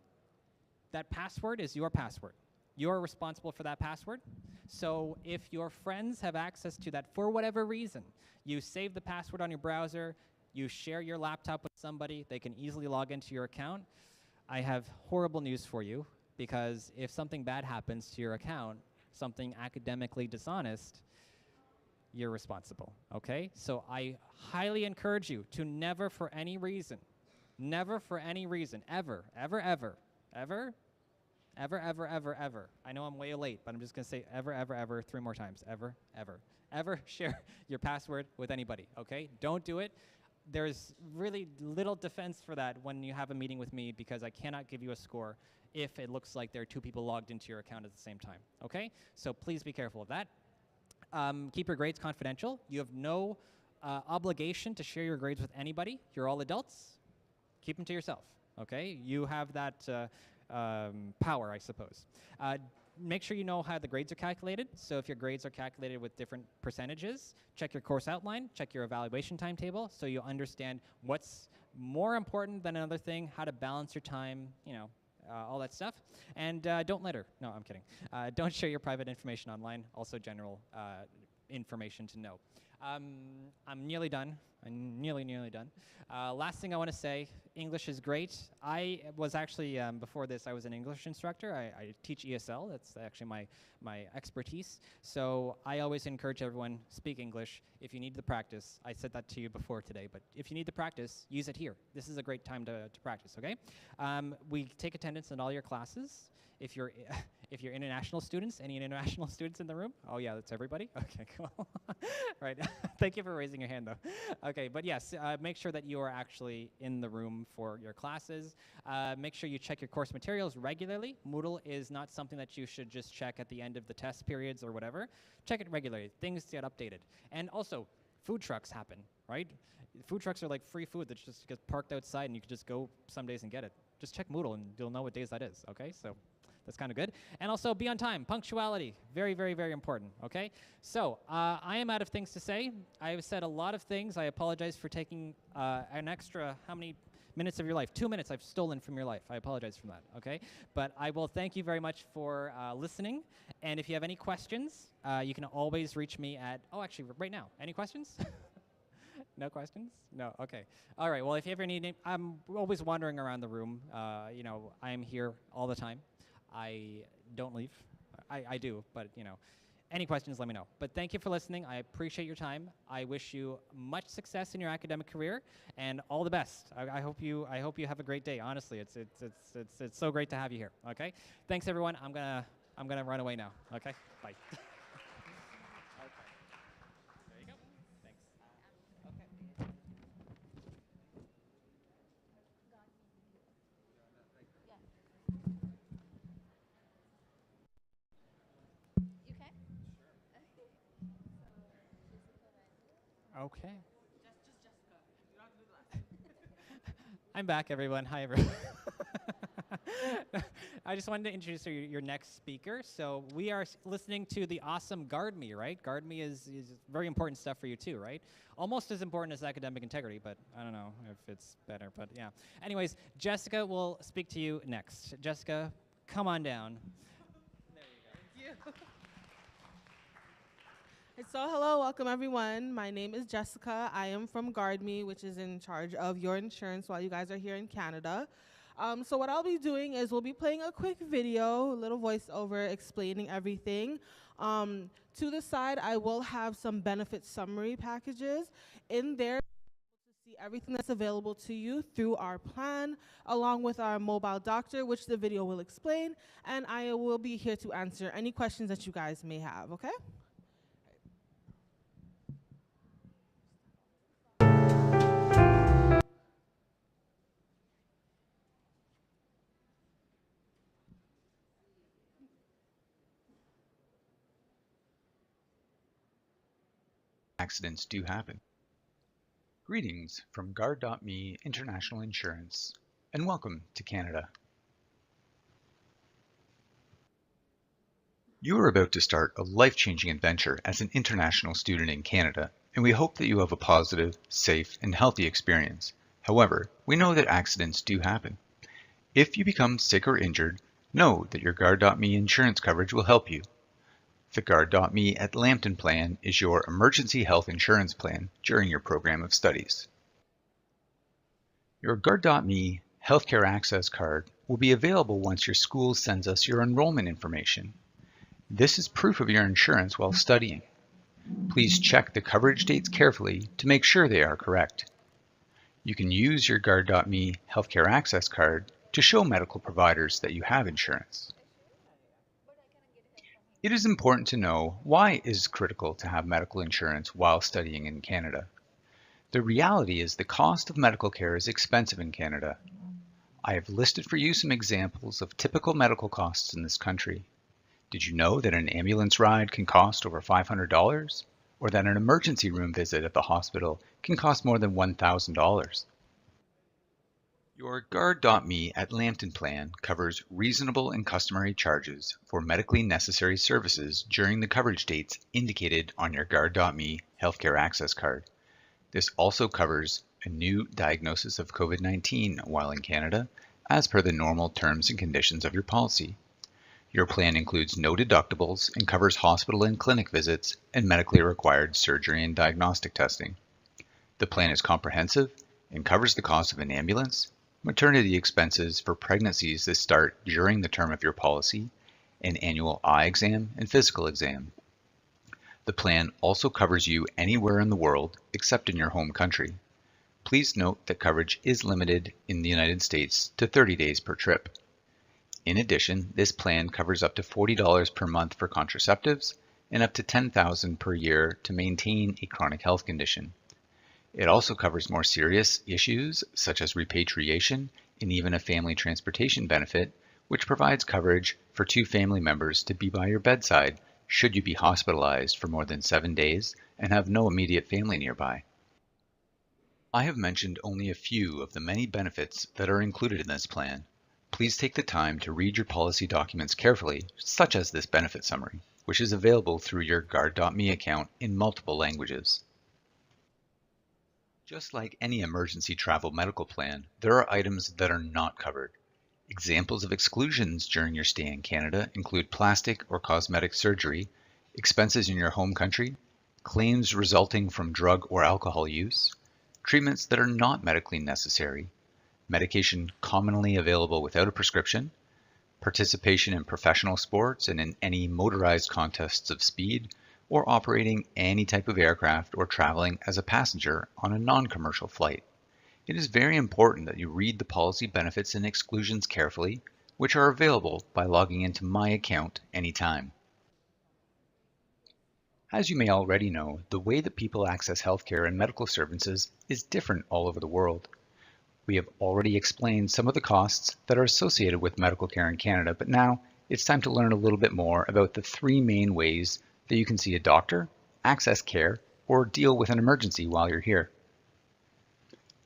that password is your password. You're responsible for that password. So if your friends have access to that for whatever reason, you save the password on your browser, you share your laptop with somebody, they can easily log into your account. I have horrible news for you, because if something bad happens to your account, something academically dishonest, you're responsible, okay? So I highly encourage you to never for any reason, ever, I know I'm way late, but I'm just gonna say ever, 3 more times, ever share your password with anybody, okay? Don't do it. There's really little defense for that when you have a meeting with me, because I cannot give you a score if it looks like there are 2 people logged into your account at the same time, okay? So please be careful of that. Keep your grades confidential. You have no obligation to share your grades with anybody. You're all adults. Keep them to yourself, okay? You have that power, I suppose. Make sure you know how the grades are calculated. So if your grades are calculated with different percentages, check your course outline, check your evaluation timetable, so you understand what's more important than another thing, how to balance your time, you know, all that stuff. And don't litter. No, I'm kidding. Don't share your private information online, also general information to know. I'm nearly done. I'm nearly done. Last thing I want to say, English is great. I was actually, before this, I was an English instructor. I teach ESL. That's actually my expertise. So I always encourage everyone, speak English. If you need the practice, I said that to you before today, but if you need the practice, use it here. This is a great time to practice, okay? We take attendance in all your classes. If you're international students, any international students in the room? Oh yeah, that's everybody? Okay, cool. Right, thank you for raising your hand though. Okay, but yes, make sure that you are actually in the room for your classes. Make sure you check your course materials regularly. Moodle is not something that you should just check at the end of the test periods or whatever. Check it regularly, things get updated. And also, food trucks happen, right? Food trucks are like free food that just gets parked outside and you can just go some days and get it. Just check Moodle and you'll know what days that is, okay? So that's kind of good. And also be on time. Punctuality, very, very, very important, okay? So I am out of things to say. I have said a lot of things. I apologize for taking an extra, how many minutes of your life? 2 minutes I've stolen from your life. I apologize for that, okay? But I will thank you very much for listening. And if you have any questions, you can always reach me at, oh, actually, right now. Any questions? No questions? No, okay. All right, well, if you ever need, I'm always wandering around the room. You know, I am here all the time. I don't leave. I do, but you know, any questions, let me know. But thank you for listening. I appreciate your time. I wish you much success in your academic career and all the best. I hope you have a great day. Honestly, it's so great to have you here. Okay. Thanks everyone. I'm gonna run away now. Okay. Bye. Okay. I'm back, everyone. Hi, everyone. I just wanted to introduce your next speaker. So we are listening to the awesome GuardMe, right? GuardMe is very important stuff for you too, right? Almost as important as academic integrity, but I don't know if it's better, but yeah. Anyways, Jessica will speak to you next. Jessica, come on down. There you go. Thank you. So hello, welcome everyone. My name is Jessica. I am from GuardMe, which is in charge of your insurance while you guys are here in Canada. So what I'll be doing is we'll be playing a quick video, a little voiceover explaining everything. To the side, I will have some benefit summary packages. In there, to see everything that's available to you through our plan, along with our mobile doctor, which the video will explain, and I will be here to answer any questions that you guys may have, okay? Accidents do happen. Greetings from Guard.me International Insurance, and welcome to Canada. You are about to start a life-changing adventure as an international student in Canada, and we hope that you have a positive, safe, and healthy experience. However, we know that accidents do happen. If you become sick or injured, know that your Guard.me insurance coverage will help you. The Guard.me at Lambton plan is your emergency health insurance plan during your program of studies. Your Guard.me healthcare access card will be available once your school sends us your enrollment information. This is proof of your insurance while studying. Please check the coverage dates carefully to make sure they are correct. You can use your Guard.me healthcare access card to show medical providers that you have insurance. It is important to know why it is critical to have medical insurance while studying in Canada. The reality is the cost of medical care is expensive in Canada. I have listed for you some examples of typical medical costs in this country. Did you know that an ambulance ride can cost over $500? Or that an emergency room visit at the hospital can cost more than $1,000? Your Guard.me at Lambton plan covers reasonable and customary charges for medically necessary services during the coverage dates indicated on your Guard.me healthcare access card. This also covers a new diagnosis of COVID-19 while in Canada, as per the normal terms and conditions of your policy. Your plan includes no deductibles and covers hospital and clinic visits and medically required surgery and diagnostic testing. The plan is comprehensive and covers the cost of an ambulance, maternity expenses for pregnancies that start during the term of your policy, an annual eye exam and physical exam. The plan also covers you anywhere in the world except in your home country. Please note that coverage is limited in the United States to 30 days per trip. In addition, this plan covers up to $40 per month for contraceptives and up to $10,000 per year to maintain a chronic health condition. It also covers more serious issues such as repatriation and even a family transportation benefit, which provides coverage for 2 family members to be by your bedside should you be hospitalized for more than 7 days and have no immediate family nearby. I have mentioned only a few of the many benefits that are included in this plan. Please take the time to read your policy documents carefully, such as this benefit summary, which is available through your Guard.me account in multiple languages. Just like any emergency travel medical plan, there are items that are not covered. Examples of exclusions during your stay in Canada include plastic or cosmetic surgery, expenses in your home country, claims resulting from drug or alcohol use, treatments that are not medically necessary, medication commonly available without a prescription, participation in professional sports and in any motorized contests of speed, or operating any type of aircraft or traveling as a passenger on a non-commercial flight. It is very important that you read the policy benefits and exclusions carefully, which are available by logging into My Account anytime. As you may already know, the way that people access healthcare and medical services is different all over the world. We have already explained some of the costs that are associated with medical care in Canada, but now it's time to learn a little bit more about the 3 main ways that you can see a doctor, access care, or deal with an emergency while you're here.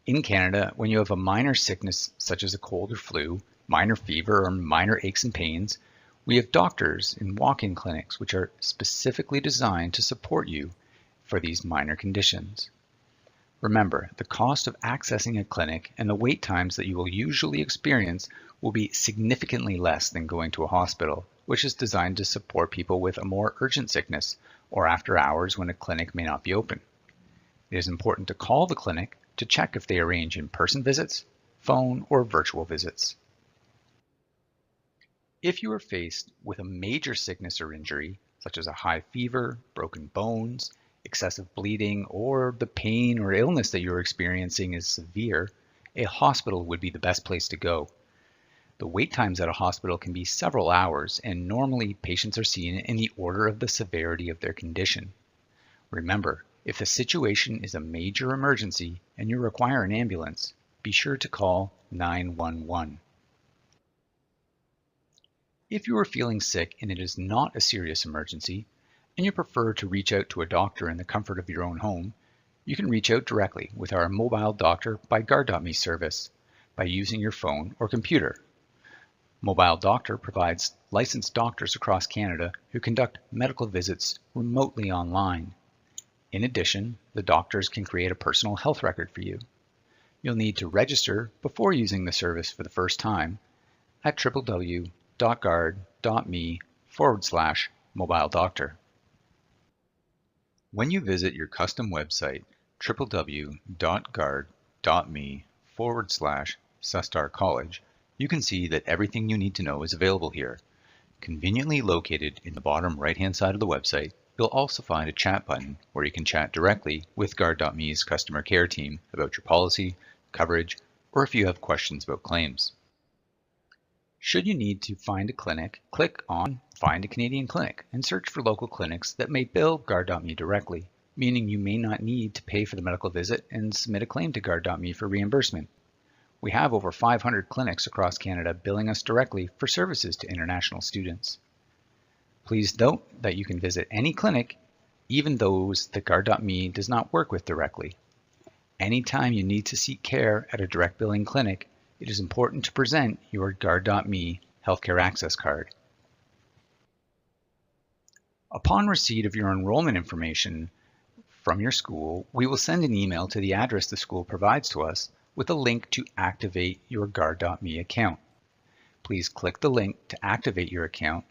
In Canada, when you have a minor sickness such as a cold or flu, minor fever, or minor aches and pains, we have doctors in walk-in clinics which are specifically designed to support you for these minor conditions. Remember, the cost of accessing a clinic and the wait times that you will usually experience will be significantly less than going to a hospital, which is designed to support people with a more urgent sickness or after hours when a clinic may not be open. It is important to call the clinic to check if they arrange in-person visits, phone, or virtual visits. If you are faced with a major sickness or injury, such as a high fever, broken bones, excessive bleeding, or the pain or illness that you're experiencing is severe, a hospital would be the best place to go. The wait times at a hospital can be several hours, and normally patients are seen in the order of the severity of their condition. Remember, if the situation is a major emergency and you require an ambulance, be sure to call 911. If you are feeling sick and it is not a serious emergency, and you prefer to reach out to a doctor in the comfort of your own home, you can reach out directly with our Mobile Doctor by Guard.me service by using your phone or computer. Mobile Doctor provides licensed doctors across Canada who conduct medical visits remotely online. In addition, the doctors can create a personal health record for you. You'll need to register before using the service for the first time at www.guard.me/mobile-doctor. When you visit your custom website, www.guard.me/Cestar College, you can see that everything you need to know is available here. Conveniently located in the bottom right-hand side of the website, you'll also find a chat button where you can chat directly with Guard.me's customer care team about your policy, coverage, or if you have questions about claims. Should you need to find a clinic, click on Find a Canadian Clinic and search for local clinics that may bill Guard.me directly, meaning you may not need to pay for the medical visit and submit a claim to Guard.me for reimbursement. We have over 500 clinics across Canada billing us directly for services to international students. Please note that you can visit any clinic, even those that Guard.me does not work with directly. Anytime you need to seek care at a direct billing clinic, it is important to present your Guard.me healthcare access card. Upon receipt of your enrollment information from your school, we will send an email to the address the school provides to us with a link to activate your Guard.me account. Please click the link to activate your account,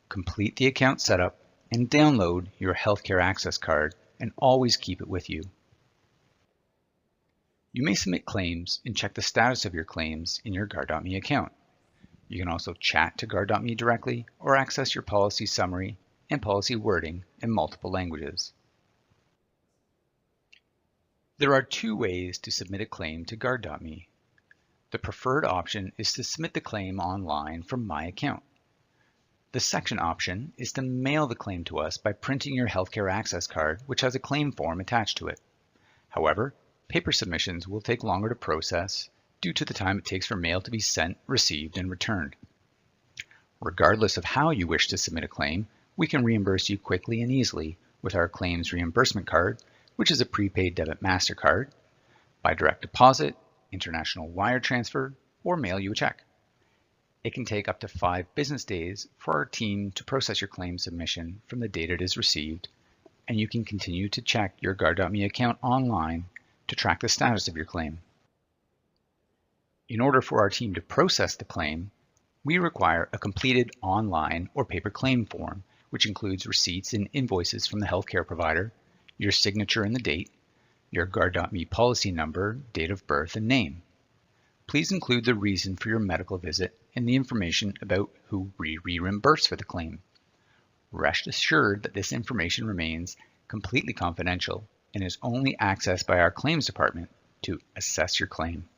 complete the account setup, and download your healthcare access card, and always keep it with you. You may submit claims and check the status of your claims in your Guard.me account. You can also chat to Guard.me directly or access your policy summary and policy wording in multiple languages. There are two ways to submit a claim to Guard.me. The preferred option is to submit the claim online from My Account. The second option is to mail the claim to us by printing your healthcare access card, which has a claim form attached to it. However, paper submissions will take longer to process due to the time it takes for mail to be sent, received, and returned. Regardless of how you wish to submit a claim, we can reimburse you quickly and easily with our claims reimbursement card, which is a prepaid debit MasterCard, by direct deposit, international wire transfer, or mail you a check. It can take up to 5 business days for our team to process your claim submission from the date it is received, and you can continue to check your Guard.me account online to track the status of your claim. In order for our team to process the claim, we require a completed online or paper claim form, which includes receipts and invoices from the healthcare provider, your signature and the date, your Guard.me policy number, date of birth, and name. Please include the reason for your medical visit and the information about who we reimburse for the claim. Rest assured that this information remains completely confidential and is only accessed by our claims department to assess your claim.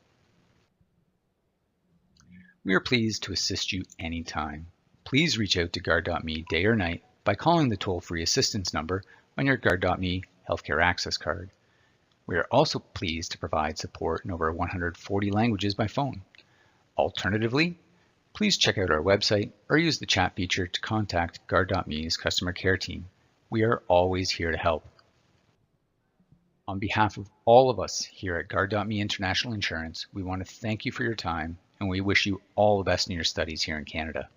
We are pleased to assist you anytime. Please reach out to Guard.me day or night by calling the toll-free assistance number on your Guard.me healthcare access card. We are also pleased to provide support in over 140 languages by phone. Alternatively, please check out our website or use the chat feature to contact Guard.me's customer care team. We are always here to help. On behalf of all of us here at Guard.me International Insurance, we want to thank you for your time, and we wish you all the best in your studies here in Canada.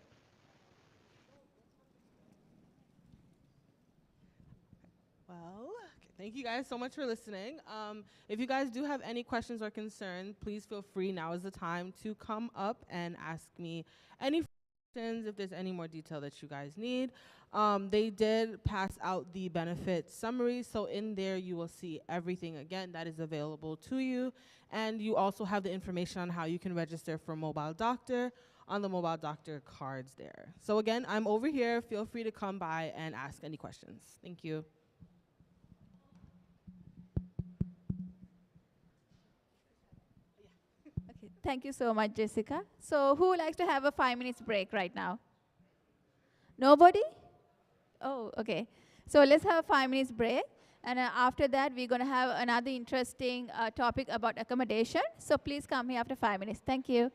Thank you guys so much for listening. If you guys do have any questions or concerns, please feel free. Now is the time to come up and ask me any questions if there's any more detail that you guys need. They did pass out the benefit summary, so in there you will see everything again that is available to you, and you also have the information on how you can register for Mobile Doctor on the Mobile Doctor cards there. So again, I'm over here. Feel free to come by and ask any questions. Thank you. Okay, thank you so much, Jessica. So who likes to have a 5 minutes break right now? Nobody? Oh, okay. So let's have a 5 minutes break. And after that, we're going to have another interesting topic about accommodation. So please come here after 5 minutes. Thank you.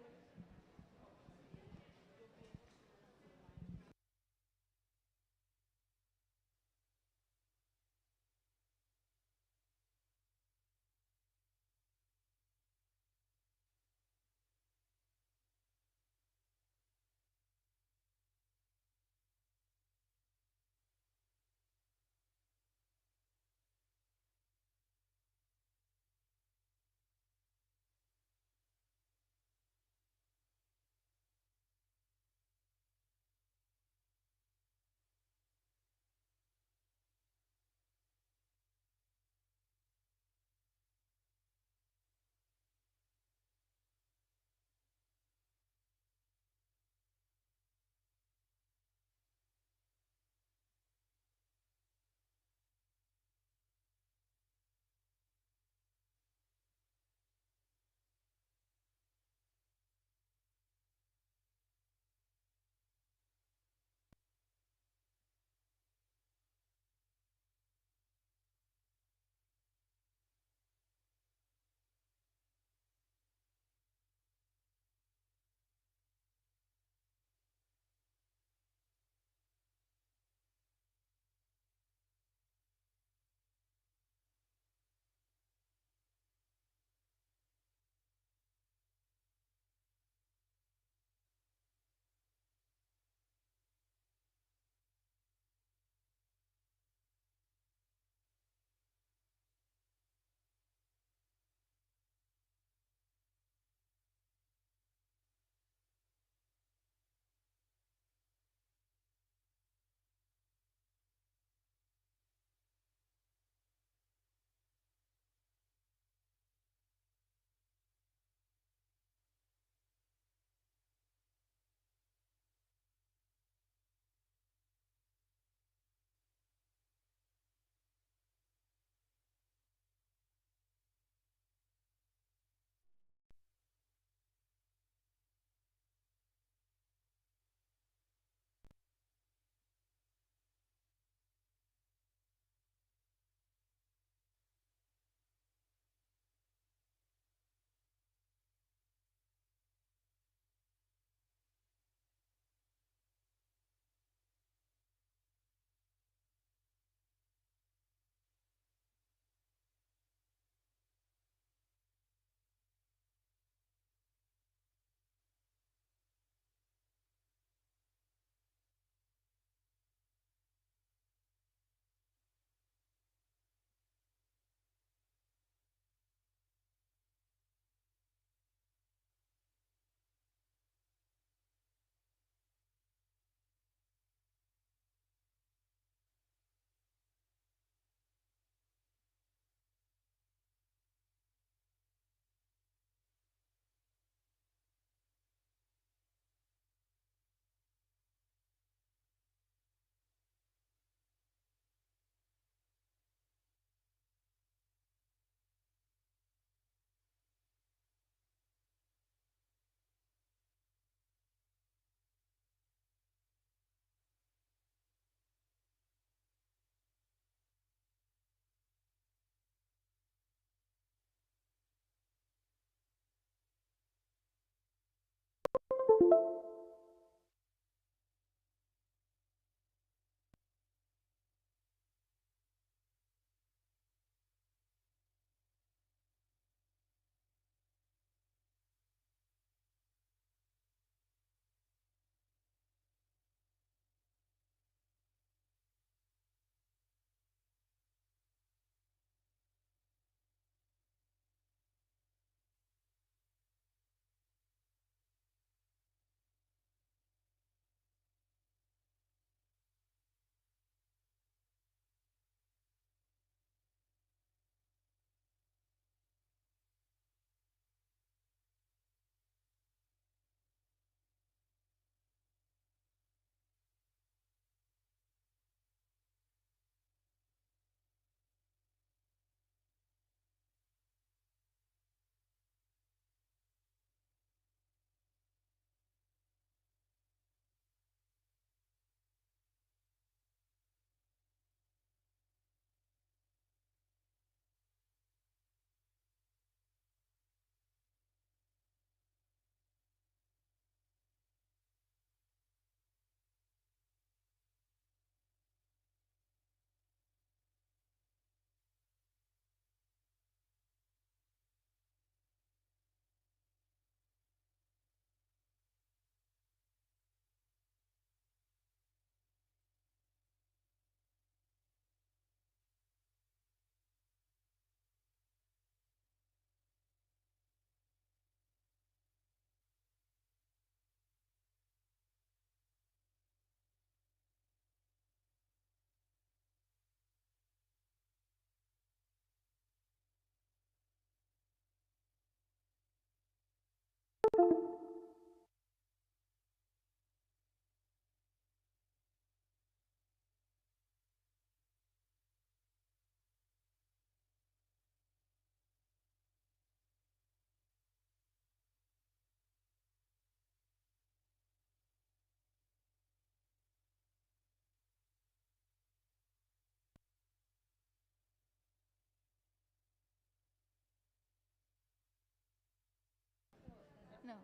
No.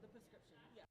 The prescription, yeah.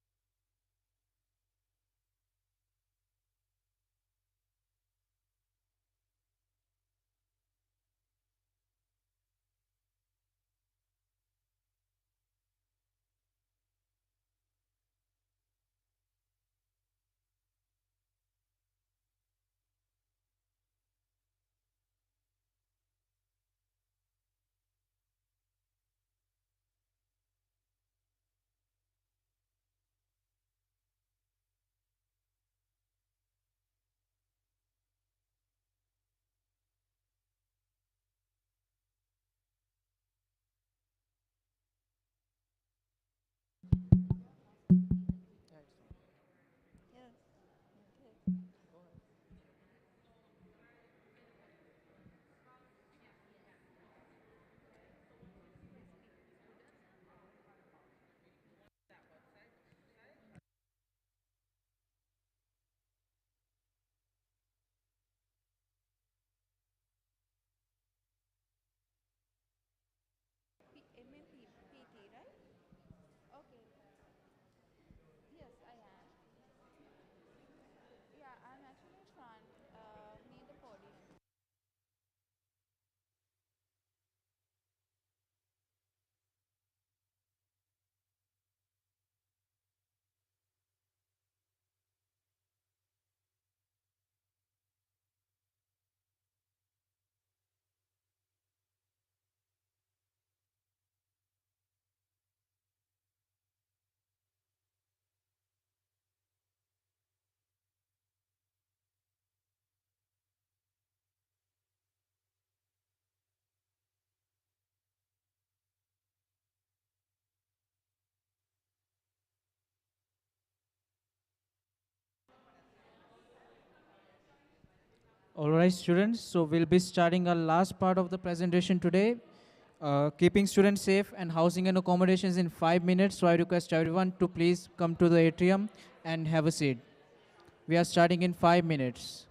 PT, right? Okay. Yes, I am. Yeah, I'm actually in front, near the podium. All right, students. So we'll be starting our last part of the presentation today. Keeping students safe and housing and accommodations in 5 minutes. So I request everyone to please come to the atrium and have a seat. We are starting in 5 minutes.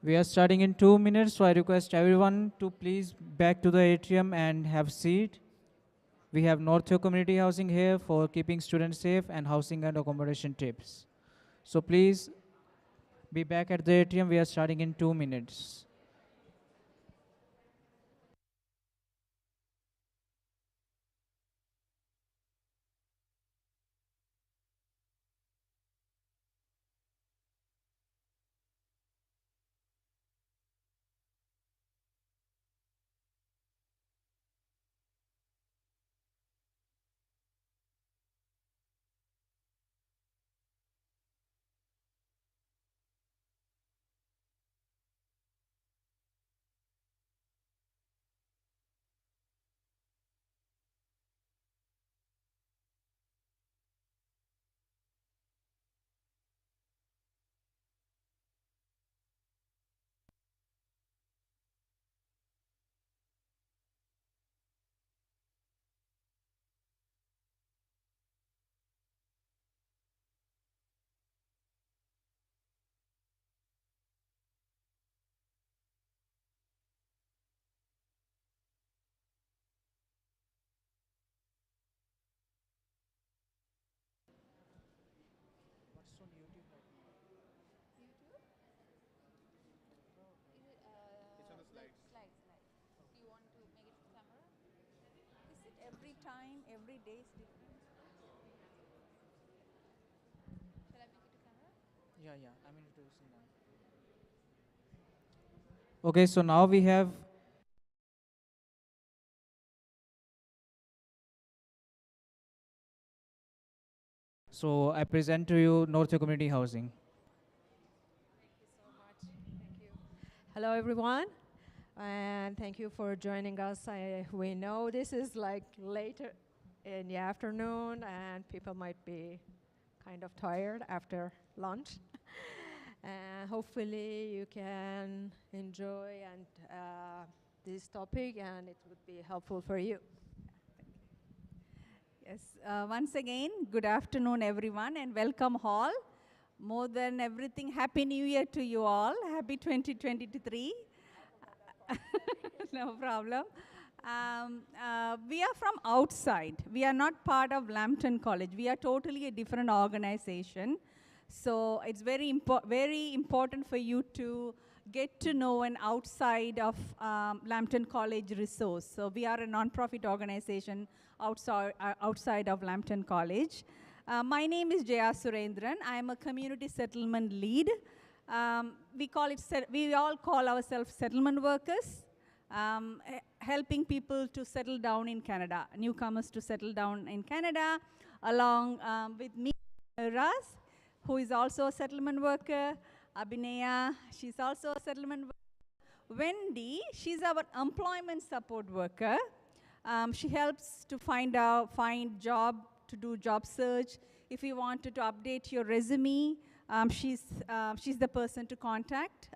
We are starting in 2 minutes, so I request everyone to please back to the atrium and have seat. We have North Hill Community Housing here for keeping students safe and housing and accommodation tips. So please be back at the atrium. We are starting in 2 minutes. Every time, every day is different. Shall I make it to camera? Yeah, I'm introducing them. Okay, so now we have so I present to you North Hill Community Housing. Hello, everyone, and thank you for joining us. We know this is like later in the afternoon, and people might be kind of tired after lunch. Hopefully, you can enjoy this topic, and it would be helpful for you. Yes, once again, good afternoon, everyone, and welcome all. More than everything, Happy New Year to you all. Happy 2023. No problem. We are from outside. We are not part of Lambton College. We are totally a different organization. So it's very important for you to get to know an outside of Lambton College resource. So we are a non-profit organization outside of Lambton College. My name is Jaya Surendran. I am a community settlement lead. We all call ourselves settlement workers, helping people to settle down in Canada, newcomers to settle down in Canada, along with me, Raz, who is also a settlement worker, Abhinaya, she's also a settlement worker. Wendy, she's our employment support worker. She helps to find job, to do job search. If you wanted to update your resume, she's the person to contact.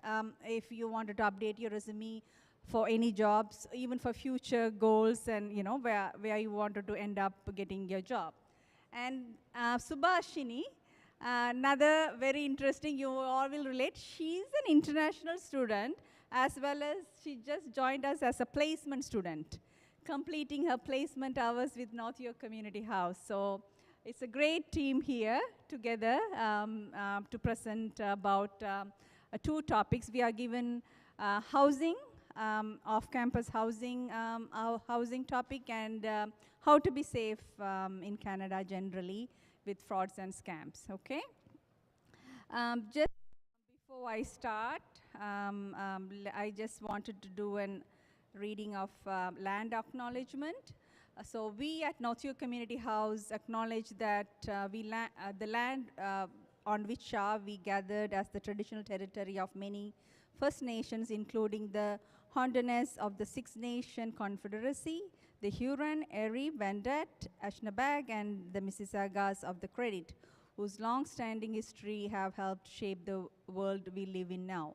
If you wanted to update your resume for any jobs, even for future goals and where you wanted to end up getting your job. And Subhashini, another very interesting, you all will relate, she's an international student as well as she just joined us as a placement student, completing her placement hours with North York Community House. So it's a great team here together to present about two topics. We are given housing, off-campus housing, our housing topic, and how to be safe in Canada generally with frauds and scams, okay? Just before I start, I just wanted to do a reading of land acknowledgement. So we at North York Community House acknowledge that the land on which we gathered as the traditional territory of many First Nations, including the Honduras of the Six Nation Confederacy, the Huron, Erie, Wendat, Ashnabag, and the Mississaugas of the Credit, whose long-standing history have helped shape the world we live in now.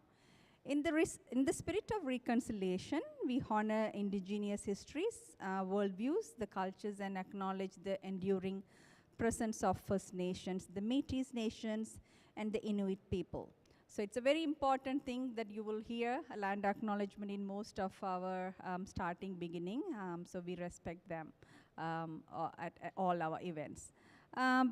In the spirit of reconciliation, we honor indigenous histories, worldviews, the cultures, and acknowledge the enduring presence of First Nations, the Métis Nations, and the Inuit people. So it's a very important thing that you will hear a land acknowledgement in most of our starting beginning. So we respect them at all our events.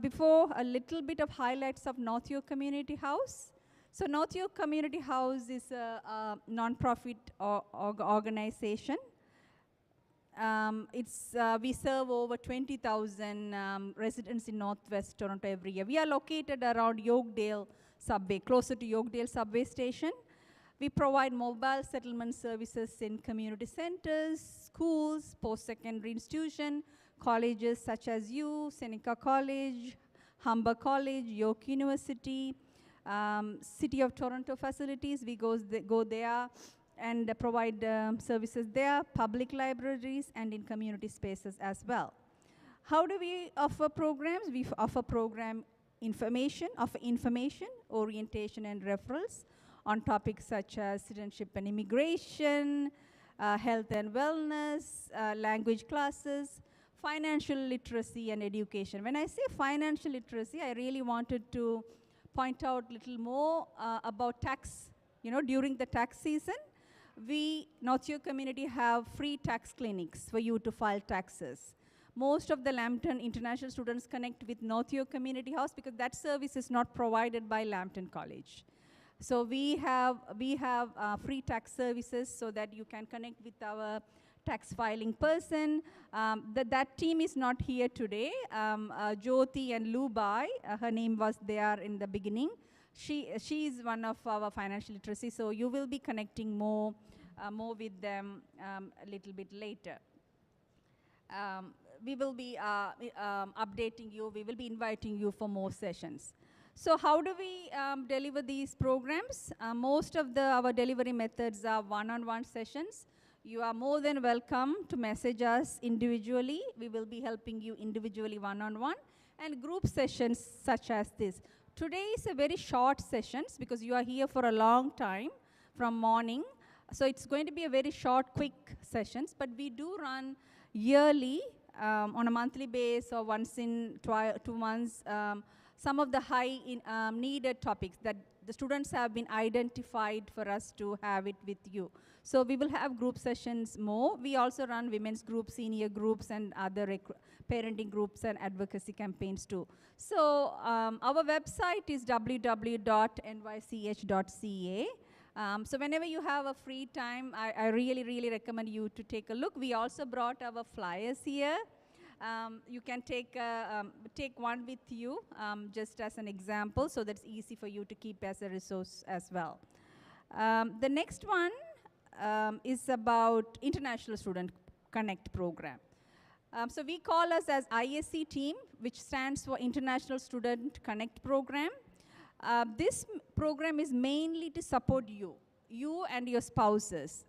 Before, a little bit of highlights of North York Community House. So North York Community House is a non-profit organization. We serve over 20,000 residents in Northwest Toronto every year. We are located around Yorkdale Subway, closer to Yorkdale Subway Station. We provide mobile settlement services in community centers, schools, post-secondary institutions, colleges such as Seneca College, Humber College, York University, City of Toronto facilities. We go there and provide services there, public libraries, and in community spaces as well. How do we offer programs? We offer information, orientation, and referrals on topics such as citizenship and immigration, health and wellness, language classes, financial literacy, and education. When I say financial literacy, I really wanted to point out a little more about tax. During the tax season, we, North York community, have free tax clinics for you to file taxes. Most of the Lambton international students connect with North York Community House because that service is not provided by Lambton College. So we have free tax services so that you can connect with our tax filing person. That team is not here today. Jyoti and Lubai, her name was there in the beginning. She is one of our financial literacy, so you will be connecting more with them a little bit later. We will be updating you. We will be inviting you for more sessions. So how do we deliver these programs? Most of our delivery methods are one-on-one sessions. You are more than welcome to message us individually. We will be helping you individually one-on-one, and group sessions such as this. Today is a very short sessions because you are here for a long time from morning. So it's going to be a very short, quick sessions, but we do run yearly on a monthly basis or once in 2 months, some of the high needed topics that the students have been identified for us to have it with you. So we will have group sessions more. We also run women's groups, senior groups, and other parenting groups and advocacy campaigns too. So our website is www.nych.ca. So whenever you have a free time, I really recommend you to take a look. We also brought our flyers here. You can take one with you just as an example, so that's easy for you to keep as a resource as well. The next one is about International Student Connect program. So we call us as ISC team, which stands for International Student Connect program. This program is mainly to support you and your spouses.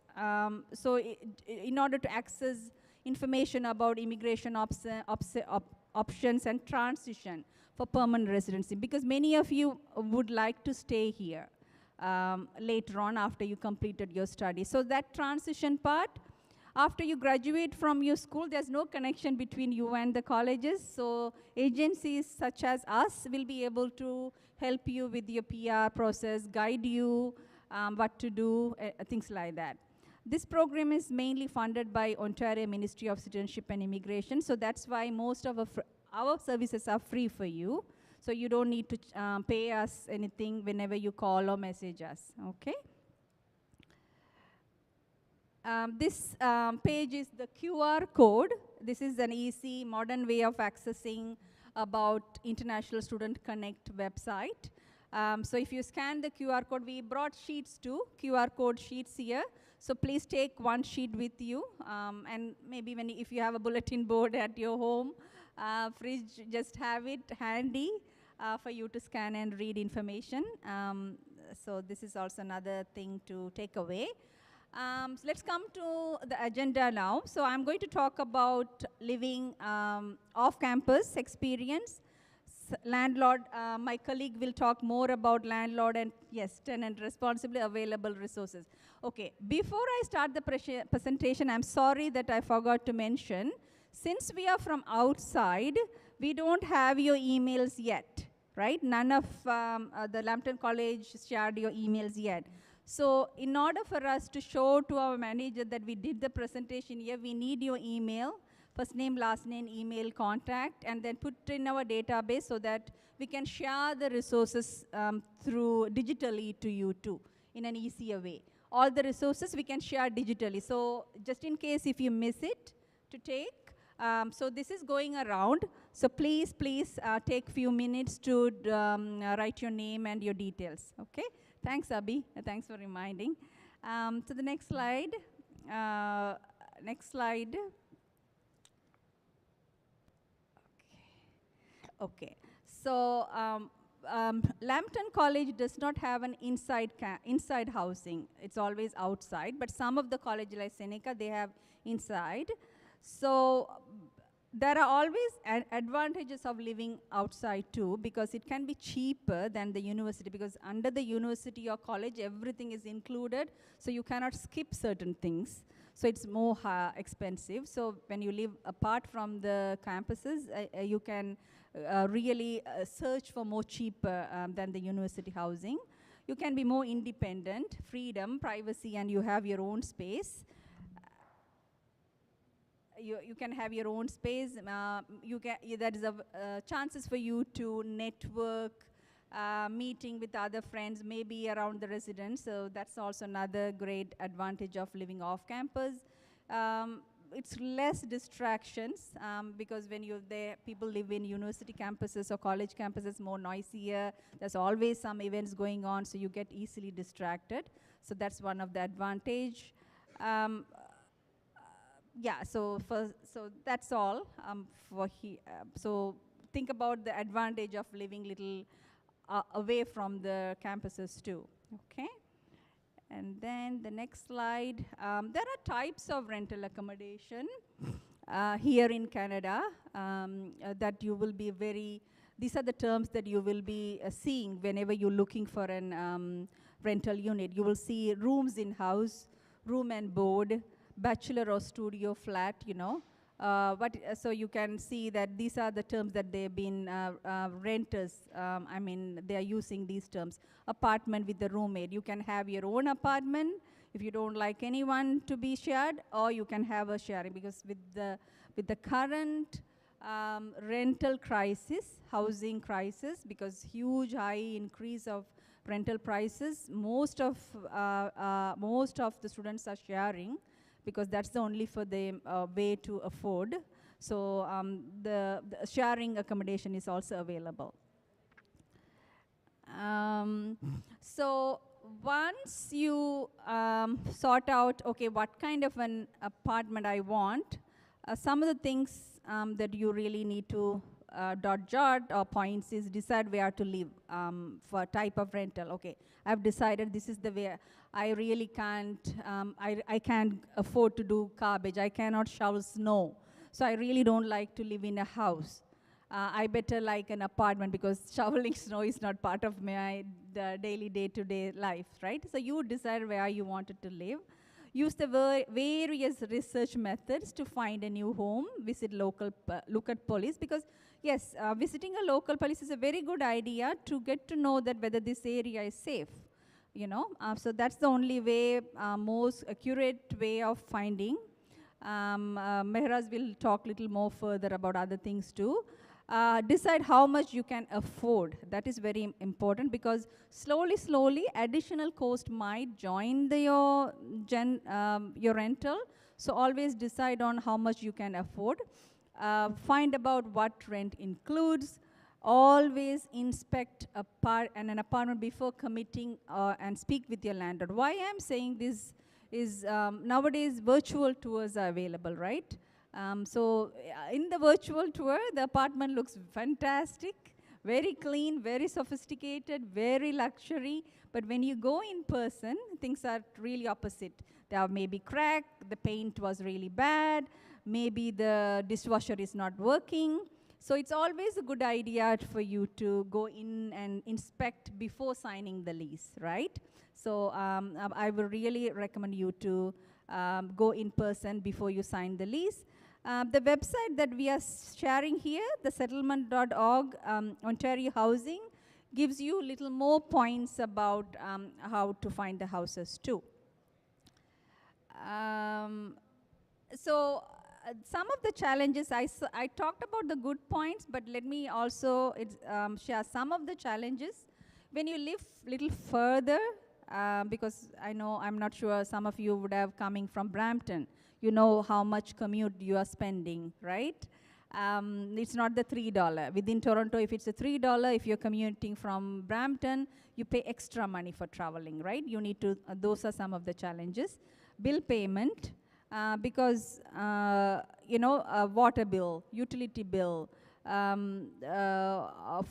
So in order to access information about immigration options and transition for permanent residency, because many of you would like to stay here later on after you completed your study. So that transition part, after you graduate from your school, there's no connection between you and the colleges. So agencies such as us will be able to help you with your PR process, guide you what to do, things like that. This program is mainly funded by Ontario Ministry of Citizenship and Immigration, so that's why most of our services are free for you. So you don't need to pay us anything whenever you call or message us, okay? This page is the QR code. This is an easy, modern way of accessing about International Student Connect website. So if you scan the QR code, we brought sheets too, QR code sheets here. So please take one sheet with you, and maybe if you have a bulletin board at your home, fridge, just have it handy for you to scan and read information. So this is also another thing to take away. So let's come to the agenda now. So I'm going to talk about living off-campus experience. Landlord, my colleague will talk more about landlord and, yes, tenant responsibly available resources. Okay, before I start the presentation, I'm sorry that I forgot to mention, since we are from outside, we don't have your emails yet. right? None of the Lambton College shared your emails yet. So in order for us to show to our manager that we did the presentation here, we need your email, first name, last name, email, contact, and then put in our database so that we can share the resources through digitally to you too, in an easier way. All the resources we can share digitally. So just in case if you miss it to take, so this is going around. So please take few minutes to write your name and your details, okay? Thanks, Abhi. Thanks for reminding. So the next slide. Next slide. Okay. So Lambton College does not have an inside housing. It's always outside. But some of the colleges like Seneca, they have inside. So there are always advantages of living outside too, because it can be cheaper than the university, because under the university or college, everything is included, so you cannot skip certain things. So it's more expensive. So when you live apart from the campuses, you can really search for more cheaper than the university housing. You can be more independent, freedom, privacy, and you have your own space. You can have your own space. There is chances for you to network, meeting with other friends, maybe around the residence. So that's also another great advantage of living off campus. It's less distractions because when you're there, people live in university campuses or college campuses, more noisier. There's always some events going on, so you get easily distracted. So that's one of the advantage. Yeah, so that's all for so think about the advantage of living little away from the campuses too, okay? And then the next slide, there are types of rental accommodation here in Canada that you will be these are the terms that you will be seeing whenever you're looking for an rental unit. You will see rooms in-house, room and board, bachelor or studio flat, you know. So you can see that these are the terms that they've been renters, I mean, they are using these terms. Apartment with the roommate. You can have your own apartment if you don't like anyone to be shared, or you can have a sharing, because with the current rental crisis, housing crisis, because huge high increase of rental prices, most of the students are sharing, because that's the only for the way to afford. So the sharing accommodation is also available. So once you sort out, okay, what kind of an apartment I want, some of the things that you really need to jot or points is decide where to live for type of rental. Okay, I've decided this is the way. I really can't, I can't afford to do garbage. I cannot shovel snow. So I really don't like to live in a house. I better like an apartment, because shoveling snow is not part of my daily day-to-day life, right? So you decide where you wanted to live. Use the various research methods to find a new home. Visit local police, because yes, visiting a local police is a very good idea to get to know that whether this area is safe. You know, so that's the only way, most accurate way of finding. Mehraz will talk a little more further about other things too. Decide how much you can afford. That is very important, because slowly, additional cost might join your rental. So always decide on how much you can afford. Find about what rent includes. Always inspect an apartment before committing and speak with your landlord. Why I'm saying this is nowadays virtual tours are available, right? So in the virtual tour, the apartment looks fantastic, very clean, very sophisticated, very luxury. But when you go in person, things are really opposite. They are maybe cracked, the paint was really bad, maybe the dishwasher is not working. So it's always a good idea for you to go in and inspect before signing the lease, right? So I would really recommend you to go in person before you sign the lease. The website that we are sharing here, the settlement.org, Ontario Housing, gives you little more points about how to find the houses too. Some of the challenges, I talked about the good points, but let me also share some of the challenges. When you live little further, because I'm not sure some of you would have coming from Brampton, you know how much commute you are spending, right? It's not the $3. Within Toronto, if it's a $3, if you're commuting from Brampton, you pay extra money for traveling, right? You need to, those are some of the challenges. Bill payment, because, water bill, utility bill,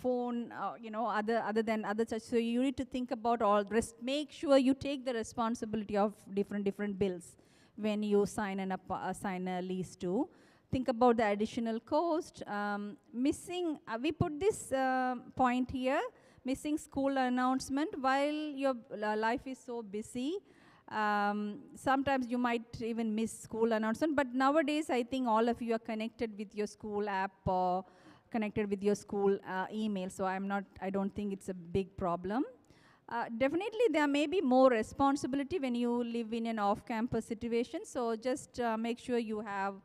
phone, other than other such. So you need to think about all the rest. Make sure you take the responsibility of different bills when you sign a lease too. Think about the additional cost. Missing, we put this point here, missing school announcement. While your life is so busy, sometimes you might even miss school announcement, but nowadays I think all of you are connected with your school app or connected with your school email, so I don't think it's a big problem. Definitely there may be more responsibility when you live in an off-campus situation, so just make sure you have,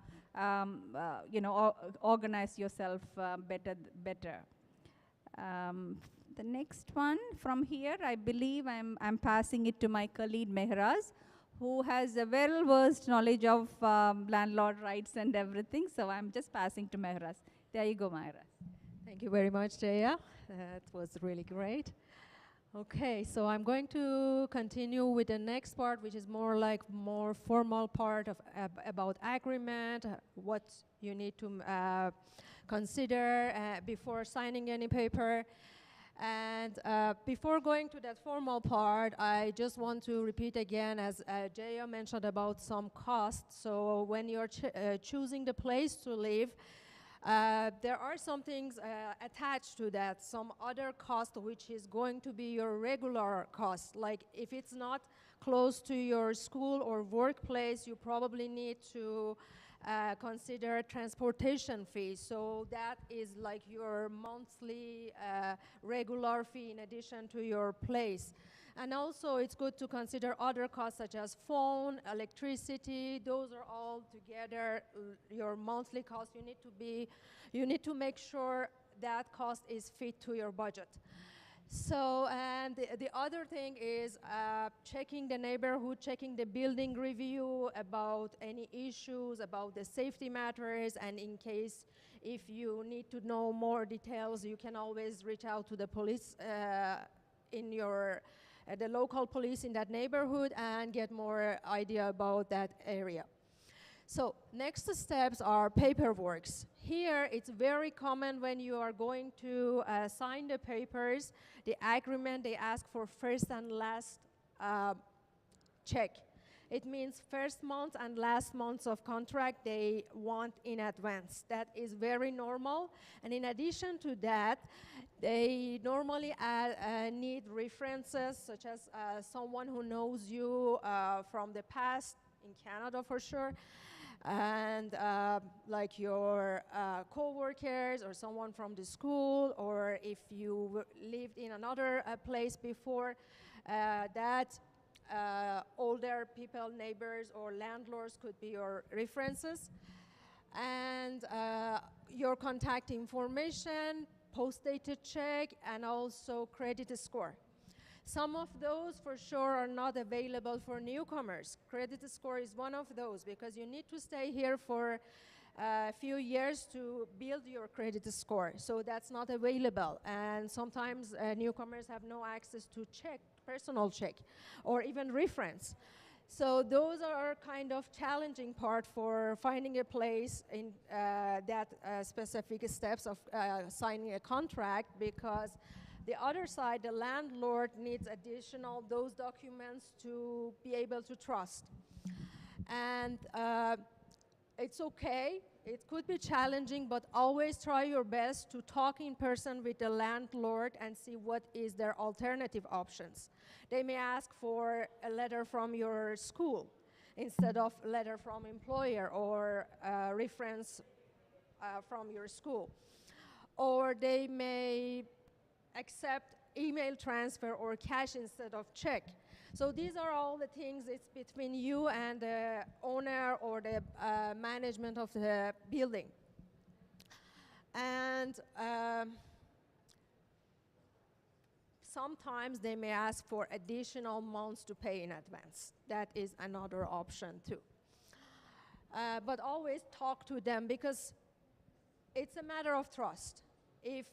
organize yourself better. The next one from here, I believe I'm passing it to my colleague Mehraz, who has a well-versed knowledge of landlord rights and everything, so I'm just passing to Mehraz. There you go, Mehraz. Thank you very much, Jaya. That was really great. Okay, so I'm going to continue with the next part, which is more formal part of about agreement, what you need to consider before signing any paper. And before going to that formal part, I just want to repeat again, as Jaya mentioned about some costs. So when you're choosing the place to live, there are some things attached to that, some other cost which is going to be your regular cost. Like if it's not close to your school or workplace, you probably need to consider transportation fees. So that is like your monthly regular fee in addition to your place. And also it's good to consider other costs such as phone, electricity. Those are all together your monthly cost. You need to make sure that cost is fit to your budget. So, and the other thing is checking the neighborhood, checking the building review about any issues, about the safety matters, and in case if you need to know more details, you can always reach out to the police in your the local police in that neighborhood and get more idea about that area. So next steps are paperwork. Here it's very common when you are going to sign the papers, the agreement, they ask for first and last check. It means first month and last months of contract they want in advance. That is very normal. And in addition to that, they normally need references such as someone who knows you from the past, in Canada for sure, and like your co-workers or someone from the school, or if you lived in another place before, that older people, neighbors, or landlords could be your references. And your contact information, post-dated check, and also credit score. Some of those for sure are not available for newcomers. Credit score is one of those because you need to stay here for a few years to build your credit score. So that's not available. And sometimes newcomers have no access to check, personal check, or even reference. So those are kind of challenging part for finding a place in that specific steps of signing a contract, because the other side, the landlord, needs additional those documents to be able to trust. And it's okay. It could be challenging, but always try your best to talk in person with the landlord and see what is their alternative options. They may ask for a letter from your school. instead of letter from employer or reference from your school. Or they may accept email transfer or cash instead of check. So these are all the things, it's between you and the owner or the management of the building. And sometimes they may ask for additional months to pay in advance. That is another option too. But always talk to them, because it's a matter of trust. If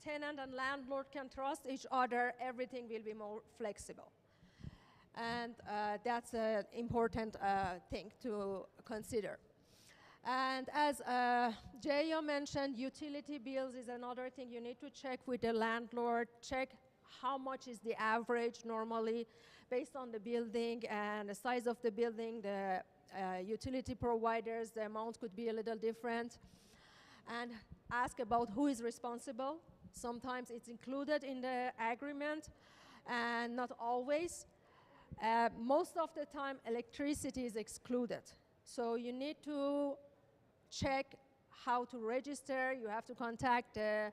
tenant and landlord can trust each other, everything will be more flexible. And that's an important thing to consider. And as Jayo mentioned, utility bills is another thing you need to check with the landlord. Check how much is the average normally based on the building and the size of the building. The utility providers, the amount could be a little different. And ask about who is responsible. Sometimes it's included in the agreement and not always. Most of the time, electricity is excluded. So you need to check how to register. You have to contact the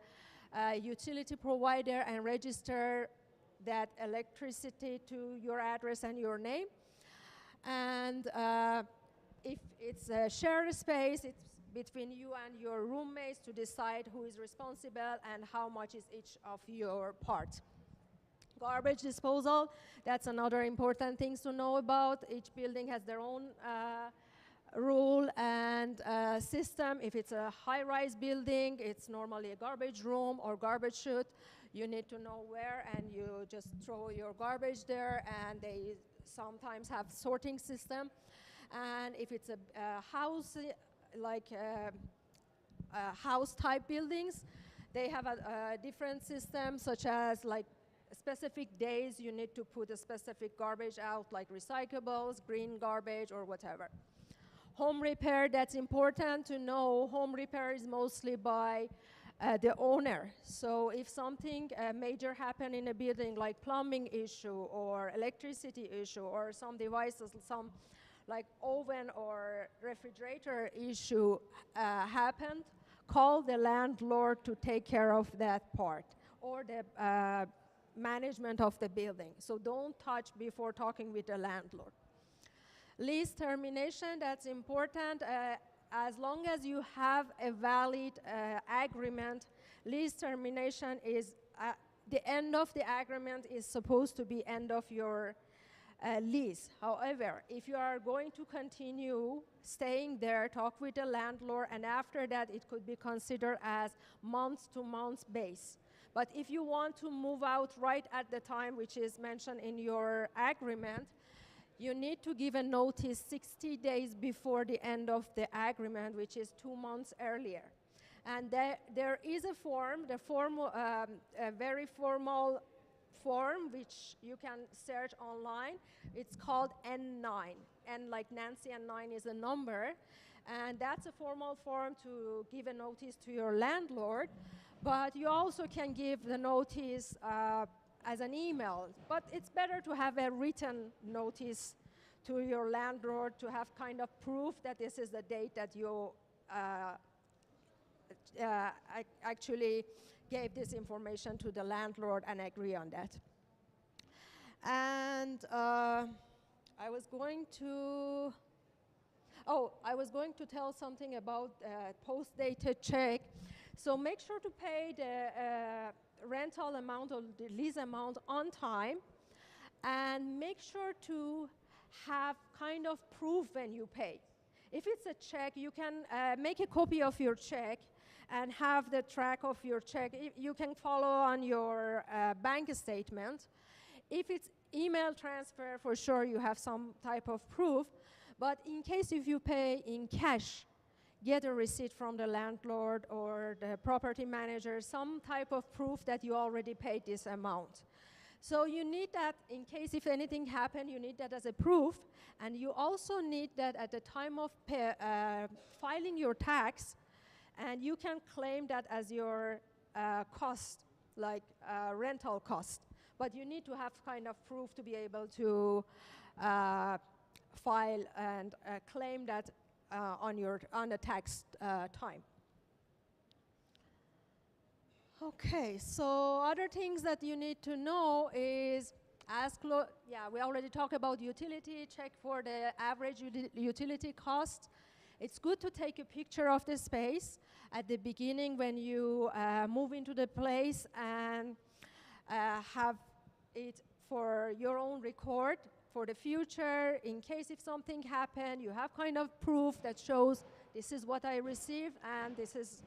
utility provider and register that electricity to your address and your name. And if it's a shared space, it's between you and your roommates to decide who is responsible and how much is each of your part. Garbage disposal, that's another important thing to know about. Each building has their own rule and system. If it's a high-rise building, it's normally a garbage room or garbage chute. You need to know where, and you just throw your garbage there, and they sometimes have sorting system. And if it's a house, like house-type buildings, they have a different system, such as like specific days you need to put a specific garbage out, like recyclables, green garbage, or whatever. Home repair, that's important to know. Home repair is mostly by the owner. So if something major happen in a building, like plumbing issue or electricity issue or some devices, some like oven or refrigerator issue happened, call the landlord to take care of that part, or the management of the building. So don't touch before talking with the landlord. Lease termination, that's important. As long as you have a valid agreement, lease termination is, the end of the agreement is supposed to be end of your lease. However, if you are going to continue staying there, talk with the landlord, and after that it could be considered as month-to-month base. But if you want to move out right at the time, which is mentioned in your agreement, you need to give a notice 60 days before the end of the agreement, which is 2 months earlier. And there is a form, a very formal form, which you can search online. It's called N9. N like Nancy, and 9 is a number. And that's a formal form to give a notice to your landlord. But you also can give the notice as an email. But it's better to have a written notice to your landlord to have kind of proof that this is the date that you actually gave this information to the landlord and agree on that. And I was going to tell something about post-dated check. So make sure to pay the rental amount or the lease amount on time, and make sure to have kind of proof when you pay. If it's a check, you can make a copy of your check and have the track of your check. You can follow on your bank statement. If it's email transfer, for sure you have some type of proof. But in case if you pay in cash, get a receipt from the landlord or the property manager, some type of proof that you already paid this amount. So you need that in case if anything happened, you need that as a proof. And you also need that at the time of filing your tax, and you can claim that as your cost, like rental cost. But you need to have kind of proof to be able to file and claim that on the tax time. Okay, so other things that you need to know is we already talked about utility, check for the average utility cost. It's good to take a picture of the space at the beginning when you move into the place and have it for your own record for the future. In case if something happened, you have kind of proof that shows this is what I received and this is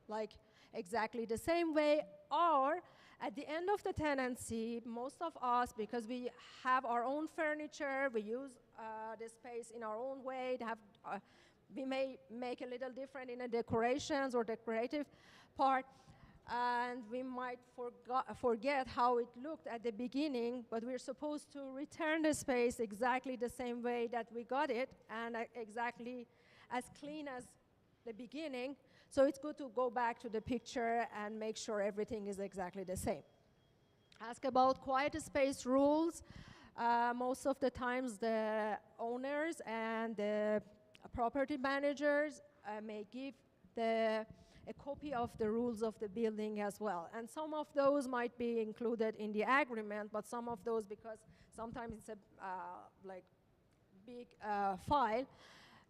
like exactly the same way. Or at the end of the tenancy, most of us, because we have our own furniture, we use the space in our own way, we may make a little different in the decorations or decorative part, and we might forget how it looked at the beginning, but we're supposed to return the space exactly the same way that we got it and exactly as clean as the beginning. So it's good to go back to the picture and make sure everything is exactly the same. Ask about quiet space rules. Most of the times the owners and the property managers may give a copy of the rules of the building as well. And some of those might be included in the agreement, but some of those, because sometimes it's a big file,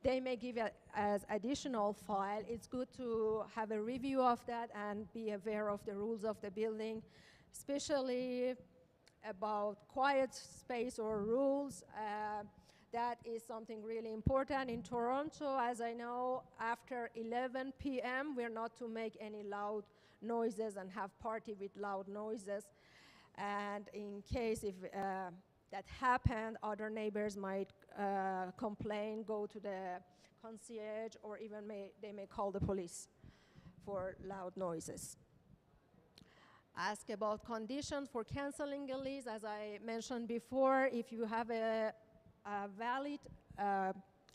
they may give it as additional file. It's good to have a review of that and be aware of the rules of the building, especially about quiet space or rules. That is something really important. In Toronto, as I know, after 11 p.m., we're not to make any loud noises and have party with loud noises. And in case if that happened, other neighbors might complain, go to the concierge, or even they may call the police for loud noises. Ask about conditions for canceling a lease. As I mentioned before, if you have a valid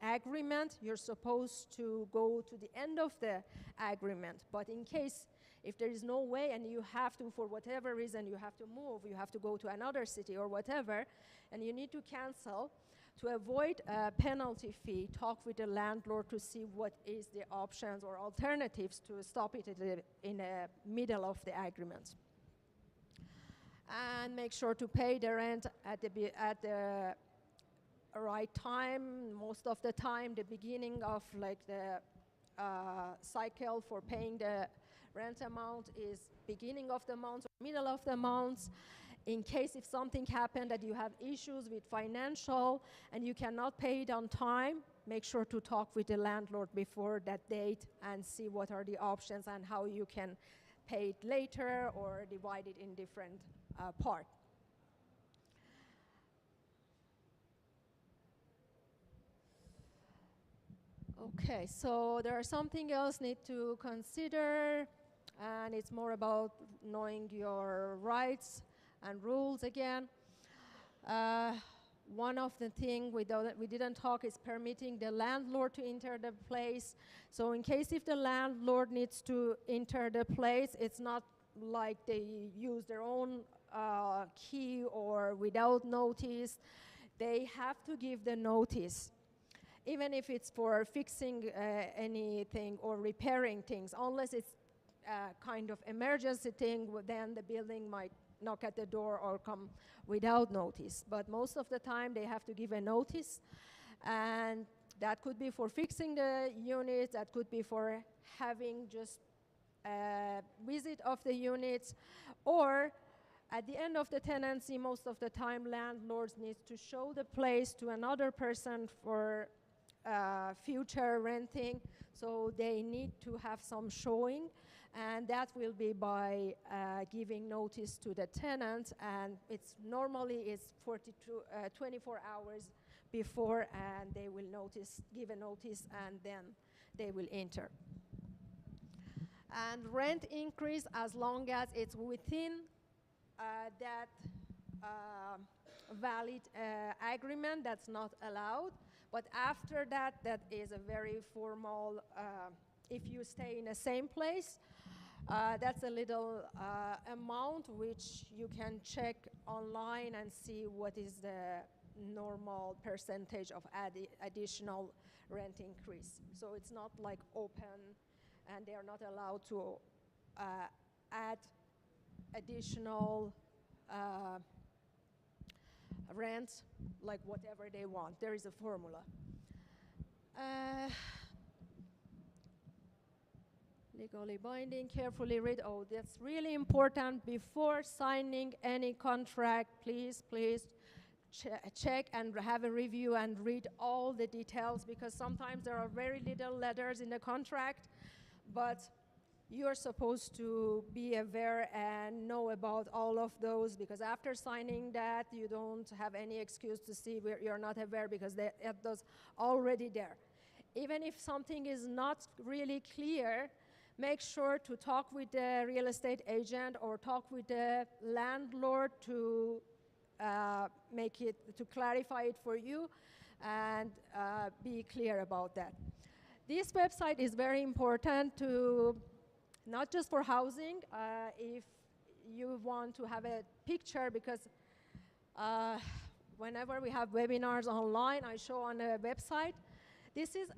agreement, you're supposed to go to the end of the agreement. But in case if there is no way and you have to, for whatever reason, you have to move, you have to go to another city or whatever, and you need to cancel, to avoid a penalty fee, talk with the landlord to see what is the options or alternatives to stop it in the middle of the agreement. And make sure to pay the rent at the right time. Most of the time, the beginning of like the cycle for paying the rent amount is beginning of the month or middle of the month. In case if something happened that you have issues with financial and you cannot pay it on time, make sure to talk with the landlord before that date and see what are the options and how you can pay it later or divide it in different parts. Okay, so there are something else need to consider, and it's more about knowing your rights and rules again. One of the things we didn't talk is permitting the landlord to enter the place. So in case if the landlord needs to enter the place, it's not like they use their own key or without notice. They have to give the notice. Even if it's for fixing anything or repairing things, unless it's kind of emergency thing, then the building might knock at the door or come without notice. But most of the time they have to give a notice, and that could be for fixing the unit, that could be for having just a visit of the units, or at the end of the tenancy, most of the time landlords need to show the place to another person for future renting, so they need to have some showing, and that will be by giving notice to the tenant, and it's normally 24 hours before, and they will give a notice, and then they will enter. And rent increase, as long as it's within that valid agreement, that's not allowed. But after that, that is a very formal, if you stay in the same place, that's a little amount which you can check online and see what is the normal percentage of additional rent increase. So it's not like open, and they are not allowed to add additional rent, like whatever they want. There is a formula. Legally binding, carefully read. Oh, that's really important. Before signing any contract, please check and have a review and read all the details, because sometimes there are very little letters in the contract, but you're supposed to be aware and know about all of those, because after signing that, you don't have any excuse to see where you're not aware, because those already there. Even if something is not really clear, make sure to talk with the real estate agent or talk with the landlord to clarify it for you and be clear about that. This website is very important to, not just for housing, if you want to have a picture, because whenever we have webinars online, I show on a website. This is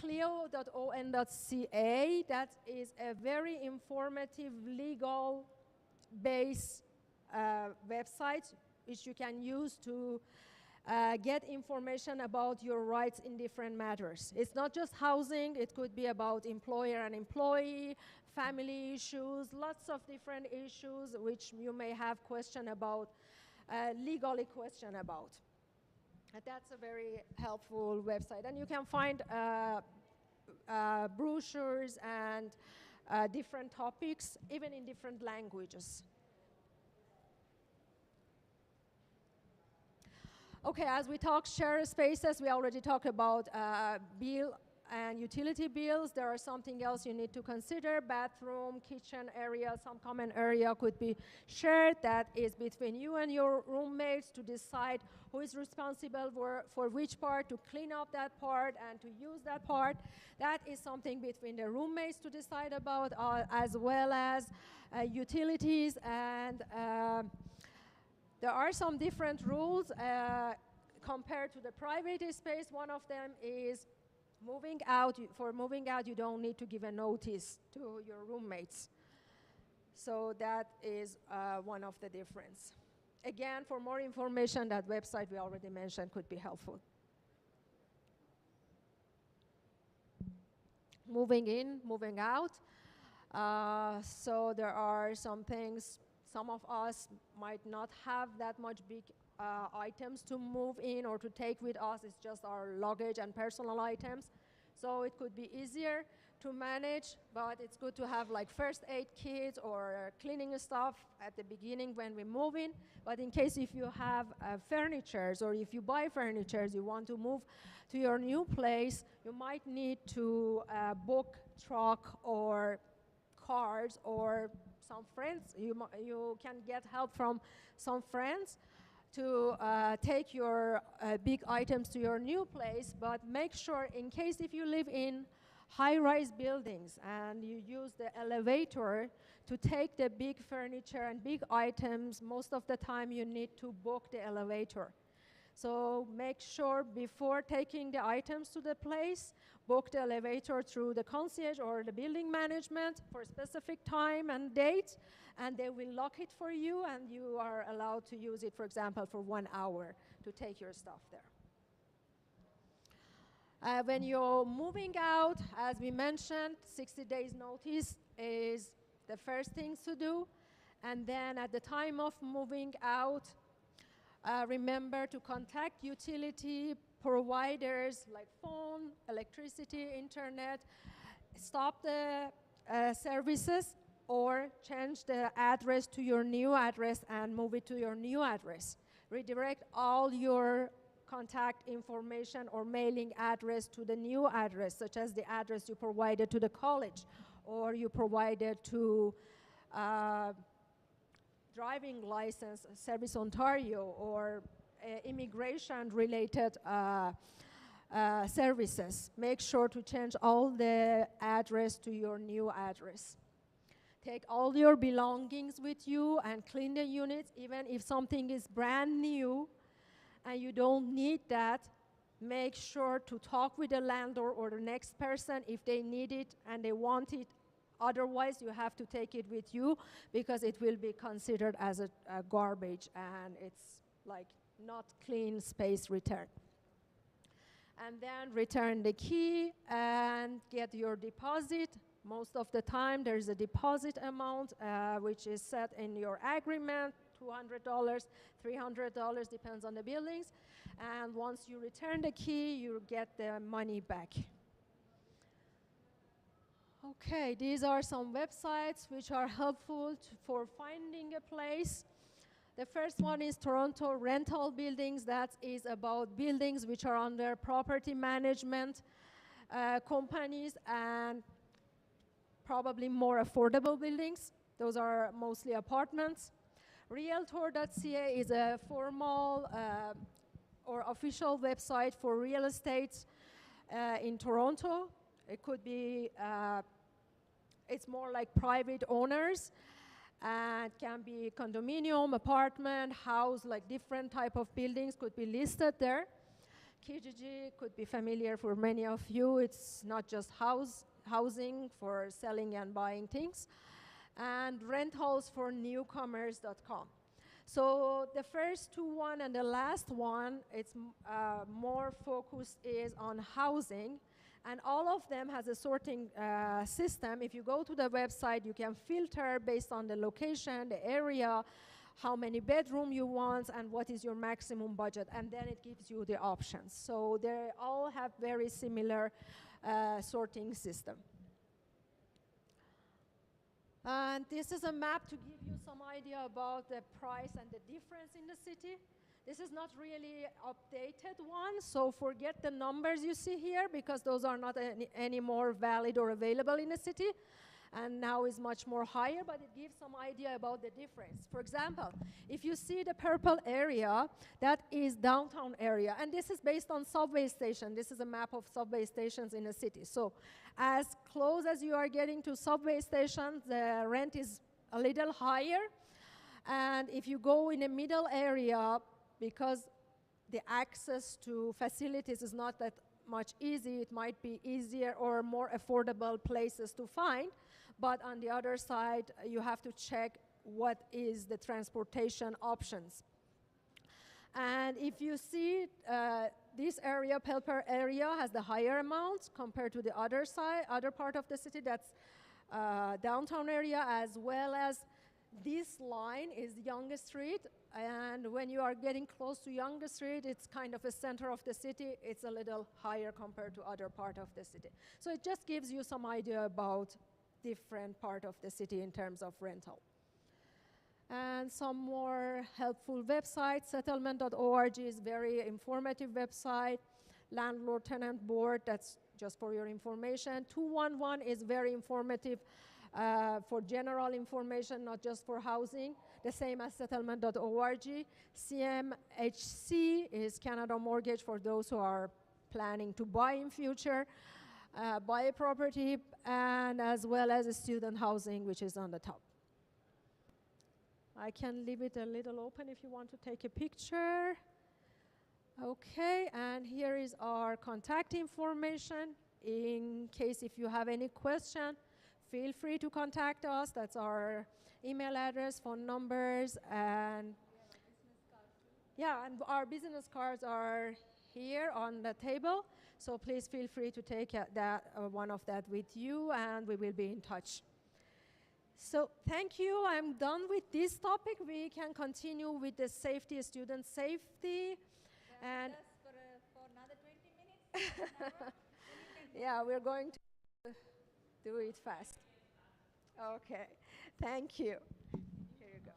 clio.on.ca. That is a very informative legal-based website which you can use to get information about your rights in different matters. It's not just housing, it could be about employer and employee, family issues, lots of different issues which you may have question about, legally question about. That's a very helpful website. And you can find brochures and different topics, even in different languages. Okay, as we talk share spaces, we already talked about bill and utility bills. There are something else you need to consider. Bathroom, kitchen area, some common area could be shared. That is between you and your roommates to decide who is responsible for which part, to clean up that part and to use that part. That is something between the roommates to decide about, as well as utilities. And there are some different rules compared to the private space. One of them is moving out. For moving out, you don't need to give a notice to your roommates. So that is one of the difference. Again, for more information, that website we already mentioned could be helpful. Moving in, moving out. So there are some things, some of us might not have that much big items to move in or to take with us. It's just our luggage and personal items. So it could be easier to manage, but it's good to have like first aid kits or cleaning stuff at the beginning when we move in. But in case if you have furnitures, or if you buy furnitures, you want to move to your new place, you might need to book truck or cars or some friends. You can get help from some friends to take your big items to your new place, but make sure, in case if you live in high-rise buildings and you use the elevator to take the big furniture and big items, most of the time you need to book the elevator. So make sure before taking the items to the place, book the elevator through the concierge or the building management for a specific time and date, and they will lock it for you, and you are allowed to use it, for example, for 1 hour to take your stuff there. When you're moving out, as we mentioned, 60 days notice is the first thing to do. And then at the time of moving out, remember to contact utility providers like phone, electricity, internet, stop the services, or change the address to your new address and move it to your new address. Redirect all your contact information or mailing address to the new address, such as the address you provided to the college or you provided to driving license, Service Ontario, or immigration-related services. Make sure to change all the address to your new address. Take all your belongings with you and clean the units, even if something is brand new. and you don't need that, make sure to talk with the landlord or the next person if they need it and they want it. Otherwise, you have to take it with you because it will be considered as a garbage and it's like not clean space return. And then return the key and get your deposit. Most of the time, there's a deposit amount which is set in your agreement, $200, $300, depends on the buildings. And once you return the key, you get the money back. Okay, these are some websites which are helpful for finding a place. The first one is Toronto Rental Buildings. That is about buildings which are under property management companies and probably more affordable buildings. Those are mostly apartments. Realtor.ca is a formal or official website for real estate in Toronto. It could be, it's more like private owners. And can be condominium, apartment, house, like different type of buildings could be listed there. Kijiji could be familiar for many of you. It's not just housing for selling and buying things. And rentals for newcomers.com. So the first one and the last one, it's more focused is on housing. And all of them has a sorting system. If you go to the website, you can filter based on the location, the area, how many bedroom you want, and what is your maximum budget. And then it gives you the options. So they all have very similar sorting system. And this is a map to give you some idea about the price and the difference in the city. This is not really updated one, so forget the numbers you see here because those are not any more valid or available in the city. And now is much more higher, but it gives some idea about the difference. For example, if you see the purple area, that is downtown area. And this is based on subway station. This is a map of subway stations in a city. So as close as you are getting to subway stations, the rent is a little higher. And if you go in the middle area, because the access to facilities is not that much easy, it might be easier or more affordable places to find. But on the other side, you have to check what is the transportation options. And if you see this area, Pelper area, has the higher amount compared to the other side, other part of the city, that's downtown area, as well as this line is Yonge Street. And when you are getting close to Yonge Street, it's kind of a center of the city. It's a little higher compared to other part of the city. So it just gives you some idea about different part of the city in terms of rental. And some more helpful websites. Settlement.org is very informative website. Landlord-tenant board, that's just for your information. 211 is very informative for general information, not just for housing, the same as settlement.org. CMHC is Canada Mortgage for those who are planning to buy in future, buy a property, and as well as student housing, which is on the top. I can leave it a little open if you want to take a picture. Okay, and here is our contact information. In case if you have any question, feel free to contact us. That's our email address, phone numbers, and yeah, and our business cards are here on the table. So please feel free to take one of that with you, and we will be in touch. So thank you. I'm done with this topic. We can continue with the safety, student safety. And for another 20 minutes? yeah, we're going to do it fast. Okay, thank you. Here you go.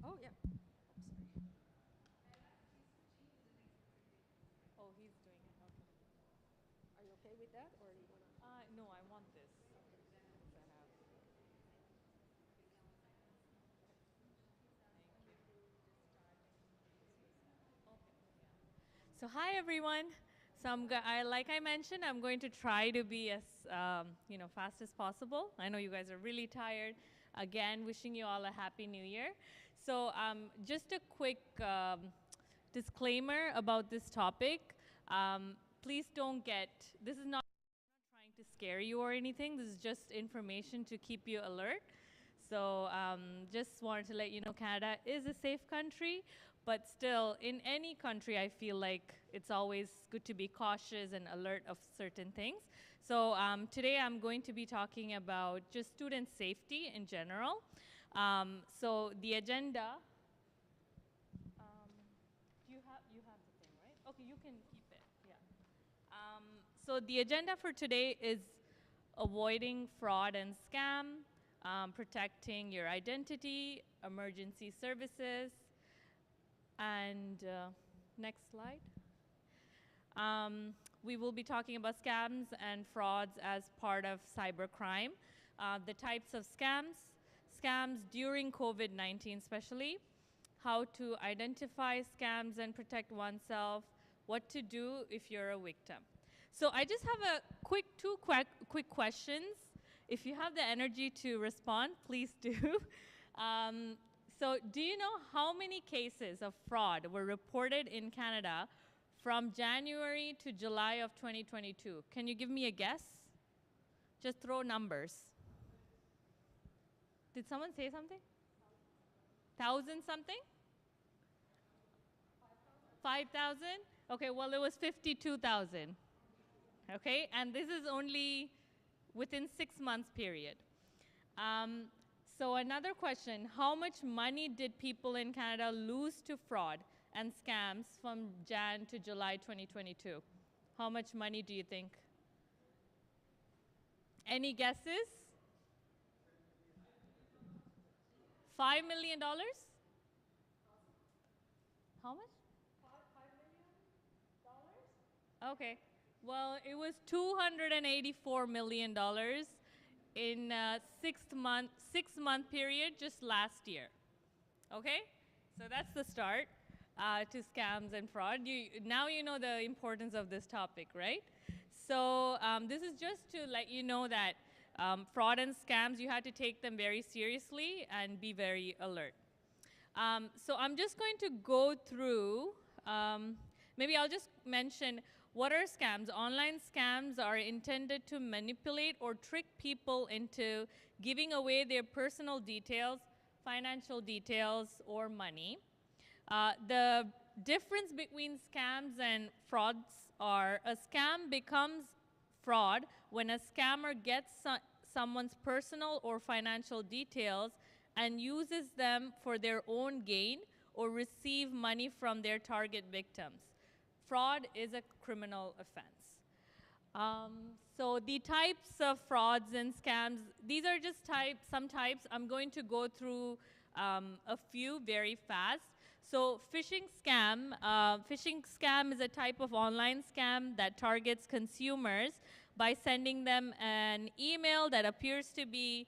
Oh, yeah. Oh, he's doing it. Okay. Are you okay with that, or you wanna? No, I want this. So hi everyone. So like I mentioned, I'm going to try to be as fast as possible. I know you guys are really tired. Again, wishing you all a happy new year. So just a quick disclaimer about this topic. Please don't this is not trying to scare you or anything. This is just information to keep you alert. So just wanted to let you know Canada is a safe country, but still, in any country, I feel like it's always good to be cautious and alert of certain things. So today I'm going to be talking about just student safety in general. So the agenda, you have the thing, right? Okay, you can keep it, yeah. So the agenda for today is avoiding fraud and scam, protecting your identity, emergency services, and next slide. We will be talking about scams and frauds as part of cybercrime, the types of scams during COVID-19 especially, how to identify scams and protect oneself, what to do if you're a victim. So I just have a two quick questions. If you have the energy to respond, please do. So do you know how many cases of fraud were reported in Canada from January to July of 2022? Can you give me a guess? Just throw numbers. Did someone say something? 1,000 something? 5,000? Okay, well, it was 52,000. Okay, and this is only within 6 months period. So another question, how much money did people in Canada lose to fraud and scams from Jan to July 2022? How much money do you think? Any guesses? $5 million? How much? $5 million? Okay. Well, it was $284 million in a 6-month period just last year. Okay? So that's the start to scams and fraud. Now you know the importance of this topic, right? So this is just to let you know that fraud and scams, you have to take them very seriously and be very alert. So I'm just going to go through, maybe I'll just mention what are scams. Online scams are intended to manipulate or trick people into giving away their personal details, financial details, or money. The difference between scams and frauds are a scam becomes fraud when a scammer gets someone's personal or financial details and uses them for their own gain or receive money from their target victims. Fraud is a criminal offense. So the types of frauds and scams, these are just some types. I'm going to go through a few very fast. So phishing scam is a type of online scam that targets consumers by sending them an email that appears to be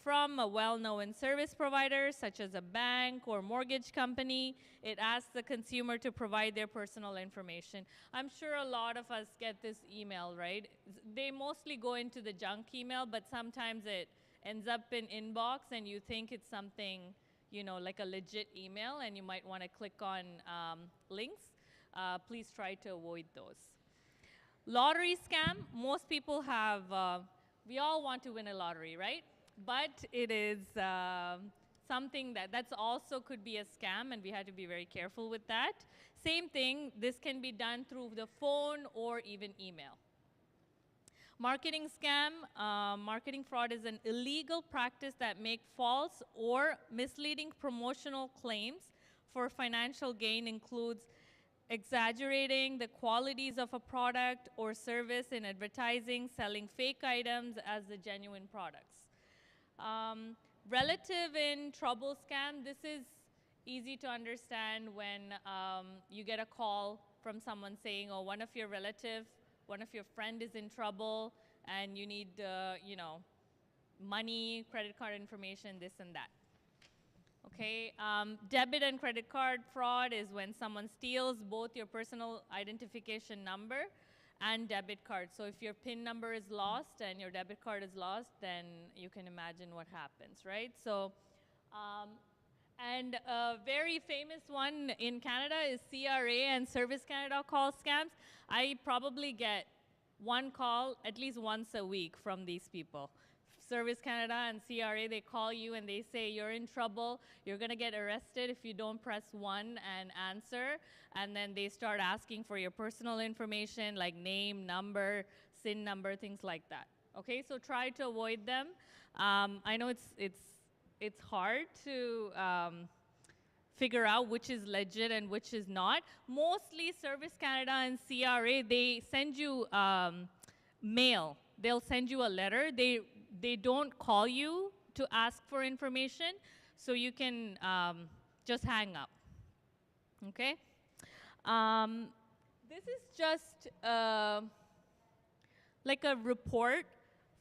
from a well-known service provider, such as a bank or mortgage company. It asks the consumer to provide their personal information. I'm sure a lot of us get this email, right? They mostly go into the junk email, but sometimes it ends up in inbox and you think it's something, you know, like a legit email, and you might want to click on links. Please try to avoid those. Lottery scam, most people have, we all want to win a lottery, right? But it is something that's also could be a scam, and we have to be very careful with that. Same thing, this can be done through the phone or even email. Marketing scam, marketing fraud is an illegal practice that makes false or misleading promotional claims for financial gain, includes exaggerating the qualities of a product or service in advertising, selling fake items as the genuine products. Relative in trouble scam, this is easy to understand when you get a call from someone saying, oh, one of your relatives, one of your friend is in trouble and you need, you know, money, credit card information, this and that. Okay, debit and credit card fraud is when someone steals both your personal identification number and debit card. So if your PIN number is lost and your debit card is lost, then you can imagine what happens, right? So And a very famous one in Canada is CRA and Service Canada call scams. I probably get one call at least once a week from these people. Service Canada and CRA, they call you and they say you're in trouble, you're gonna get arrested if you don't press 1 and answer, and then they start asking for your personal information like name, number, SIN number, things like that. Okay, so try to avoid them. I know it's hard to figure out which is legit and which is not. Mostly Service Canada and CRA, they send you mail. They'll send you a letter. They don't call you to ask for information, so you can just hang up, okay? This is just like a report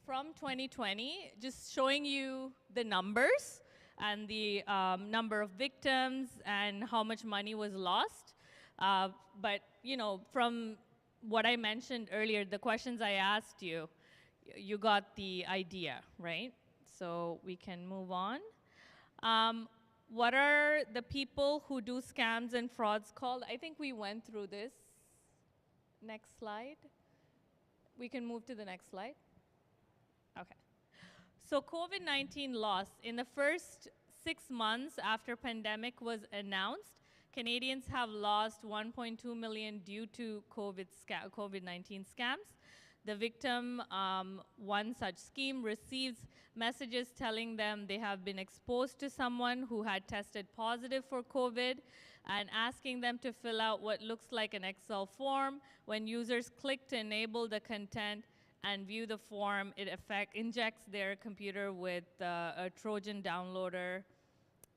from 2020, just showing you the numbers and the number of victims and how much money was lost. But you know, from what I mentioned earlier, the questions I asked you, you got the idea, right? So we can move on. What are the people who do scams and frauds called? I think we went through this. Next slide. We can move to the next slide. Okay. So COVID-19 loss. In the first 6 months after pandemic was announced, Canadians have lost 1.2 million due to COVID-19 scams. The victim, one such scheme, receives messages telling them they have been exposed to someone who had tested positive for COVID and asking them to fill out what looks like an Excel form. When users click to enable the content and view the form, it injects their computer with a Trojan downloader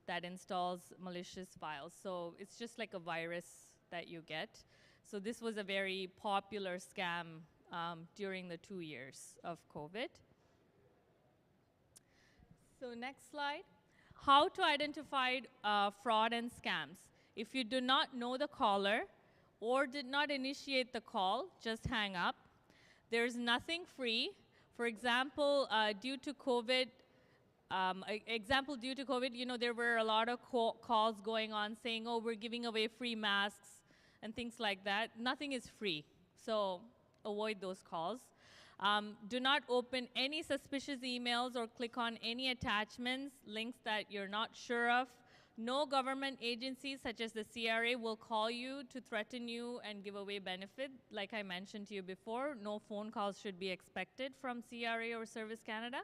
that installs malicious files. So it's just like a virus that you get. So this was a very popular scam during the 2 years of COVID. So next slide. How to identify fraud and scams. If you do not know the caller or did not initiate the call, just hang up. There's nothing free. For example, due to COVID, you know, there were a lot of calls going on saying, oh, we're giving away free masks and things like that. Nothing is free. So avoid those calls. Do not open any suspicious emails or click on any attachments, links that you're not sure of. No government agencies such as the CRA will call you to threaten you and give away benefit. Like I mentioned to you before, no phone calls should be expected from CRA or Service Canada.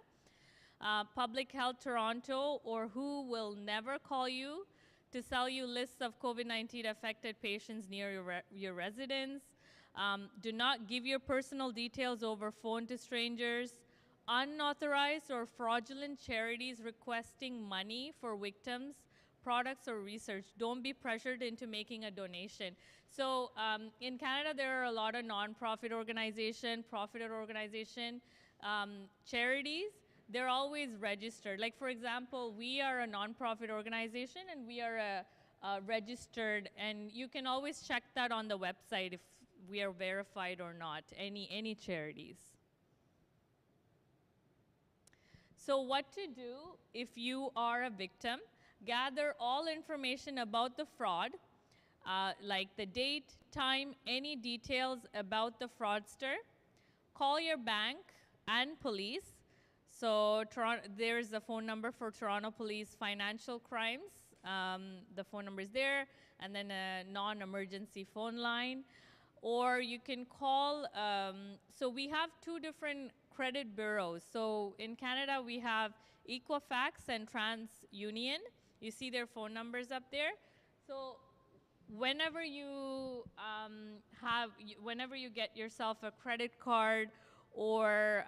Public Health Toronto or WHO will never call you to sell you lists of COVID-19 affected patients near your residence. Do not give your personal details over phone to strangers. Unauthorized or fraudulent charities requesting money for victims, products, or research. Don't be pressured into making a donation. So in Canada, there are a lot of non-profit organization, profited organization, charities. They're always registered. Like for example, we are a non-profit organization and we are registered, and you can always check that on the website if we are verified or not, any charities. So what to do if you are a victim? Gather all information about the fraud, like the date, time, any details about the fraudster. Call your bank and police. So there's a phone number for Toronto Police Financial Crimes. The phone number is there, and then a non-emergency phone line. Or you can call, so we have 2 different credit bureaus. So in Canada, we have Equifax and TransUnion. You see their phone numbers up there. So whenever you get yourself a credit card, or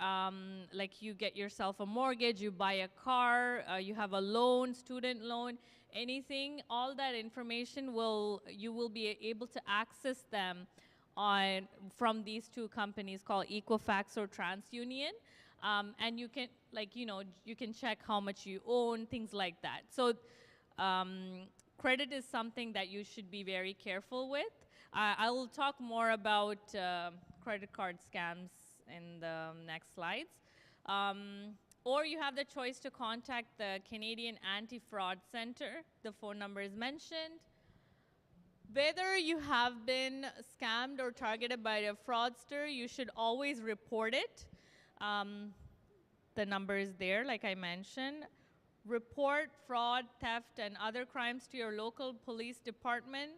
like you get yourself a mortgage, you buy a car, you have a loan, student loan, anything, all that information you will be able to access them from these 2 companies called Equifax or TransUnion. And you can, like, you know, you can check how much you own, things like that. So credit is something that you should be very careful with. I will talk more about credit card scams in the next slides. Or you have the choice to contact the Canadian Anti-Fraud Center. The phone number is mentioned. Whether you have been scammed or targeted by a fraudster, you should always report it. The number is there, like I mentioned. Report fraud, theft, and other crimes to your local police department.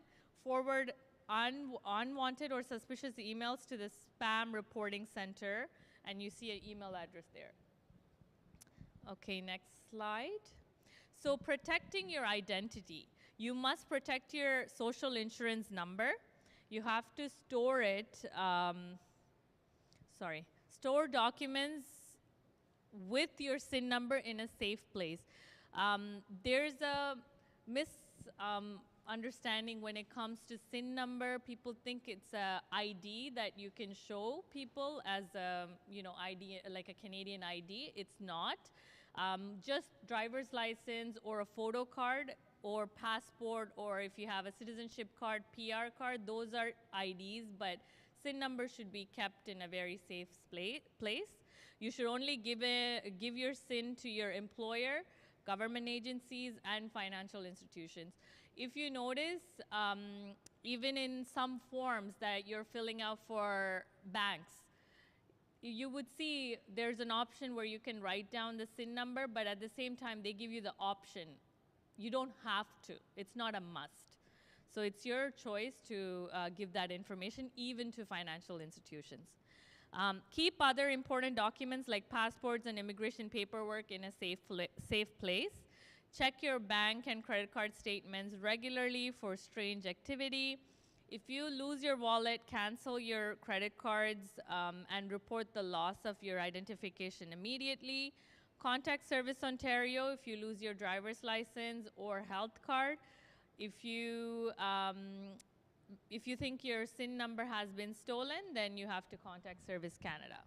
Forward unwanted or suspicious emails to the spam reporting center, and you see an email address there. Okay, next slide. So protecting your identity. You must protect your social insurance number. You have to store it, store documents with your SIN number in a safe place. There's a misunderstanding when it comes to SIN number. People think it's a ID that you can show people as a, ID, like a Canadian ID. It's not. Just driver's license or a photo card or passport, or if you have a citizenship card, PR card, those are IDs, but SIN number should be kept in a very safe place. You should only give your SIN to your employer, government agencies, and financial institutions. If you notice, even in some forms that you're filling out for banks, you would see there's an option where you can write down the SIN number, but at the same time, they give you the option. You don't have to. It's not a must. So it's your choice to give that information, even to financial institutions. Keep other important documents like passports and immigration paperwork in a safe place. Check your bank and credit card statements regularly for strange activity. If you lose your wallet, cancel your credit cards and report the loss of your identification immediately. Contact Service Ontario if you lose your driver's license or health card. If you think your SIN number has been stolen, then you have to contact Service Canada.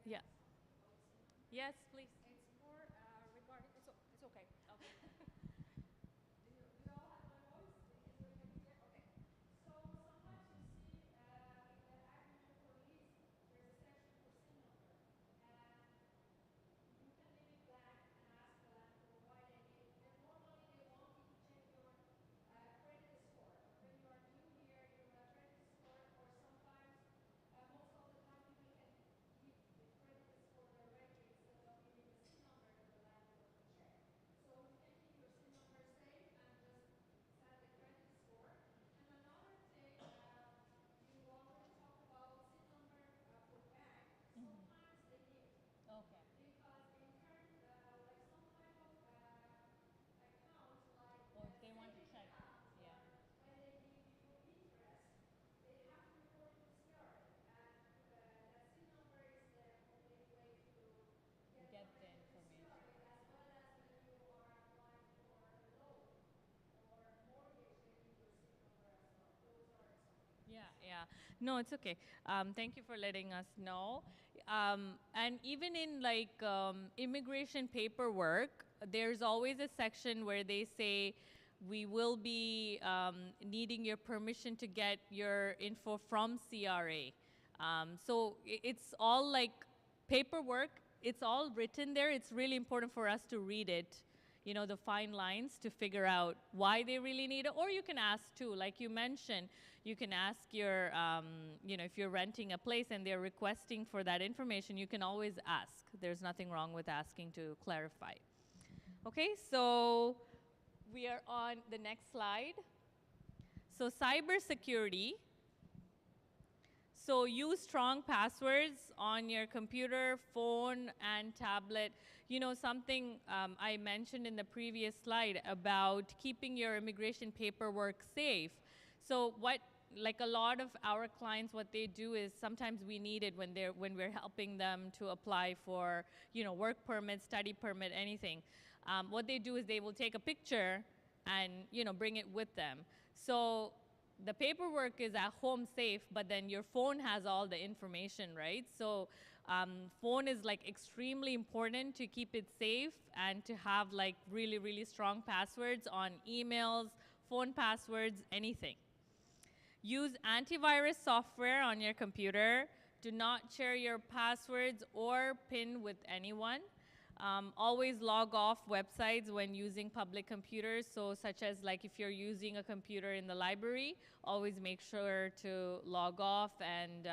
Yeah. Yes, please. It's more regarding, it's okay. Okay. Do you all have my voice? Is it coming clear? Okay. So sometimes you see in the acronym police, there's a section for SIN number. And you can leave it blank and ask them to provide any, and normally they want you to check your credit score. When you are new here, you have credit score, or sometimes, most of the time people can give the credit score directly instead of giving the SIN number to the landlord to check. So you can keep your SIN number safe and just set the credit score. And another thing, you already talked about SIN number for bank. Sometimes they give. Okay. Because in turn, like some kind of account, like Or if they want to check. yeah. When they give you interest, they have to report it to CRA, and that SIN number is the only way to get the information to CRA, as well as when you are applying for a loan or mortgage, they need your SIN number as well. Those are some. Yeah. No, it's okay. Thank you for letting us know. And even in immigration paperwork, there's always a section where they say, we will be needing your permission to get your info from CRA. So it's all like paperwork. It's all written there. It's really important for us to read it, the fine lines to figure out why they really need it. Or you can ask too, like you mentioned, you can ask your, if you're renting a place and they're requesting for that information, you can always ask. There's nothing wrong with asking to clarify. Okay, so we are on the next slide. So cybersecurity. So use strong passwords on your computer, phone, and tablet. Something I mentioned in the previous slide about keeping your immigration paperwork safe. So like a lot of our clients, what they do is sometimes we need it when we're helping them to apply for, work permit, study permit, anything. What they do is they will take a picture and, bring it with them. So the paperwork is at home safe, but then your phone has all the information, right? So phone is extremely important to keep it safe and to have really, really strong passwords on emails, phone passwords, anything. Use antivirus software on your computer Do not share your passwords or PIN with anyone. Always log off websites when using public computers. So such as like if you're using a computer in the library, always make sure to log off. And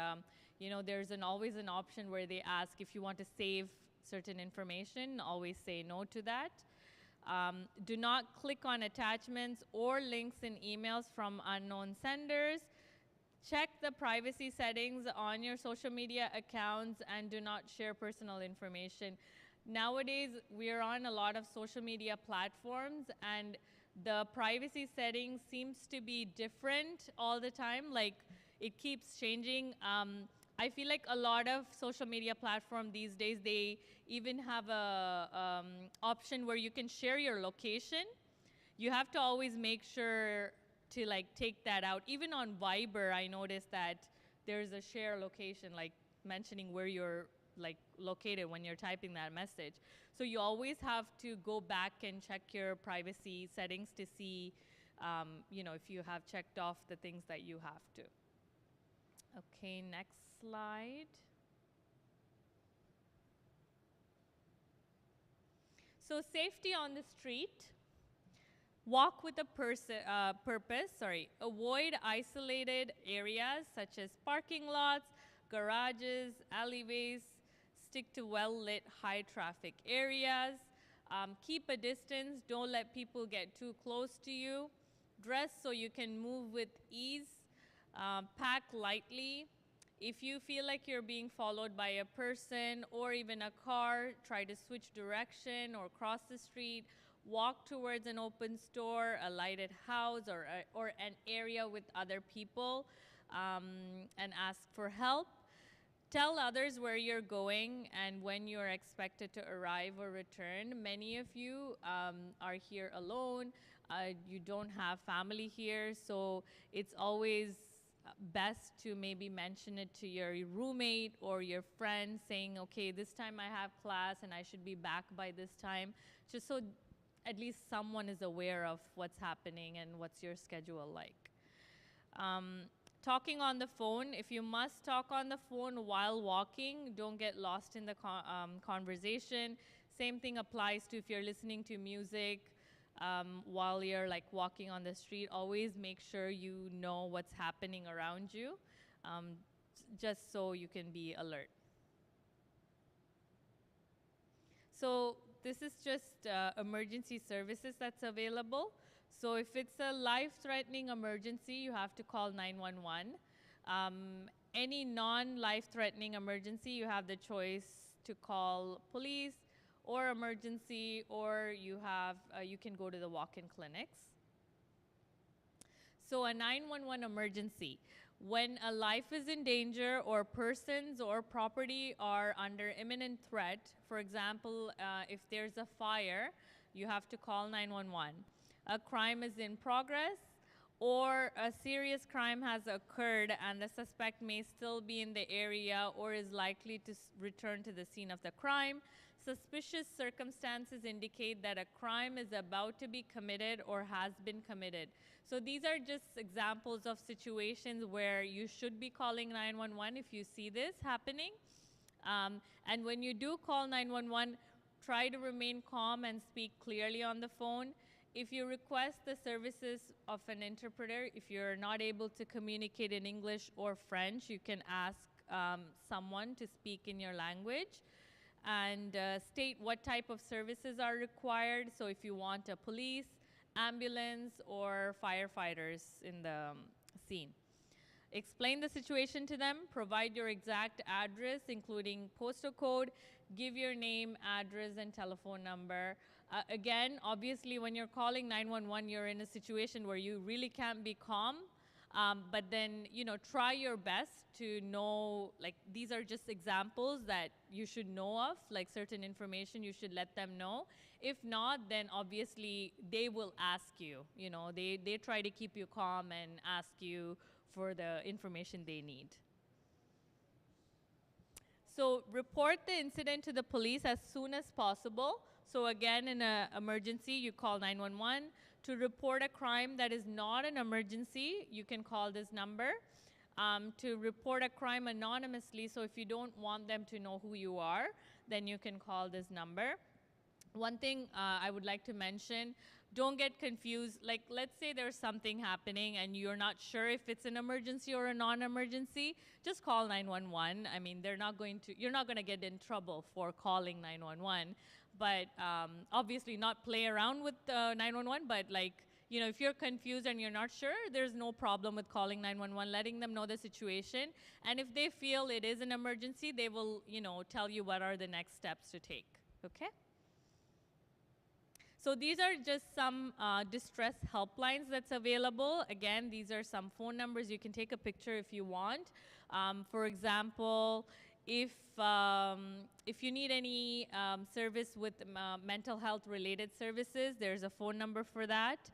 there's always an option where they ask if you want to save certain information, always say no to that. Do not click on attachments or links in emails from unknown senders. Check the privacy settings on your social media accounts and do not share personal information. Nowadays, we're on a lot of social media platforms and the privacy settings seems to be different all the time. Like it keeps changing. I feel like a lot of social media platforms these days, they even have a option where you can share your location. You have to always make sure to like take that out. Even on Viber, I noticed that there's a share location, like mentioning where you're like located when you're typing that message. So you always have to go back and check your privacy settings to see, if you have checked off the things that you have to. Okay, next slide. So safety on the street. Walk with a purpose. Avoid isolated areas such as parking lots, garages, alleyways. Stick to well-lit, high-traffic areas. Keep a distance. Don't let people get too close to you. Dress so you can move with ease. Pack lightly. If you feel like you're being followed by a person or even a car, try to switch direction or cross the street. Walk towards an open store, a lighted house, or an area with other people, and ask for help. Tell others where you're going and when you're expected to arrive or return. Many of you are here alone. You don't have family here, so it's always best to maybe mention it to your roommate or your friend, saying, okay, this time I have class and I should be back by this time, just so at least someone is aware of what's happening and what's your schedule like. Talking on the phone, if you must talk on the phone while walking, don't get lost in the conversation. Same thing applies to if you're listening to music while you're like walking on the street. Always make sure you know what's happening around you, just so you can be alert. So this is just emergency services that's available. So if it's a life-threatening emergency, you have to call 911. Any non-life-threatening emergency, you have the choice to call police or emergency, or you can go to the walk-in clinics. So a 911 emergency, when a life is in danger or persons or property are under imminent threat, for example, if there's a fire, you have to call 911. A crime is in progress, or a serious crime has occurred and the suspect may still be in the area or is likely to return to the scene of the crime. Suspicious circumstances indicate that a crime is about to be committed or has been committed. So these are just examples of situations where you should be calling 911 if you see this happening. And when you do call 911, try to remain calm and speak clearly on the phone. If you request the services of an interpreter, if you're not able to communicate in English or French, you can ask someone to speak in your language, and state what type of services are required. So if you want a police, ambulance, or firefighters in the scene. Explain the situation to them, provide your exact address, including postal code, give your name, address, and telephone number. Again, obviously, when you're calling 911, you're in a situation where you really can't be calm, but then, try your best to know, like, these are just examples that you should know of, like certain information you should let them know. If not, then obviously they will ask you, they try to keep you calm and ask you for the information they need. So report the incident to the police as soon as possible. So again, in an emergency, you call 911. To report a crime that is not an emergency, you can call this number. to report a crime anonymously. So if you don't want them to know who you are, then you can call this number. One thing I would like to mention, don't get confused. Like, let's say there's something happening and you're not sure if it's an emergency or a non-emergency, just call 911. I mean, you're not going to get in trouble for calling 911. But obviously not play around with 911, but like, you know, if you're confused and you're not sure, there's no problem with calling 911, letting them know the situation. And if they feel it is an emergency, they will, you know, tell you what are the next steps to take, okay? So these are just some distress helplines that's available. Again, these are some phone numbers. You can take a picture if you want. For example, if you need any service with mental health related services, there's a phone number for that.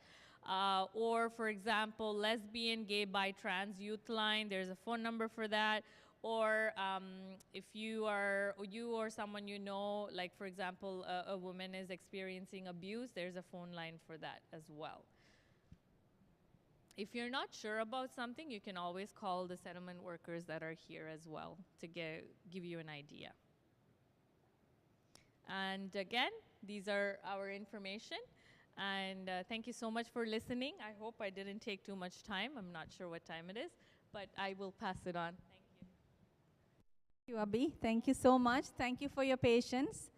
Or for example, lesbian, gay, bi, trans youth line, there's a phone number for that. Or if you or someone you know, like for example, a woman is experiencing abuse, there's a phone line for that as well. If you're not sure about something, you can always call the settlement workers that are here as well to give you an idea. And again, these are our information. And thank you so much for listening. I hope I didn't take too much time. I'm not sure what time it is, but I will pass it on. Thank you, Abhi. Thank you so much. Thank you for your patience.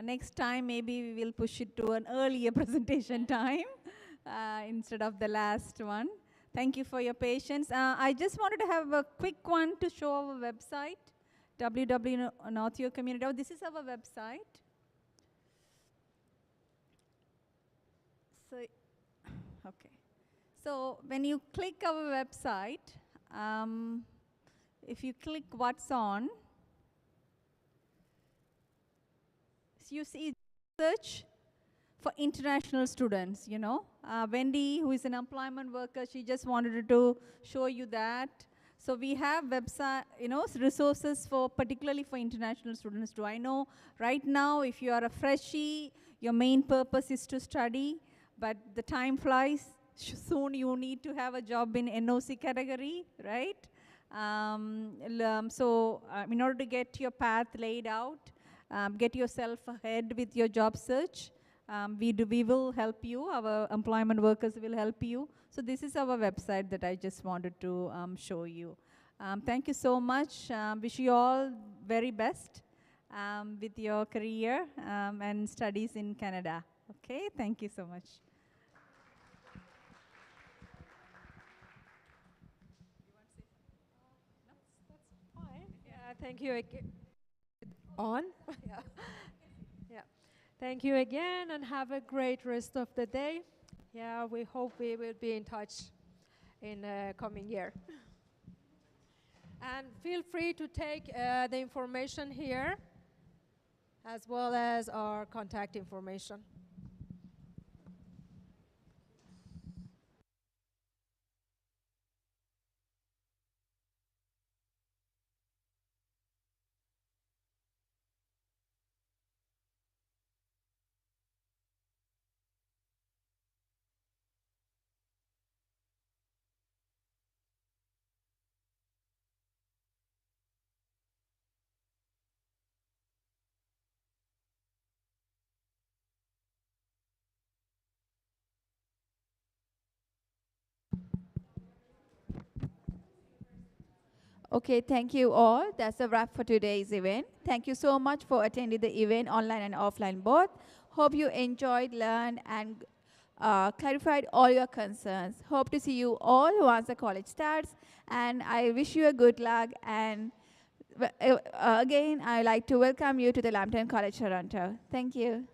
Next time, maybe we will push it to an earlier presentation time instead of the last one. Thank you for your patience. I just wanted to have a quick one to show our website, www.northyourcommunity. This is our website. So, okay. So when you click our website, if you click what's on, so you see search for international students, you know. Wendy, who is an employment worker, she just wanted to show you that. So we have website, you know, resources for particularly for international students too. I know right now if you are a freshie, your main purpose is to study, but the time flies. Soon you need to have a job in NOC category, right? So in order to get your path laid out, get yourself ahead with your job search, we will help you. Our employment workers will help you. So this is our website that I just wanted to show you. Thank you so much. Wish you all very best with your career and studies in Canada. Okay, thank you so much. Thank you again. On? Yeah. Yeah. Thank you again and have a great rest of the day. Yeah, we hope we will be in touch in the coming year. And feel free to take the information here as well as our contact information. Okay, thank you all. That's a wrap for today's event. Thank you so much for attending the event, online and offline both. Hope you enjoyed, learned, and clarified all your concerns. Hope to see you all once the college starts, and I wish you a good luck. And again, I'd like to welcome you to the Lambton College, Toronto. Thank you.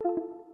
Thank you.